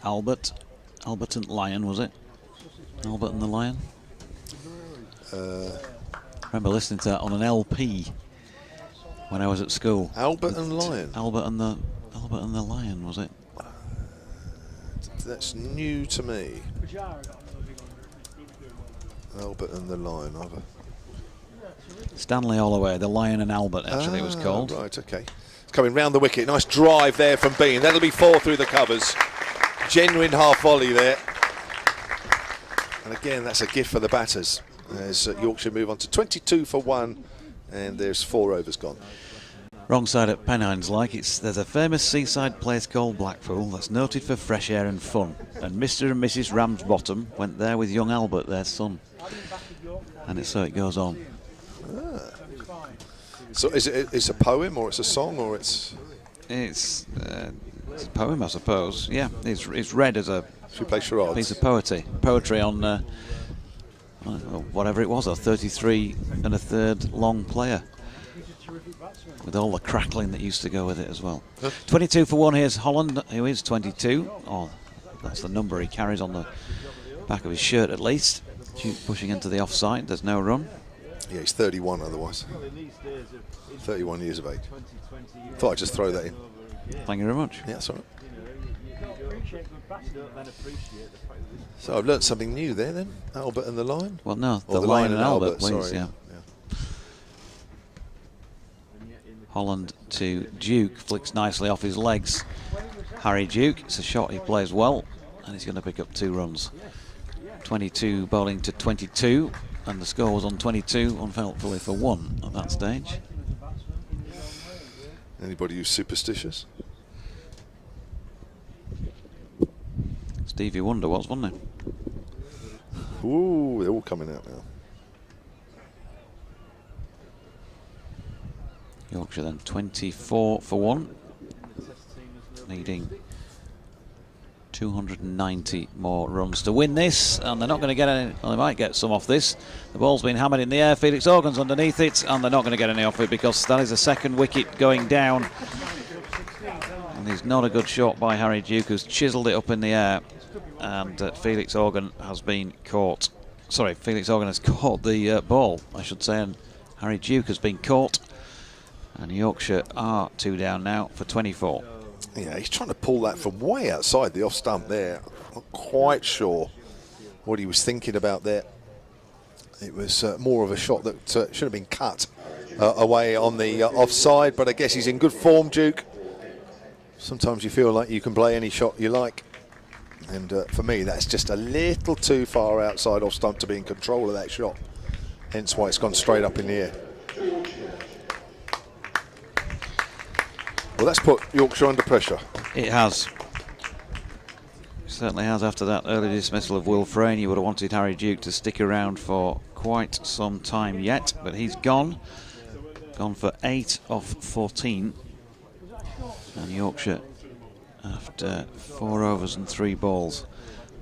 Albert and Lion, was it? Albert and the Lion? I remember listening to that on an LP when I was at school. Albert and Lion? Albert and the Lion, was it? That's new to me. Albert and the Lion. Stanley Holloway, the Lion and Albert, actually, it was called. Right, okay. It's coming round the wicket. Nice drive there from Bean. That'll be 4 through the covers. Genuine half volley there. And again, that's a gift for the batters as Yorkshire move on to 22 for 1, and there's 4 overs gone. Wrong side at Pennines, there's a famous seaside place called Blackpool that's noted for fresh air and fun, and Mr. and Mrs. Ramsbottom went there with young Albert, their son, and so it goes on. So it's a poem, or it's a song, or it's a poem, I suppose. Yeah, it's read as a piece of poetry on whatever it was, a 33 1/3 long player, with all the crackling that used to go with it as well. 22 for 1. Here's Holland, who is 22. Oh, that's the number he carries on the back of his shirt at least. Pushing into the offside, there's no run. Yeah, he's 31 otherwise. 31 years of age. Thought I'd just throw that in. Thank you very much. Yeah, that's all right. So I've learnt something new there then. Albert and the Lion? Well, no, the Lion and Albert, please, sorry. yeah. Holland to Duke, flicks nicely off his legs. Harry Duke, it's a shot he plays well, and he's going to pick up 2 runs. 22 bowling to 22, and the score was on 22, unhelpfully for 1 at that stage. Anybody who's superstitious? Stevie Wonder was, wasn't he? Ooh, they're all coming out now. Yorkshire then 24 for 1, needing 290 more runs to win this, and they're not going to get any. Well, they might get some off this. The ball's been hammered in the air. Felix Organ's underneath it, and they're not going to get any off it because that is a second wicket going down. And it's not a good shot by Harry Duke, who's chiselled it up in the air, and Felix Organ has been caught. Sorry, Felix Organ has caught the ball, I should say, and Harry Duke has been caught. And Yorkshire are 2 down now for 24. Yeah, he's trying to pull that from way outside the off stump there. Not quite sure what he was thinking about there. It was more of a shot that should have been cut away on the offside, but I guess he's in good form, Duke. Sometimes you feel like you can play any shot you like. And for me, that's just a little too far outside off stump to be in control of that shot. Hence why it's gone straight up in the air. Well, that's put Yorkshire under pressure. It has. It certainly has. After that early dismissal of Will Frayne, you would have wanted Harry Duke to stick around for quite some time yet, but he's gone. Gone for 8 off 14. And Yorkshire, after 4 overs and 3 balls,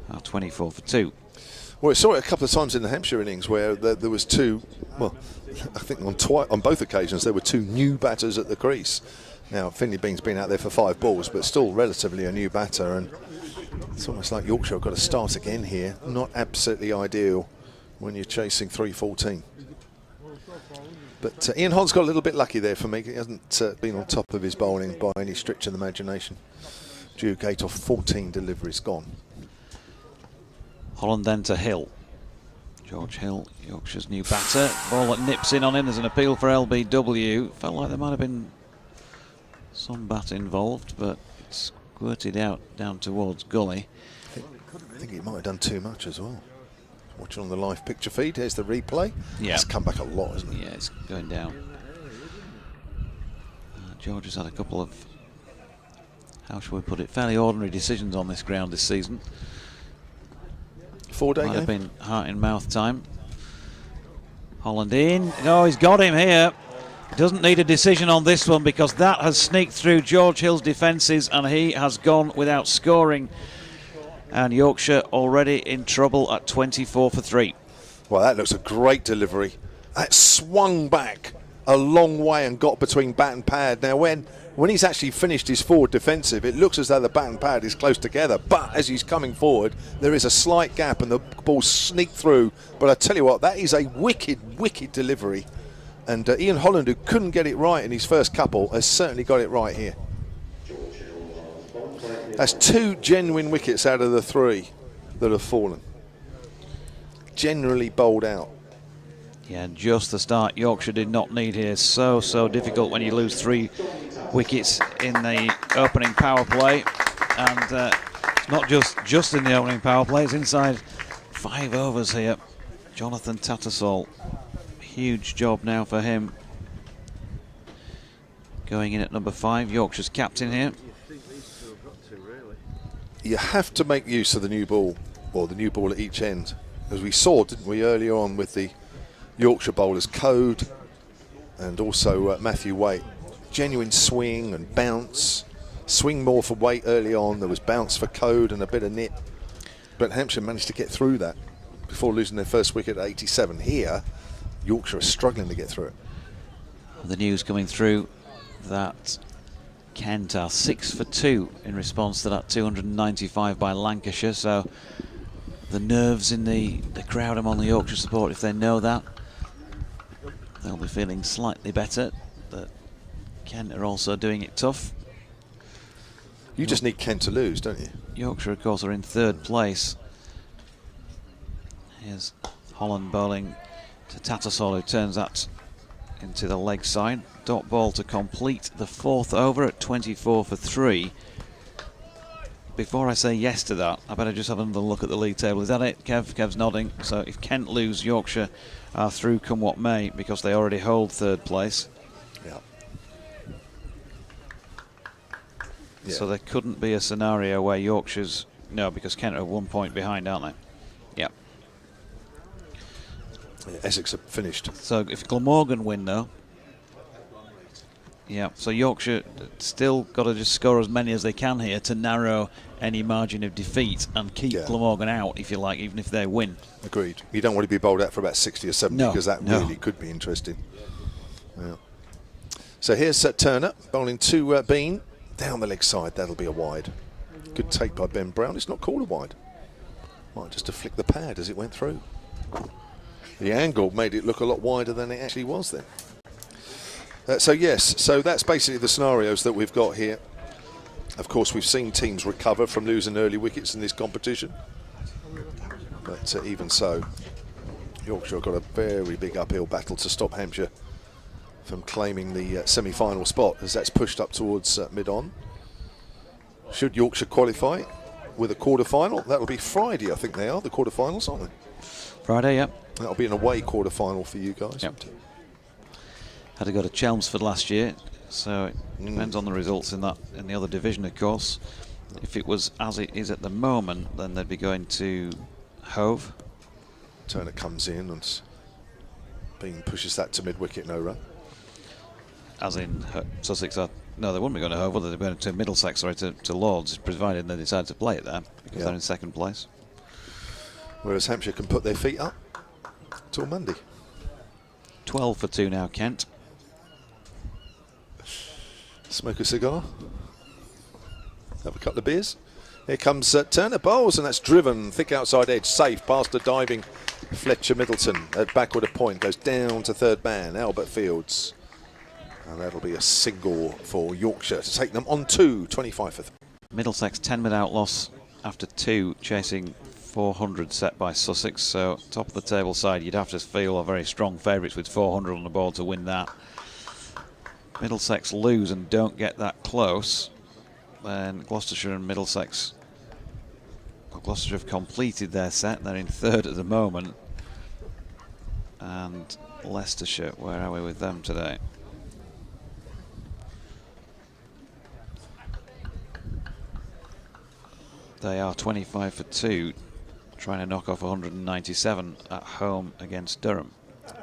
are 24 for 2. Well, we saw it a couple of times in the Hampshire innings where there was 2, well, I think on both occasions there were 2 new batters at the crease. Now, Finley Bean's been out there for 5 balls, but still relatively a new batter, and it's almost like Yorkshire have got to start again here. Not absolutely ideal when you're chasing 314. But Ian Holl's got a little bit lucky there for me. He hasn't been on top of his bowling by any stretch of the imagination. Duke 8 off 14 deliveries gone. Holland then to Hill. George Hill, Yorkshire's new batter. Ball that nips in on him. There's an appeal for LBW. Felt like there might have been some bat involved, but it's squirted out down towards gully. I think he might have done too much as well. Watching on the live picture feed, here's the replay. Yeah. It's come back a lot, isn't it? Yeah, it's going down. George has had a couple of, how shall we put it, fairly ordinary decisions on this ground this season. 4-day Might game. have been heart in mouth time. Holland in. Oh, he's got him here. Doesn't need a decision on this one because that has sneaked through George Hill's defences and he has gone without scoring. And Yorkshire already in trouble at 24 for 3. Well, that looks a great delivery. That swung back a long way and got between bat and pad. Now, when he's actually finished his forward defensive, it looks as though the bat and pad is close together. But as he's coming forward, there is a slight gap and the ball sneaked through. But I tell you what, that is a wicked, wicked delivery. And Ian Holland, who couldn't get it right in his first couple, has certainly got it right here. That's 2 genuine wickets out of the 3 that have fallen. Generally bowled out. Yeah, just the start Yorkshire did not need here. So difficult when you lose 3 wickets in the opening power play. And it's not just in the opening power play, it's inside 5 overs here. Jonathan Tattersall. Huge job now for him. Going in at number 5, Yorkshire's captain here. You have to make use of the new ball, or the new ball at each end. As we saw, didn't we, earlier on with the Yorkshire bowlers, Code and also Matthew Waite. Genuine swing and bounce. Swing more for Waite early on. There was bounce for Code and a bit of nip. But Hampshire managed to get through that before losing their first wicket at 87. Here, Yorkshire are struggling to get through it. The news coming through that Kent are 6 for 2 in response to that 295 by Lancashire. So the nerves in the crowd among the Yorkshire support, if they know that, they'll be feeling slightly better. But Kent are also doing it tough. You just need Kent to lose, don't you? Yorkshire, of course, are in 3rd place. Here's Holland bowling to Tattersall, who turns that into the leg side. Dot ball to complete the 4th over at 24 for 3. Before I say yes to that, I better just have another look at the league table. Is that it, Kev? Kev's nodding. So if Kent lose, Yorkshire are through come what may because they already hold 3rd place. Yeah. So there couldn't be a scenario where Yorkshire's... No, because Kent are 1 point behind, aren't they? Yeah. Essex have finished. So if Glamorgan win, though, Yeah, so Yorkshire still got to just score as many as they can here to narrow any margin of defeat and keep Glamorgan out, if you like, even if they win. Agreed. You don't want to be bowled out for about 60 or 70 because that No. really could be interesting. Yeah. So here's Turner bowling to Bean down the leg side. That'll be a wide. Good take by Ben Brown. It's not called a wide. Might just to flick the pad as it went through. The angle made it look a lot wider than it actually was then. So that's basically the scenarios that we've got here. Of course, we've seen teams recover from losing early wickets in this competition. But even so, Yorkshire have got a very big uphill battle to stop Hampshire from claiming the semi-final spot, as that's pushed up towards mid-on. Should Yorkshire qualify with a quarter-final? That'll be Friday, I think they are, the quarter-finals, aren't they? Friday, yeah. That'll be an away quarter-final for you guys. Yep. Had to go to Chelmsford last year, so it depends on the results in the other division, of course. If it was as it is at the moment, then they'd be going to Hove. Turner comes in and Bean pushes that to mid-wicket, no run. As in Sussex are... No, they wouldn't be going to Hove, they'd be going to Middlesex, sorry, to Lords, provided they decide to play it there, because they're in second place. Whereas Hampshire can put their feet up till Monday. 12 for 2 now, Kent. Smoke a cigar. Have a couple of beers. Here comes Turner bowls, and that's driven thick outside edge, safe past a diving Fletcher Middleton at backward a point, goes down to third man, Albert Fields, and that'll be a single for Yorkshire to take them on 25 for 3. Middlesex 10 without loss after 2, chasing 400 set by Sussex, so top of the table side you'd have to feel are very strong favourites with 400 on the board to win that. Middlesex lose and don't get that close, then Gloucestershire and Middlesex, well, Gloucestershire have completed their set, they're in third at the moment, and Leicestershire, where are we with them today? They are 25 for 2, trying to knock off 197 at home against Durham.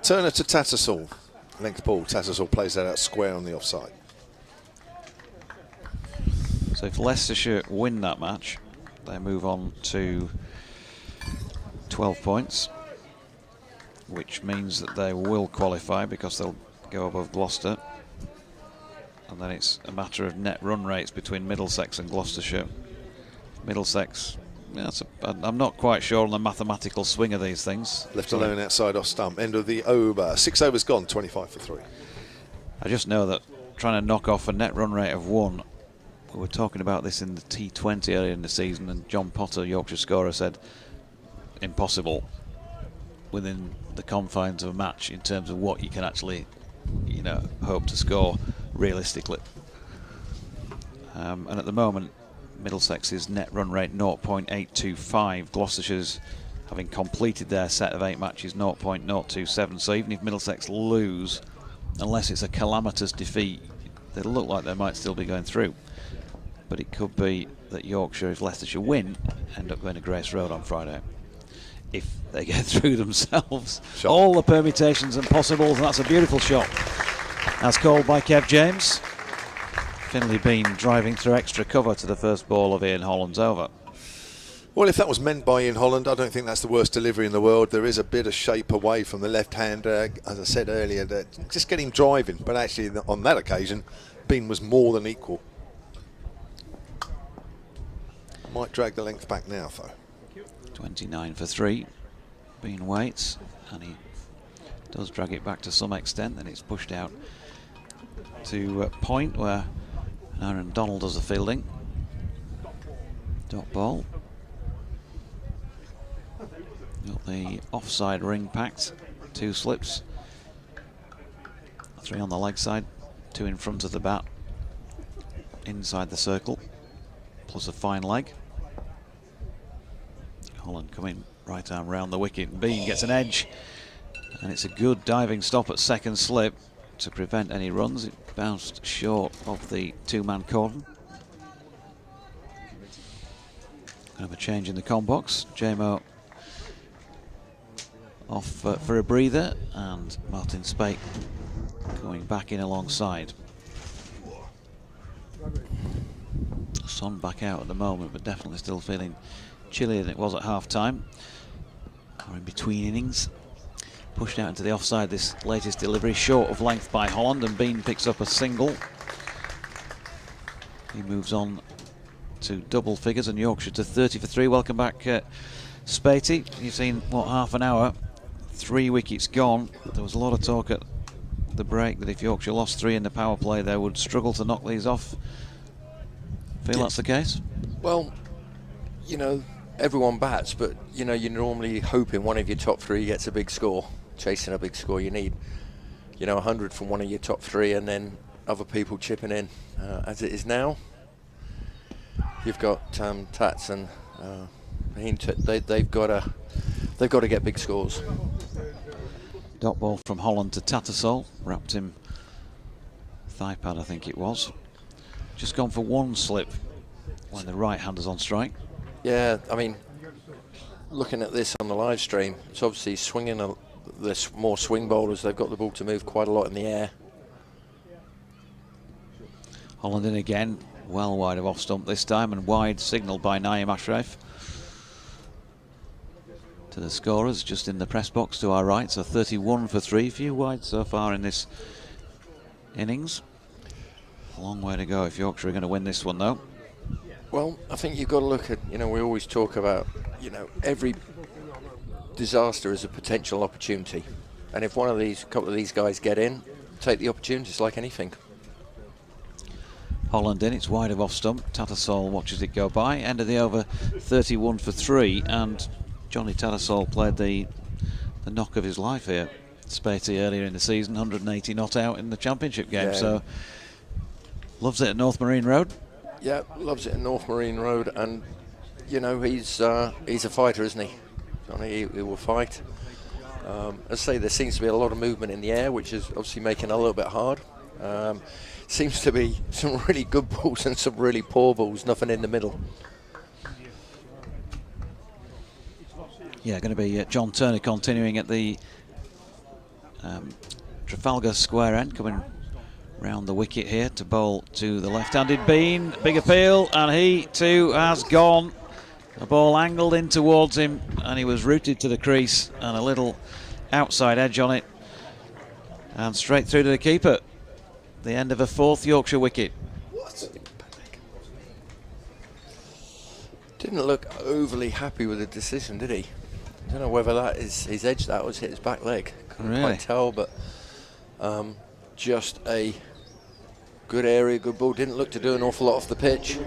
Turner to Tattersall. Length ball. Tattersall plays that out square on the offside. So if Leicestershire win that match, they move on to 12 points, which means that they will qualify because they'll go above Gloucester. And then it's a matter of net run rates between Middlesex and Gloucestershire. Middlesex, I'm not quite sure on the mathematical swing of these things. Left alone outside off stump. End of the over. 6 overs gone, 25 for 3. I just know that trying to knock off a net run rate of 1, we were talking about this in the T20 earlier in the season, and John Potter, Yorkshire scorer, said impossible within the confines of a match in terms of what you can actually, hope to score realistically. And at the moment, Middlesex's net run rate 0.825. Gloucestershire's, having completed their set of 8 matches, 0.027. So even if Middlesex lose, unless it's a calamitous defeat, they look like they might still be going through. But it could be that Yorkshire, if Leicestershire win, end up going to Grace Road on Friday, if they get through themselves. Shot. All the permutations and possibles, and that's a beautiful shot, as called by Kev James. Finley Bean driving through extra cover to the first ball of Ian Holland's over. Well, if that was meant by Ian Holland, I don't think that's the worst delivery in the world. There is a bit of shape away from the left hand, as I said earlier, just get him driving. But actually, on that occasion, Bean was more than equal. Might drag the length back now, though. 29 for 3. Bean waits, and he does drag it back to some extent. Then it's pushed out to point where Aaron Donald does the fielding. Dot ball. Got the offside ring packed. 2 slips. 3 on the leg side. 2 in front of the bat. Inside the circle. Plus a fine leg. Holland coming right arm round the wicket. Bean gets an edge. And it's a good diving stop at second slip to prevent any runs. It bounced short of the 2-man cordon. Have a change in the com box. JMO off for a breather, and Martin Spake going back in alongside. Sun back out at the moment, but definitely still feeling chillier than it was at half-time, or in between innings. Pushed out into the offside, this latest delivery, short of length by Holland, and Bean picks up a single. He moves on to double figures, and Yorkshire to 30 for 3. Welcome back, Spatey. You've seen, what, half an hour, 3 wickets gone. There was a lot of talk at the break that if Yorkshire lost 3 in the power play, they would struggle to knock these off. Feel that's the case? Well, you know, everyone bats, but you know, you're normally hoping one of your top 3 gets a big score, chasing a big score. You need, you know, 100 from one of your top 3, and then other people chipping in. As it is now, you've got Tats and they've got to get big scores. Dot ball from Holland to Tattersall, wrapped him thigh pad, I think it was. Just gone for 1 slip when the right-hander's on strike. Yeah, I mean, looking at this on the live stream, it's obviously swinging. There's more swing bowlers. They've got the ball to move quite a lot in the air. Holland in again, well wide of off stump this time, and wide signalled by Naeem Ashraf. To the scorers just in the press box to our right, so 31 for 3. Few wide so far in this innings. A long way to go if Yorkshire are going to win this one, though. Well, I think you've got to look at, you know, we always talk about, you know, every disaster is a potential opportunity. And if a couple of these guys get in, take the opportunities like anything. Holland in, it's wide of off stump. Tattersall watches it go by. End of the over, 31 for 3, and Johnny Tattersall played the knock of his life here. Spatey earlier in the season, 180 not out in the championship game, so loves it at North Marine Road. Yeah, loves it at North Marine Road, and you know, he's a fighter, isn't he? Johnny, he will fight. As I say, there seems to be a lot of movement in the air, which is obviously making it a little bit hard. Seems to be some really good balls and some really poor balls, nothing in the middle. Yeah, going to be John Turner continuing at the Trafalgar Square end, coming round the wicket here to bowl to the left-handed Bean. Big appeal, and he too has gone. The ball angled in towards him, and he was rooted to the crease, and a little outside edge on it, and straight through to the keeper. The end of a 4th Yorkshire wicket. Didn't look overly happy with the decision, did he? I don't know whether that is his edge, that was hit his back leg. Couldn't quite tell, but just a good area, good ball. Didn't look to do an awful lot off the pitch.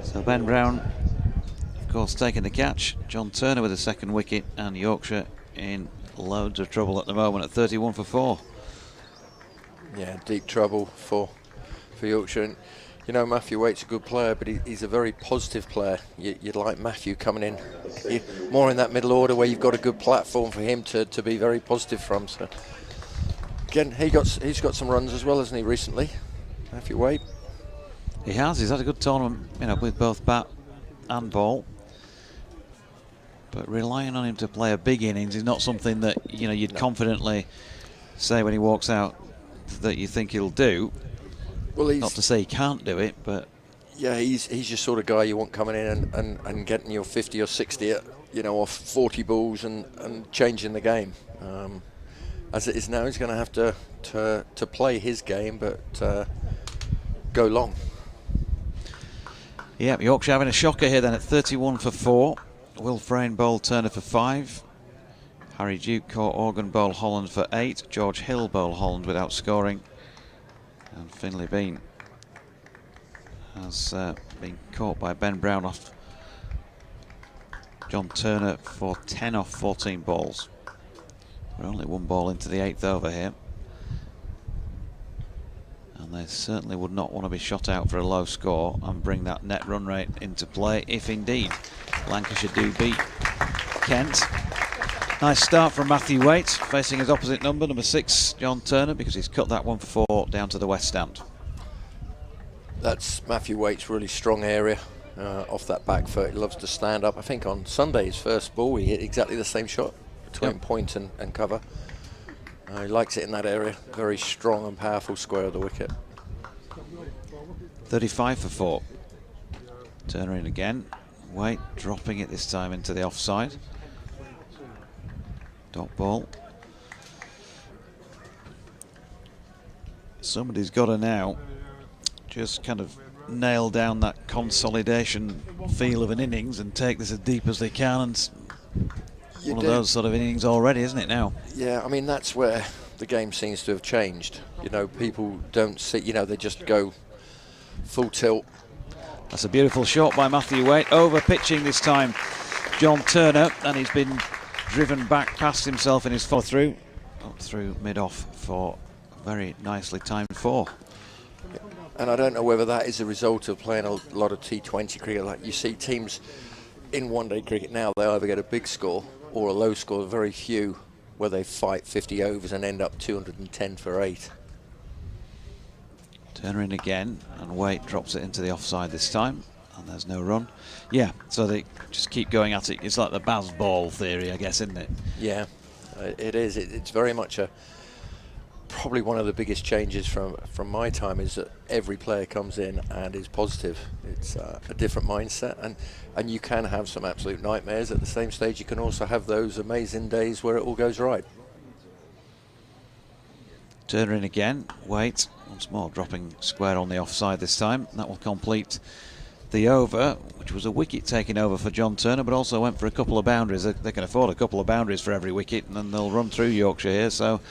So Ben Brown, of course, taking the catch. John Turner with a 2nd wicket, and Yorkshire in loads of trouble at the moment at 31 for 4. Yeah, deep trouble for Yorkshire. And, you know, Matthew Waite's a good player, but he's a very positive player. You'd like Matthew coming in more in that middle order where you've got a good platform for him to be very positive from. So again, he's got some runs as well, hasn't he, recently, Matthew Waite? He has. He's had a good tournament, you know, with both bat and ball. But relying on him to play a big innings is not something that, you know, you'd confidently say when he walks out that you think he'll do. Well, not to say he can't do it, but yeah, he's your sort of guy you want coming in and getting your 50 or 60, you know, off 40 balls and changing the game. As it is now, he's going to have to play his game, but go long. Yeah, Yorkshire having a shocker here then at 31 for 4. Will Frayne bowled Turner for 5. Harry Duke caught Organ bowl Holland for 8. George Hill bowl Holland without scoring. And Finlay Bean has been caught by Ben Brown off John Turner for 10 off 14 balls. We're only 1 ball into the 8th over here. And they certainly would not want to be shot out for a low score and bring that net run rate into play if indeed Lancashire do beat Kent. Nice start from Matthew Waite, facing his opposite number 6, John Turner, because he's cut that one for 4 down to the west stand. That's Matthew Waite's really strong area off that back foot. He loves to stand up. I think on Sunday's first ball he hit exactly the same shot between point and cover. He likes it in that area. Very strong and powerful square of the wicket. 35 for 4. Turner in again. Waite dropping it this time into the offside. Dot ball. Somebody's got to now just kind of nail down that consolidation feel of an innings and take this as deep as they can. And one of those sort of innings already, isn't it now? Yeah, I mean, that's where the game seems to have changed. You know, people don't see, you know, they just go full tilt. That's a beautiful shot by Matthew Waite, over pitching this time John Turner, and he's been driven back past himself in his follow through, up through mid-off for a very nicely timed 4. And I don't know whether that is a result of playing a lot of T20 cricket. Like you see teams in one-day cricket now, they either get a big score or a low score, very few where they fight 50 overs and end up 210 for 8. Turner in again, and Waite drops it into the offside this time, and there's no run. Yeah, so they just keep going at it. It's like the Baz ball theory, I guess, isn't it? Yeah, it is. It's very much probably one of the biggest changes from my time is that every player comes in and is positive. It's a different mindset, and you can have some absolute nightmares. At the same stage, you can also have those amazing days where it all goes right. Turner in again. Waite once more dropping square on the offside this time. That will complete the over, which was a wicket taken over for John Turner, but also went for a couple of boundaries. They can afford a couple of boundaries for every wicket, and then they'll run through Yorkshire here. So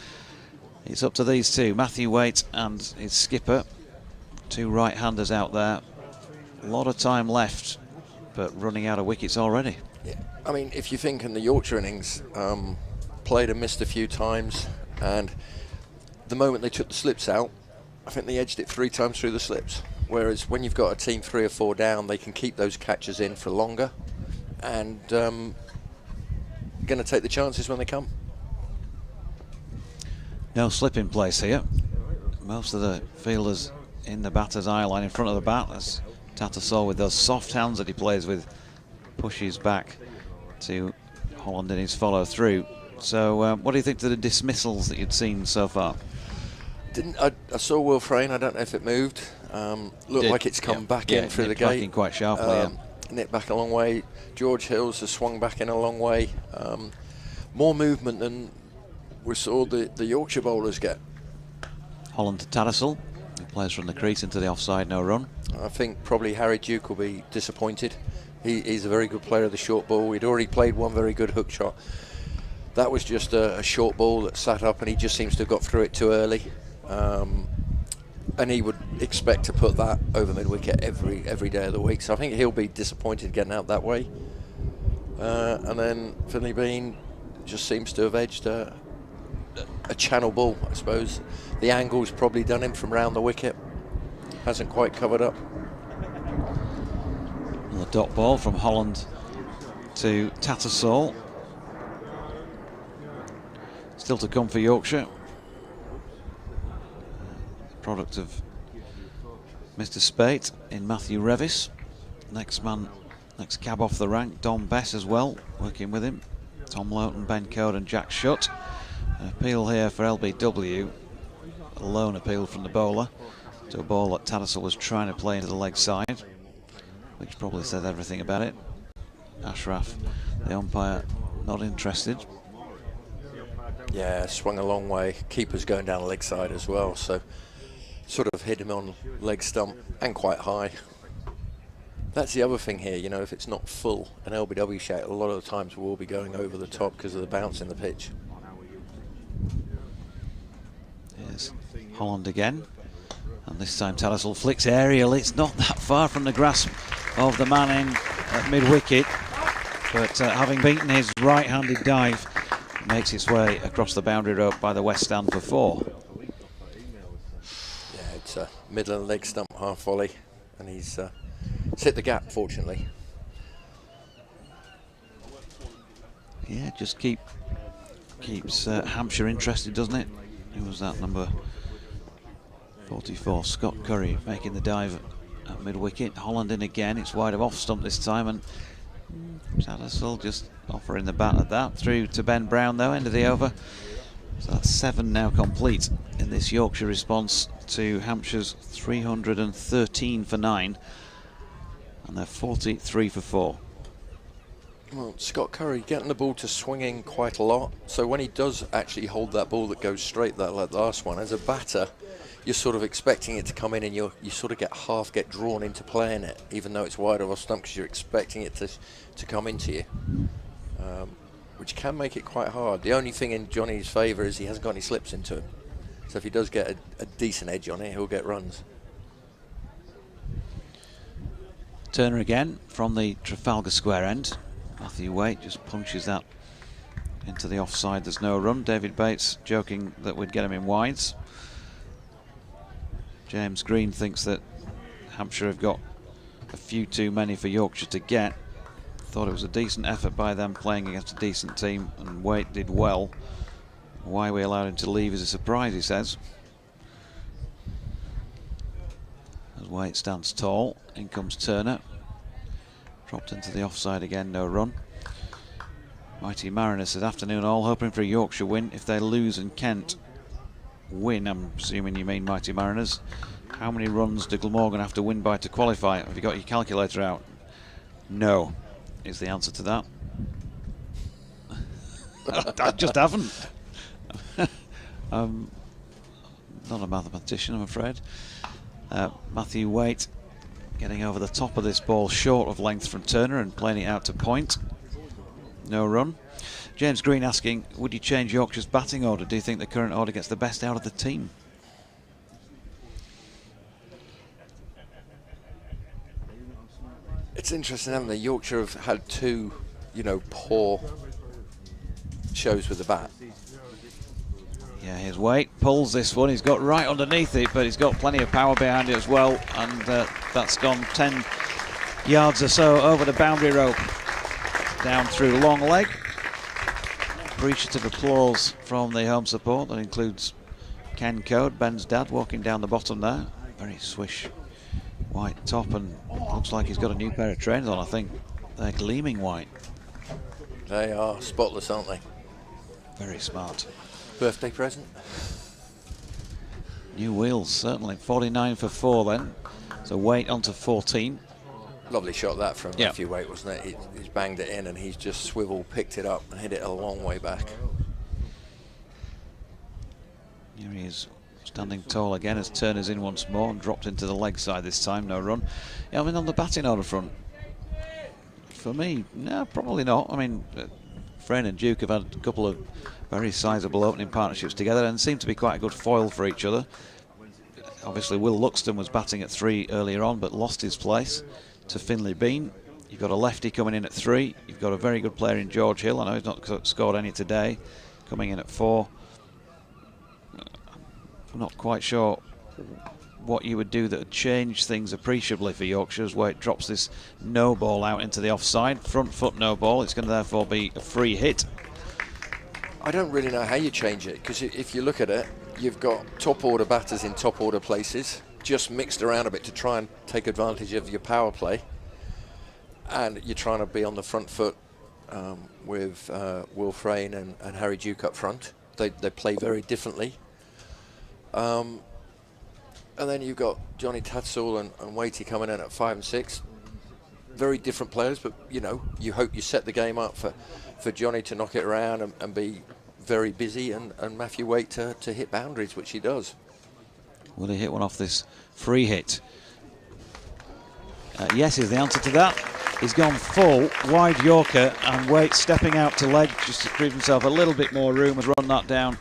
it's up to these two, Matthew Waite and his skipper. 2 right-handers out there. A lot of time left, but running out of wickets already. Yeah, I mean, if you think in the Yorkshire innings, played and missed a few times, and the moment they took the slips out, I think they edged it 3 times through the slips. Whereas when you've got a team 3 or 4 down, they can keep those catches in for longer, and going to take the chances when they come. No slip in place here. Most of the fielders in the batter's eye line in front of the bat, as Tattersall with those soft hands that he plays with pushes back to Holland in his follow through. So what do you think to the dismissals that you'd seen so far? I saw Will Frayne, I don't know if it moved. Looked like it's come back in through the gate. Back in quite sharply, Nipped back a long way. George Hills has swung back in a long way. More movement than we saw the Yorkshire bowlers get. Holland to Tattersall, who plays from the crease into the offside, no run. I think probably Harry Duke will be disappointed. He's a very good player of the short ball. He'd already played one very good hook shot. That was just a short ball that sat up, and he just seems to have got through it too early. And he would expect to put that over mid-wicket every day of the week. So I think he'll be disappointed getting out that way. And then Finley Bean just seems to have edged a channel ball, I suppose. The angle's probably done him from round the wicket. Hasn't quite covered up. The dot ball from Holland to Tattersall. Still to come for Yorkshire. Product of Mr. Spate in Matthew Revis. Next cab off the rank, Don Bess as well, working with him. Tom Loughton, Ben Code and Jack Shutt. An appeal here for LBW. A lone appeal from the bowler to a ball that Tattersall was trying to play into the leg side, which probably said everything about it. Ashraf, the umpire, not interested. Yeah, swung a long way. Keeper's going down the leg side as well, so sort of hit him on leg stump and quite high. That's the other thing here, you know, if it's not full, an LBW shot, a lot of the times we'll be going over the top because of the bounce in the pitch. Here's Holland again, and this time Tattersall flicks aerial. It's not that far from the grasp of the man in at mid-wicket, but having beaten his right-handed dive, makes its way across the boundary rope by the west stand for 4. Yeah, it's a middle and leg stump half volley, and he's hit the gap, fortunately. Yeah, just keeps Hampshire interested, doesn't it? Who was that, number 44, Scott Curry, making the dive at mid-wicket. Holland in again, it's wide of off stump this time, and Tattersall just offering the bat at that. Through to Ben Brown though, end of the over. So that's 7 now complete in this Yorkshire response to Hampshire's 313 for 9, and they're 43 for 4. Well, Scott Curry getting the ball to swinging quite a lot, so when he does actually hold that ball that goes straight, that like last one, as a batter, you're sort of expecting it to come in, and you sort of get drawn into playing it, even though it's wide off stump, because you're expecting it to come into you, which can make it quite hard. The only thing in Johnny's favour is he hasn't got any slips into him, so if he does get a decent edge on it, he'll get runs. Turner again from the Trafalgar Square end. Matthew Waite just punches that into the offside. There's no run. David Bates joking that we'd get him in wides. James Green thinks that Hampshire have got a few too many for Yorkshire to get. Thought it was a decent effort by them playing against a decent team, and Waite did well. Why we allowed him to leave is a surprise, he says. As Waite stands tall, in comes Turner. Dropped into the offside again, no run. Mighty Mariners said, afternoon all, hoping for a Yorkshire win. If they lose and Kent win, I'm assuming you mean Mighty Mariners, how many runs do Glamorgan have to win by to qualify? Have you got your calculator out? No, is the answer to that. I just haven't. I'm not a mathematician, I'm afraid. Matthew Waite getting over the top of this ball, short of length from Turner, and playing it out to point. No run. James Green asking, would you change Yorkshire's batting order? Do you think the current order gets the best out of the team? It's interesting, haven't they? Yorkshire have had two, poor shows with the bat. Yeah, here's Waite, pulls this one, he's got right underneath it, but he's got plenty of power behind it as well, and that's gone 10 yards or so over the boundary rope, down through long leg. Appreciative applause from the home support. That includes Ken Code, Ben's dad, walking down the bottom there. Very swish white top, and looks like he's got a new pair of trainers on, I think. They're gleaming white. They are spotless, aren't they? Very smart. Birthday present. New wheels, certainly. 49 for 4 then. So Waite onto 14. Lovely shot that from Matthew Waite, wasn't it? He's banged it in, and he's just swivel picked it up and hit it a long way back. Here he is, standing tall again as Turner's in once more and dropped into the leg side this time. No run. Yeah, I mean, on the batting order front, for me, no, probably not. I mean, Frayne and Duke have had a couple of very sizable opening partnerships together and seem to be quite a good foil for each other. Obviously, Will Luxton was batting at 3 earlier on, but lost his place to Finlay Bean. You've got a lefty coming in at 3. You've got a very good player in George Hill. I know he's not scored any today, coming in at 4. I'm not quite sure what you would do that would change things appreciably for Yorkshire as Waite drops this no ball out into the offside. Front foot no ball. It's going to therefore be a free hit. I don't really know how you change it, because if you look at it, you've got top order batters in top order places, just mixed around a bit to try and take advantage of your power play, and you're trying to be on the front foot with Will Frayne and Harry Duke up front. They play very differently. And then you've got Johnny Tatsull and Waitey coming in at 5 and 6. Very different players, but you hope you set the game up for Johnny to knock it around and be very busy, and Matthew Waite to hit boundaries, which he does. Will he hit one off this free hit? Yes is the answer to that. He's gone full, wide Yorker, and Waite stepping out to leg just to give himself a little bit more room, has run that down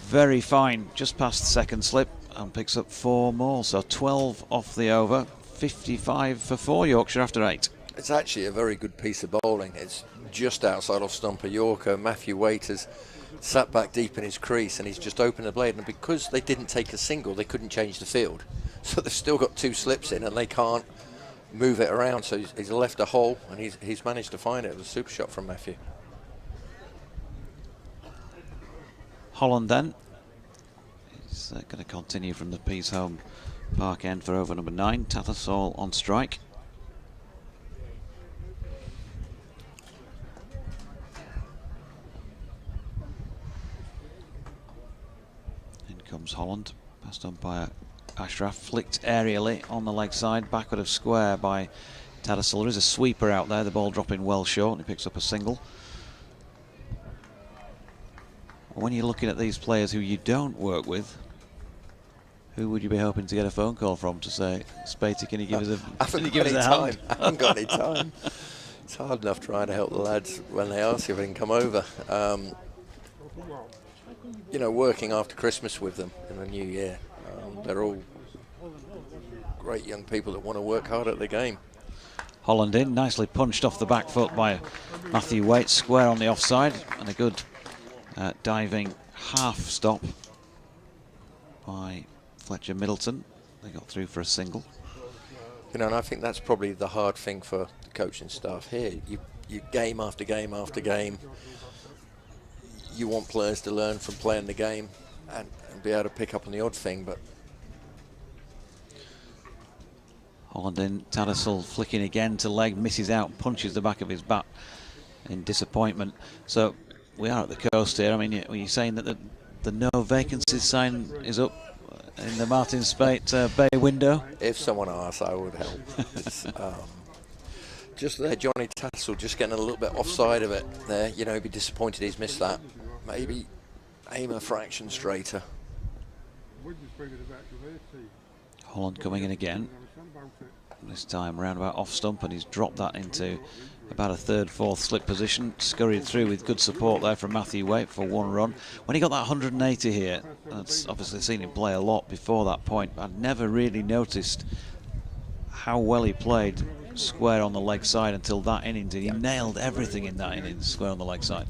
very fine, just past the second slip, and picks up 4 more, so 12 off the over, 55 for 4 Yorkshire after 8. It's actually a very good piece of bowling. It's just outside off stumper Yorker. Matthew Waite has sat back deep in his crease, and he's just opened the blade, and because they didn't take a single, they couldn't change the field, so they've still got 2 slips in and they can't move it around, so he's left a hole, and he's managed to find it. It was a super shot from Matthew. Holland then is going to continue from the Pease Home Park end for over number 9. Tattersall on strike. comes Holland, passed on by Ashraf, flicked aerially on the leg side, backward of square by Tattersall. There is a sweeper out there, the ball dropping well short, and he picks up a single. When you're looking at these players who you don't work with, who would you be hoping to get a phone call from to say, Spatey, can you give us a, I haven't got any time. It's hard enough trying to help the lads when they ask if they can come over. You know, working after Christmas with them in the new year. They're all great young people that want to work hard at the game. Holland in, nicely punched off the back foot by Matthew Waite, square on the offside, and a good diving half stop by Fletcher Middleton. They got through for a single. You know, and I think that's probably the hard thing for the coaching staff here. You game after game after game. You want players to learn from playing the game and be able to pick up on the odd thing, but Holland in, Tattersall flicking again to leg, misses out, punches the back of his bat in disappointment. So we are at the coast here. I mean, were you saying that the no vacancies sign is up in the Martin Spate bay window? If someone asked, I would help. It's, just there, Johnny Tattersall just getting a little bit offside of it there. You know, he'd be disappointed he's missed that. Maybe aim a fraction straighter. Holland coming in again. This time round about off stump, and he's dropped that into about a third, fourth slip position. Scurried through with good support there from Matthew Waite for one run. When he got that 180 here, that's obviously seen him play a lot before that point. I'd never really noticed how well he played square on the leg side until that innings. He nailed everything in that innings, square on the leg side.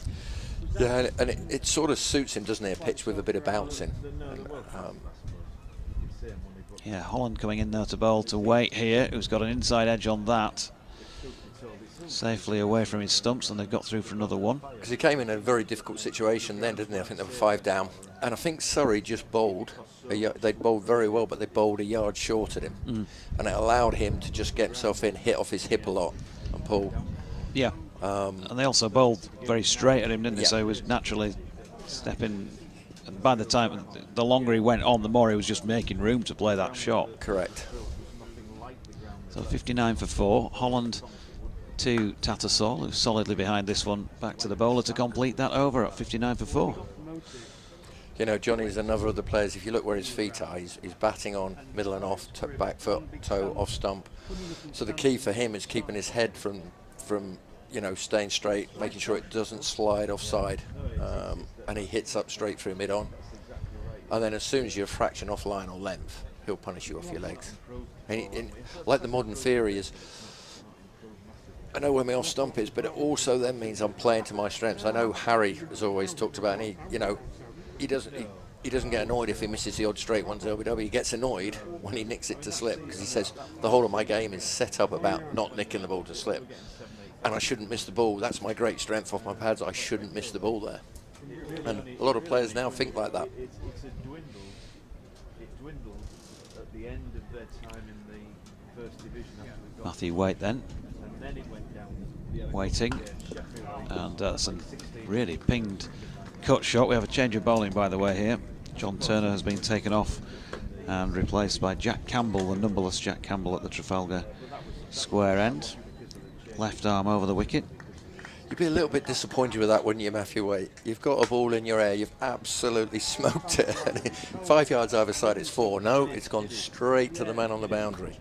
Yeah, and it sort of suits him, doesn't it? A pitch with a bit of bouncing. And, yeah, Holland coming in there to bowl to Waite here, who's got an inside edge on that. Safely away from his stumps, and they've got through for another one. Because he came in a very difficult situation then, didn't he? I think they were 5 down. And I think Surrey just bowled. They bowled very well, but they bowled a yard short at him. And it allowed him to just get himself in, hit off his hip a lot, and pull. Yeah. And they also bowled very straight at him, didn't they? So he was naturally stepping. And by the time, the longer he went on, the more he was just making room to play that shot. Correct. So 59 for 4. Holland to Tattersall, who's solidly behind this one. Back to the bowler to complete that over at 59 for 4. You know, Johnny's another of the players, if you look where his feet are, he's batting on middle and off, back foot, toe, off stump. So the key for him is keeping his head from you know, staying straight, making sure it doesn't slide offside, and he hits up straight through mid-on. And then as soon as you're a fraction off line or length, he'll punish you off your legs. And like the modern theory is, I know where my off stump is, but it also then means I'm playing to my strengths. I know Harry has always talked about, and he doesn't get annoyed if he misses the odd straight ones LBW. He gets annoyed when he nicks it to slip, because he says the whole of my game is set up about not nicking the ball to slip, and I shouldn't miss the ball. That's my great strength off my pads. I shouldn't miss the ball there. And a lot of players now think like that. It dwindled at the end of their time in the first division. Matthew Waite then. And then it went down. Waiting. And that's a really pinged cut shot. We have a change of bowling, by the way, here. John Turner has been taken off and replaced by Jack Campbell, the numberless Jack Campbell at the Trafalgar square end. Left arm over the wicket. You'd be a little bit disappointed with that, wouldn't you, Matthew Waite? You've got a ball in your air, you've absolutely smoked it. 5 yards either side, it's 4. No, it's gone straight to the man on the boundary.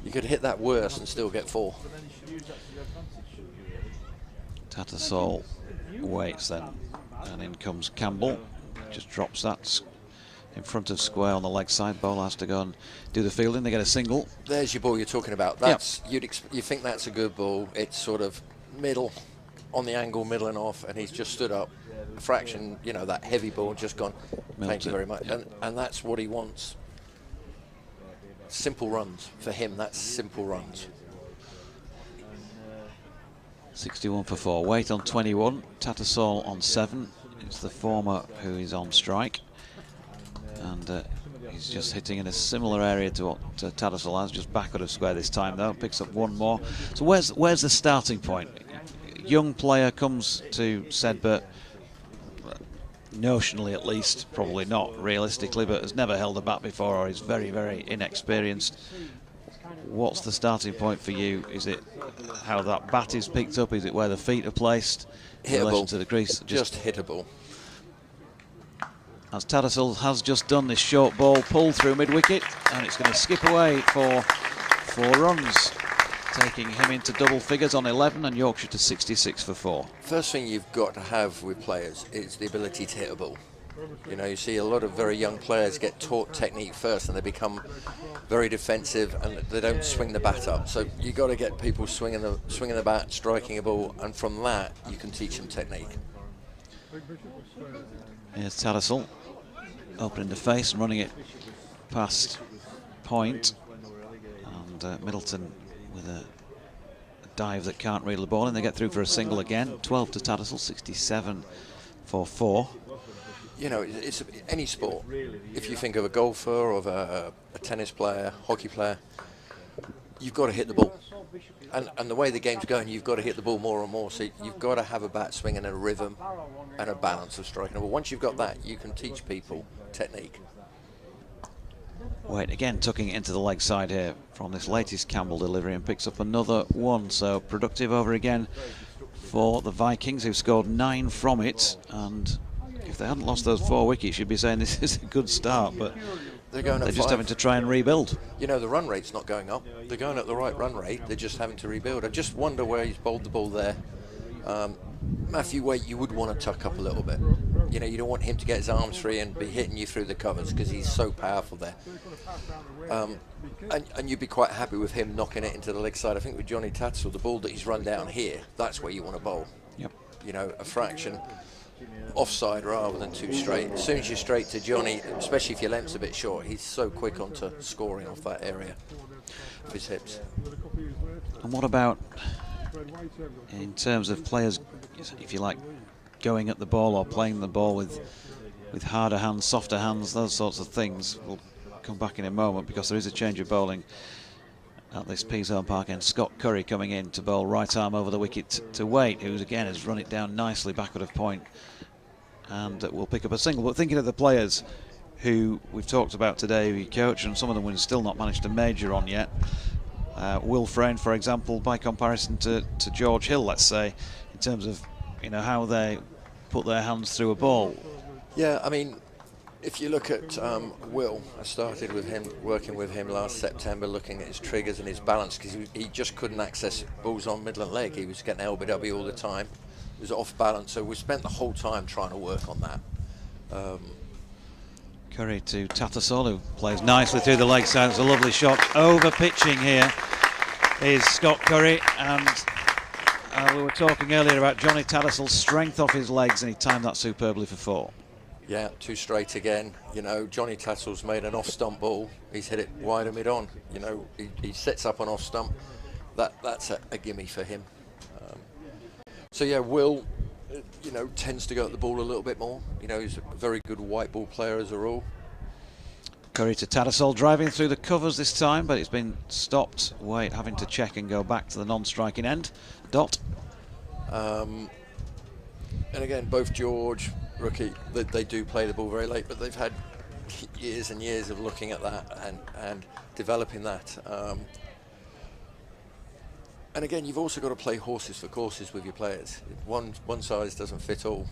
You could hit that worse and still get 4. Tattersall waits then, and in comes Campbell. Just drops that in front of square on the leg side. Bowler has to go and do the fielding. They get a single. There's your ball you're talking about. That's you think that's a good ball. It's sort of middle, on the angle, middle and off, and he's just stood up. A fraction, you know, that heavy ball just gone. Thank you very much. Yep. And that's what he wants. Simple runs for him. That's simple runs. 61 for 4. Waite on 21. Tattersall on 7. It's the former who is on strike. And he's just hitting in a similar area to what Tattersall has, just backward of square this time though. Picks up one more. So where's the starting point? Young player comes to Sedbergh, notionally at least, probably not realistically, but has never held a bat before or is very, very inexperienced. What's the starting point for you? Is it how that bat is picked up? Is it where the feet are placed in relation to the crease? Just hittable. As Tattersall has just done this short ball pull through mid-wicket, and it's going to skip away for 4 runs, taking him into double figures on 11 and Yorkshire to 66 for 4. First thing you've got to have with players is the ability to hit a ball. You know, you see a lot of very young players get taught technique first and they become very defensive and they don't swing the bat up. So you've got to get people swinging the bat, striking a ball, and from that you can teach them technique. Here's Tattersall opening the face and running it past point, and Middleton with a dive that can't reel the ball, and they get through for a single again. 12 to Tattersall, 67 for 4. You know, it's any sport. If you think of a golfer or of a tennis player, hockey player, you've got to hit the ball. And the way the game's going, you've got to hit the ball more and more. So you've got to have a bat swing and a rhythm and a balance of striking a ball. Once you've got that, you can teach people technique. Wait, again tucking it into the leg side here from this latest Campbell delivery, and picks up another one. So productive over again for the Vikings, who scored 9 from it. And if they hadn't lost those 4 wickets, you'd be saying this is a good start, but they're just 5. Having to try and rebuild. You know, the run rate's not going up. They're going at the right run rate. They're just having to rebuild. I just wonder where he's bowled the ball there. Matthew Waite, you would want to tuck up a little bit. You know, you don't want him to get his arms free and be hitting you through the covers because he's so powerful there. And you'd be quite happy with him knocking it into the leg side. I think with Johnny Tattersall, the ball that he's run down here, that's where you want to bowl. Yep. You know, a fraction offside rather than too straight. As soon as you're straight to Johnny, especially if your length's a bit short, he's so quick onto scoring off that area of his hips. And what about in terms of players, if you like, going at the ball or playing the ball with harder hands, softer hands, those sorts of things? We'll come back in a moment because there is a change of bowling at this Peasholm Park end. Scott Curry coming in to bowl right arm over the wicket to Waite, who again has run it down nicely backward of point and will pick up a single. But thinking of the players who we've talked about today, who you coach, and some of them we've still not managed to major on yet. Will Frayne, for example, by comparison to George Hill, let's say, in terms of, you know, how they put their hands through a ball. Yeah, I mean, if you look at Will, I started with him, working with him last September, looking at his triggers and his balance, because he just couldn't access balls on middle and leg. He was getting LBW all the time. He was off balance, so we spent the whole time trying to work on that. Curry to Tattersall, who plays nicely through the leg side. It's a lovely shot. Over pitching here is Scott Curry, and we were talking earlier about Johnny Tattersall's strength off his legs, and he timed that superbly for 4. Yeah, 2 straight again. You know, Johnny Tattersall's made an off-stump ball. He's hit it wide and mid-on. You know, he sets up an off-stump. That's a gimme for him. So yeah, Will, you know, tends to go at the ball a little bit more. You know, he's a very good white ball player as a rule. Curry to Tattersall, driving through the covers this time, but it's been stopped. Waite having to check and go back to the non-striking end. Dot. And again, both George, rookie, they do play the ball very late, but they've had years and years of looking at that and developing that. And again, you've also got to play horses for courses with your players. One size doesn't fit all.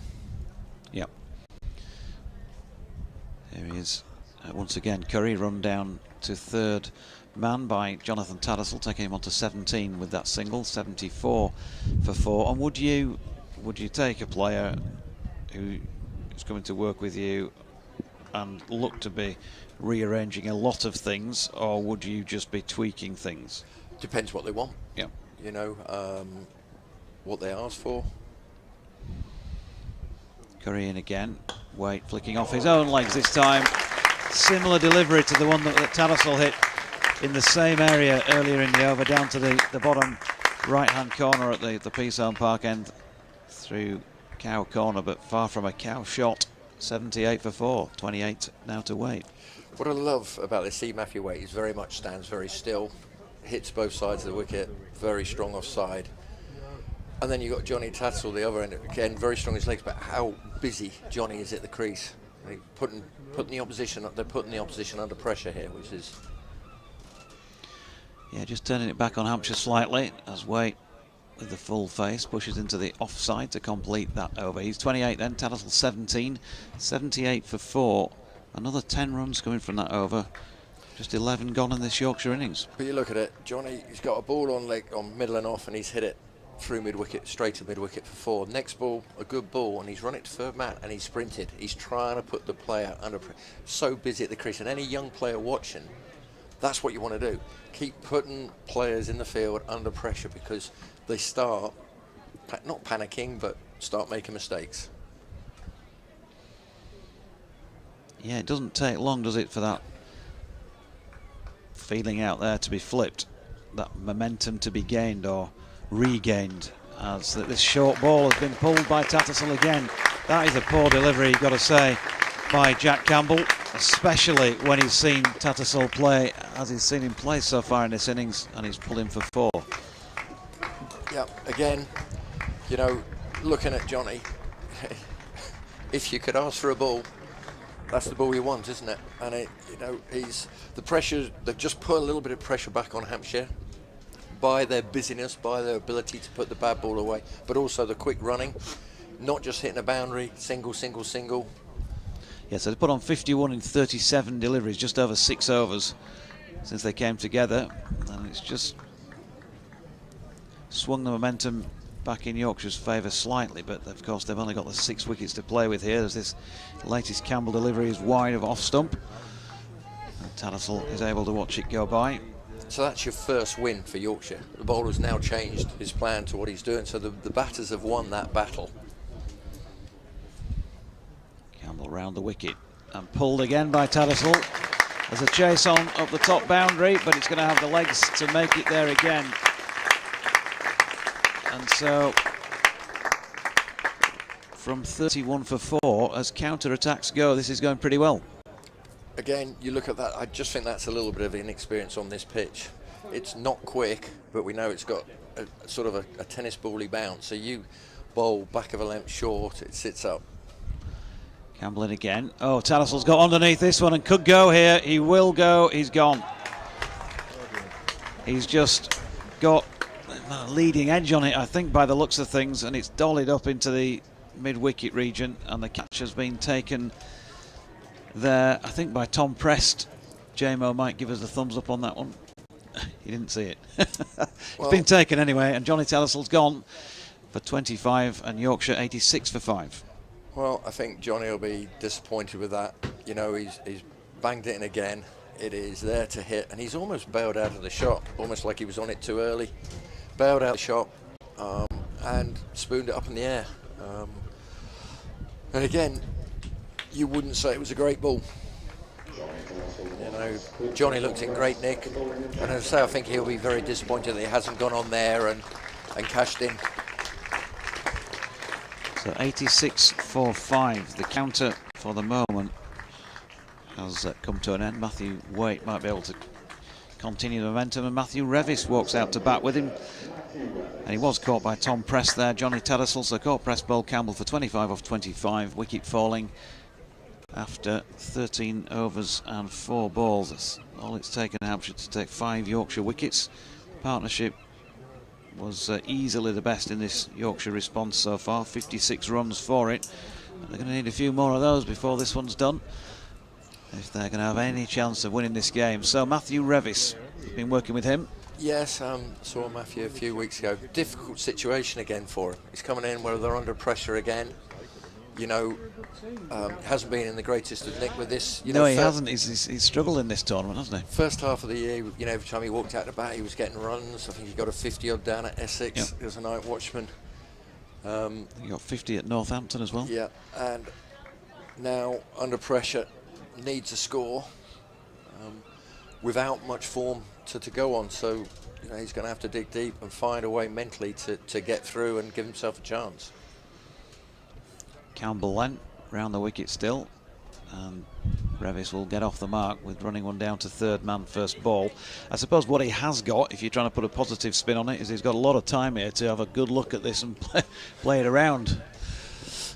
Yep. Here he is. Once again, Curry run down to 3rd man by Jonathan Tattersall, taking him on to 17 with that single, 74 for 4. And would you take a player who is coming to work with you and look to be rearranging a lot of things, or would you just be tweaking things? Depends what they want. Yeah. You know, what they ask for. Curry in again. Waite flicking off his own legs this time. Similar delivery to the one that Tattersall hit in the same area earlier in the over, down to the bottom right-hand corner at the Peasholm Park end through cow corner, but far from a cow shot. 78 for 4, 28 now to Waite. What I love about this, Matthew Waite, is very much stands very still, hits both sides of the wicket, very strong offside. And then you've got Johnny Tatzel, the other end, again, very strong in his legs, but how busy Johnny is at the crease. Putting the opposition, they're putting the opposition under pressure here, which is... Yeah, just turning it back on Hampshire slightly as Waite, with the full face, pushes into the offside to complete that over. He's 28 then, Tattersall 17, 78 for 4. Another 10 runs coming from that over. Just 11 gone in this Yorkshire innings. But you look at it, Johnny, he's got a ball on leg, on middle and off, and he's hit it through mid-wicket, straight to mid-wicket for 4. Next ball, a good ball, and he's run it to third man, and he's sprinted. He's trying to put the player under pressure. So busy at the crease, and any young player watching, that's what you want to do. Keep putting players in the field under pressure, because they start, not panicking, but start making mistakes. Yeah, it doesn't take long, does it, for that feeling out there to be flipped, that momentum to be gained or regained, as this short ball has been pulled by Tattersall again. That is a poor delivery, you've got to say, by Jack Campbell, especially when he's seen Tattersall play as he's seen him play so far in this innings, and he's pulled him for 4. Yeah, again, you know, looking at Johnny, if you could ask for a ball, that's the ball you want, isn't it? And it, you know, the pressure, they've just put a little bit of pressure back on Hampshire by their busyness, by their ability to put the bad ball away, but also the quick running, not just hitting a boundary, single, single, single. Yeah, so they put on 51 in 37 deliveries, just over 6 overs since they came together, and it's just swung the momentum back in Yorkshire's favour slightly, but of course they've only got the 6 wickets to play with here, as this latest Campbell delivery is wide of off stump, and Tattersall is able to watch it go by. So that's your first win for Yorkshire. The bowler's now changed his plan to what he's doing, so the batters have won that battle. Campbell round the wicket and pulled again by Tattersall. There's a chase on up the top boundary, but it's going to have the legs to make it there again. And so from 31 for 4, as counter-attacks go, this is going pretty well. Again, you look at that, I just think that's a little bit of inexperience on this pitch. It's not quick, but we know it's got a sort of a tennis bally bounce. So you bowl back of a length short, it sits up. Campbell in again. Oh, Tattersall's got underneath this one and could go here. He will go. He's gone. He's just got a leading edge on it, I think, by the looks of things, and it's dollied up into the mid-wicket region, and the catch has been taken there, I think, by Tom Prest. JMO might give us a thumbs up on that one. He didn't see it. It's been taken anyway, and Johnny Tattersall's gone for 25 and Yorkshire 86 for 5. Well, I think Johnny will be disappointed with that. You know, he's banged it in again. It is there to hit, and he's almost bailed out of the shot, almost like he was on it too early. Bailed out the shot and spooned it up in the air. And again, you wouldn't say it was a great ball. You know, Johnny looked in great nick, and as I say, I think he'll be very disappointed that he hasn't gone on there and cashed in. So 86 for 5. The counter for the moment has come to an end. Matthew Waite might be able to continue the momentum, and Matthew Revis walks out to bat with him. And he was caught by Tom Prest there, Johnny Tattersall. So caught Prest bowled Campbell for 25 off 25. Wicket falling after 13 overs and 4 balls. That's all it's taken Hampshire to take 5 Yorkshire wickets. Partnership was easily the best in this Yorkshire response so far. 56 runs for it. They're going to need a few more of those before this one's done, if they're going to have any chance of winning this game. So Matthew Revis, been working with him. Yes, saw Matthew a few weeks ago. Difficult situation again for him. He's coming in where they're under pressure again. You know, hasn't been in the greatest of nick with this. You know, he hasn't. He's struggled in this tournament, hasn't he? First half of the year, you know, every time he walked out the bat, he was getting runs. I think he got a 50-odd down at Essex. Yep. He was a night watchman. He got 50 at Northampton as well. Yeah, and now under pressure, needs a score without much form to go on. So, you know, he's going to have to dig deep and find a way mentally to get through and give himself a chance. Campbell then round the wicket still, and Revis will get off the mark with running one down to third man first ball. I suppose what he has got, if you're trying to put a positive spin on it, is he's got a lot of time here to have a good look at this and play it around.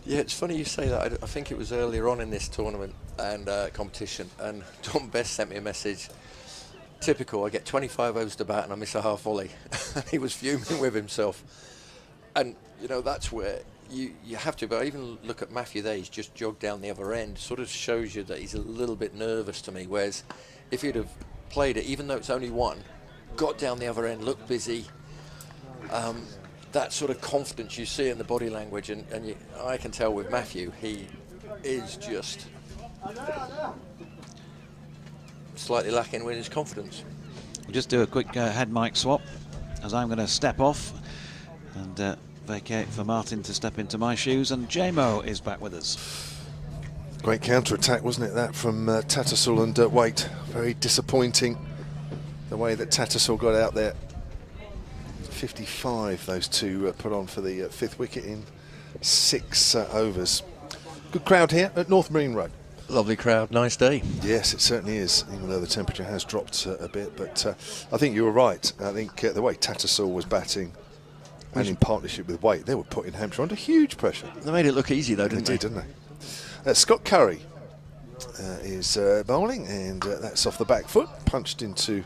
Yeah, it's funny you say that. I think it was earlier on in this tournament and competition, and Tom Best sent me a message. Typical, I get 25 overs to bat and I miss a half volley. He was fuming with himself. And, you know, that's where you have to, but I even look at Matthew there, he's just jogged down the other end, sort of shows you that he's a little bit nervous to me, whereas if he'd have played it, even though it's only one, got down the other end, looked busy, that sort of confidence you see in the body language, and I can tell with Matthew, he is just slightly lacking with his confidence. We'll just do a quick head mic swap as I'm going to step off and vacate for Martin to step into my shoes, and JMO is back with us. Great counter-attack, wasn't it, that from Tattersall and Waite. Very disappointing the way that Tattersall got out there. 55 those two put on for the fifth wicket in 6 overs. Good crowd here at North Marine Road. Lovely crowd, nice day. Yes, it certainly is, even though the temperature has dropped a bit. But I think you were right. I think the way Tattersall was batting, and in partnership with Waite, they were putting Hampshire under huge pressure. They made it look easy though, didn't they? Didn't they? Scott Curry is bowling, and that's off the back foot, punched into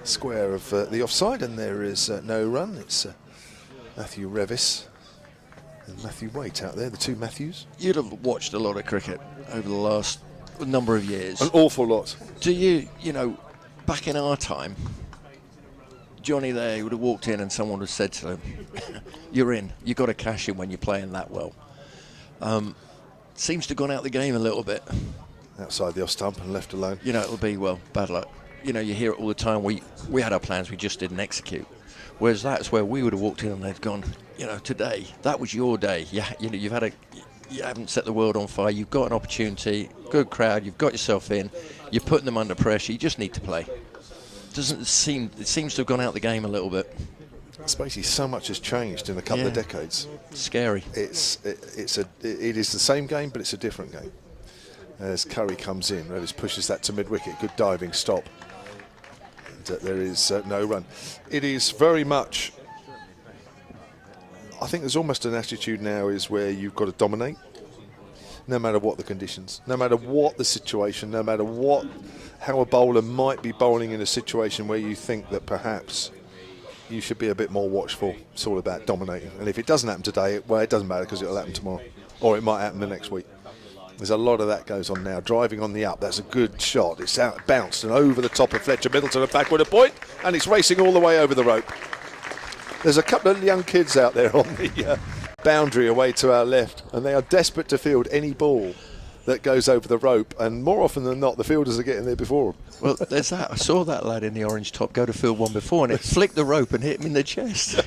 square of the offside, and there is no run. It's Matthew Revis and Matthew Waite out there, the two Matthews. You'd have watched a lot of cricket over the last number of years. An awful lot. Do you know, back in our time, Johnny there would have walked in and someone would have said to him, you're in, you've got to cash in when you're playing that well. Seems to have gone out the game a little bit. Outside the off stump and left alone. You know, it'll be, well, bad luck. You know, you hear it all the time, we had our plans, we just didn't execute. Whereas that's where we would have walked in and they'd gone, you know, today, that was your day. You know, you haven't set the world on fire, you've got an opportunity, good crowd, you've got yourself in, you're putting them under pressure, you just need to play. It seems to have gone out the game a little bit. Spacey, so much has changed in a couple of decades. Scary. It is the same game, but it's a different game. As Curry comes in, Revis pushes that to mid-wicket, good diving stop. And there is no run. It is very much, I think there's almost an attitude now is where you've got to dominate, no matter what the conditions, no matter what the situation, no matter how a bowler might be bowling in a situation where you think that perhaps you should be a bit more watchful. It's all about dominating. And if it doesn't happen today, well, it doesn't matter because it'll happen tomorrow. Or it might happen the next week. There's a lot of that goes on now. Driving on the up, that's a good shot. It's out, bounced and over the top of Fletcher Middleton and backward a point, and it's racing all the way over the rope. There's a couple of young kids out there on the boundary away to our left, and they are desperate to field any ball that goes over the rope, and more often than not the fielders are getting there before them. Well, there's that. I saw that lad in the orange top go to field one before and it flicked the rope and hit him in the chest.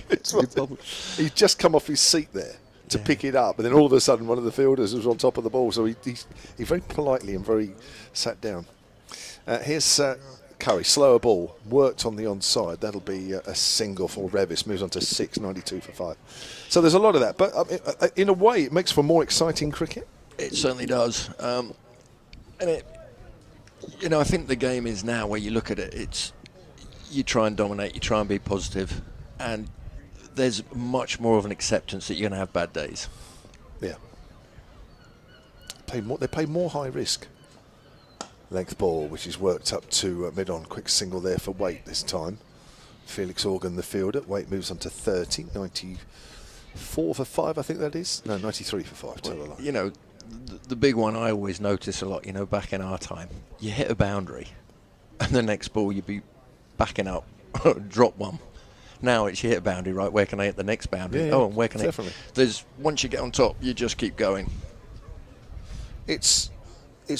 He's just come off his seat there to pick it up, and then all of a sudden one of the fielders was on top of the ball, so he very politely and very sat down. Here's Curry, slower ball, worked on the onside. That'll be a single for Revis, moves on to 6, 92 for 5. So there's a lot of that, but in a way it makes for more exciting cricket. It certainly does. And it, you know, I think the game is now where you look at it, it's you try and dominate, you try and be positive, and there's much more of an acceptance that you're going to have bad days. Yeah. They play more high risk. Length ball, which is worked up to mid-on. Quick single there for Waite this time. Felix Organ, the fielder. Waite moves on to 30, 94 for 5, I think that is. No, 93 for 5. Well, you know, the big one I always notice a lot, you know, back in our time, you hit a boundary and the next ball you'd be backing up, drop one. Now it's you hit a boundary, right, where can I hit the next boundary? Yeah, and where can definitely. Once you get on top, you just keep going. It's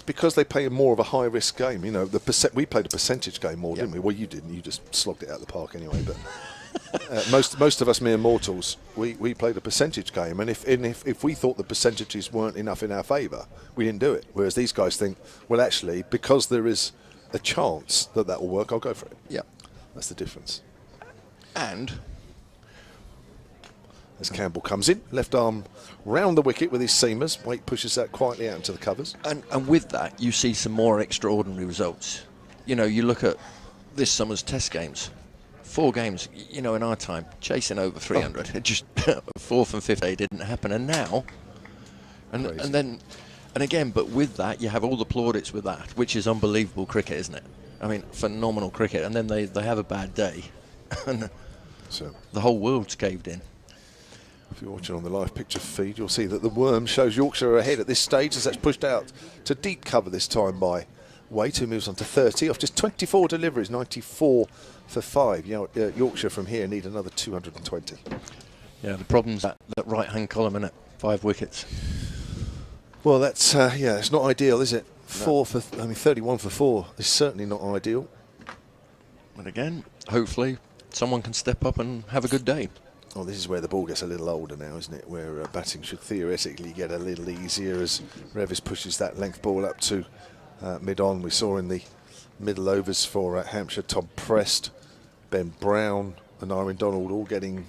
because they play more of a high risk game. You know, we played a percentage game more, didn't we? Well, you didn't. You just slogged it out of the park anyway. But most of us mere mortals, we played a percentage game, and if we thought the percentages weren't enough in our favour, we didn't do it. Whereas these guys think, well, actually, because there is a chance that will work, I'll go for it. Yeah, that's the difference. And as Campbell comes in, left arm round the wicket with his seamers. Waite pushes that quietly out into the covers. And with that, you see some more extraordinary results. You know, you look at this summer's Test games. 4 games, you know, in our time, chasing over 300. It just, 4th and 5th day didn't happen. And now, and again, but with that, you have all the plaudits with that, which is unbelievable cricket, isn't it? I mean, phenomenal cricket. And then they have a bad day, and So the whole world's caved in. if you're watching on the live picture feed, you'll see that the worm shows Yorkshire ahead at this stage as that's pushed out to deep cover this time by Waite, who moves on to 30 off just 24 deliveries, 94 for 5. Yorkshire from here need another 220. Yeah, the problem's that right-hand column, innit? 5 wickets. Well, that's it's not ideal, is it? 31 for 4 is certainly not ideal. But again, hopefully someone can step up and have a good day. Oh, this is where the ball gets a little older now, isn't it? Where batting should theoretically get a little easier as Revis pushes that length ball up to mid-on. We saw in the middle overs for Hampshire, Tom Prest, Ben Brown and Irwin Donald all getting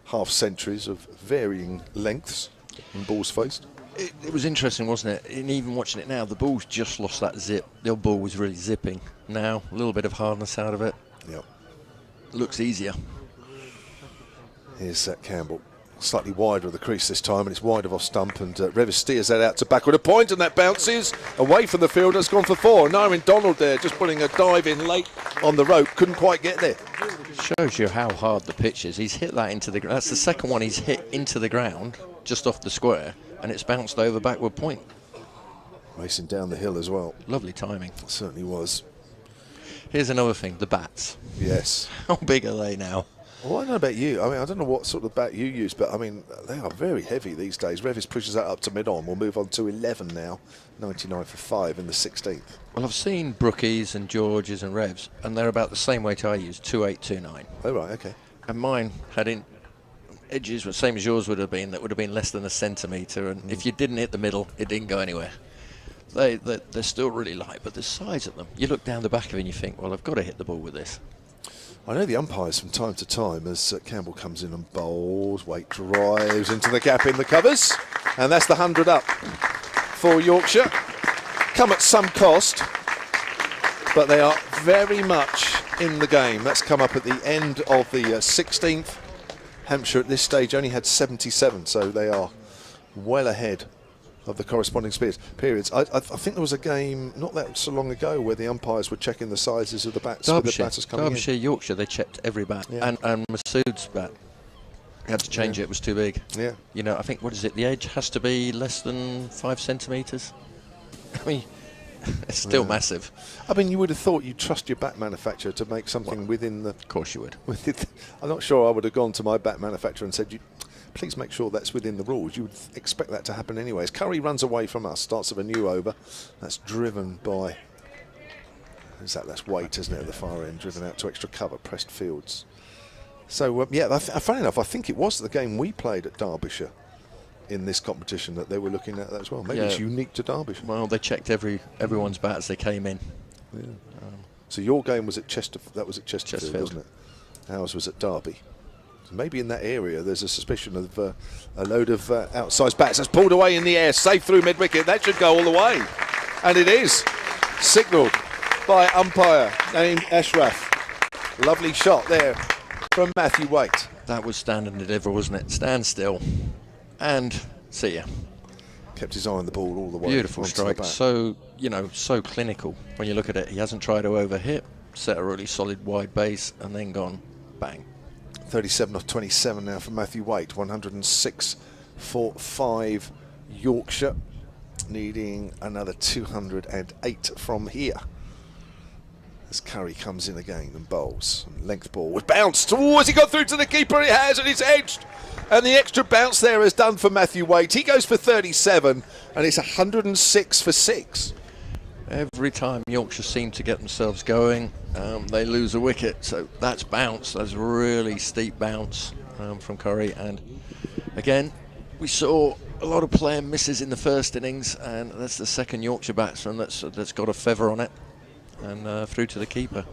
half centuries of varying lengths in balls faced. It was interesting, wasn't it? And even watching it now, the ball's just lost that zip. The old ball was really zipping. Now, a little bit of hardness out of it. Yep. Looks easier. Here's Campbell. Slightly wider of the crease this time, and it's wide of off stump, and Revis steers that out to backward a point, and that bounces away from the fielder. It's gone for 4. And Irwin Donald there just putting a dive in late on the rope, couldn't quite get there. Shows you how hard the pitch is. He's hit that into the ground. That's the second one he's hit into the ground, just off the square, and it's bounced over backward point. Racing down the hill as well. Lovely timing. It certainly was. Here's another thing, the bats. Yes. How big are they now? Well, I don't know about you. I mean, I don't know what sort of bat you use, but I mean, they are very heavy these days. Revis pushes that up to mid-on. We'll move on to 11 now. 99 for 5 in the 16th. Well, I've seen Brookies and Georges and Revs, and they're about the same weight I use, 2829. Oh, right, okay. And mine had edges the same as yours would have been, that would have been less than a centimetre, and if you didn't hit the middle, it didn't go anywhere. They're still really light, but the size of them, you look down the back of it and you think, well, I've got to hit the ball with this. I know the umpires from time to time, as Campbell comes in and bowls, Waite drives into the gap in the covers, and that's the 100 up for Yorkshire. Come at some cost, but they are very much in the game. That's come up at the end of the 16th. Hampshire at this stage only had 77, so they are well ahead of the corresponding periods. I think there was a game not that so long ago where the umpires were checking the sizes of the bats with the batters coming Derbyshire, Yorkshire, they checked every bat. Yeah. And Masood's bat, he had to change it, it was too big. Yeah. You know, I think, what is it, the edge has to be less than 5 centimetres? I mean, it's still massive. I mean, you would have thought you'd trust your bat manufacturer to make something within the... Of course you would. I'm not sure I would have gone to my bat manufacturer and said, please make sure that's within the rules. You would expect that to happen anyways. Curry runs away from us, starts with a new over. That's driven by... That's Waite, isn't it, at the far end, driven out to extra cover, Prest Fields. So, funny enough, I think it was the game we played at Derbyshire in this competition that they were looking at that as well. Maybe it's unique to Derbyshire. Well, they checked everyone's bat as they came in. Yeah. So your game was at Chesterfield. That was at Chesterfield, wasn't it? Ours was at Derby. So maybe in that area there's a suspicion of a load of outsized bats. That's pulled away in the air, safe through mid-wicket. That should go all the way. And it is. Signalled by umpire named Ashraf. Lovely shot there from Matthew Waite. That was stand and deliver, wasn't it? Stand still and see ya. Kept his eye on the ball all the way. Beautiful strike. So, so clinical. When you look at it, he hasn't tried to overhit, set a really solid wide base, and then gone bang. 37 off 27 now from Matthew Waite. 106 for 5 Yorkshire. Needing another 208 from here. As Curry comes in again and bowls. Length ball was bounced. Oh, has he got through to the keeper? It has, and it's edged. And the extra bounce there is done for Matthew Waite. He goes for 37, and it's 106 for 6. Every time Yorkshire seem to get themselves going, they lose a wicket. So that's bounce. That's a really steep bounce from Curry. And again, we saw a lot of player misses in the first innings, and that's the second Yorkshire batsman that's got a feather on it and through to the keeper.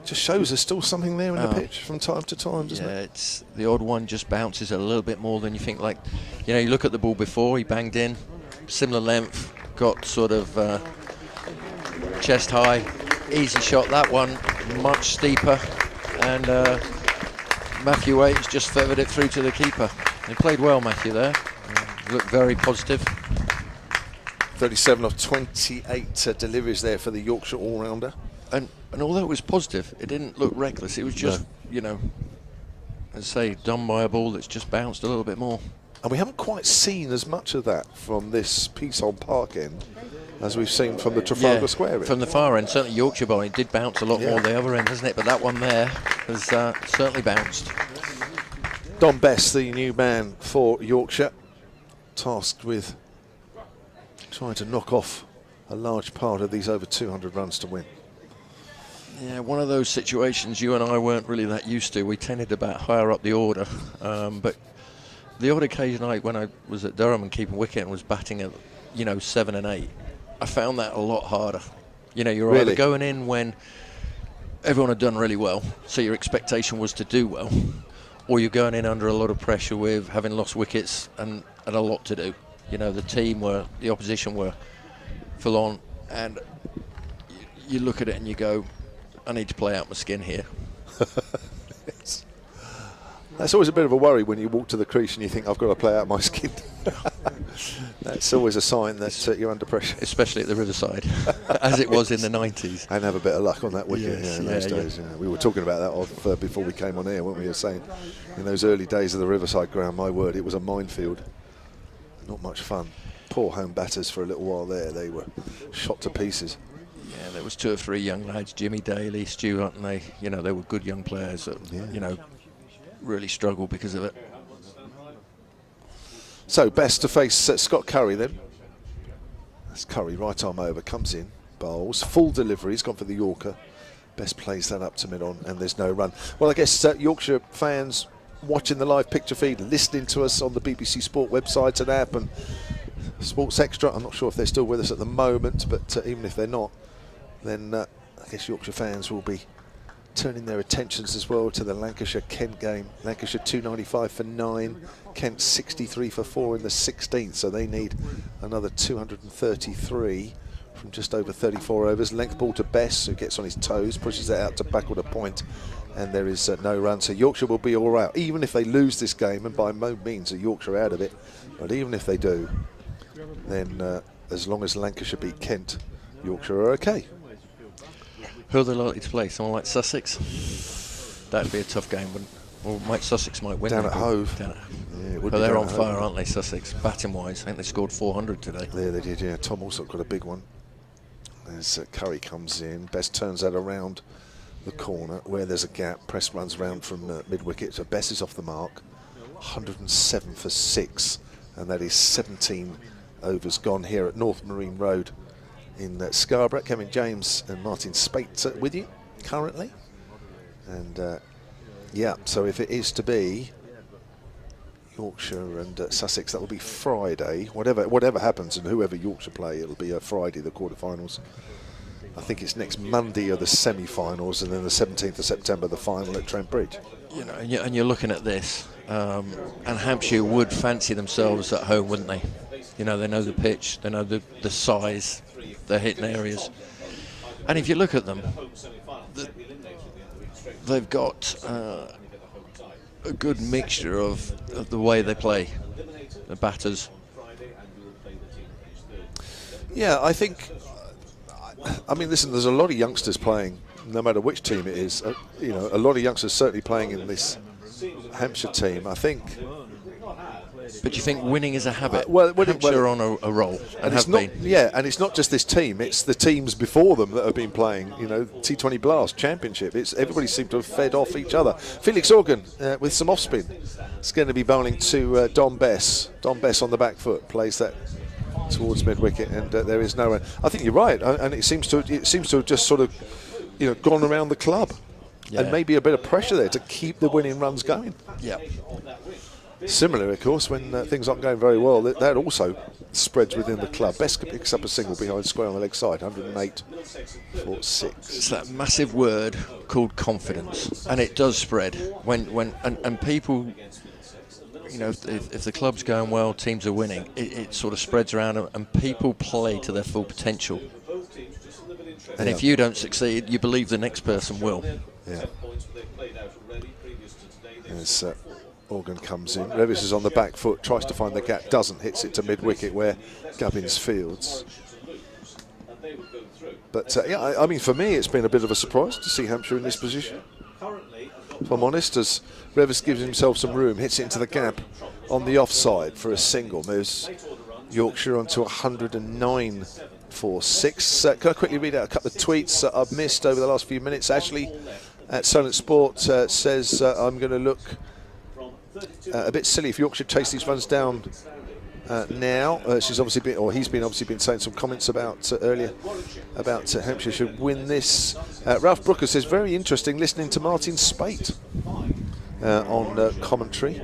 Just shows there's still something there in the pitch from time to time, doesn't it? It's the odd one just bounces a little bit more than you think. Like, you know, you look at the ball before, he banged in, similar length, got sort of chest high, easy shot. That one much steeper, and Matthew Waits just feathered it through to the keeper. He played well, Matthew, there. Looked very positive. 37 of 28 deliveries there for the Yorkshire all-rounder. And although it was positive, it didn't look reckless. It was just, you know, as I say, done by a ball that's just bounced a little bit more. And we haven't quite seen as much of that from this Peasholm Park end as we've seen from the Trafalgar Square end. From the far end, certainly Yorkshire ball, it did bounce a lot more the other end, hasn't it? But that one there has certainly bounced. Don Bess, the new man for Yorkshire, tasked with trying to knock off a large part of these over 200 runs to win. Yeah, one of those situations you and I weren't really that used to. We tended to bat higher up the order, but the odd occasion when I was at Durham and keeping wicket and was batting at, you know, 7 and 8, I found that a lot harder. You know, you're either going in when everyone had done really well, so your expectation was to do well, or you're going in under a lot of pressure with having lost wickets and a lot to do. You know, the opposition were full on, and you look at it and you go, I need to play out my skin here. Yes. That's always a bit of a worry when you walk to the crease and you think, I've got to play out my skin. That's always a sign that you're under pressure. Especially at the Riverside, as it was in the 90s. And have a bit of luck on that wicket in those days. Yeah. Yeah. We were talking about that before we came on air, weren't we? We were saying, in those early days of the Riverside ground, my word, it was a minefield. Not much fun. Poor home batters for a little while there. They were shot to pieces. Yeah, there was 2 or 3 young lads, Jimmy Daly, Stewart, and they were good young players that, you know, really struggled because of it. So best to face Scott Curry then. That's Curry, right arm over, comes in, bowls, full delivery, he's gone for the Yorker. Best plays that up to mid-on, and there's no run. Well, I guess Yorkshire fans watching the live picture feed, listening to us on the BBC Sport website and app and Sports Extra. I'm not sure if they're still with us at the moment, but even if they're not, then I guess Yorkshire fans will be turning their attentions as well to the Lancashire-Kent game. Lancashire 295 for 9, Kent 63 for 4 in the 16th, so they need another 233 from just over 34 overs. Length ball to Bess, who gets on his toes, pushes it out to backward point, and there is no run. So Yorkshire will be all right, even if they lose this game, and by no means are Yorkshire out of it, but even if they do, then as long as Lancashire beat Kent, Yorkshire are okay. Who are they likely to play? Someone like Sussex? That'd be a tough game, wouldn't it? Or Sussex might win. Down at Hove. Yeah, but they're on fire, aren't they, Sussex? Batting-wise, I think they scored 400 today. Yeah, they did, yeah. Tom also got a big one. As Curry comes in, Bess turns that around the corner where there's a gap. Press runs round from mid-wicket, so Bess is off the mark. 107 for 6, and that is 17 overs gone here at North Marine Road in Scarborough. Kevin James and Martin Spate with you currently, and yeah, so if it is to be Yorkshire and Sussex, that will be Friday. Whatever happens and whoever Yorkshire play, it'll be Friday, the quarterfinals. I think it's next Monday are the semi-finals, and then the 17th of September the final at Trent Bridge. You know, and you're looking at this, and Hampshire would fancy themselves at home, wouldn't they? You know, they know the pitch, they know the size, they're hitting areas. And if you look at them, they've got a good mixture of the way they play, the batters. Yeah, I think, I mean, listen, there's a lot of youngsters playing, no matter which team it is. You know, a lot of youngsters certainly playing in this Hampshire team, I think. But you think winning is a habit? Hampshire are on a roll, and it's not, yeah, and it's not just this team; it's the teams before them that have been playing. You know, T20 Blast Championship. It's everybody seemed to have fed off each other. Felix Organ with some off spin. It's going to be bowling to Don Bess. Don Bess on the back foot plays that towards mid wicket, and there is no run. I think you're right, and it seems to have just sort of, you know, gone around the club, and maybe a bit of pressure there to keep the winning runs going. Yeah. Similarly, of course, when things aren't going very well, that also spreads within the club. Besker picks up a single behind square on the leg side, 108 for 6. It's that massive word called confidence, and it does spread when people, you know, if the club's going well, teams are winning, it sort of spreads around, and people play to their full potential. And if you don't succeed, you believe the next person will. Yeah. As Organ comes in, Revis is on the back foot, tries to find the gap, doesn't, hits it to mid-wicket where Gubbins fields. But yeah, I mean, for me, it's been a bit of a surprise to see Hampshire in this position. If I'm honest, as Revis gives himself some room, hits it into the gap on the offside for a single, moves Yorkshire onto 109 for 6. Can I quickly read out a couple of tweets I've missed over the last few minutes? Ashley at Silent Sport says, I'm going to look a bit silly if Yorkshire chase these runs down now. She's obviously been, or he's been obviously been saying some comments about earlier about Hampshire should win this. Ralph Brooker says, very interesting listening to Martin Spate on commentary.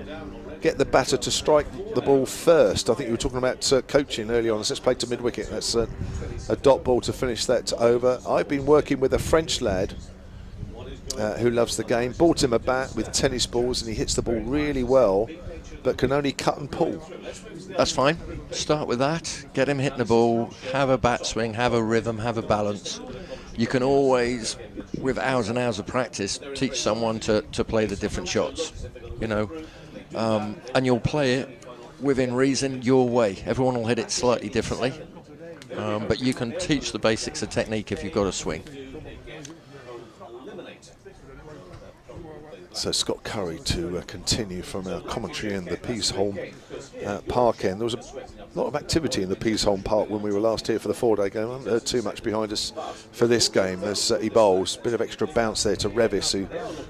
Get the batter to strike the ball first. I think you were talking about coaching earlier on. Let's play to mid-wicket. That's a dot ball to finish that over. I've been working with a French lad who loves the game. Bought him a bat with tennis balls, and he hits the ball really well, but can only cut and pull. That's fine. Start with that. Get him hitting the ball. Have a bat swing. Have a rhythm. Have a balance. You can always, with hours and hours of practice, teach someone to play the different shots. You know. And you'll play it within reason your way. Everyone will hit it slightly differently, but you can teach the basics of technique if you've got a swing. So Scott Curry to continue from our commentary in the Peasholm Park end. There was a lot of activity in the Peasholm Park when we were last here for the 4-day game. I haven't heard too much behind us for this game as he bowls. Bit of extra bounce there to Revis, who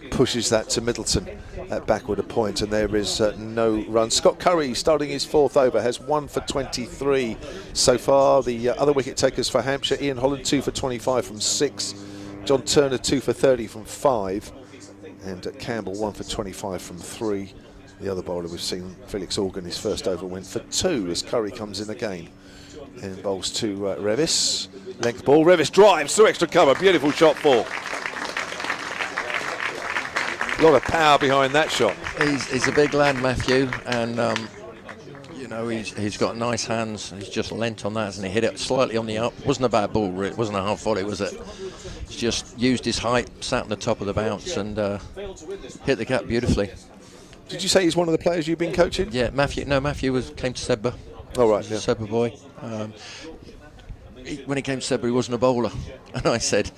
pushes that to Middleton at backward a point, and there is no run. Scott Curry, starting his 4th over, has 1 for 23 so far. The other wicket takers for Hampshire, Ian Holland 2 for 25 from 6, John Turner 2 for 30 from 5, and Campbell 1 for 25 from 3. The other bowler we've seen, Felix Organ, his first over went for 2 as Curry comes in again and bowls to Revis. Length ball, Revis drives through extra cover, beautiful shot 4. A lot of power behind that shot. He's a big lad, Matthew, and you know, he's got nice hands. He's just leant on that, hasn't he? Hit it slightly on the up. Wasn't a bad ball, it wasn't a half volley, was it? He's just used his height, sat on the top of the bounce, and hit the gap beautifully. Did you say he's one of the players you've been coaching? Yeah, Matthew came to Sedbergh. Oh, right, yeah. Sedbergh boy. When he came to Sedbergh, he wasn't a bowler, and I said,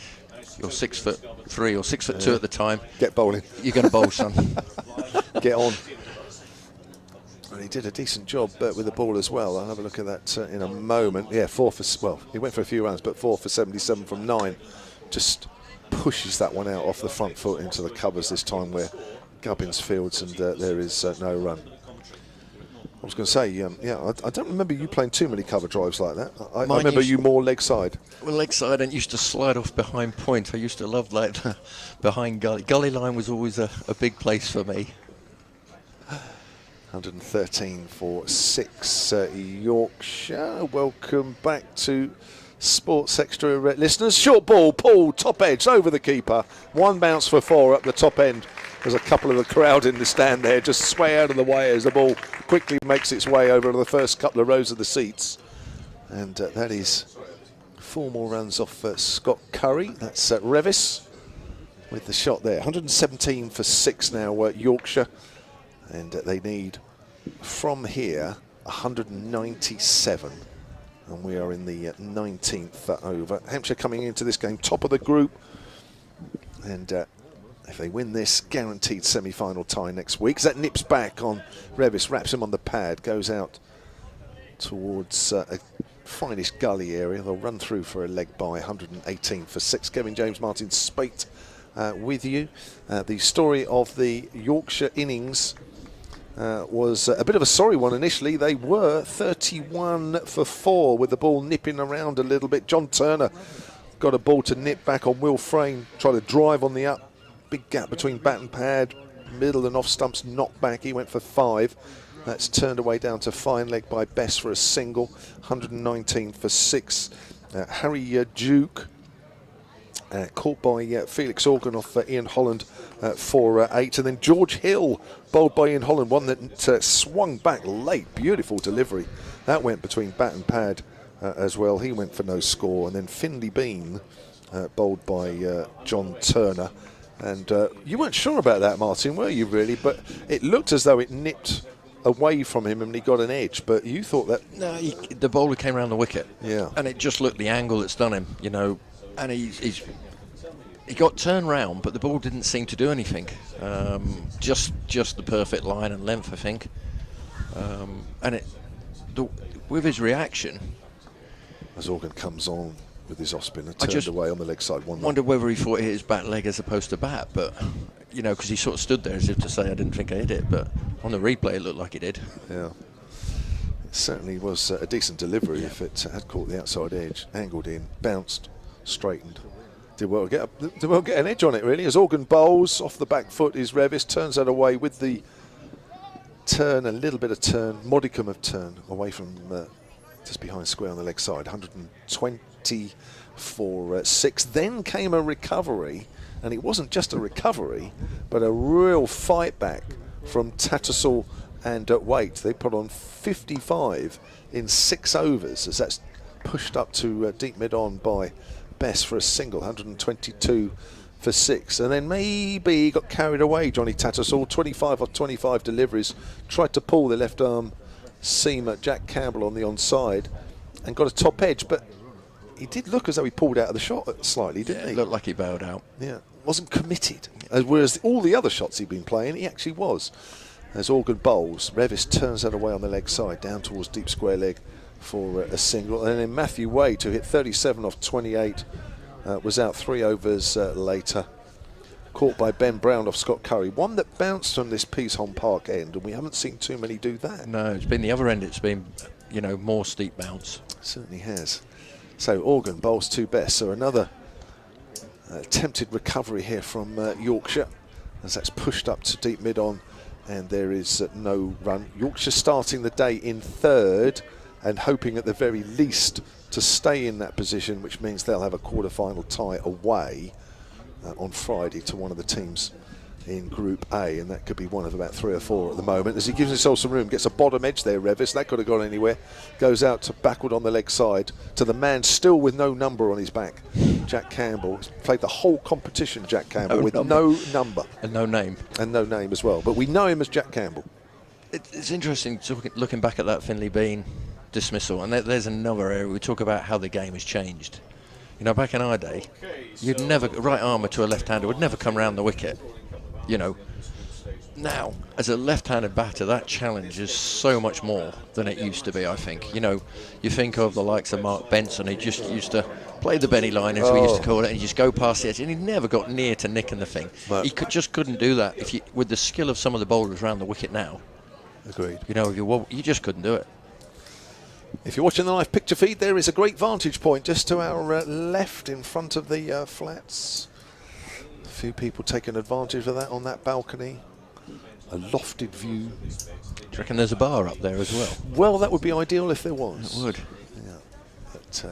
you're 6'3" or 6'2" at the time. Get bowling. You're going to bowl, son. Get on. And he did a decent job with the ball as well. I'll have a look at that in a moment. Yeah, 4 for, well, he went for a few runs, but 4 for 77 from 9. Just pushes that one out off the front foot into the covers this time where Gubbins fields, and there is no run. I was going to say, yeah, I don't remember you playing too many cover drives like that. I remember you more leg side. Well, leg side, and used to slide off behind point. I used to love that behind gully. Gully line was always a big place for me. 113 for 6, Yorkshire. Welcome back to Sports Extra listeners. Short ball, Paul, top edge, over the keeper. 1 bounce for 4 up the top end. There's a couple of the crowd in the stand there, just sway out of the way as the ball quickly makes its way over the first couple of rows of the seats. And that is 4 more runs off Scott Curry. That's Revis with the shot there. 117 for 6 now, Yorkshire. And they need, from here, 197. And we are in the 19th over. Hampshire coming into this game top of the group. And if they win this, guaranteed semi-final tie next week. As that nips back on Revis, wraps him on the pad, goes out towards a finest gully area. They'll run through for a leg by. 118 for 6. Kevin James, Martin Spate with you. The story of the Yorkshire innings was a bit of a sorry one initially. They were 31 for 4 with the ball nipping around a little bit. John Turner got a ball to nip back on Will Frame, try to drive on the up. Big gap between bat and pad. middle and off stumps, knocked back. He went for 5. That's turned away down to fine leg by Bess for a single, 119 for 6. Harry Duke caught by Felix Organ off Ian Holland for 8. And then George Hill bowled by Ian Holland, one that swung back late. Beautiful delivery. That went between bat and pad as well. He went for no score. And then Finley Bean bowled by John Turner. And you weren't sure about that, Martin, were you really? But it looked as though it nipped away from him and he got an edge, but you thought that... No, the bowler came around the wicket. Yeah. And it just looked the angle that's done him, you know, and he got turned round, but the ball didn't seem to do anything. Just the perfect line and length, I think. And with his reaction... As Organ comes on with his off spinner, turned away on the leg side. Wondered whether he thought it hit his back leg as opposed to bat, but... You know, because he sort of stood there as if to say, I didn't think I hit it, but on the replay it looked like he did. Yeah. It certainly was a decent delivery if it had caught the outside edge, angled in, bounced, straightened. Did well get an edge on it, really. As Organ bowls, off the back foot is Revis, turns that away with the turn, a little bit of turn, modicum of turn, away from just behind square on the leg side, 120 for 6. Then came a recovery. And it wasn't just a recovery, but a real fight back from Tattersall and Waite. They put on 55 in 6 overs as that's pushed up to deep mid-on by Bess for a single, 122 for 6. And then maybe he got carried away, Johnny Tattersall, 25 off 25 deliveries, tried to pull the left arm seamer Jack Campbell on the onside and got a top edge, but he did look as though he pulled out of the shot slightly, didn't he? It looked like he bailed out. Yeah, wasn't committed. Whereas all the other shots he'd been playing, he actually was. As Organ bowls, Revis turns that away on the leg side, down towards deep square leg for a single. And then Matthew Wade, who hit 37 off 28, was out 3 overs later. Caught by Ben Brown off Scott Curry. One that bounced from this Peasholm Park end, and we haven't seen too many do that. No, it's been the other end. It's been, you know, more steep bounce. It certainly has. So Organ bowls 2 best. So another attempted recovery here from Yorkshire, as that's pushed up to deep mid-on, and there is no run. Yorkshire starting the day in 3rd and hoping at the very least to stay in that position, which means they'll have a quarter-final tie away on Friday to one of the teams in Group A, and that could be one of about 3 or 4 at the moment. As he gives himself some room, gets a bottom edge there, Revis. That could have gone anywhere. Goes out to backward on the leg side to the man still with no number on his back, Jack Campbell. He's played the whole competition, Jack Campbell, with no number. And no name. And no name as well. But we know him as Jack Campbell. It's interesting looking back at that Finley Bean dismissal, and there's another area. We talk about how the game has changed. You know, back in our day, you'd never, right armer to a left-hander would never come round the wicket. You know, now, as a left-handed batter, that challenge is so much more than it used to be, I think. You know, you think of the likes of Mark Benson, he just used to play the Benny line, as we used to call it, and he just go past the edge, and he never got near to nicking the thing. But he just couldn't do that with the skill of some of the bowlers around the wicket now. Agreed. You know, you just couldn't do it. If you're watching the live picture feed, there is a great vantage point just to our left in front of the flats. A few people taking advantage of that on that balcony. A lofted view. Do you reckon there's a bar up there as well? Well, that would be ideal if there was. It would. Yeah. But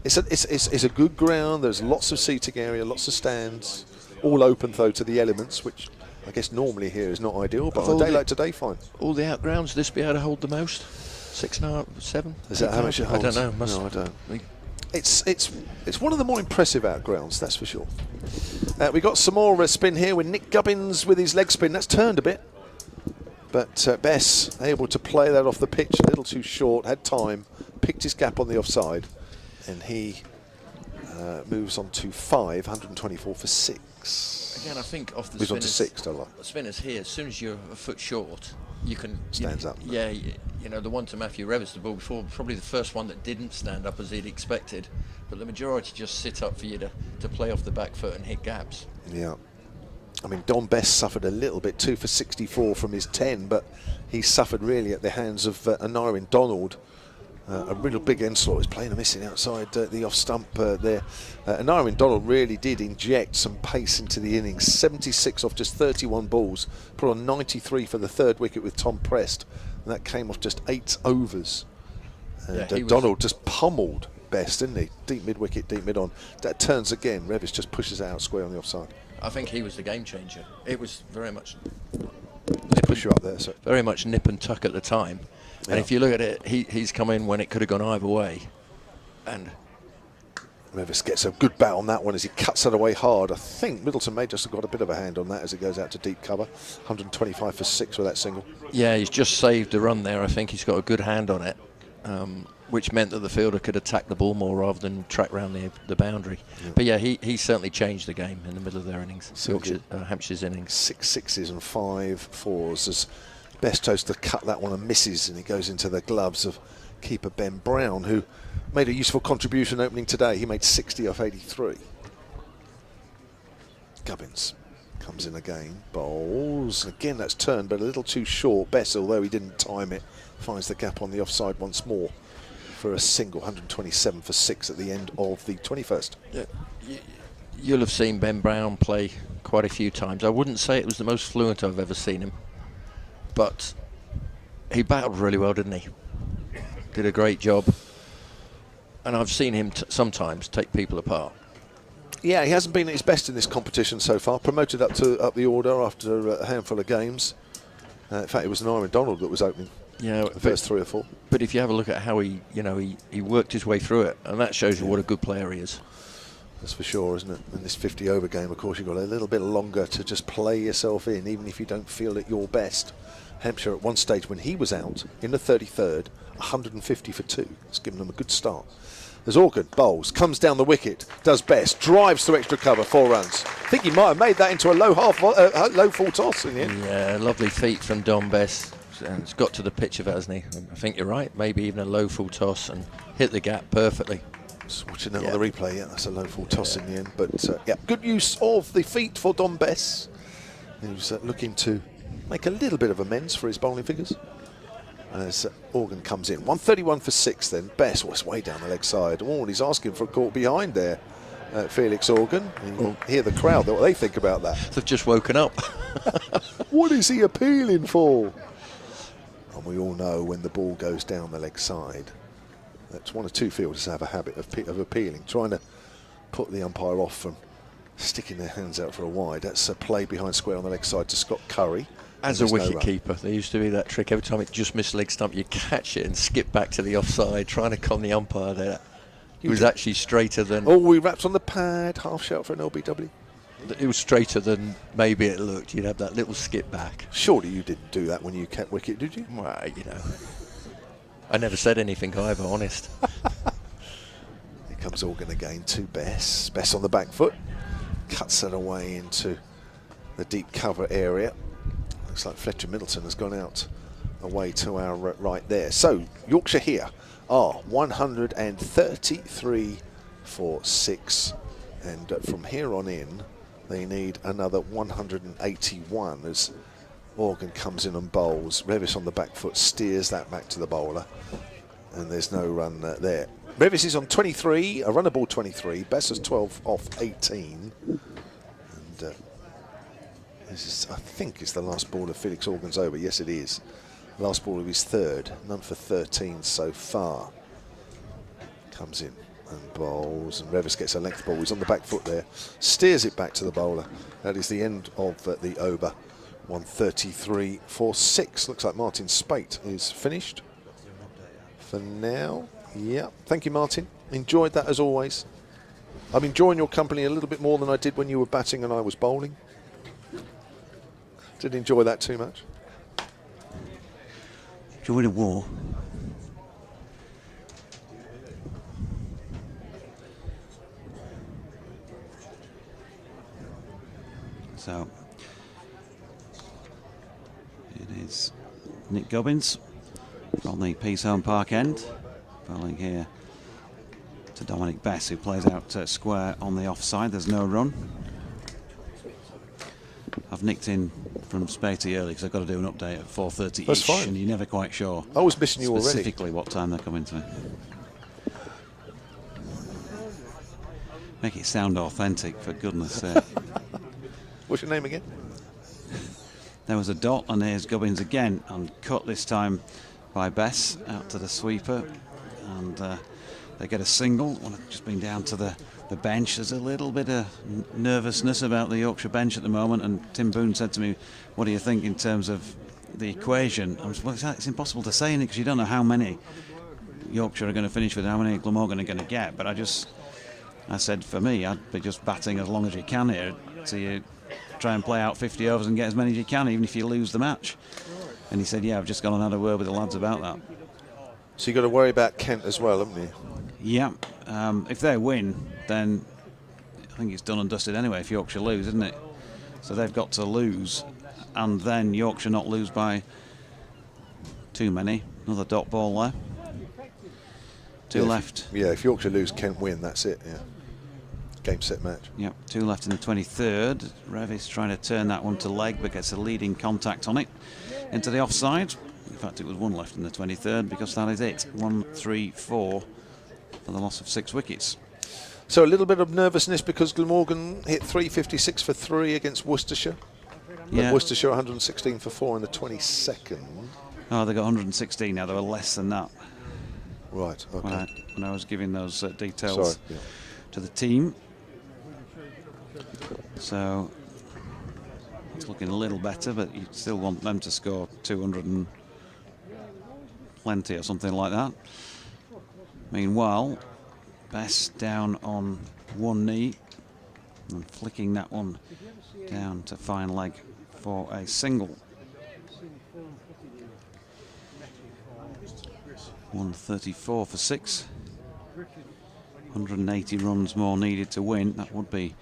it's a good ground. There's lots of seating area, lots of stands, all open though to the elements, which I guess normally here is not ideal, but on a day like today, fine. All the outgrounds, this be able to hold the most? 6.5, 7? Is that how much it holds? I don't know. No, I don't. It's one of the more impressive outgrounds, that's for sure. We got some more spin here with Nick Gubbins with his leg spin. That's turned a bit, but Bess able to play that off the pitch a little too short. Had time, picked his gap on the offside, and he moves on to 5, 124 for 6. Again, I think off the moves on to 6, don't I? Spinners here, as soon as you're a foot short, you can stands up. Yeah, you know, the one to Matthew Revis, the ball before, probably the first one that didn't stand up as he'd expected, but the majority just sit up for you to play off the back foot and hit gaps. Yeah. I mean, Don Best suffered a little bit, 2 for 64 from his 10, but he suffered really at the hands of Anarwin Donald, A real big onslaught. He's playing a missing outside the off stump there. And Aaron Donald really did inject some pace into the innings. 76 off just 31 balls. Put on 93 for the third wicket with Tom Prest. And that came off just 8 overs. And Donald just pummeled Best, didn't he? Deep mid-wicket, deep mid-on. That turns again. Revis just pushes it out square on the offside. I think he was the game changer. It was very much... Push you up there, sir. Very much nip and tuck at the time. And if you look at it, he's come in when it could have gone either way. And Revis gets a good bat on that one as he cuts that away hard. I think Middleton may just have got a bit of a hand on that as it goes out to deep cover. 125 for 6 with that single. Yeah, he's just saved a run there. I think he's got a good hand on it, which meant that the fielder could attack the ball more rather than track round the boundary. Yeah. But yeah, he certainly changed the game in the middle of their innings, Hampshire's innings. 6 sixes and 5 fours as Best chose to cut that one and misses, and it goes into the gloves of keeper Ben Brown, who made a useful contribution opening today. He made 60 off 83. Gubbins comes in again, bowls. Again, that's turned, but a little too short. Best, although he didn't time it, finds the gap on the offside once more for a single. 127 for 6 at the end of the 21st. Yeah, you'll have seen Ben Brown play quite a few times. I wouldn't say it was the most fluent I've ever seen him, but he battled really well, didn't he? Did a great job. And I've seen him sometimes take people apart. Yeah, he hasn't been at his best in this competition so far. Promoted up the order after a handful of games. In fact, it was Aaron Donald that was opening. Yeah, the first 3 or 4. But if you have a look at how he worked his way through it, and that shows you what a good player he is. That's for sure, isn't it? In this 50-over game, of course, you've got a little bit longer to just play yourself in, even if you don't feel at your best. Hampshire at one stage when he was out in the 33rd, 150 for 2. It's given them a good start. As Organ bowls, comes down the wicket, does best, drives to extra cover, 4 runs. I think he might have made that into a low full toss in the end. Yeah, lovely feet from Dom Best. And it's got to the pitch of it, hasn't he? I think you're right. Maybe even a low full toss and hit the gap perfectly. Just watching that on the replay, that's a low full toss in the end. But good use of the feet for Dom Best, who's looking to make a little bit of amends for his bowling figures. As Organ comes in, 131 for 6 then. Best was way down the leg side. Oh, and he's asking for a caught behind there, Felix Organ. And you hear the crowd, what they think about that. They've just woken up. What is he appealing for? And we all know when the ball goes down the leg side, that's one or two fielders have a habit of appealing, trying to put the umpire off from sticking their hands out for a wide. That's a play behind square on the leg side to Scott Curry. As a wicket keeper, there used to be that trick. Every time it just missed leg stump, you catch it and skip back to the offside, trying to con the umpire there. He was actually straighter than... Oh, we wrapped on the pad, half shout for an LBW. It was straighter than maybe it looked. You'd have that little skip back. Surely you didn't do that when you kept wicket, did you? Well, you know, I never said anything either, honest. Here comes Organ again to Bess. Bess on the back foot. Cuts it away into the deep cover area. Looks like Fletcher Middleton has gone out away to our right there. So Yorkshire here are 133 for 6. And from here on in, they need another 181 as Organ comes in and bowls. Revis on the back foot steers that back to the bowler. And there's no run there. Revis is on 23, a runner ball 23. Bess has 12 off 18. And this is, I think, is the last ball of Felix Organ's over. Yes, it is. Last ball of his 3rd. None for 13 so far. Comes in and bowls, and Revis gets a length ball. He's on the back foot there. Steers it back to the bowler. That is the end of the over. 133 for 6. Looks like Martin Spate is finished for now. Yeah. Thank you, Martin. Enjoyed that as always. I'm enjoying your company a little bit more than I did when you were batting and I was bowling. Didn't enjoy that too much. Join a war. So it is Nick Gubbins from the Peaceholm Park end, bowling here to Dominic Bess, who plays out square on the offside. There's no run. I've nicked in from Spatey early because I've got to do an update at 4:30 That's ish, fine. and you're never quite sure. I was missing you already. Specifically what time they're coming to. Make it sound authentic, for goodness sake. What's your name again? There was a dot, and here's Gubbins again, and cut this time by Bess out to the sweeper, and they get a single. Well, I've just been down to the bench. There's a little bit of nervousness about the Yorkshire bench at the moment, and Tim Boone said to me, what do you think in terms of the equation? I was, well, it's impossible to say, because you don't know how many Yorkshire are going to finish with, how many Glamorgan are going to get, but I said, for me, I'd be just batting as long as you can here, so you try and play out 50 overs and get as many as you can, even if you lose the match. And he said, yeah, I've just gone and had a word with the lads about that. So you've got to worry about Kent as well, haven't you? Yeah, if they win, then I think it's done and dusted anyway if Yorkshire lose, isn't it? So they've got to lose, and then Yorkshire not lose by too many. Another dot ball there. Two left. Yeah, if Yorkshire lose, Kent win, that's it, yeah. Game, set, match. Yep, two left in the 23rd. Revis trying to turn that one to leg, but gets a leading contact on it. Into the offside. In fact, it was one left in the 23rd, because that is it. 1, 3, 4 for the loss of 6 wickets. So a little bit of nervousness because Glamorgan hit 356 for 3 against Worcestershire. Yeah. But Worcestershire 116 for 4 in the 22nd. Oh, they got 116 now. They were less than that. Right, okay. When I was giving those details yeah. to the team. So it's looking a little better, but you still want them to score 200 and plenty or something like that. Meanwhile, Bess down on one knee and flicking that one down to fine leg for a single. 134 for 6. 180 runs more needed to win. That would be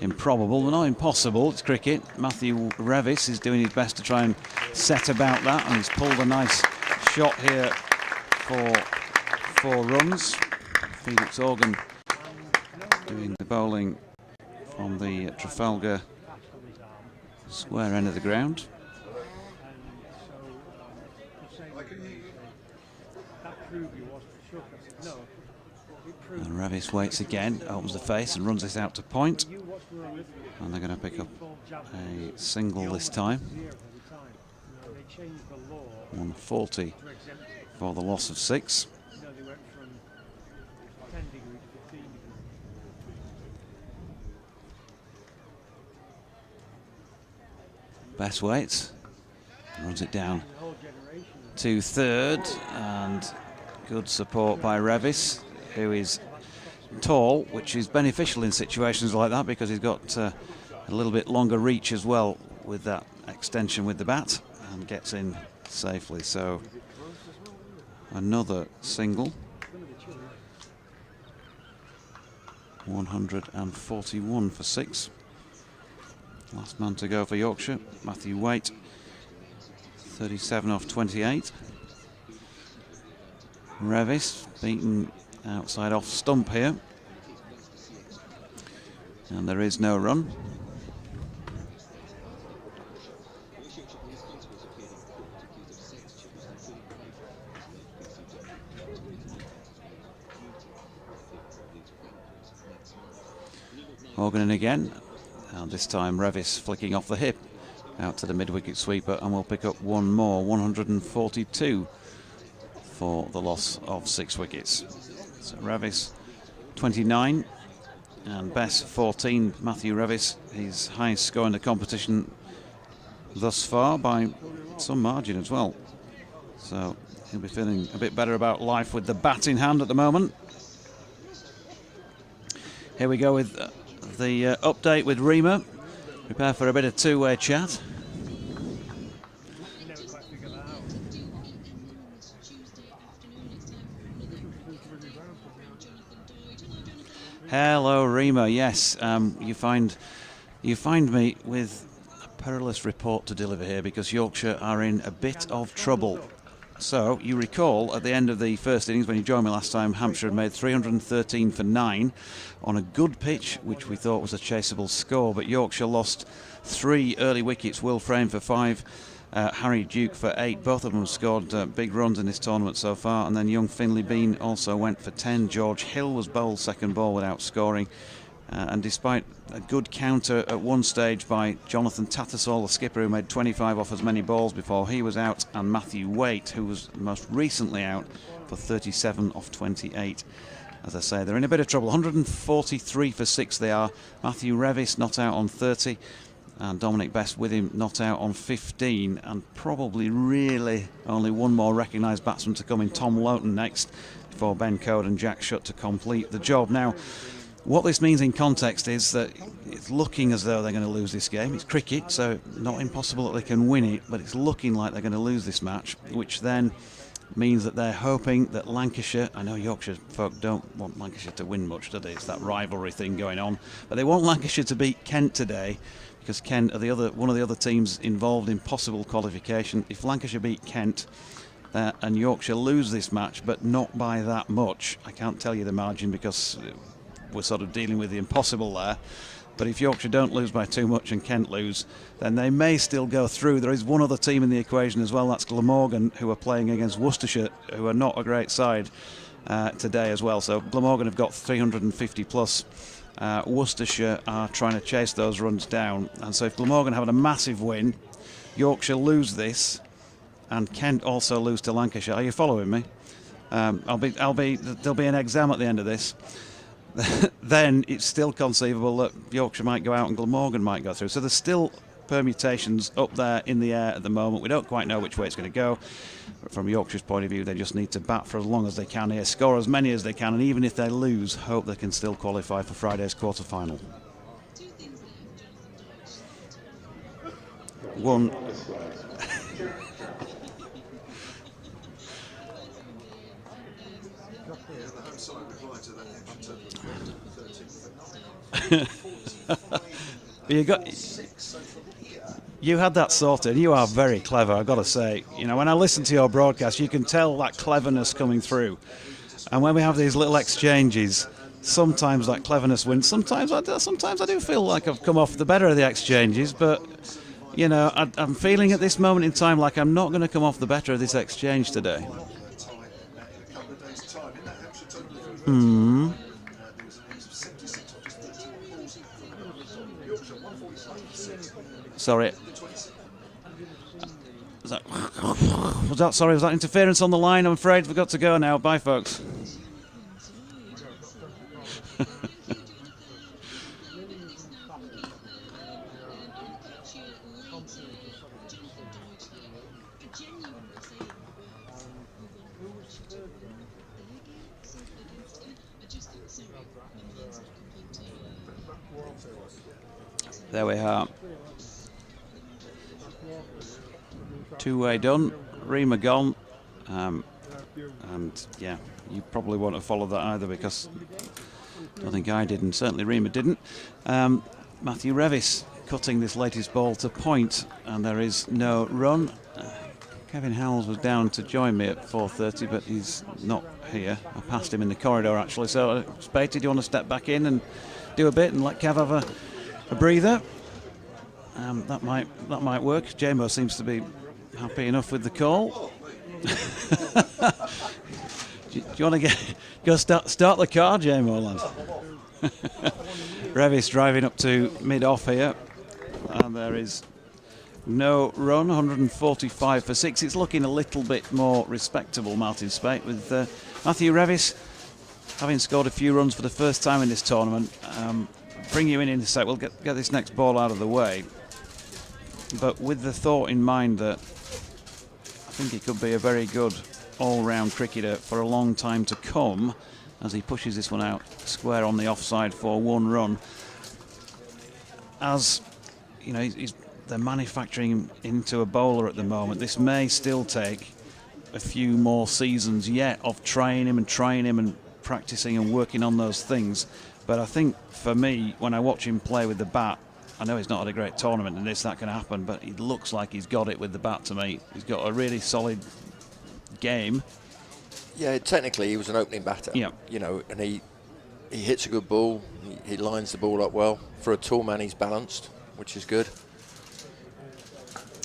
improbable, but not impossible. It's cricket. Matthew Revis is doing his best to try and set about that, and he's pulled a nice shot here for 4 runs. Felix Organ doing the bowling from the Trafalgar Square end of the ground. And Revis waits again, opens the face and runs this out to point. And they're going to pick up a single this time. 140 for the loss of 6. Bess waits, runs it down to third, and good support by Revis, who is tall, which is beneficial in situations like that because he's got a little bit longer reach as well with that extension with the bat, and gets in safely. So another single. 141 for 6. Last man to go for Yorkshire, Matthew Waite, 37 off 28. Revis beaten outside off stump here, and there is no run. Organ in again, and this time Revis flicking off the hip out to the mid-wicket sweeper, and we'll pick up one more. 142 for the loss of 6 wickets. So Revis 29 and Bess 14. Matthew Revis, his highest score in the competition thus far by some margin as well. So he'll be feeling a bit better about life with the bat in hand at the moment. Here we go with the update with Rima. Prepare for a bit of two-way chat. Hello, Rima. Yes, you find me with a perilous report to deliver here because Yorkshire are in a bit of trouble. So you recall at the end of the first innings when you joined me last time, Hampshire had made 313 for 9 on a good pitch, which we thought was a chaseable score, but Yorkshire lost 3 early wickets. Will Frame for 5, Harry Duke for 8. Both of them scored big runs in this tournament so far, and then young Finlay Bean also went for 10. George Hill was bowled second ball without scoring. And despite a good counter at one stage by Jonathan Tattersall, the skipper, who made 25 off as many balls before he was out, and Matthew Waite, who was most recently out for 37 off 28. As I say, they're in a bit of trouble. 143 for 6 they are. Matthew Revis not out on 30, and Dominic Best with him not out on 15, and probably really only one more recognised batsman to come in, Tom Loughton, next, before Ben Code and Jack Shutt to complete the job. Now, what this means in context is that it's looking as though they're going to lose this game. It's cricket, so not impossible that they can win it, but it's looking like they're going to lose this match, which then means that they're hoping that Lancashire, I know Yorkshire folk don't want Lancashire to win much, do they? It's that rivalry thing going on, but they want Lancashire to beat Kent today, because Kent are one of the other teams involved in possible qualification. If Lancashire beat Kent and Yorkshire lose this match, but not by that much, I can't tell you the margin because we're sort of dealing with the impossible there. But if Yorkshire don't lose by too much and Kent lose, then they may still go through. There is one other team in the equation as well, that's Glamorgan, who are playing against Worcestershire, who are not a great side today as well. So Glamorgan have got 350 plus. Worcestershire are trying to chase those runs down. And so if Glamorgan have a massive win, Yorkshire lose this, and Kent also lose to Lancashire. Are you following me? There'll be an exam at the end of this. Then it's still conceivable that Yorkshire might go out and Glamorgan might go through. So there's still permutations up there in the air at the moment. We don't quite know which way it's going to go. But from Yorkshire's point of view, they just need to bat for as long as they can here, score as many as they can, and even if they lose, hope they can still qualify for Friday's quarter-final. One. You had that sorted. You are very clever, I've got to say. You know, when I listen to your broadcast, you can tell that cleverness coming through. And when we have these little exchanges, sometimes that cleverness wins. Sometimes I do feel like I've come off the better of the exchanges, but you know, I'm feeling at this moment in time like I'm not going to come off the better of this exchange today. Sorry. Was that interference on the line? I'm afraid we've got to go now. Bye, folks. There we are. Two-way done, Rima gone, and yeah, you probably won't have followed that either because I don't think I did, and certainly Rima didn't. Matthew Revis cutting this latest ball to point, and there is no run. Kevin Howells was down to join me at 4:30, but he's not here. I passed him in the corridor actually. So, Spatey, do you want to step back in and do a bit and let Kev have a breather? That might work. Jamo seems to be happy enough with the call. do you want to go start the car, Jamo, lad? Revis driving up to mid-off here, and there is no run. 145 for 6. It's looking a little bit more respectable, Martin Spate, with Matthew Revis having scored a few runs for the first time in this tournament. Bring you in a sec. We'll get this next ball out of the way, but with the thought in mind that I think he could be a very good all-round cricketer for a long time to come, as he pushes this one out square on the offside for 1 run. As you know, they're manufacturing him into a bowler at the moment. This may still take a few more seasons yet of trying him and practicing and working on those things. But I think for me, when I watch him play with the bat, I know he's not had a great tournament and that can happen, but he looks like he's got it with the bat to me. He's got a really solid game. Yeah, technically he was an opening batter. Yeah. You know, and he hits a good ball. He lines the ball up well. For a tall man, he's balanced, which is good.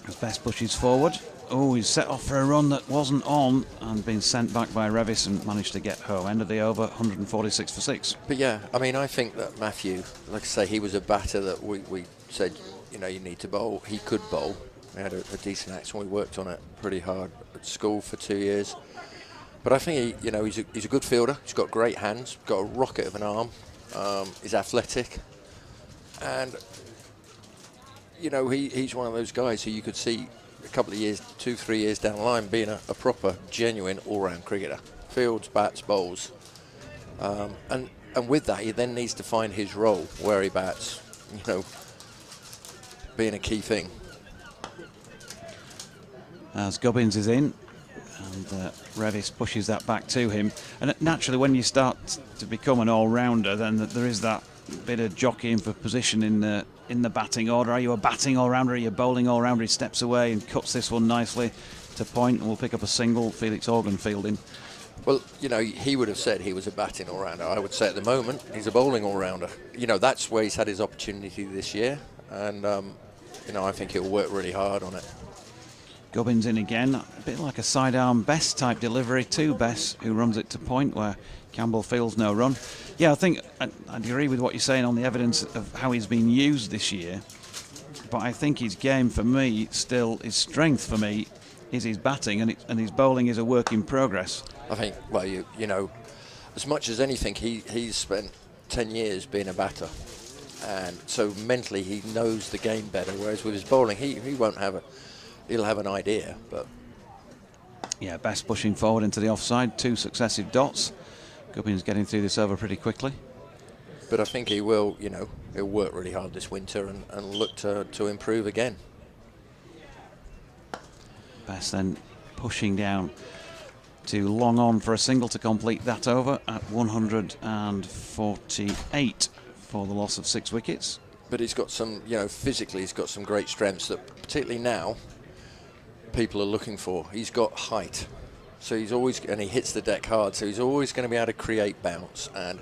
As Best pushes forward. Oh, he's set off for a run that wasn't on and been sent back by Revis and managed to get home. End of the over, 146 for 6. But yeah, I mean, I think that Matthew, like I say, he was a batter that we said, you know, you need to bowl. He could bowl. He had a decent action. We worked on it pretty hard at school for 2 years. But I think he's a good fielder. He's got great hands, got a rocket of an arm. He's athletic, and you know he's one of those guys who you could see a couple of years, 2-3 years down the line, being a proper, genuine all-round cricketer. Fields, bats, bowls, and with that he then needs to find his role where he bats. You know, being a key thing. As Gubbins is in. And Revis pushes that back to him. And naturally, when you start to become an all-rounder, then there is that bit of jockeying for position in the batting order. Are you a batting all-rounder? Are you a bowling all-rounder? He steps away and cuts this one nicely to point, and we'll pick up a single. Felix Organ fielding. Well, you know, he would have said he was a batting all-rounder. I would say at the moment he's a bowling all-rounder. You know, that's where he's had his opportunity this year, and you know, I think he'll work really hard on it. Gubbins in again, a bit like a sidearm Best type delivery to Best, who runs it to point where Campbell feels no run. Yeah, I think I'd agree with what you're saying on the evidence of how he's been used this year, but I think his game for me, still his strength for me, is his batting, and his bowling is a work in progress. I think, well, you know, as much as anything, he's spent 10 years being a batter, and so mentally he knows the game better, whereas with his bowling he won't have a... He'll have an idea, but... Yeah, Best pushing forward into the offside, 2 successive dots. Gubbins getting through this over pretty quickly. But I think he will, you know, he'll work really hard this winter and look to improve again. Best then pushing down to long on for a single to complete that over at 148 for the loss of 6 wickets. But he's got some, you know, physically he's got some great strengths that particularly now people are looking for. He's got height, so he's always, and he hits the deck hard, so he's always going to be able to create bounce. And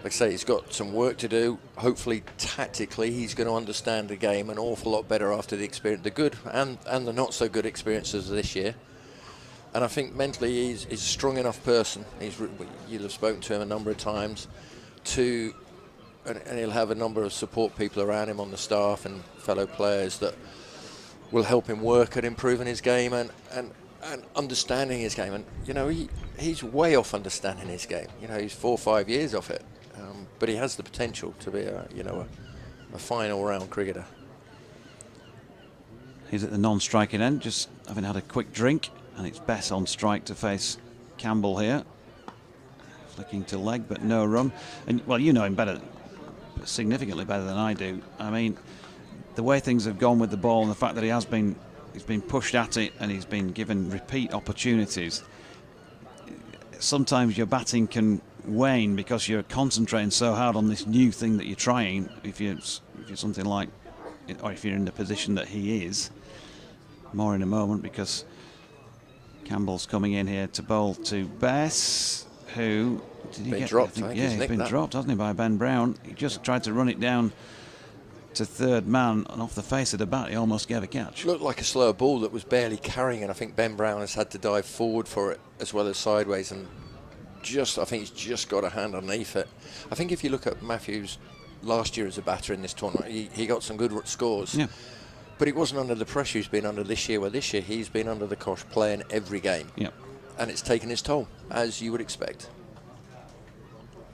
like I say, he's got some work to do. Hopefully tactically he's going to understand the game an awful lot better after the experience, the good and the not so good experiences of this year. And I think mentally he's a strong enough person. You'll have spoken to him a number of times, and he'll have a number of support people around him on the staff and fellow players that will help him work at improving his game and understanding his game. And you know, he's way off understanding his game. You know, he's 4 or 5 years off it, but he has the potential to be a fine all-round cricketer. He's at the non-striking end, just having had a quick drink, and it's Bess on strike to face Campbell here, flicking to leg but no run. And well, you know him better, significantly better than I do. I mean, the way things have gone with the ball and the fact that he's been pushed at it and he's been given repeat opportunities, sometimes your batting can wane because you're concentrating so hard on this new thing that you're trying. If you're something like, or if you're in the position that he is, more in a moment, because Campbell's coming in here to bowl to Bess, who did he get dropped? yeah, he's been dropped, hasn't he, by Ben Brown. He just tried to run it down to third man, and off the face of the bat he almost gave a catch. Looked like a slower ball that was barely carrying, and I think Ben Brown has had to dive forward for it as well as sideways, and I think he's just got a hand underneath it. I think if you look at Matthews last year as a batter in this tournament, he got some good scores. Yeah. But he wasn't under the pressure he's been under this year, where this year he's been under the cosh playing every game. Yep. And it's taken his toll, as you would expect.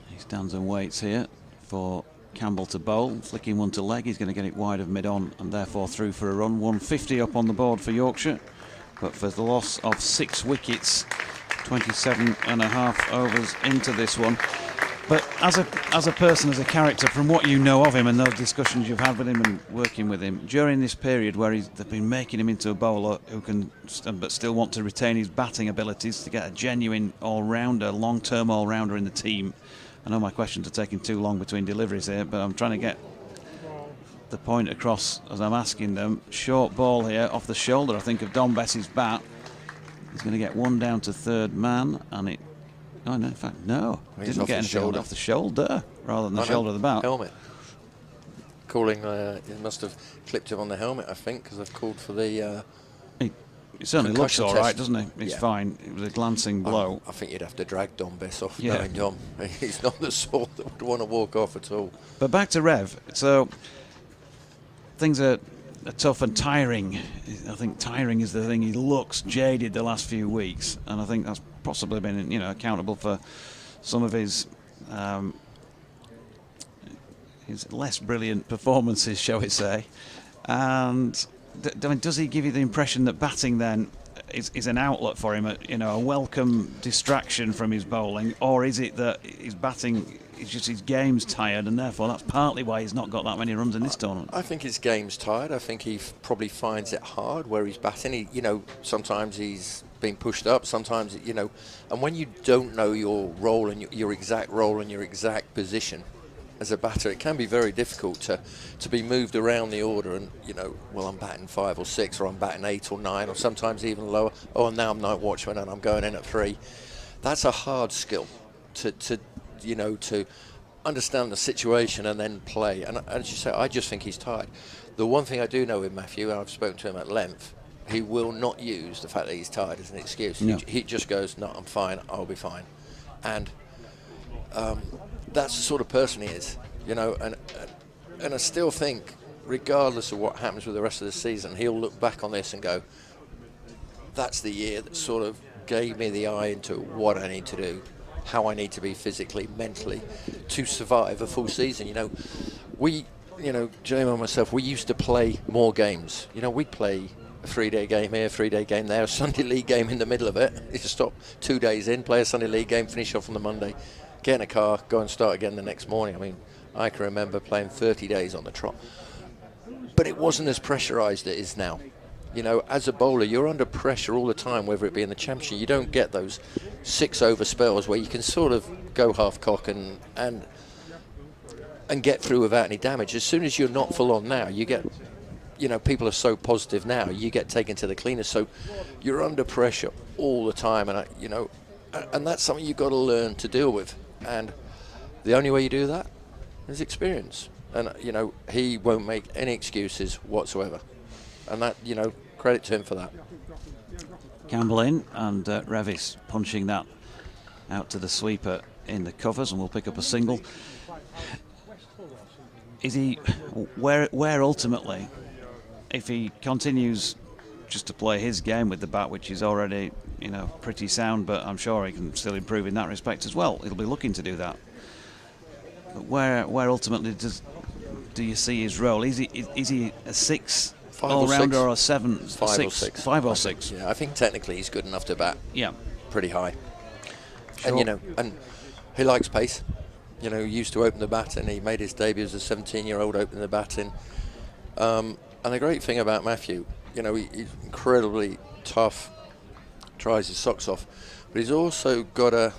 He stands and waits here for Campbell to bowl, flicking one to leg. He's going to get it wide of mid-on and therefore through for a run. 150 up on the board for Yorkshire, but for the loss of 6 wickets, 27.5 overs into this one. But as a person, as a character, from what you know of him and those discussions you've had with him and working with him during this period where they've been making him into a bowler who can but still want to retain his batting abilities to get a genuine all-rounder, long-term all-rounder in the team. I know my questions are taking too long between deliveries here, but I'm trying to get the point across as I'm asking them. Short ball here off the shoulder, I think, of Don Bess's bat. He's going to get one down to third man, and it. Oh no! In fact, no. He's Didn't off get his anything shoulder. off the shoulder rather than the shoulder of the bat. Helmet. Calling, it must have clipped him on the helmet, I think, because I've called for the. It certainly looks concussion all test. right, doesn't it? It's Yeah. fine. It was a glancing blow. I think you'd have to drag Dom Bess off. Yeah. Knowing Dom, he's not the sort that would want to walk off at all. But back to Rev. So things are tough and tiring. I think tiring is the thing. He looks jaded the last few weeks, and I think that's possibly been, accountable for some of his less brilliant performances, shall we say. And does he give you the impression that batting then is an outlet for him, a welcome distraction from his bowling, or is it that his batting is just his game's tired, and therefore that's partly why he's not got that many runs in this tournament? I think his game's tired. I think he probably finds it hard where he's batting. Sometimes he's being pushed up, sometimes, and when you don't know your role and your exact role and your exact position as a batter, it can be very difficult to be moved around the order and, I'm batting 5 or 6, or I'm batting 8 or 9, or sometimes even lower. Oh, and now I'm night watchman and I'm going in at 3. That's a hard skill to understand the situation and then play. And as you say, I just think he's tired. The one thing I do know with Matthew, and I've spoken to him at length, he will not use the fact that he's tired as an excuse. No. He just goes, no, I'm fine, I'll be fine. And that's the sort of person he is, and I still think, regardless of what happens with the rest of the season, he'll look back on this and go, that's the year that sort of gave me the eye into what I need to do, how I need to be physically, mentally, to survive a full season. Jamie and myself, we used to play more games. We'd play a 3-day game here, 3-day game there, a Sunday league game in the middle of it. You just stop 2 days in, play a Sunday league game, finish off on the Monday, get in a car, go and start again the next morning. I mean, I can remember playing 30 days on the trot. But it wasn't as pressurised as it is now. As a bowler, you're under pressure all the time, whether it be in the Championship. You don't get those 6-over spells where you can sort of go half cock and get through without any damage. As soon as you're not full on now, you get, people are so positive now, you get taken to the cleaners. So you're under pressure all the time, and and that's something you've got to learn to deal with. And the only way you do that is experience. And, he won't make any excuses whatsoever. And that, credit to him for that. Campbell in, and Revis punching that out to the sweeper in the covers, and we'll pick up a single. Is he where ultimately, if he continues just to play his game with the bat, which is already pretty sound, but I'm sure he can still improve in that respect as well. He'll be looking to do that. But where ultimately do you see his role? Is he a 6 all-rounder or a 7? 5 or 6. 5 or 6. Yeah, I think technically he's good enough to bat. Yeah, pretty high. Sure. And and he likes pace. He used to open the bat, and he made his debut as a 17-year-old opening the batting. And the great thing about Matthew, he's incredibly tough, tries his socks off, but he's also got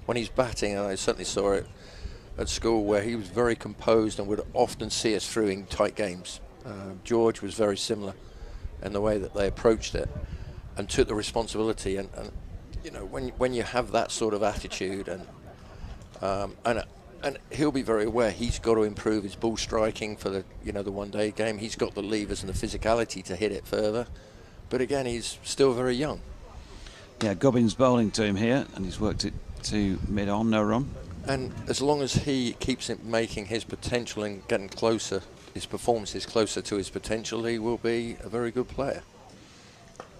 when he's batting, and I certainly saw it at school, where he was very composed and would often see us through in tight games. George was very similar in the way that they approached it and took the responsibility. And when you have that sort of attitude, and he'll be very aware he's got to improve his ball striking for the the one-day game. He's got the levers and the physicality to hit it further, but again, he's still very young. Yeah, Gubbins bowling to him here, and he's worked it to mid-on, no run. And as long as he keeps it making his potential and getting closer, his performances closer to his potential, he will be a very good player.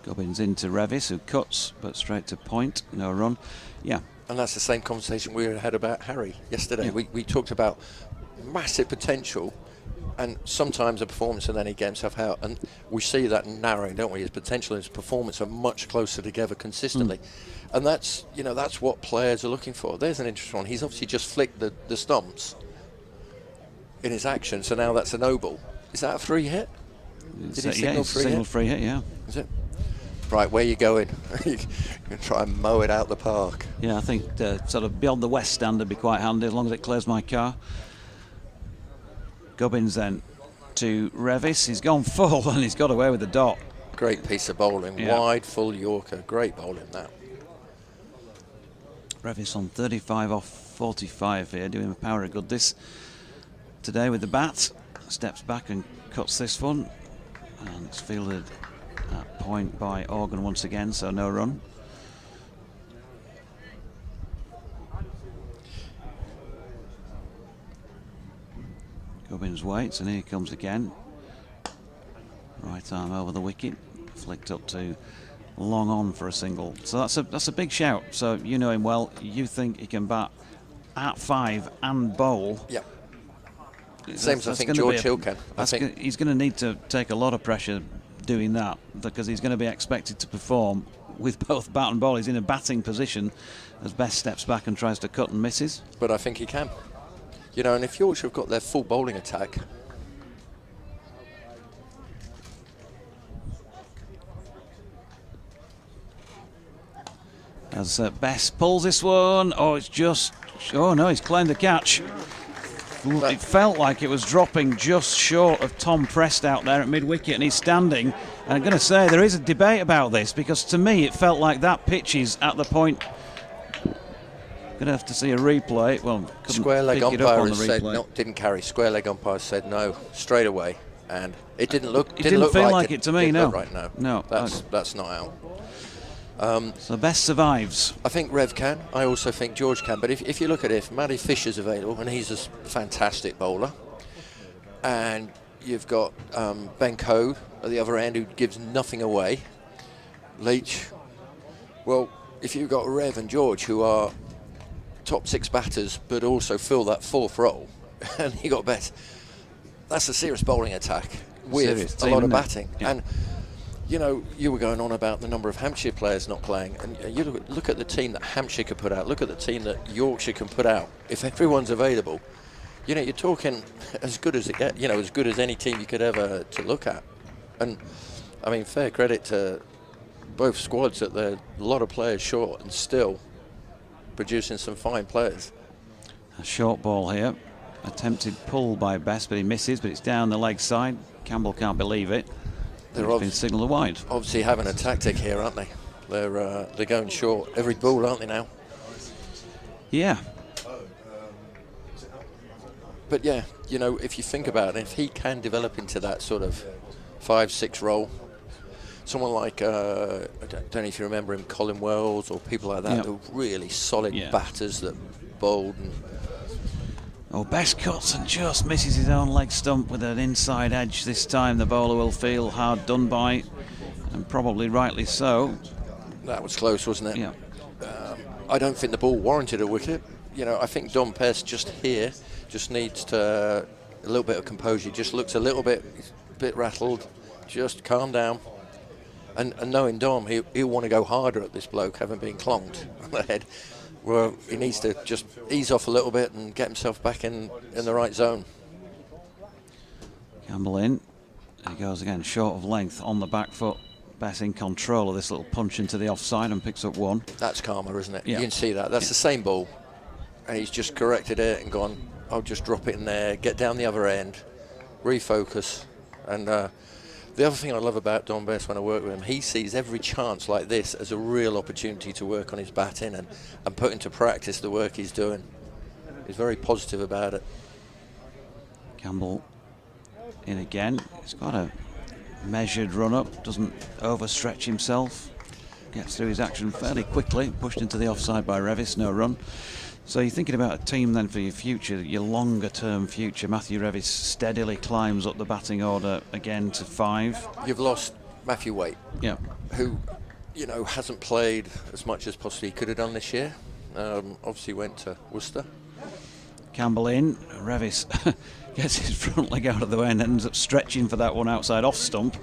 Gubbins into Revis, who cuts, but straight to point, no run. Yeah. And that's the same conversation we had about Harry yesterday. Yeah. We talked about massive potential, and sometimes a performance and then he gets himself out. And we see that narrowing, don't we? His potential and his performance are much closer together consistently. And that's, that's what players are looking for. There's an interesting one. He's obviously just flicked the stumps in his action, so now that's a no ball. Is that a free hit? Did he signal free hit? Free hit, yeah. Is it? Right, where you going? You can try and mow it out the park. Yeah, I think sort of beyond the west stand would be quite handy, as long as it clears my car. Gubbins then to Revis. He's gone full and he's got away with the dot. Great piece of bowling. Yeah. Wide, full Yorker. Great bowling, that. Revis on 35 off 45 here, doing a power of good this today with the bat. Steps back and cuts this one. And it's fielded at point by Organ once again, so no run. Gubbins waits, and here he comes again. Right arm over the wicket, flicked up to long on for a single. So that's a big shout. So you know him well. You think he can bat at 5 and bowl. Yeah. Same as I think George Hill can. He's going to need to take a lot of pressure doing that, because he's going to be expected to perform with both bat and ball. He's in a batting position as Best steps back and tries to cut and misses. But I think he can. You know, and if Yorkshire have got their full bowling attack, as Best pulls this one. Oh, it's just... Oh, no, he's claimed the catch. It felt like it was dropping just short of Tom Prest out there at mid-wicket, and he's standing. And I'm going to say there is a debate about this, because to me it felt like that pitch is at the point... Going to have to see a replay. Well, square leg umpire has said replay. no, didn't carry. Square leg umpire said no straight away, and it didn't look. It didn't feel like it to me. No, right, no, no. That's not out. So Best survives. I think Rev can. I also think George can. But if you look at it, if Matty Fisher's available, and he's a fantastic bowler, and you've got Ben Coe at the other end who gives nothing away, Leach. Well, if you've got Rev and George who are top 6 batters, but also fill that 4th role, and he got Best. That's a serious bowling attack with a lot of batting. Yeah. And you know, you were going on about the number of Hampshire players not playing, and you look at the team that Hampshire could put out. Look at the team that Yorkshire can put out. If everyone's available, you know, you're talking as good as it gets. You know, as good as any team you could ever to look at. And I mean, fair credit to both squads that they're a lot of players short and still producing some fine players. A short ball here. Attempted pull by Best, but he misses, but it's down the leg side. Campbell can't believe it. They've been signalled wide. Obviously having a tactic here, aren't they? They're going short every ball, aren't they now? Yeah. But yeah, you know, if you think about it, if he can develop into that sort of 5-6 role, someone like, I don't know if you remember him, Colin Wells or people like that, they're really solid batters that bowled. And Best cuts and just misses his own leg stump with an inside edge. This time the bowler will feel hard done by, and probably rightly so. That was close, wasn't it? Yeah. I don't think the ball warranted a wicket. You know, I think Dom Pest just here just needs to a little bit of composure. He just looks a little bit rattled. Just calm down. And knowing Dom, he'll want to go harder at this bloke, having been clonked on the head. Well, he needs to just ease off a little bit and get himself back in the right zone. Campbell in. He goes again, short of length on the back foot. Best in control of this little punch into the offside and picks up one. That's calmer, isn't it? Yeah. You can see that. That's the same ball. And he's just corrected it and gone, I'll just drop it in there, get down the other end, refocus. And the other thing I love about Don Best when I work with him, he sees every chance like this as a real opportunity to work on his batting and put into practice the work he's doing. He's very positive about it. Campbell in again. He's got a measured run up, doesn't overstretch himself. Gets through his action fairly quickly, pushed into the offside by Revis, no run. So you're thinking about a team then for your future, your longer term future. Matthew Revis steadily climbs up the batting order again to 5. You've lost Matthew Waite, who, you know, hasn't played as much as possibly he could have done this year. Obviously went to Worcester. Campbell in, Revis gets his front leg out of the way and ends up stretching for that one outside off stump,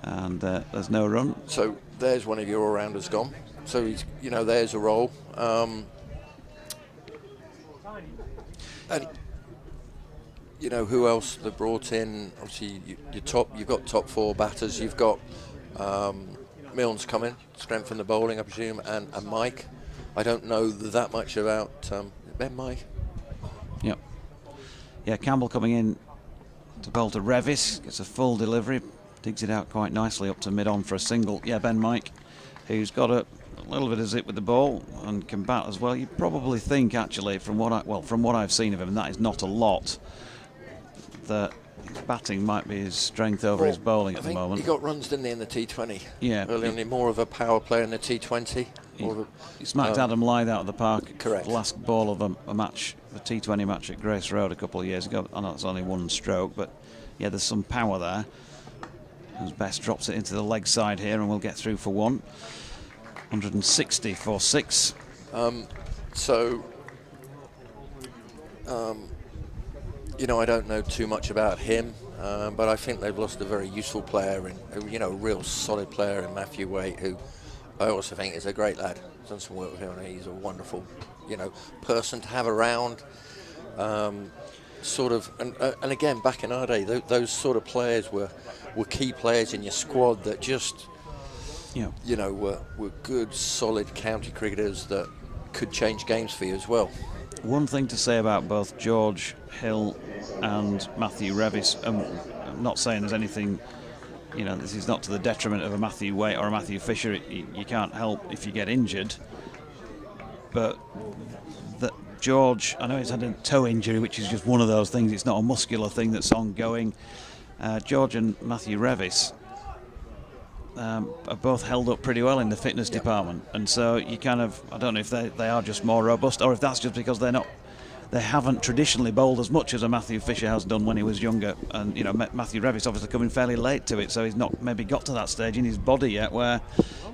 and there's no run. So there's one of your all-rounders gone. So he's, you know, there's a role. And you know who else they brought in? Obviously, you've got top 4 batters. You've got Milnes coming, strengthen the bowling, I presume, and Mike. I don't know that much about Ben Mike. Yeah, Campbell coming in to bowl to Revis, gets a full delivery, digs it out quite nicely up to mid-on for a single. Yeah, Ben Mike, who's got a little bit of zip with the ball and can bat as well. You probably think, actually, from what I've seen of him, and that is not a lot, that his batting might be his strength over his bowling at the moment. He got runs, didn't he, in the T20? Yeah. Early on, more of a power player in the T20. He smacked Adam Lythe out of the park. Correct. The last ball of a match, the T20 match at Grace Road a couple of years ago. I know it's only one stroke, but yeah, there's some power there. Who's best drops it into the leg side here, and we'll get through for one. 160 for 6. You know, I don't know too much about him, but I think they've lost a very useful player, a real solid player in Matthew Waite, who I also think is a great lad. Done some work with him, and he's a wonderful, person to have around. And again, back in our day, those sort of players were key players in your squad that just, were good, solid county cricketers that could change games for you as well. One thing to say about both George Hill and Matthew Revis, I'm not saying there's anything, this is not to the detriment of a Matthew Waite or a Matthew Fisher. You can't help if you get injured. But that George, I know he's had a toe injury, which is just one of those things. It's not a muscular thing that's ongoing. George and Matthew Revis are both held up pretty well in the fitness department, and so you kind of, I don't know if they are just more robust, or if that's just because they haven't traditionally bowled as much as a Matthew Fisher has done when he was younger. And Matthew Revis obviously coming fairly late to it, so he's not maybe got to that stage in his body yet where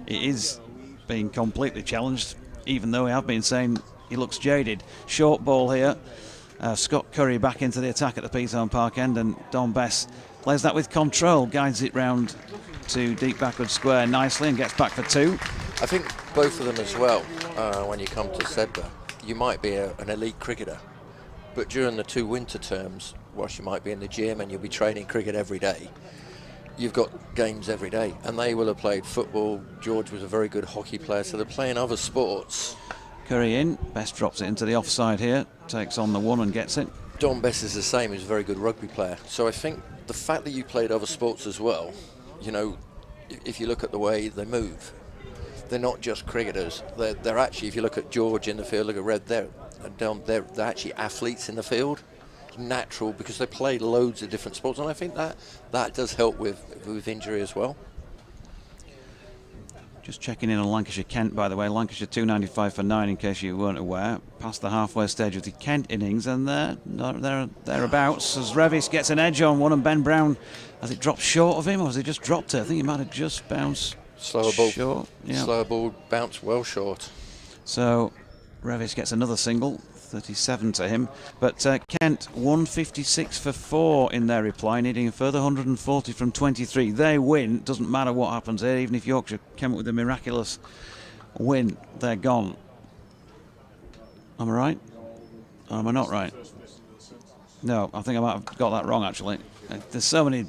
it is being completely challenged, even though we have been saying he looks jaded. Short ball here. Scott Curry back into the attack at the Peatone Park end, and Don Bess plays that with control, guides it round to deep backward square nicely and gets back for 2. I think both of them as well, when you come to Sedbergh, you might be an elite cricketer, but during the 2 winter terms, whilst you might be in the gym and you'll be training cricket every day, you've got games every day, and they will have played football. George was a very good hockey player, so they're playing other sports. Curry in, Best drops it into the offside here, takes on the 1 and gets it. Don Bess is the same, he's a very good rugby player. So I think the fact that you played other sports as well, if you look at the way they move, they're not just cricketers. They're actually, if you look at George in the field, look at Red, they're actually athletes in the field. Natural, because they play loads of different sports, and I think that does help with injury as well. Just checking in on Lancashire Kent, by the way. Lancashire 295 for 9, in case you weren't aware. Past the halfway stage of the Kent innings, and they're thereabouts as Revis gets an edge on one, and Ben Brown, has it dropped short of him, or has it just dropped it? I think he might have just bounced slower ball short. Yeah. Slower ball bounced well short. So Revis gets another single, 37 to him. But Kent 156 for 4 in their reply, needing a further 140 from 23. They win, doesn't matter what happens here, even if Yorkshire came up with a miraculous win, they're gone. Am I right? Or am I not right? No, I think I might have got that wrong, actually. There's so many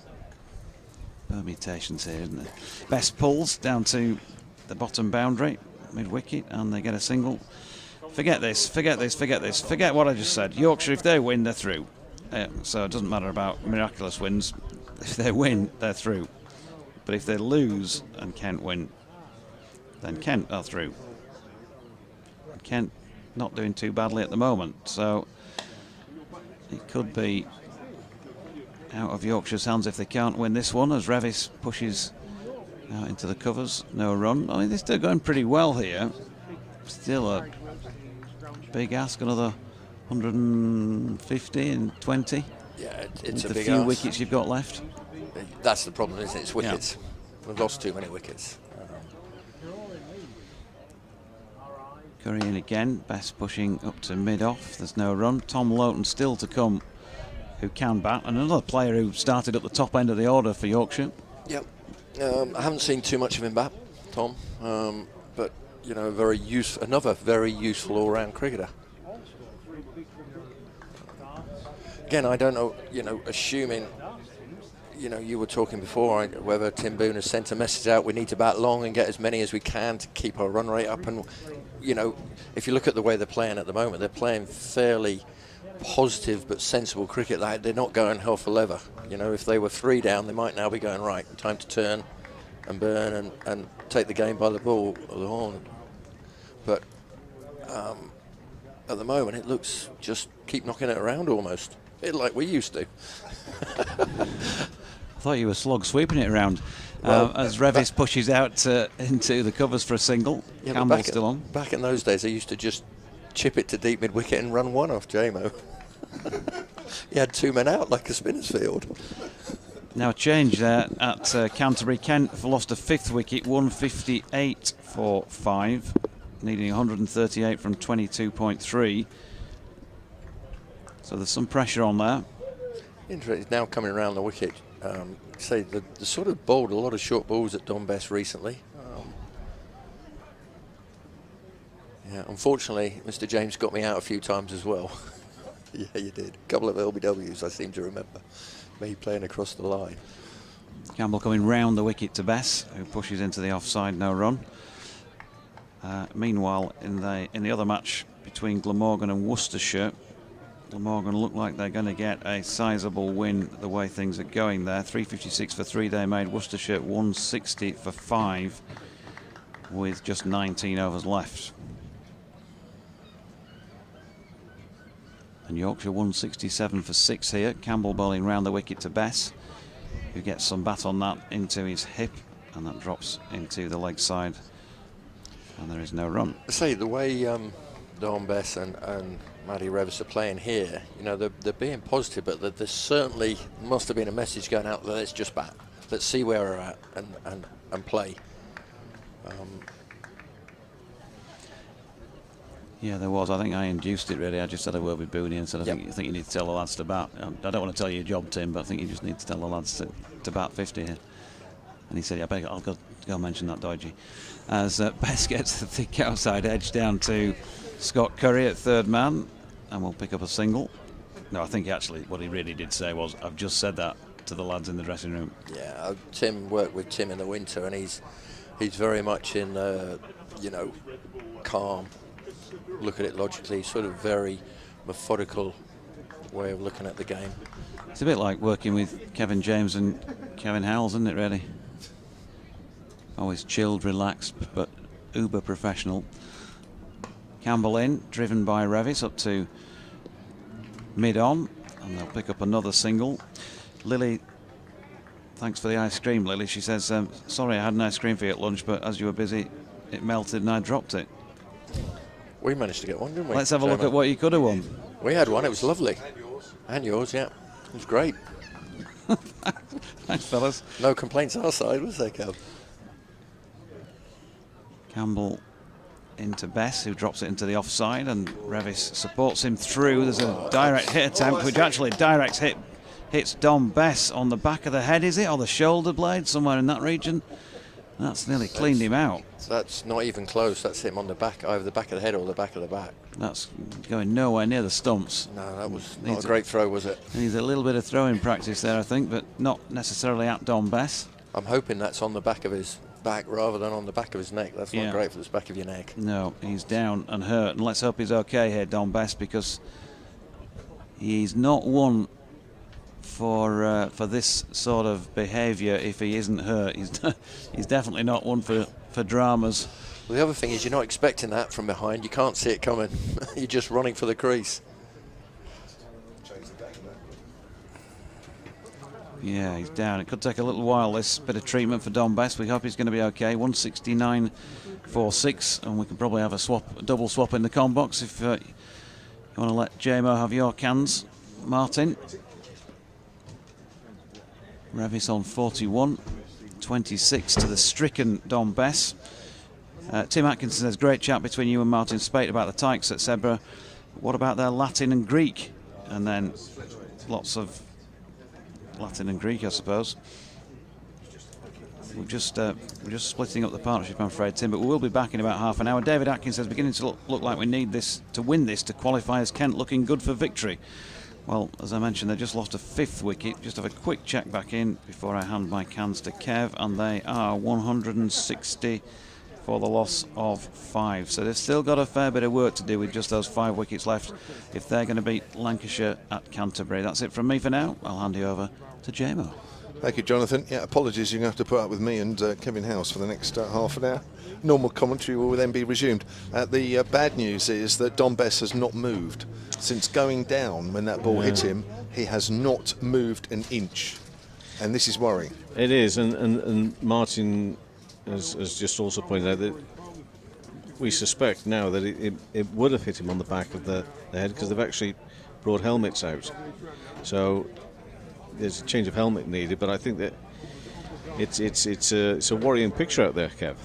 permutations here, isn't there? Best pulls down to the bottom boundary, mid-wicket, and they get a single. Forget this, forget what I just said. Yorkshire, if they win, they're through. So it doesn't matter about miraculous wins. If they win, they're through. But if they lose and Kent win, then Kent are through. And Kent not doing too badly at the moment, so it could be out of Yorkshire's hands if they can't win this one, as Revis pushes out into the covers. No run. I mean, they're still going pretty well here. Still a big ask, another 150 and 20. Yeah, it's a the big few ask. wickets you've got left. That's the problem, isn't it? It's wickets. Yeah. We've lost too many wickets. Curry in again. Best pushing up to mid-off. There's no run. Tom Loughton still to come, who can bat. And another player who started at the top end of the order for Yorkshire. Yep. I haven't seen too much of him bat, Tom. But another very useful all-round cricketer. Again, I don't know, assuming, you were talking before whether Tim Boone has sent a message out, we need to bat long and get as many as we can to keep our run rate up. And, if you look at the way they're playing at the moment, they're playing fairly positive but sensible cricket. They're not going hell for leather. You know, if they were 3 down, they might now be going, right, time to turn and burn and take the game by the ball or the horn. But at the moment, it looks just keep knocking it around almost, like we used to. I thought you were slog sweeping it around. Well, as Revis pushes out into the covers for a single. Yeah, Campbell's still on. Back in those days, they used to just chip it to deep mid-wicket and run one off JMO. He had 2 men out like a spinner's field. Now a change there at Canterbury. Kent have lost a 5th wicket, 158 for 5, needing 138 from 22.3. So there's some pressure on there. Interesting. Now coming around the wicket. Say the sort of bowled a lot of short balls at Don Best recently. Yeah, unfortunately, Mr. James got me out a few times as well. Yeah, you did. A couple of LBWs, I seem to remember. Me playing across the line. Campbell coming round the wicket to Bess, who pushes into the offside, no run. Meanwhile, in the other match between Glamorgan and Worcestershire, Glamorgan look like they're going to get a sizable win the way things are going there. 356 for 3 they made. Worcestershire 160 for 5 with just 19 overs left. And Yorkshire 167 for 6 here. Campbell bowling round the wicket to Bess, who gets some bat on that into his hip, and that drops into the leg side, and there is no run. I say the way Don Bess and Matty Revis are playing here, you know, they're being positive, but there certainly must have been a message going out that let's just bat, let's see where we're at and play. Yeah, there was. I think I induced it, really. I just had a word with Booney and said, I think you need to tell the lads to bat. I don't want to tell you your job, Tim, but I think you just need to tell the lads to bat 50 here. And he said, yeah, I'll go mention that, Dodgy. As Bess gets the thick outside edge down to Scott Curry at 3rd man, and we'll pick up a single. No, I think actually what he really did say was, I've just said that to the lads in the dressing room. Yeah, Tim worked with Tim in the winter, and he's very much in, you know, calm. Look at it logically, sort of very methodical way of looking at the game. It's a bit like working with Kevin James and Kevin Howells, isn't it, really? Always chilled, relaxed, but uber professional. Campbell in, driven by Revis up to mid-on, and they'll pick up another single. Lily, thanks for the ice cream, Lily. She says, sorry I had an ice cream for you at lunch, but as you were busy, it melted and I dropped it. We managed to get one, didn't we? Let's have a look at what you could have won. We had one, it was lovely. And yours, yeah. It was great. Thanks, fellas. No complaints our side, was there, Kev? Campbell into Bess, who drops it into the offside, and Revis supports him through. There's a direct hit attempt, which actually direct hit hits Don Bess on the back of the head, is it? Or the shoulder blade, somewhere in that region. That's nearly cleaned him out. That's not even close. That's him on the back, either the back of the head or the back of the back. That's going nowhere near the stumps. No, that was not a great throw, was it? Needs a little bit of throwing practice there, I think, but not necessarily at Don Bess. I'm hoping that's on the back of his back rather than on the back of his neck. That's not great for the back of your neck. No, he's down and hurt, and let's hope he's okay here, Don Bess, because he's not one for this sort of behaviour if he isn't hurt. He's definitely not one for dramas. Well, the other thing is you're not expecting that from behind. You can't see it coming. You're just running for the crease. Yeah, he's down. It could take a little while, this bit of treatment for Don Bess. We hope he's going to be okay. 169 for 6, and we can probably have a double swap in the com box if you want to let JMO have your cans, Martin. Revis on 41, 26 to the stricken Don Bess. Tim Atkinson says, great chat between you and Martin Spate about the Tykes at Scarborough. What about their Latin and Greek? And then lots of Latin and Greek, I suppose. We're just splitting up the partnership, I'm afraid, Tim, but we will be back in about half an hour. David Atkins says, beginning to look like we need this to win this to qualify as Kent, looking good for victory. Well, as I mentioned, they just lost a 5th wicket. Just have a quick check back in before I hand my cans to Kev, and they are 164 for the loss of 5. So they've still got a fair bit of work to do with just those 5 wickets left if they're going to beat Lancashire at Canterbury. That's it from me for now. I'll hand you over to JMO. Thank you, Jonathan. Yeah, apologies, you're going to have to put up with me and Kevin House for the next half an hour. Normal commentary will then be resumed. The bad news is that Don Bess has not moved. Since going down when that ball hit him, he has not moved an inch. And this is worrying. It is, and Martin has just also pointed out that we suspect now that it would have hit him on the back of the head, because they've actually brought helmets out. So there's a change of helmet needed, but I think that it's a worrying picture out there, Kev.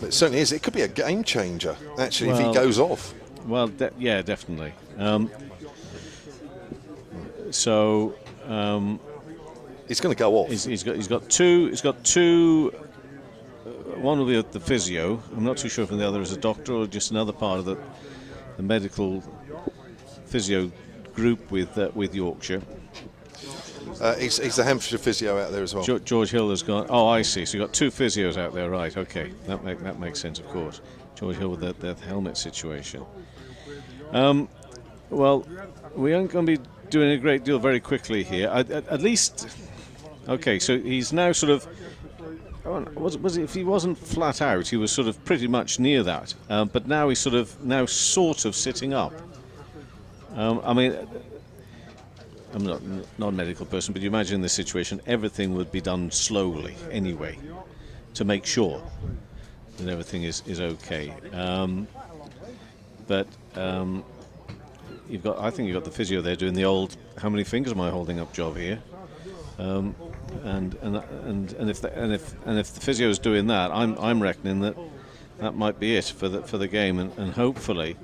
It certainly is. It could be a game changer, actually, if he goes off. Well, yeah, definitely. He's going to go off. He's got two. One will be at the physio. I'm not too sure if the other is a doctor or just another part of the medical physio group with Yorkshire. He's the Hampshire physio out there as well. George Hill has gone. Oh, I see. So you've got 2 physios out there, right? Okay, that makes sense, of course. George Hill with the helmet situation. Well, we aren't going to be doing a great deal very quickly here. At least, okay. So he's now sort of. Was if he wasn't flat out, he was sort of pretty much near that. But now he's sort of sitting up. I mean, I'm not a medical person, but you imagine this situation, everything would be done slowly anyway, to make sure that everything is okay. But I think you've got the physio there doing the old "how many fingers am I holding up" job here. And if the physio is doing that, I'm reckoning that might be it for the game, and hopefully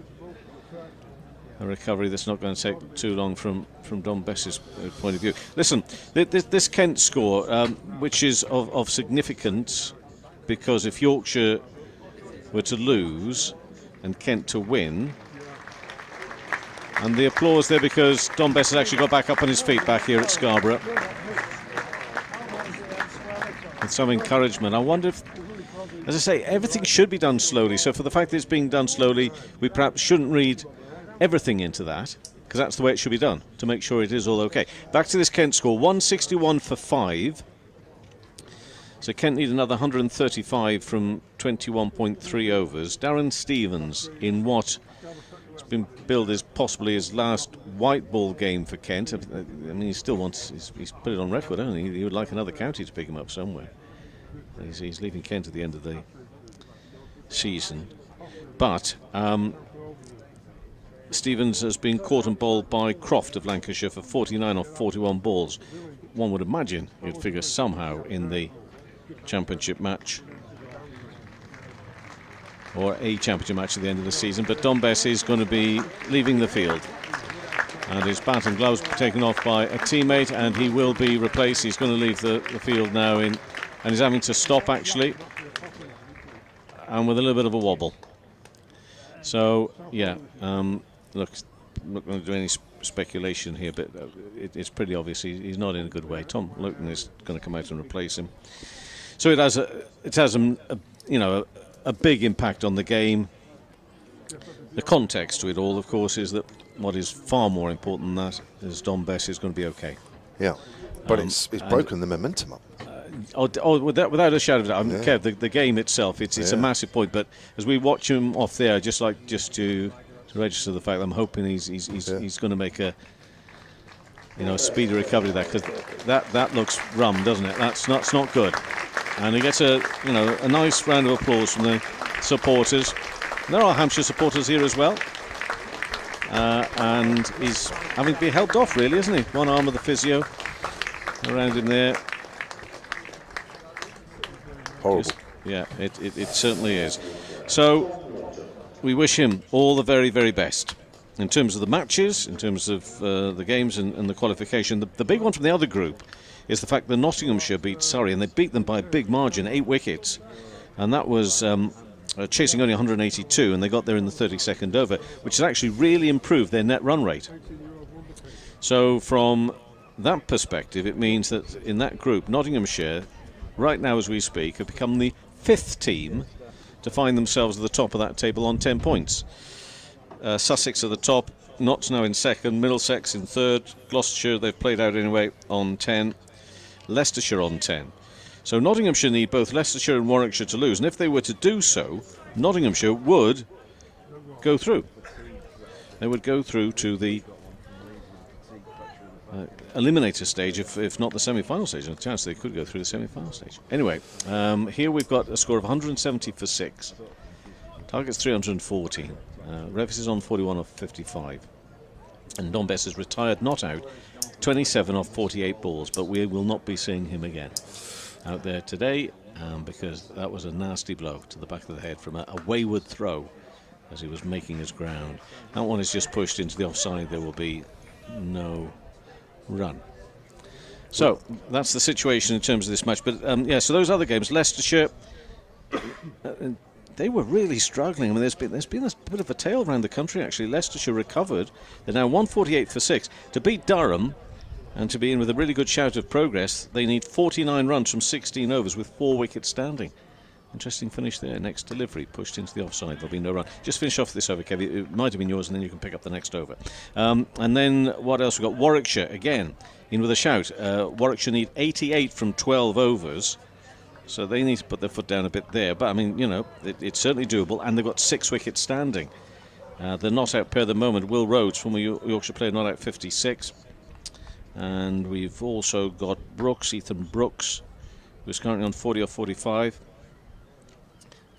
a recovery that's not going to take too long from Don Bess's point of view. Listen, this Kent score, which is of significance, because if Yorkshire were to lose and Kent to win, and the applause there because Don Bess has actually got back up on his feet back here at Scarborough with some encouragement. I wonder if, as I say, everything should be done slowly. So for the fact that it's being done slowly, we perhaps shouldn't read everything into that, because that's the way it should be done, to make sure it is all okay. Back to this Kent score, 161 for 5. So Kent need another 135 from 21.3 overs. Darren Stevens in what has been billed as possibly his last white ball game for Kent. I mean, he still wants, he's put it on record, hasn't he? He would like another county to pick him up somewhere. He's leaving Kent at the end of the season. But Stevens has been caught and bowled by Croft of Lancashire for 49 off 41 balls. One would imagine he'd figure somehow in the championship match, or a championship match at the end of the season. But Don Bess is going to be leaving the field, and his bat and gloves taken off by a teammate, and he will be replaced. He's going to leave the field now, and he's having to stop actually, and with a little bit of a wobble. So yeah, look, I'm not going to do any speculation here, but it's pretty obvious he's not in a good way. Tom Luton is going to come out and replace him. So it has a big impact on the game. The context to it all, of course, is that what is far more important than that is Don Bess is going to be okay. Yeah, but it's broken the momentum up. Without a shadow of a doubt. Kev, the game itself, it's a massive point. But as we watch him off there, just to register the fact that I'm hoping he's going to make a speedy recovery there, because that looks rum, doesn't it? That's not good. And he gets a nice round of applause from the supporters. There are Hampshire supporters here as well. And he's having to be helped off, really, isn't he? One arm of the physio around him there. Horrible. It certainly is. So we wish him all the very, very best. In terms of the matches, in terms of the games and the qualification, the big one from the other group is the fact that Nottinghamshire beat Surrey, and they beat them by a big margin, 8 wickets. And that was chasing only 182, and they got there in the 32nd over, which has actually really improved their net run rate. So from that perspective, it means that in that group, Nottinghamshire, right now as we speak, have become the 5th team to find themselves at the top of that table on 10 points. Sussex at the top, Notts now in second, Middlesex in third, Gloucestershire, they've played out anyway, on 10, Leicestershire on 10. So Nottinghamshire need both Leicestershire and Warwickshire to lose, and if they were to do so, Nottinghamshire would go through. They would go through to the eliminator stage, if not the semi-final stage. There's a chance they could go through the semi-final stage. Anyway, here we've got a score of 170 for 6. Target's 314. Revis is on 41 of 55. And Don Bess is retired, not out, 27 off 48 balls, but we will not be seeing him again out there today, because that was a nasty blow to the back of the head from a wayward throw as he was making his ground. That one is just pushed into the offside. There will be no run. So that's the situation in terms of this match. But yeah, so those other games, Leicestershire, they were really struggling. I mean, there's been a bit of a tale around the country actually. Leicestershire recovered. They're now 148 for 6 to beat Durham. And to be in with a really good shout of progress, they need 49 runs from 16 overs with 4 wickets standing. Interesting finish there. Next delivery pushed into the offside. There'll be no run. Just finish off this over, Kevin. It might have been yours, and then you can pick up the next over. And then what else? We've got Warwickshire again in with a shout. Warwickshire need 88 from 12 overs. So they need to put their foot down a bit there. But I mean, you know, it's certainly doable. And they've got 6 wickets standing. The not out pair at the moment, Will Rhodes, former Yorkshire player, not out 56. And we've also got Ethan Brooks, who's currently on 40 or 45.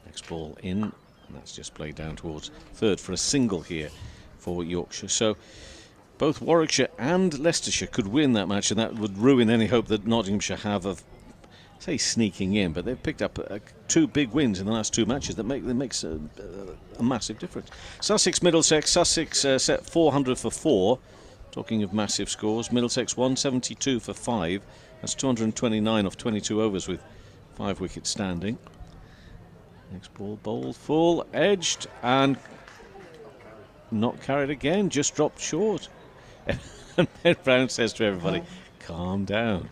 Next ball in, and that's just played down towards third for a single here for Yorkshire. So both Warwickshire and Leicestershire could win that match, and that would ruin any hope that Nottinghamshire have of, say, sneaking in. But they've picked up 2 big wins in the last 2 matches that makes a massive difference. Sussex, Middlesex. Sussex set 400 for 4. Talking of massive scores, Middlesex 172 for 5. That's 229 off 22 overs with 5 wickets standing. Next ball bowled full, edged, and not carried again, just dropped short. And Ben Brown says to everybody, calm down.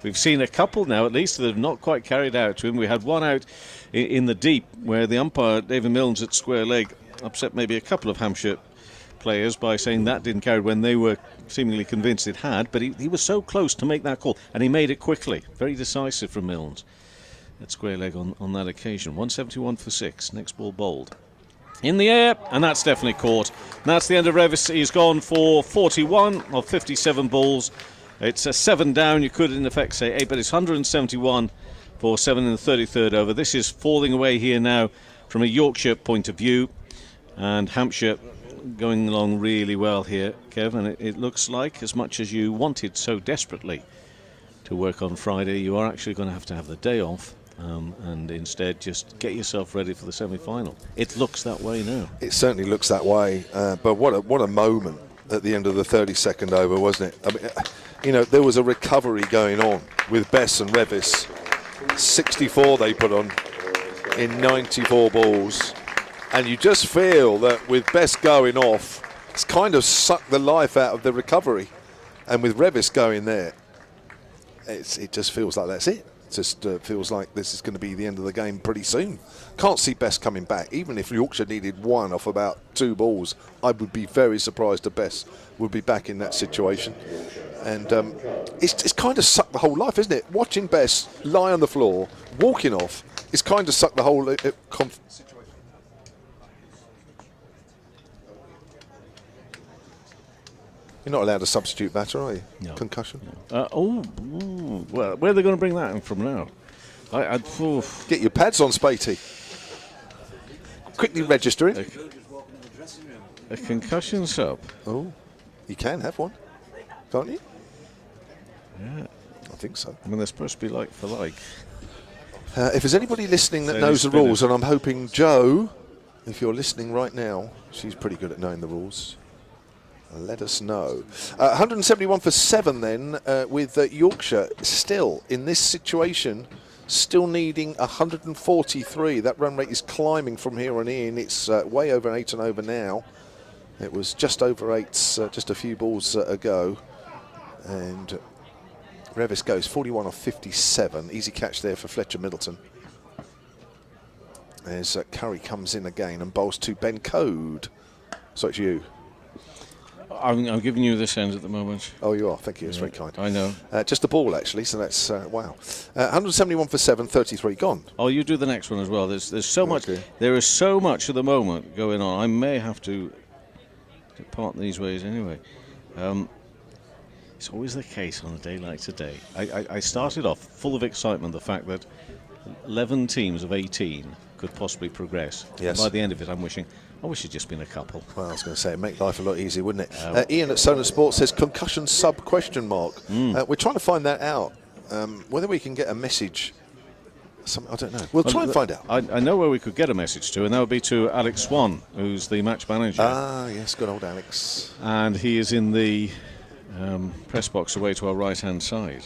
We've seen a couple now, at least, that have not quite carried out to him. We had one out in the deep where the umpire, David Milnes at square leg, upset maybe a couple of Hampshire players by saying that didn't carry when they were seemingly convinced it had, but he was so close to make that call, and he made it quickly. Very decisive from Milnes at square leg on that occasion. 171 for 6. Next ball bowled in the air, and that's definitely caught. And that's the end of Revis. He's gone for 41 of 57 balls. It's a 7 down, you could in effect say 8, but it's 171 for 7 in the 33rd over. This is falling away here now from a Yorkshire point of view, and Hampshire going along really well here, Kev, and it looks like, as much as you wanted so desperately to work on Friday, you are actually going to have the day off, and instead just get yourself ready for the semi-final. It looks that way now. It certainly looks that way, but what a moment at the end of the 32nd over, wasn't it? I mean, you know, there was a recovery going on with Bess and Revis. 64 they put on in 94 balls. And you just feel that with Bess going off, it's kind of sucked the life out of the recovery. And with Revis going there, it just feels like that's it. It just feels like this is going to be the end of the game pretty soon. Can't see Bess coming back. Even if Yorkshire needed 1 off about 2 balls, I would be very surprised if Bess would be back in that situation. And it's kind of sucked the whole life, isn't it? Watching Bess lie on the floor, walking off, it's kind of sucked the whole situation. You're not allowed to substitute batter, are you? No. Concussion? Well, where are they going to bring that in from now? Get your pads on, Spatey. Quickly register it. A concussion sub. Oh, you can have one, can't you? Yeah. I think so. I mean, they're supposed to be like for like. If there's anybody listening that knows the rules, and I'm hoping Jo, if you're listening right now, she's pretty good at knowing the rules. Let us know. 171 for 7 then, with Yorkshire still in this situation, still needing 143. That run rate is climbing from here on in. It's way over 8 and over now. It was just over 8 just a few balls ago. And Revis goes 41 of 57. Easy catch there for Fletcher Middleton. as Curry comes in again and bowls to Ben Code. So it's you. I'm giving you this end at the moment. Oh, you are. Thank you. It's very kind. I know. Just a ball, actually. So that's wow. 171 for 7, 33 gone. Oh, you do the next one as well. There's so much. There is so much at the moment going on. I may have to part these ways anyway. It's always the case on a day like today. I started off full of excitement, the fact that 11 teams of 18 could possibly progress. Yes. And by the end of it, I wish it'd just been a couple. Well, I was going to say, it'd make life a lot easier, wouldn't it? Ian at Sonar Sports says concussion sub ? We're trying to find that out. Whether we can get a message, I don't know. We'll try and find out. I know where we could get a message to, and that would be to Alex Swan, who's the match manager. Ah, yes, good old Alex. And he is in the press box away to our right-hand side.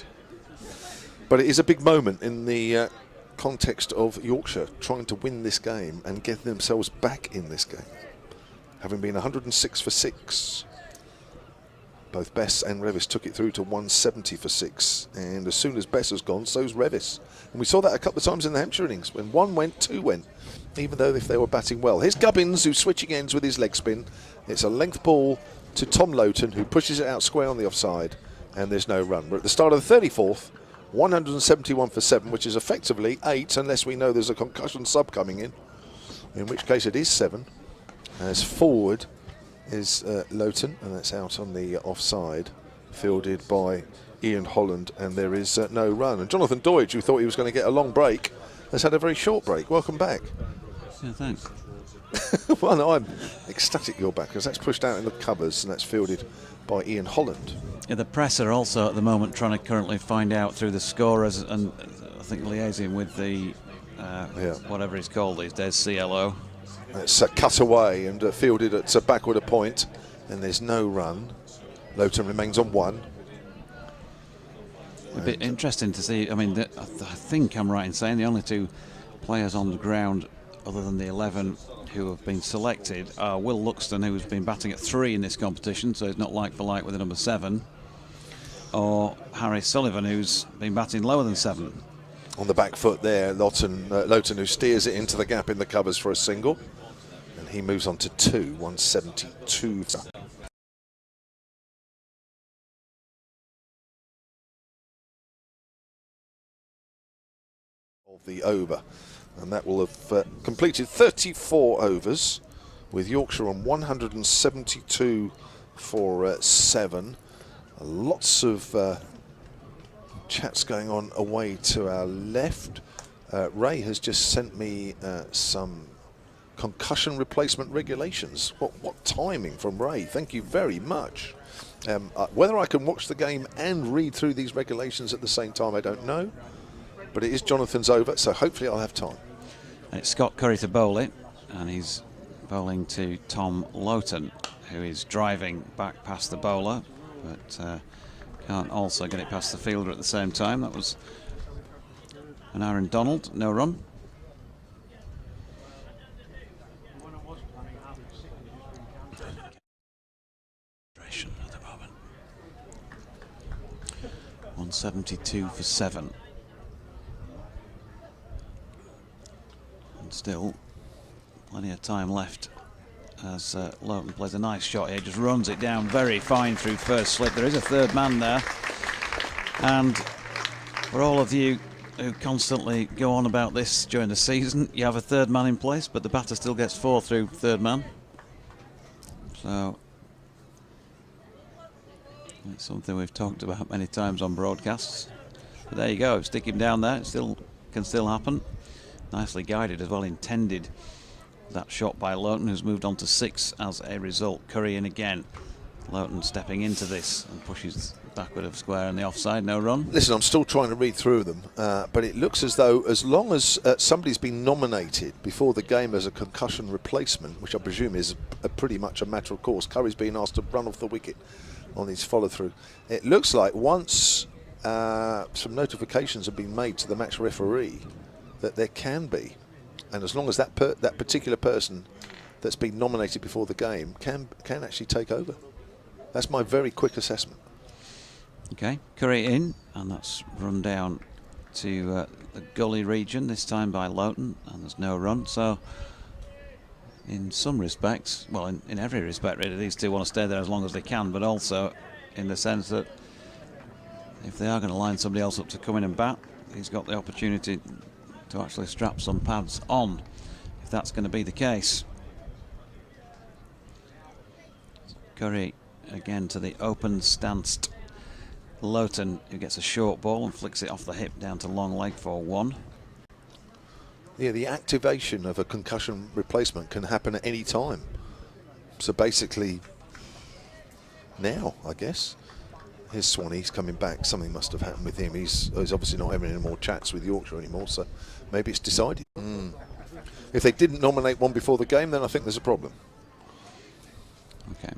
But it is a big moment in the context of Yorkshire trying to win this game and get themselves back in this game, having been 106 for 6. Both Bess and Revis took it through to 170 for 6, and as soon as Bess has gone, so's Revis. And we saw that a couple of times in the Hampshire innings. When one went, two went, even though if they were batting well. Here's Gubbins, who's switching ends with his leg spin. It's a length ball to Tom Lowton, who pushes it out square on the offside, and there's no run. We're at the start of the 34th. 171 for 7, which is effectively 8, unless we know there's a concussion sub coming in which case it is 7. As forward is Lowton, and that's out on the offside, fielded by Ian Holland, and there is no run. And Jonathan Doidge, who thought he was going to get a long break, has had a very short break. Welcome back. Yeah, thanks. Well, no, I'm ecstatic you're back, because that's pushed out in the covers, and that's fielded by Ian Holland. Yeah, the press are also at the moment trying to currently find out through the scorers, and I think liaising with the whatever he's called these days, CLO. It's cut away and fielded at backward a point, and there's no run. Lowton remains on 1. A bit interesting to see. I mean, I think I'm right in saying the only 2 players on the ground other than the 11 who have been selected are Will Luxton, who's been batting at 3 in this competition, so he's not like for like with the number 7, or Harry Sullivan, who's been batting lower than 7. On the back foot there, Lowton, who steers it into the gap in the covers for a single, and he moves on to 2, 172. Of the over, and that will have completed 34 overs, with Yorkshire on 172 for 7. Lots of chats going on away to our left. Ray has just sent me some concussion replacement regulations. What timing from Ray? Thank you very much. Whether I can watch the game and read through these regulations at the same time, I don't know. But it is Jonathan's over, so hopefully I'll have time. And it's Scott Curry to bowl it, and he's bowling to Tom Lowton, who is driving back past the bowler, but can't also get it past the fielder at the same time. That was an Aaron Donald, no run. At the moment, 172 for 7. And still plenty of time left as Lowton plays a nice shot here, just runs it down very fine through first slip. There is a 3rd man there, and for all of you who constantly go on about this during the season, you have a 3rd man in place, but the batter still gets 4 through 3rd man, so it's something we've talked about many times on broadcasts. But there you go, stick him down there, it can still happen. Nicely guided as well, intended that shot by Lowton, who's moved on to 6 as a result. Curry in again. Lowton stepping into this and pushes backward of square in the offside, no run. Listen, I'm still trying to read through them, but it looks as though as long as somebody's been nominated before the game as a concussion replacement, which I presume is pretty much a matter of course, Curry's been asked to run off the wicket on his follow-through. It looks like once some notifications have been made to the match referee that there can be, and as long as that particular person that's been nominated before the game can actually take over. That's my very quick assessment. Okay, Curry in, and that's run down to the gully region, this time by Loughton, and there's no run. So in some respects, well, in every respect really, these two want to stay there as long as they can, but also in the sense that if they are going to line somebody else up to come in and bat, he's got the opportunity to actually strap some pads on, if that's going to be the case. Curry again to the open stanced Loughton, who gets a short ball and flicks it off the hip down to long leg for 1. Yeah, the activation of a concussion replacement can happen at any time. So basically, now, I guess. Here's Swanee, he's coming back. Something must have happened with him. He's obviously not having any more chats with Yorkshire anymore, so maybe it's decided. If they didn't nominate one before the game, then I think there's a problem. Okay.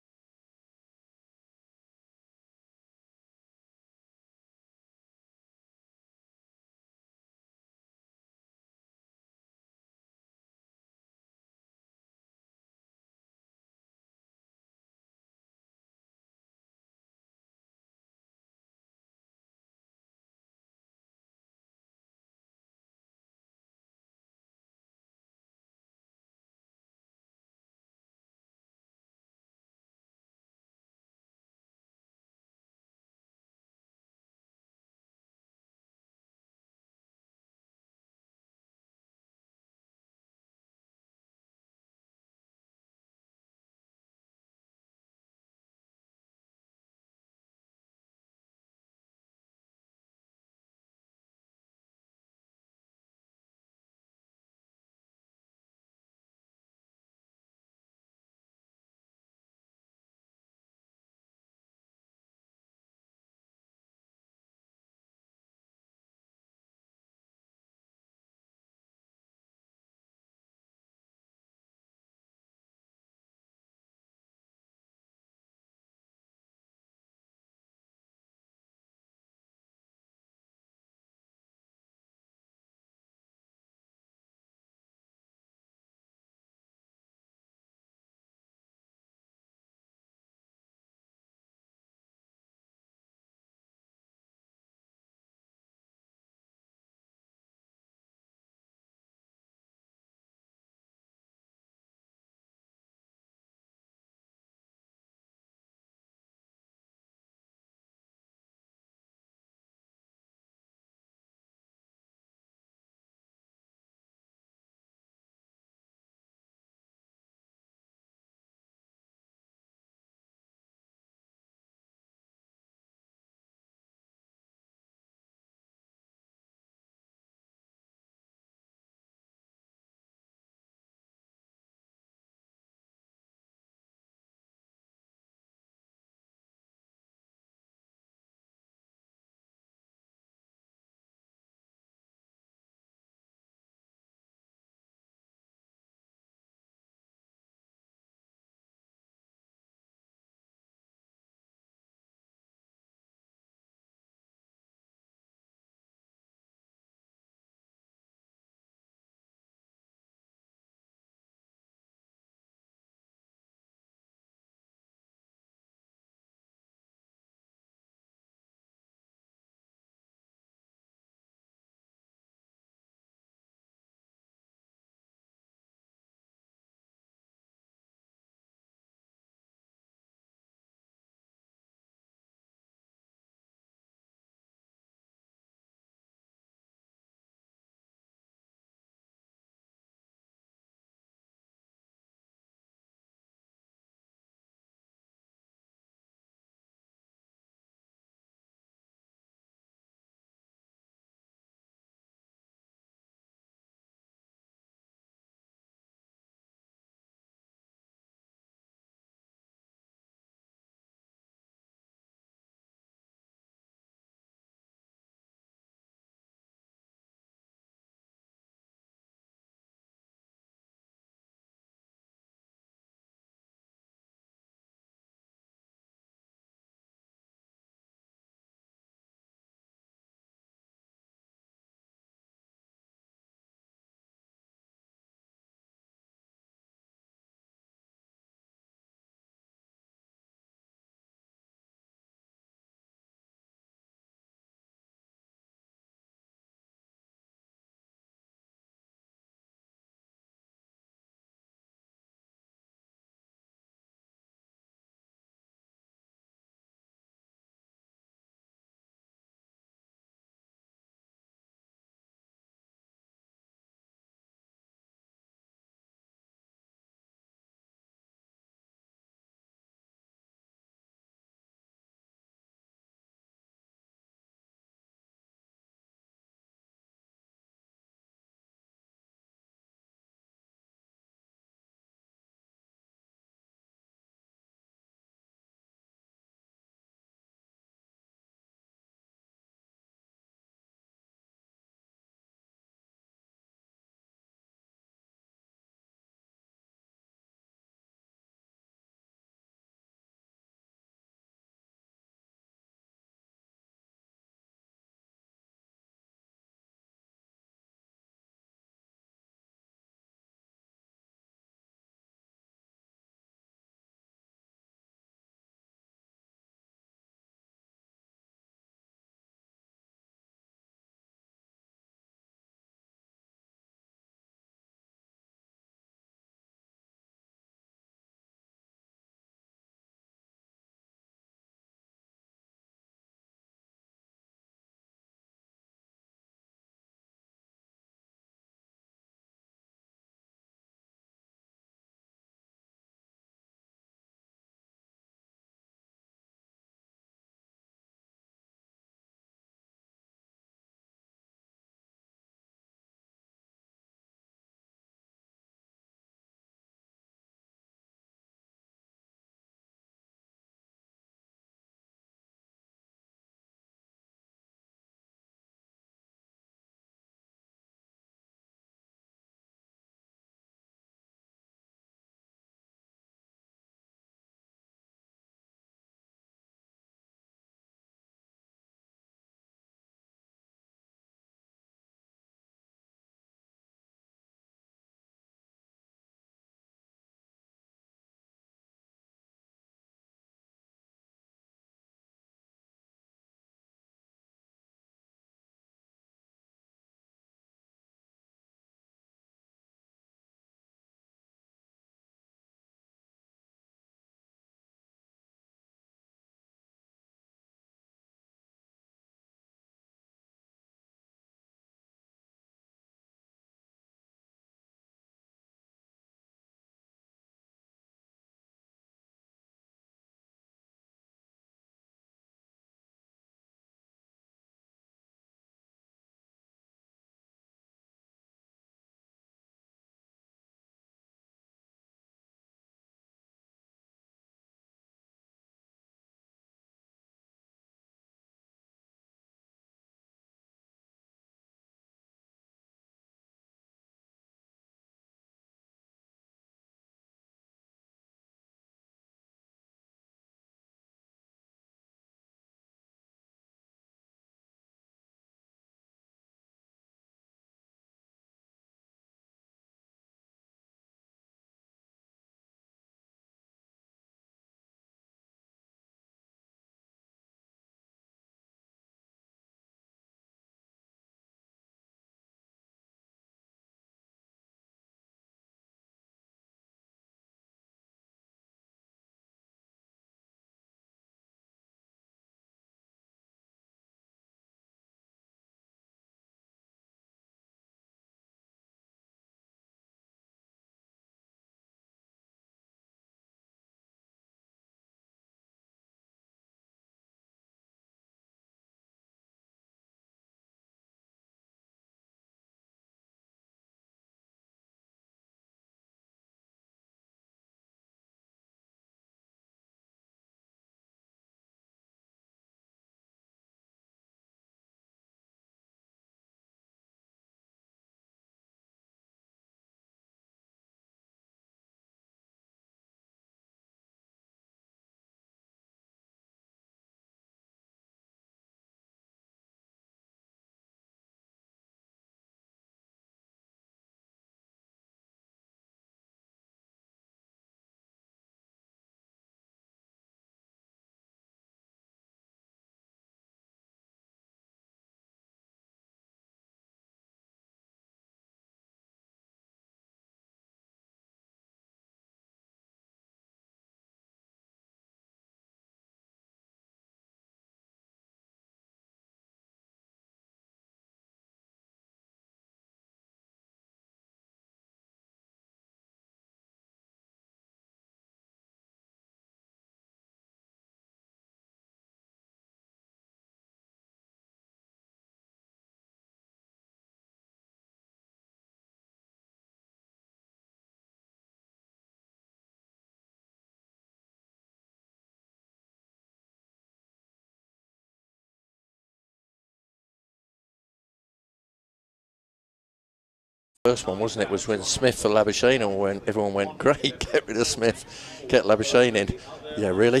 First one, wasn't it, was when Smith for Labuschagne, and when everyone went, great, get rid of Smith, get Labuschagne in. Yeah, really?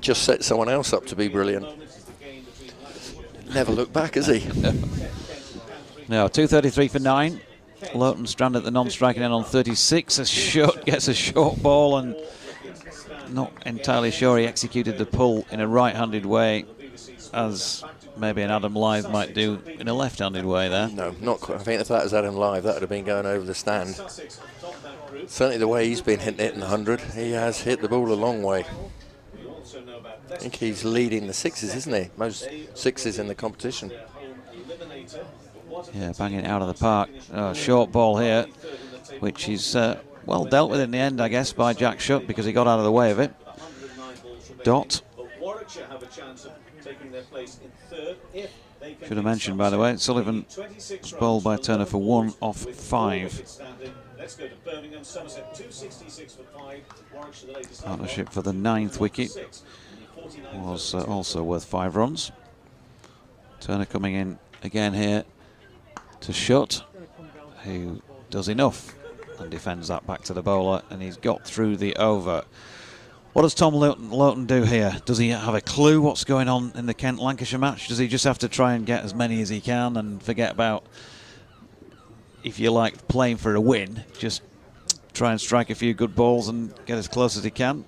Just set someone else up to be brilliant. Never looked back, has he? No, 2:33 for 9. Lowton strand at the non-striking end on 36. Gets a short ball, and not entirely sure he executed the pull in a right-handed way, as maybe an Adam Lythe might do in a left-handed way there. No, not quite. I think if that was Adam Lythe, that would have been going over the stand. Certainly the way he's been hitting it in the 100, he has hit the ball a long way. I think he's leading the sixes, isn't he? Most sixes in the competition. Yeah, banging it out of the park. Short ball here, which is well dealt with in the end, I guess, by Jack Shutt, because he got out of the way of it. Dot. Should have mentioned, by the way, Sullivan was bowled by Turner for 1 off 5. Partnership for the 9th wicket was also worth 5 runs. Turner coming in again here to Shutt, who does enough and defends that back to the bowler, and he's got through the over. What does Tom Lowton do here? Does he have a clue what's going on in the Kent-Lancashire match? Does he just have to try and get as many as he can and forget about, if you like, playing for a win? Just try and strike a few good balls and get as close as he can?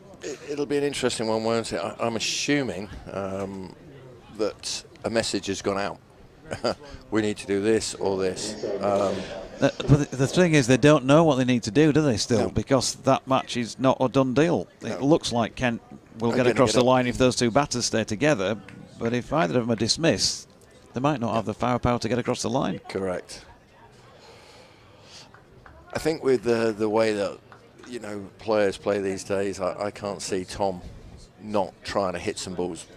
It'll be an interesting one, won't it? I'm assuming that a message has gone out. We need to do this or this. But the thing is, they don't know what they need to do they still? No. Because that match is not a done deal. It looks like Kent will get across the line if those two batters stay together, but if either of them are dismissed, they might not have the firepower to get across the line. Correct. I think with the way that, you know, players play these days, I can't see Tom not trying to hit some balls,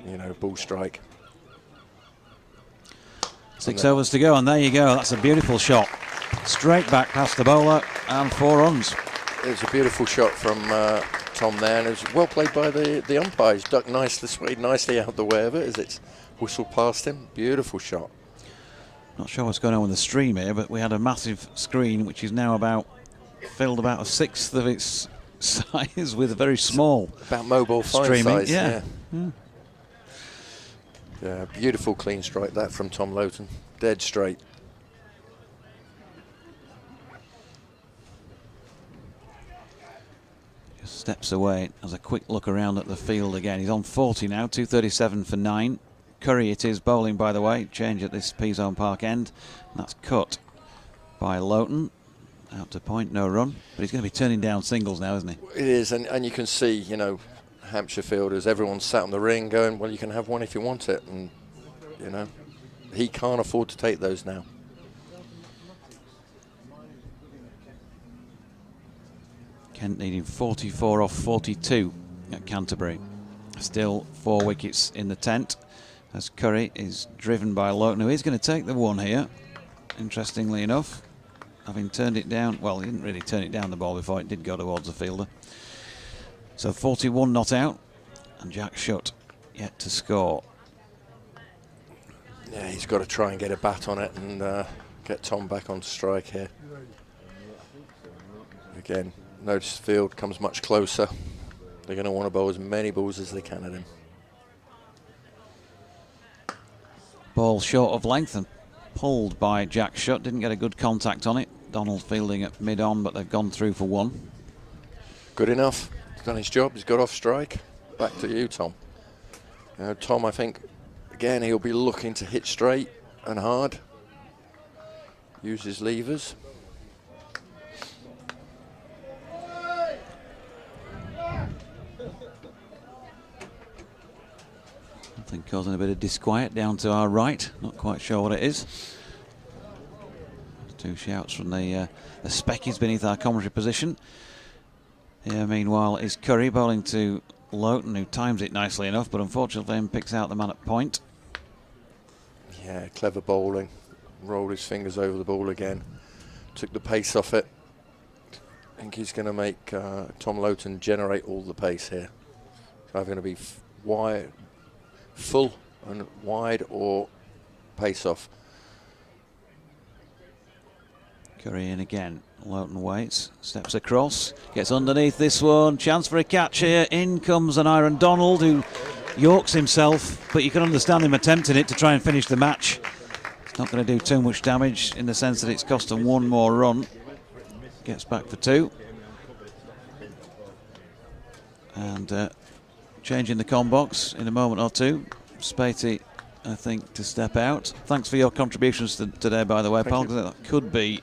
you know, ball strike. 6 overs to go, and there you go. That's a beautiful shot. Straight back past the bowler, and 4 runs. It was a beautiful shot from Tom there, and it was well played by the umpires. Ducked nicely, swayed nicely out the way of it as it's whistled past him. Beautiful shot. Not sure what's going on with the stream here, but we had a massive screen which is now filled about a sixth of its size with a very small about mobile phone streaming size. Yeah. Yeah, beautiful clean strike that from Tom Lowton, dead straight. Just steps away, has a quick look around at the field again. He's on 40 now, 2:37 for 9. Curry it is bowling, by the way, change at this P-Zone Park end. And that's cut by Lowton. Out to point, no run. But he's going to be turning down singles now, isn't he? It is, and you can see, you know, Hampshire fielders, everyone's sat on the ring going, well, you can have one if you want it. And, you know, he can't afford to take those now. Kent needing 44 off 42 at Canterbury. Still 4 wickets in the tent, as Curry is driven by Lowton, who is going to take the one here, interestingly enough, having turned it down. Well, he didn't really turn it down the ball before, it did go towards the fielder. So 41 not out, and Jack Shutt yet to score. Yeah, he's got to try and get a bat on it and get Tom back on strike here. Again, notice the field comes much closer. They're going to want to bowl as many balls as they can at him. Ball short of length and pulled by Jack Shutt. Didn't get a good contact on it. Donald fielding at mid-on, but they've gone through for 1. Good enough. He's done his job. He's got off strike. Back to you, Tom. You know, Tom, I think, again, he'll be looking to hit straight and hard. Use his levers. Something causing a bit of disquiet down to our right. Not quite sure what it is. 2 shouts from the speckies beneath our commentary position. Here, meanwhile, is Curry bowling to Lowton, who times it nicely enough, but unfortunately then picks out the man at point. Yeah, clever bowling. Rolled his fingers over the ball again. Took the pace off it. I think he's going to make Tom Lowton generate all the pace here. So I'm going to be wide, full and wide, or pace off. Curry in again. Lowton waits, steps across, gets underneath this one. Chance for a catch here. In comes an Aaron Donald who yorks himself, but you can understand him attempting it to try and finish the match. It's not going to do too much damage in the sense that it's cost him one more run. Gets back for 2. And changing the com box in a moment or two. Spatey, I think, to step out. Thanks for your contributions today, by the way, pal. That could be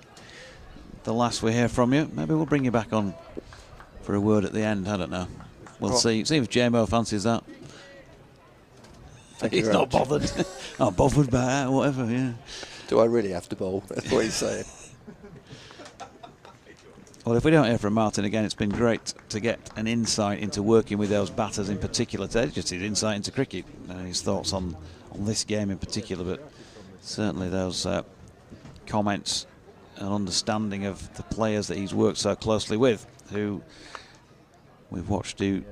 the last we hear from you. Maybe we'll bring you back on for a word at the end. I don't know. We'll see if JMO fancies that. He's not bothered. Not bothered by that, whatever, yeah. Do I really have to bowl? That's what he's saying. Well, if we don't hear from Martin again, it's been great to get an insight into working with those batters in particular today. Just his insight into cricket and his thoughts on this game in particular, but certainly those comments and understanding of the players that he's worked so closely with, who we've watched do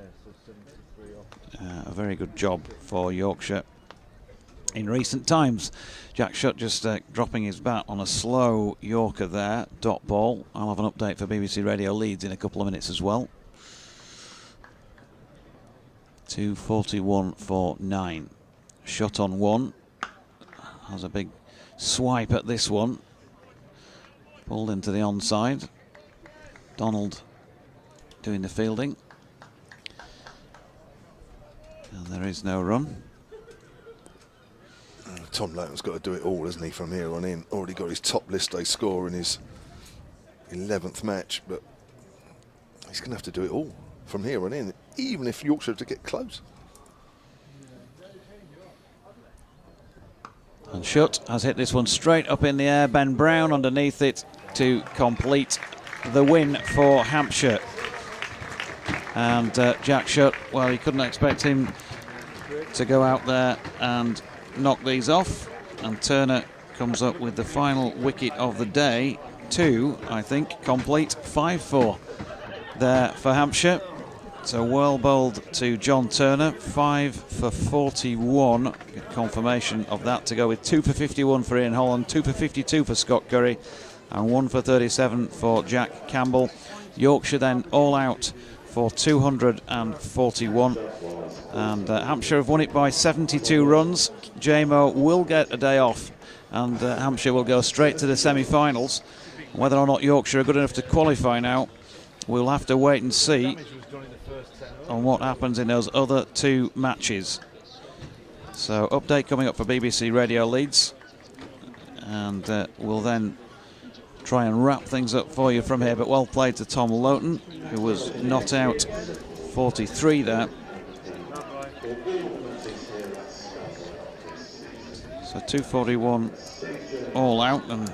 a very good job for Yorkshire in recent times. Jack Shutt just dropping his bat on a slow Yorker there, dot ball. I'll have an update for BBC Radio Leeds in a couple of minutes as well. 2:41 for 9. Shot on 1. Has a big swipe at this one. Pulled into the onside. Donald doing the fielding. And there is no run. Tom Lowton's got to do it all, hasn't he, from here on in. Already got his top list day score in his 11th match, but he's going to have to do it all from here on in, even if Yorkshire have to get close. And Shutt has hit this one straight up in the air. Ben Brown underneath it to complete the win for Hampshire. And Jack Shutt, well, you couldn't expect him to go out there and knock these off. And Turner comes up with the final wicket of the day. 2, I think, complete. 5-4 there for Hampshire. So well bowled to John Turner. 5 for 41. Get confirmation of that to go with 2 for 51 for Ian Holland, 2 for 52 for Scott Curry, and 1 for 37 for Jack Campbell. Yorkshire then all out for 241. And Hampshire have won it by 72 runs. JMO will get a day off, and Hampshire will go straight to the semi-finals. Whether or not Yorkshire are good enough to qualify now, we'll have to wait and see on what happens in those other 2 matches. So update coming up for BBC Radio Leeds, and we'll then try and wrap things up for you from here. But well played to Tom Lowton, who was not out 43 there. So 241 all out, and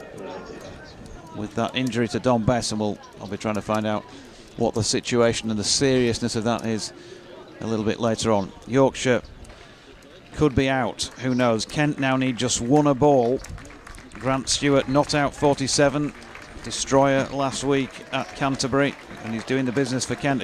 with that injury to Don Bess, and I'll be trying to find out what the situation and the seriousness of that is a little bit later on. Yorkshire could be out, who knows. Kent now need just 1 a ball. Grant Stewart not out 47, destroyer last week at Canterbury, and he's doing the business for Kent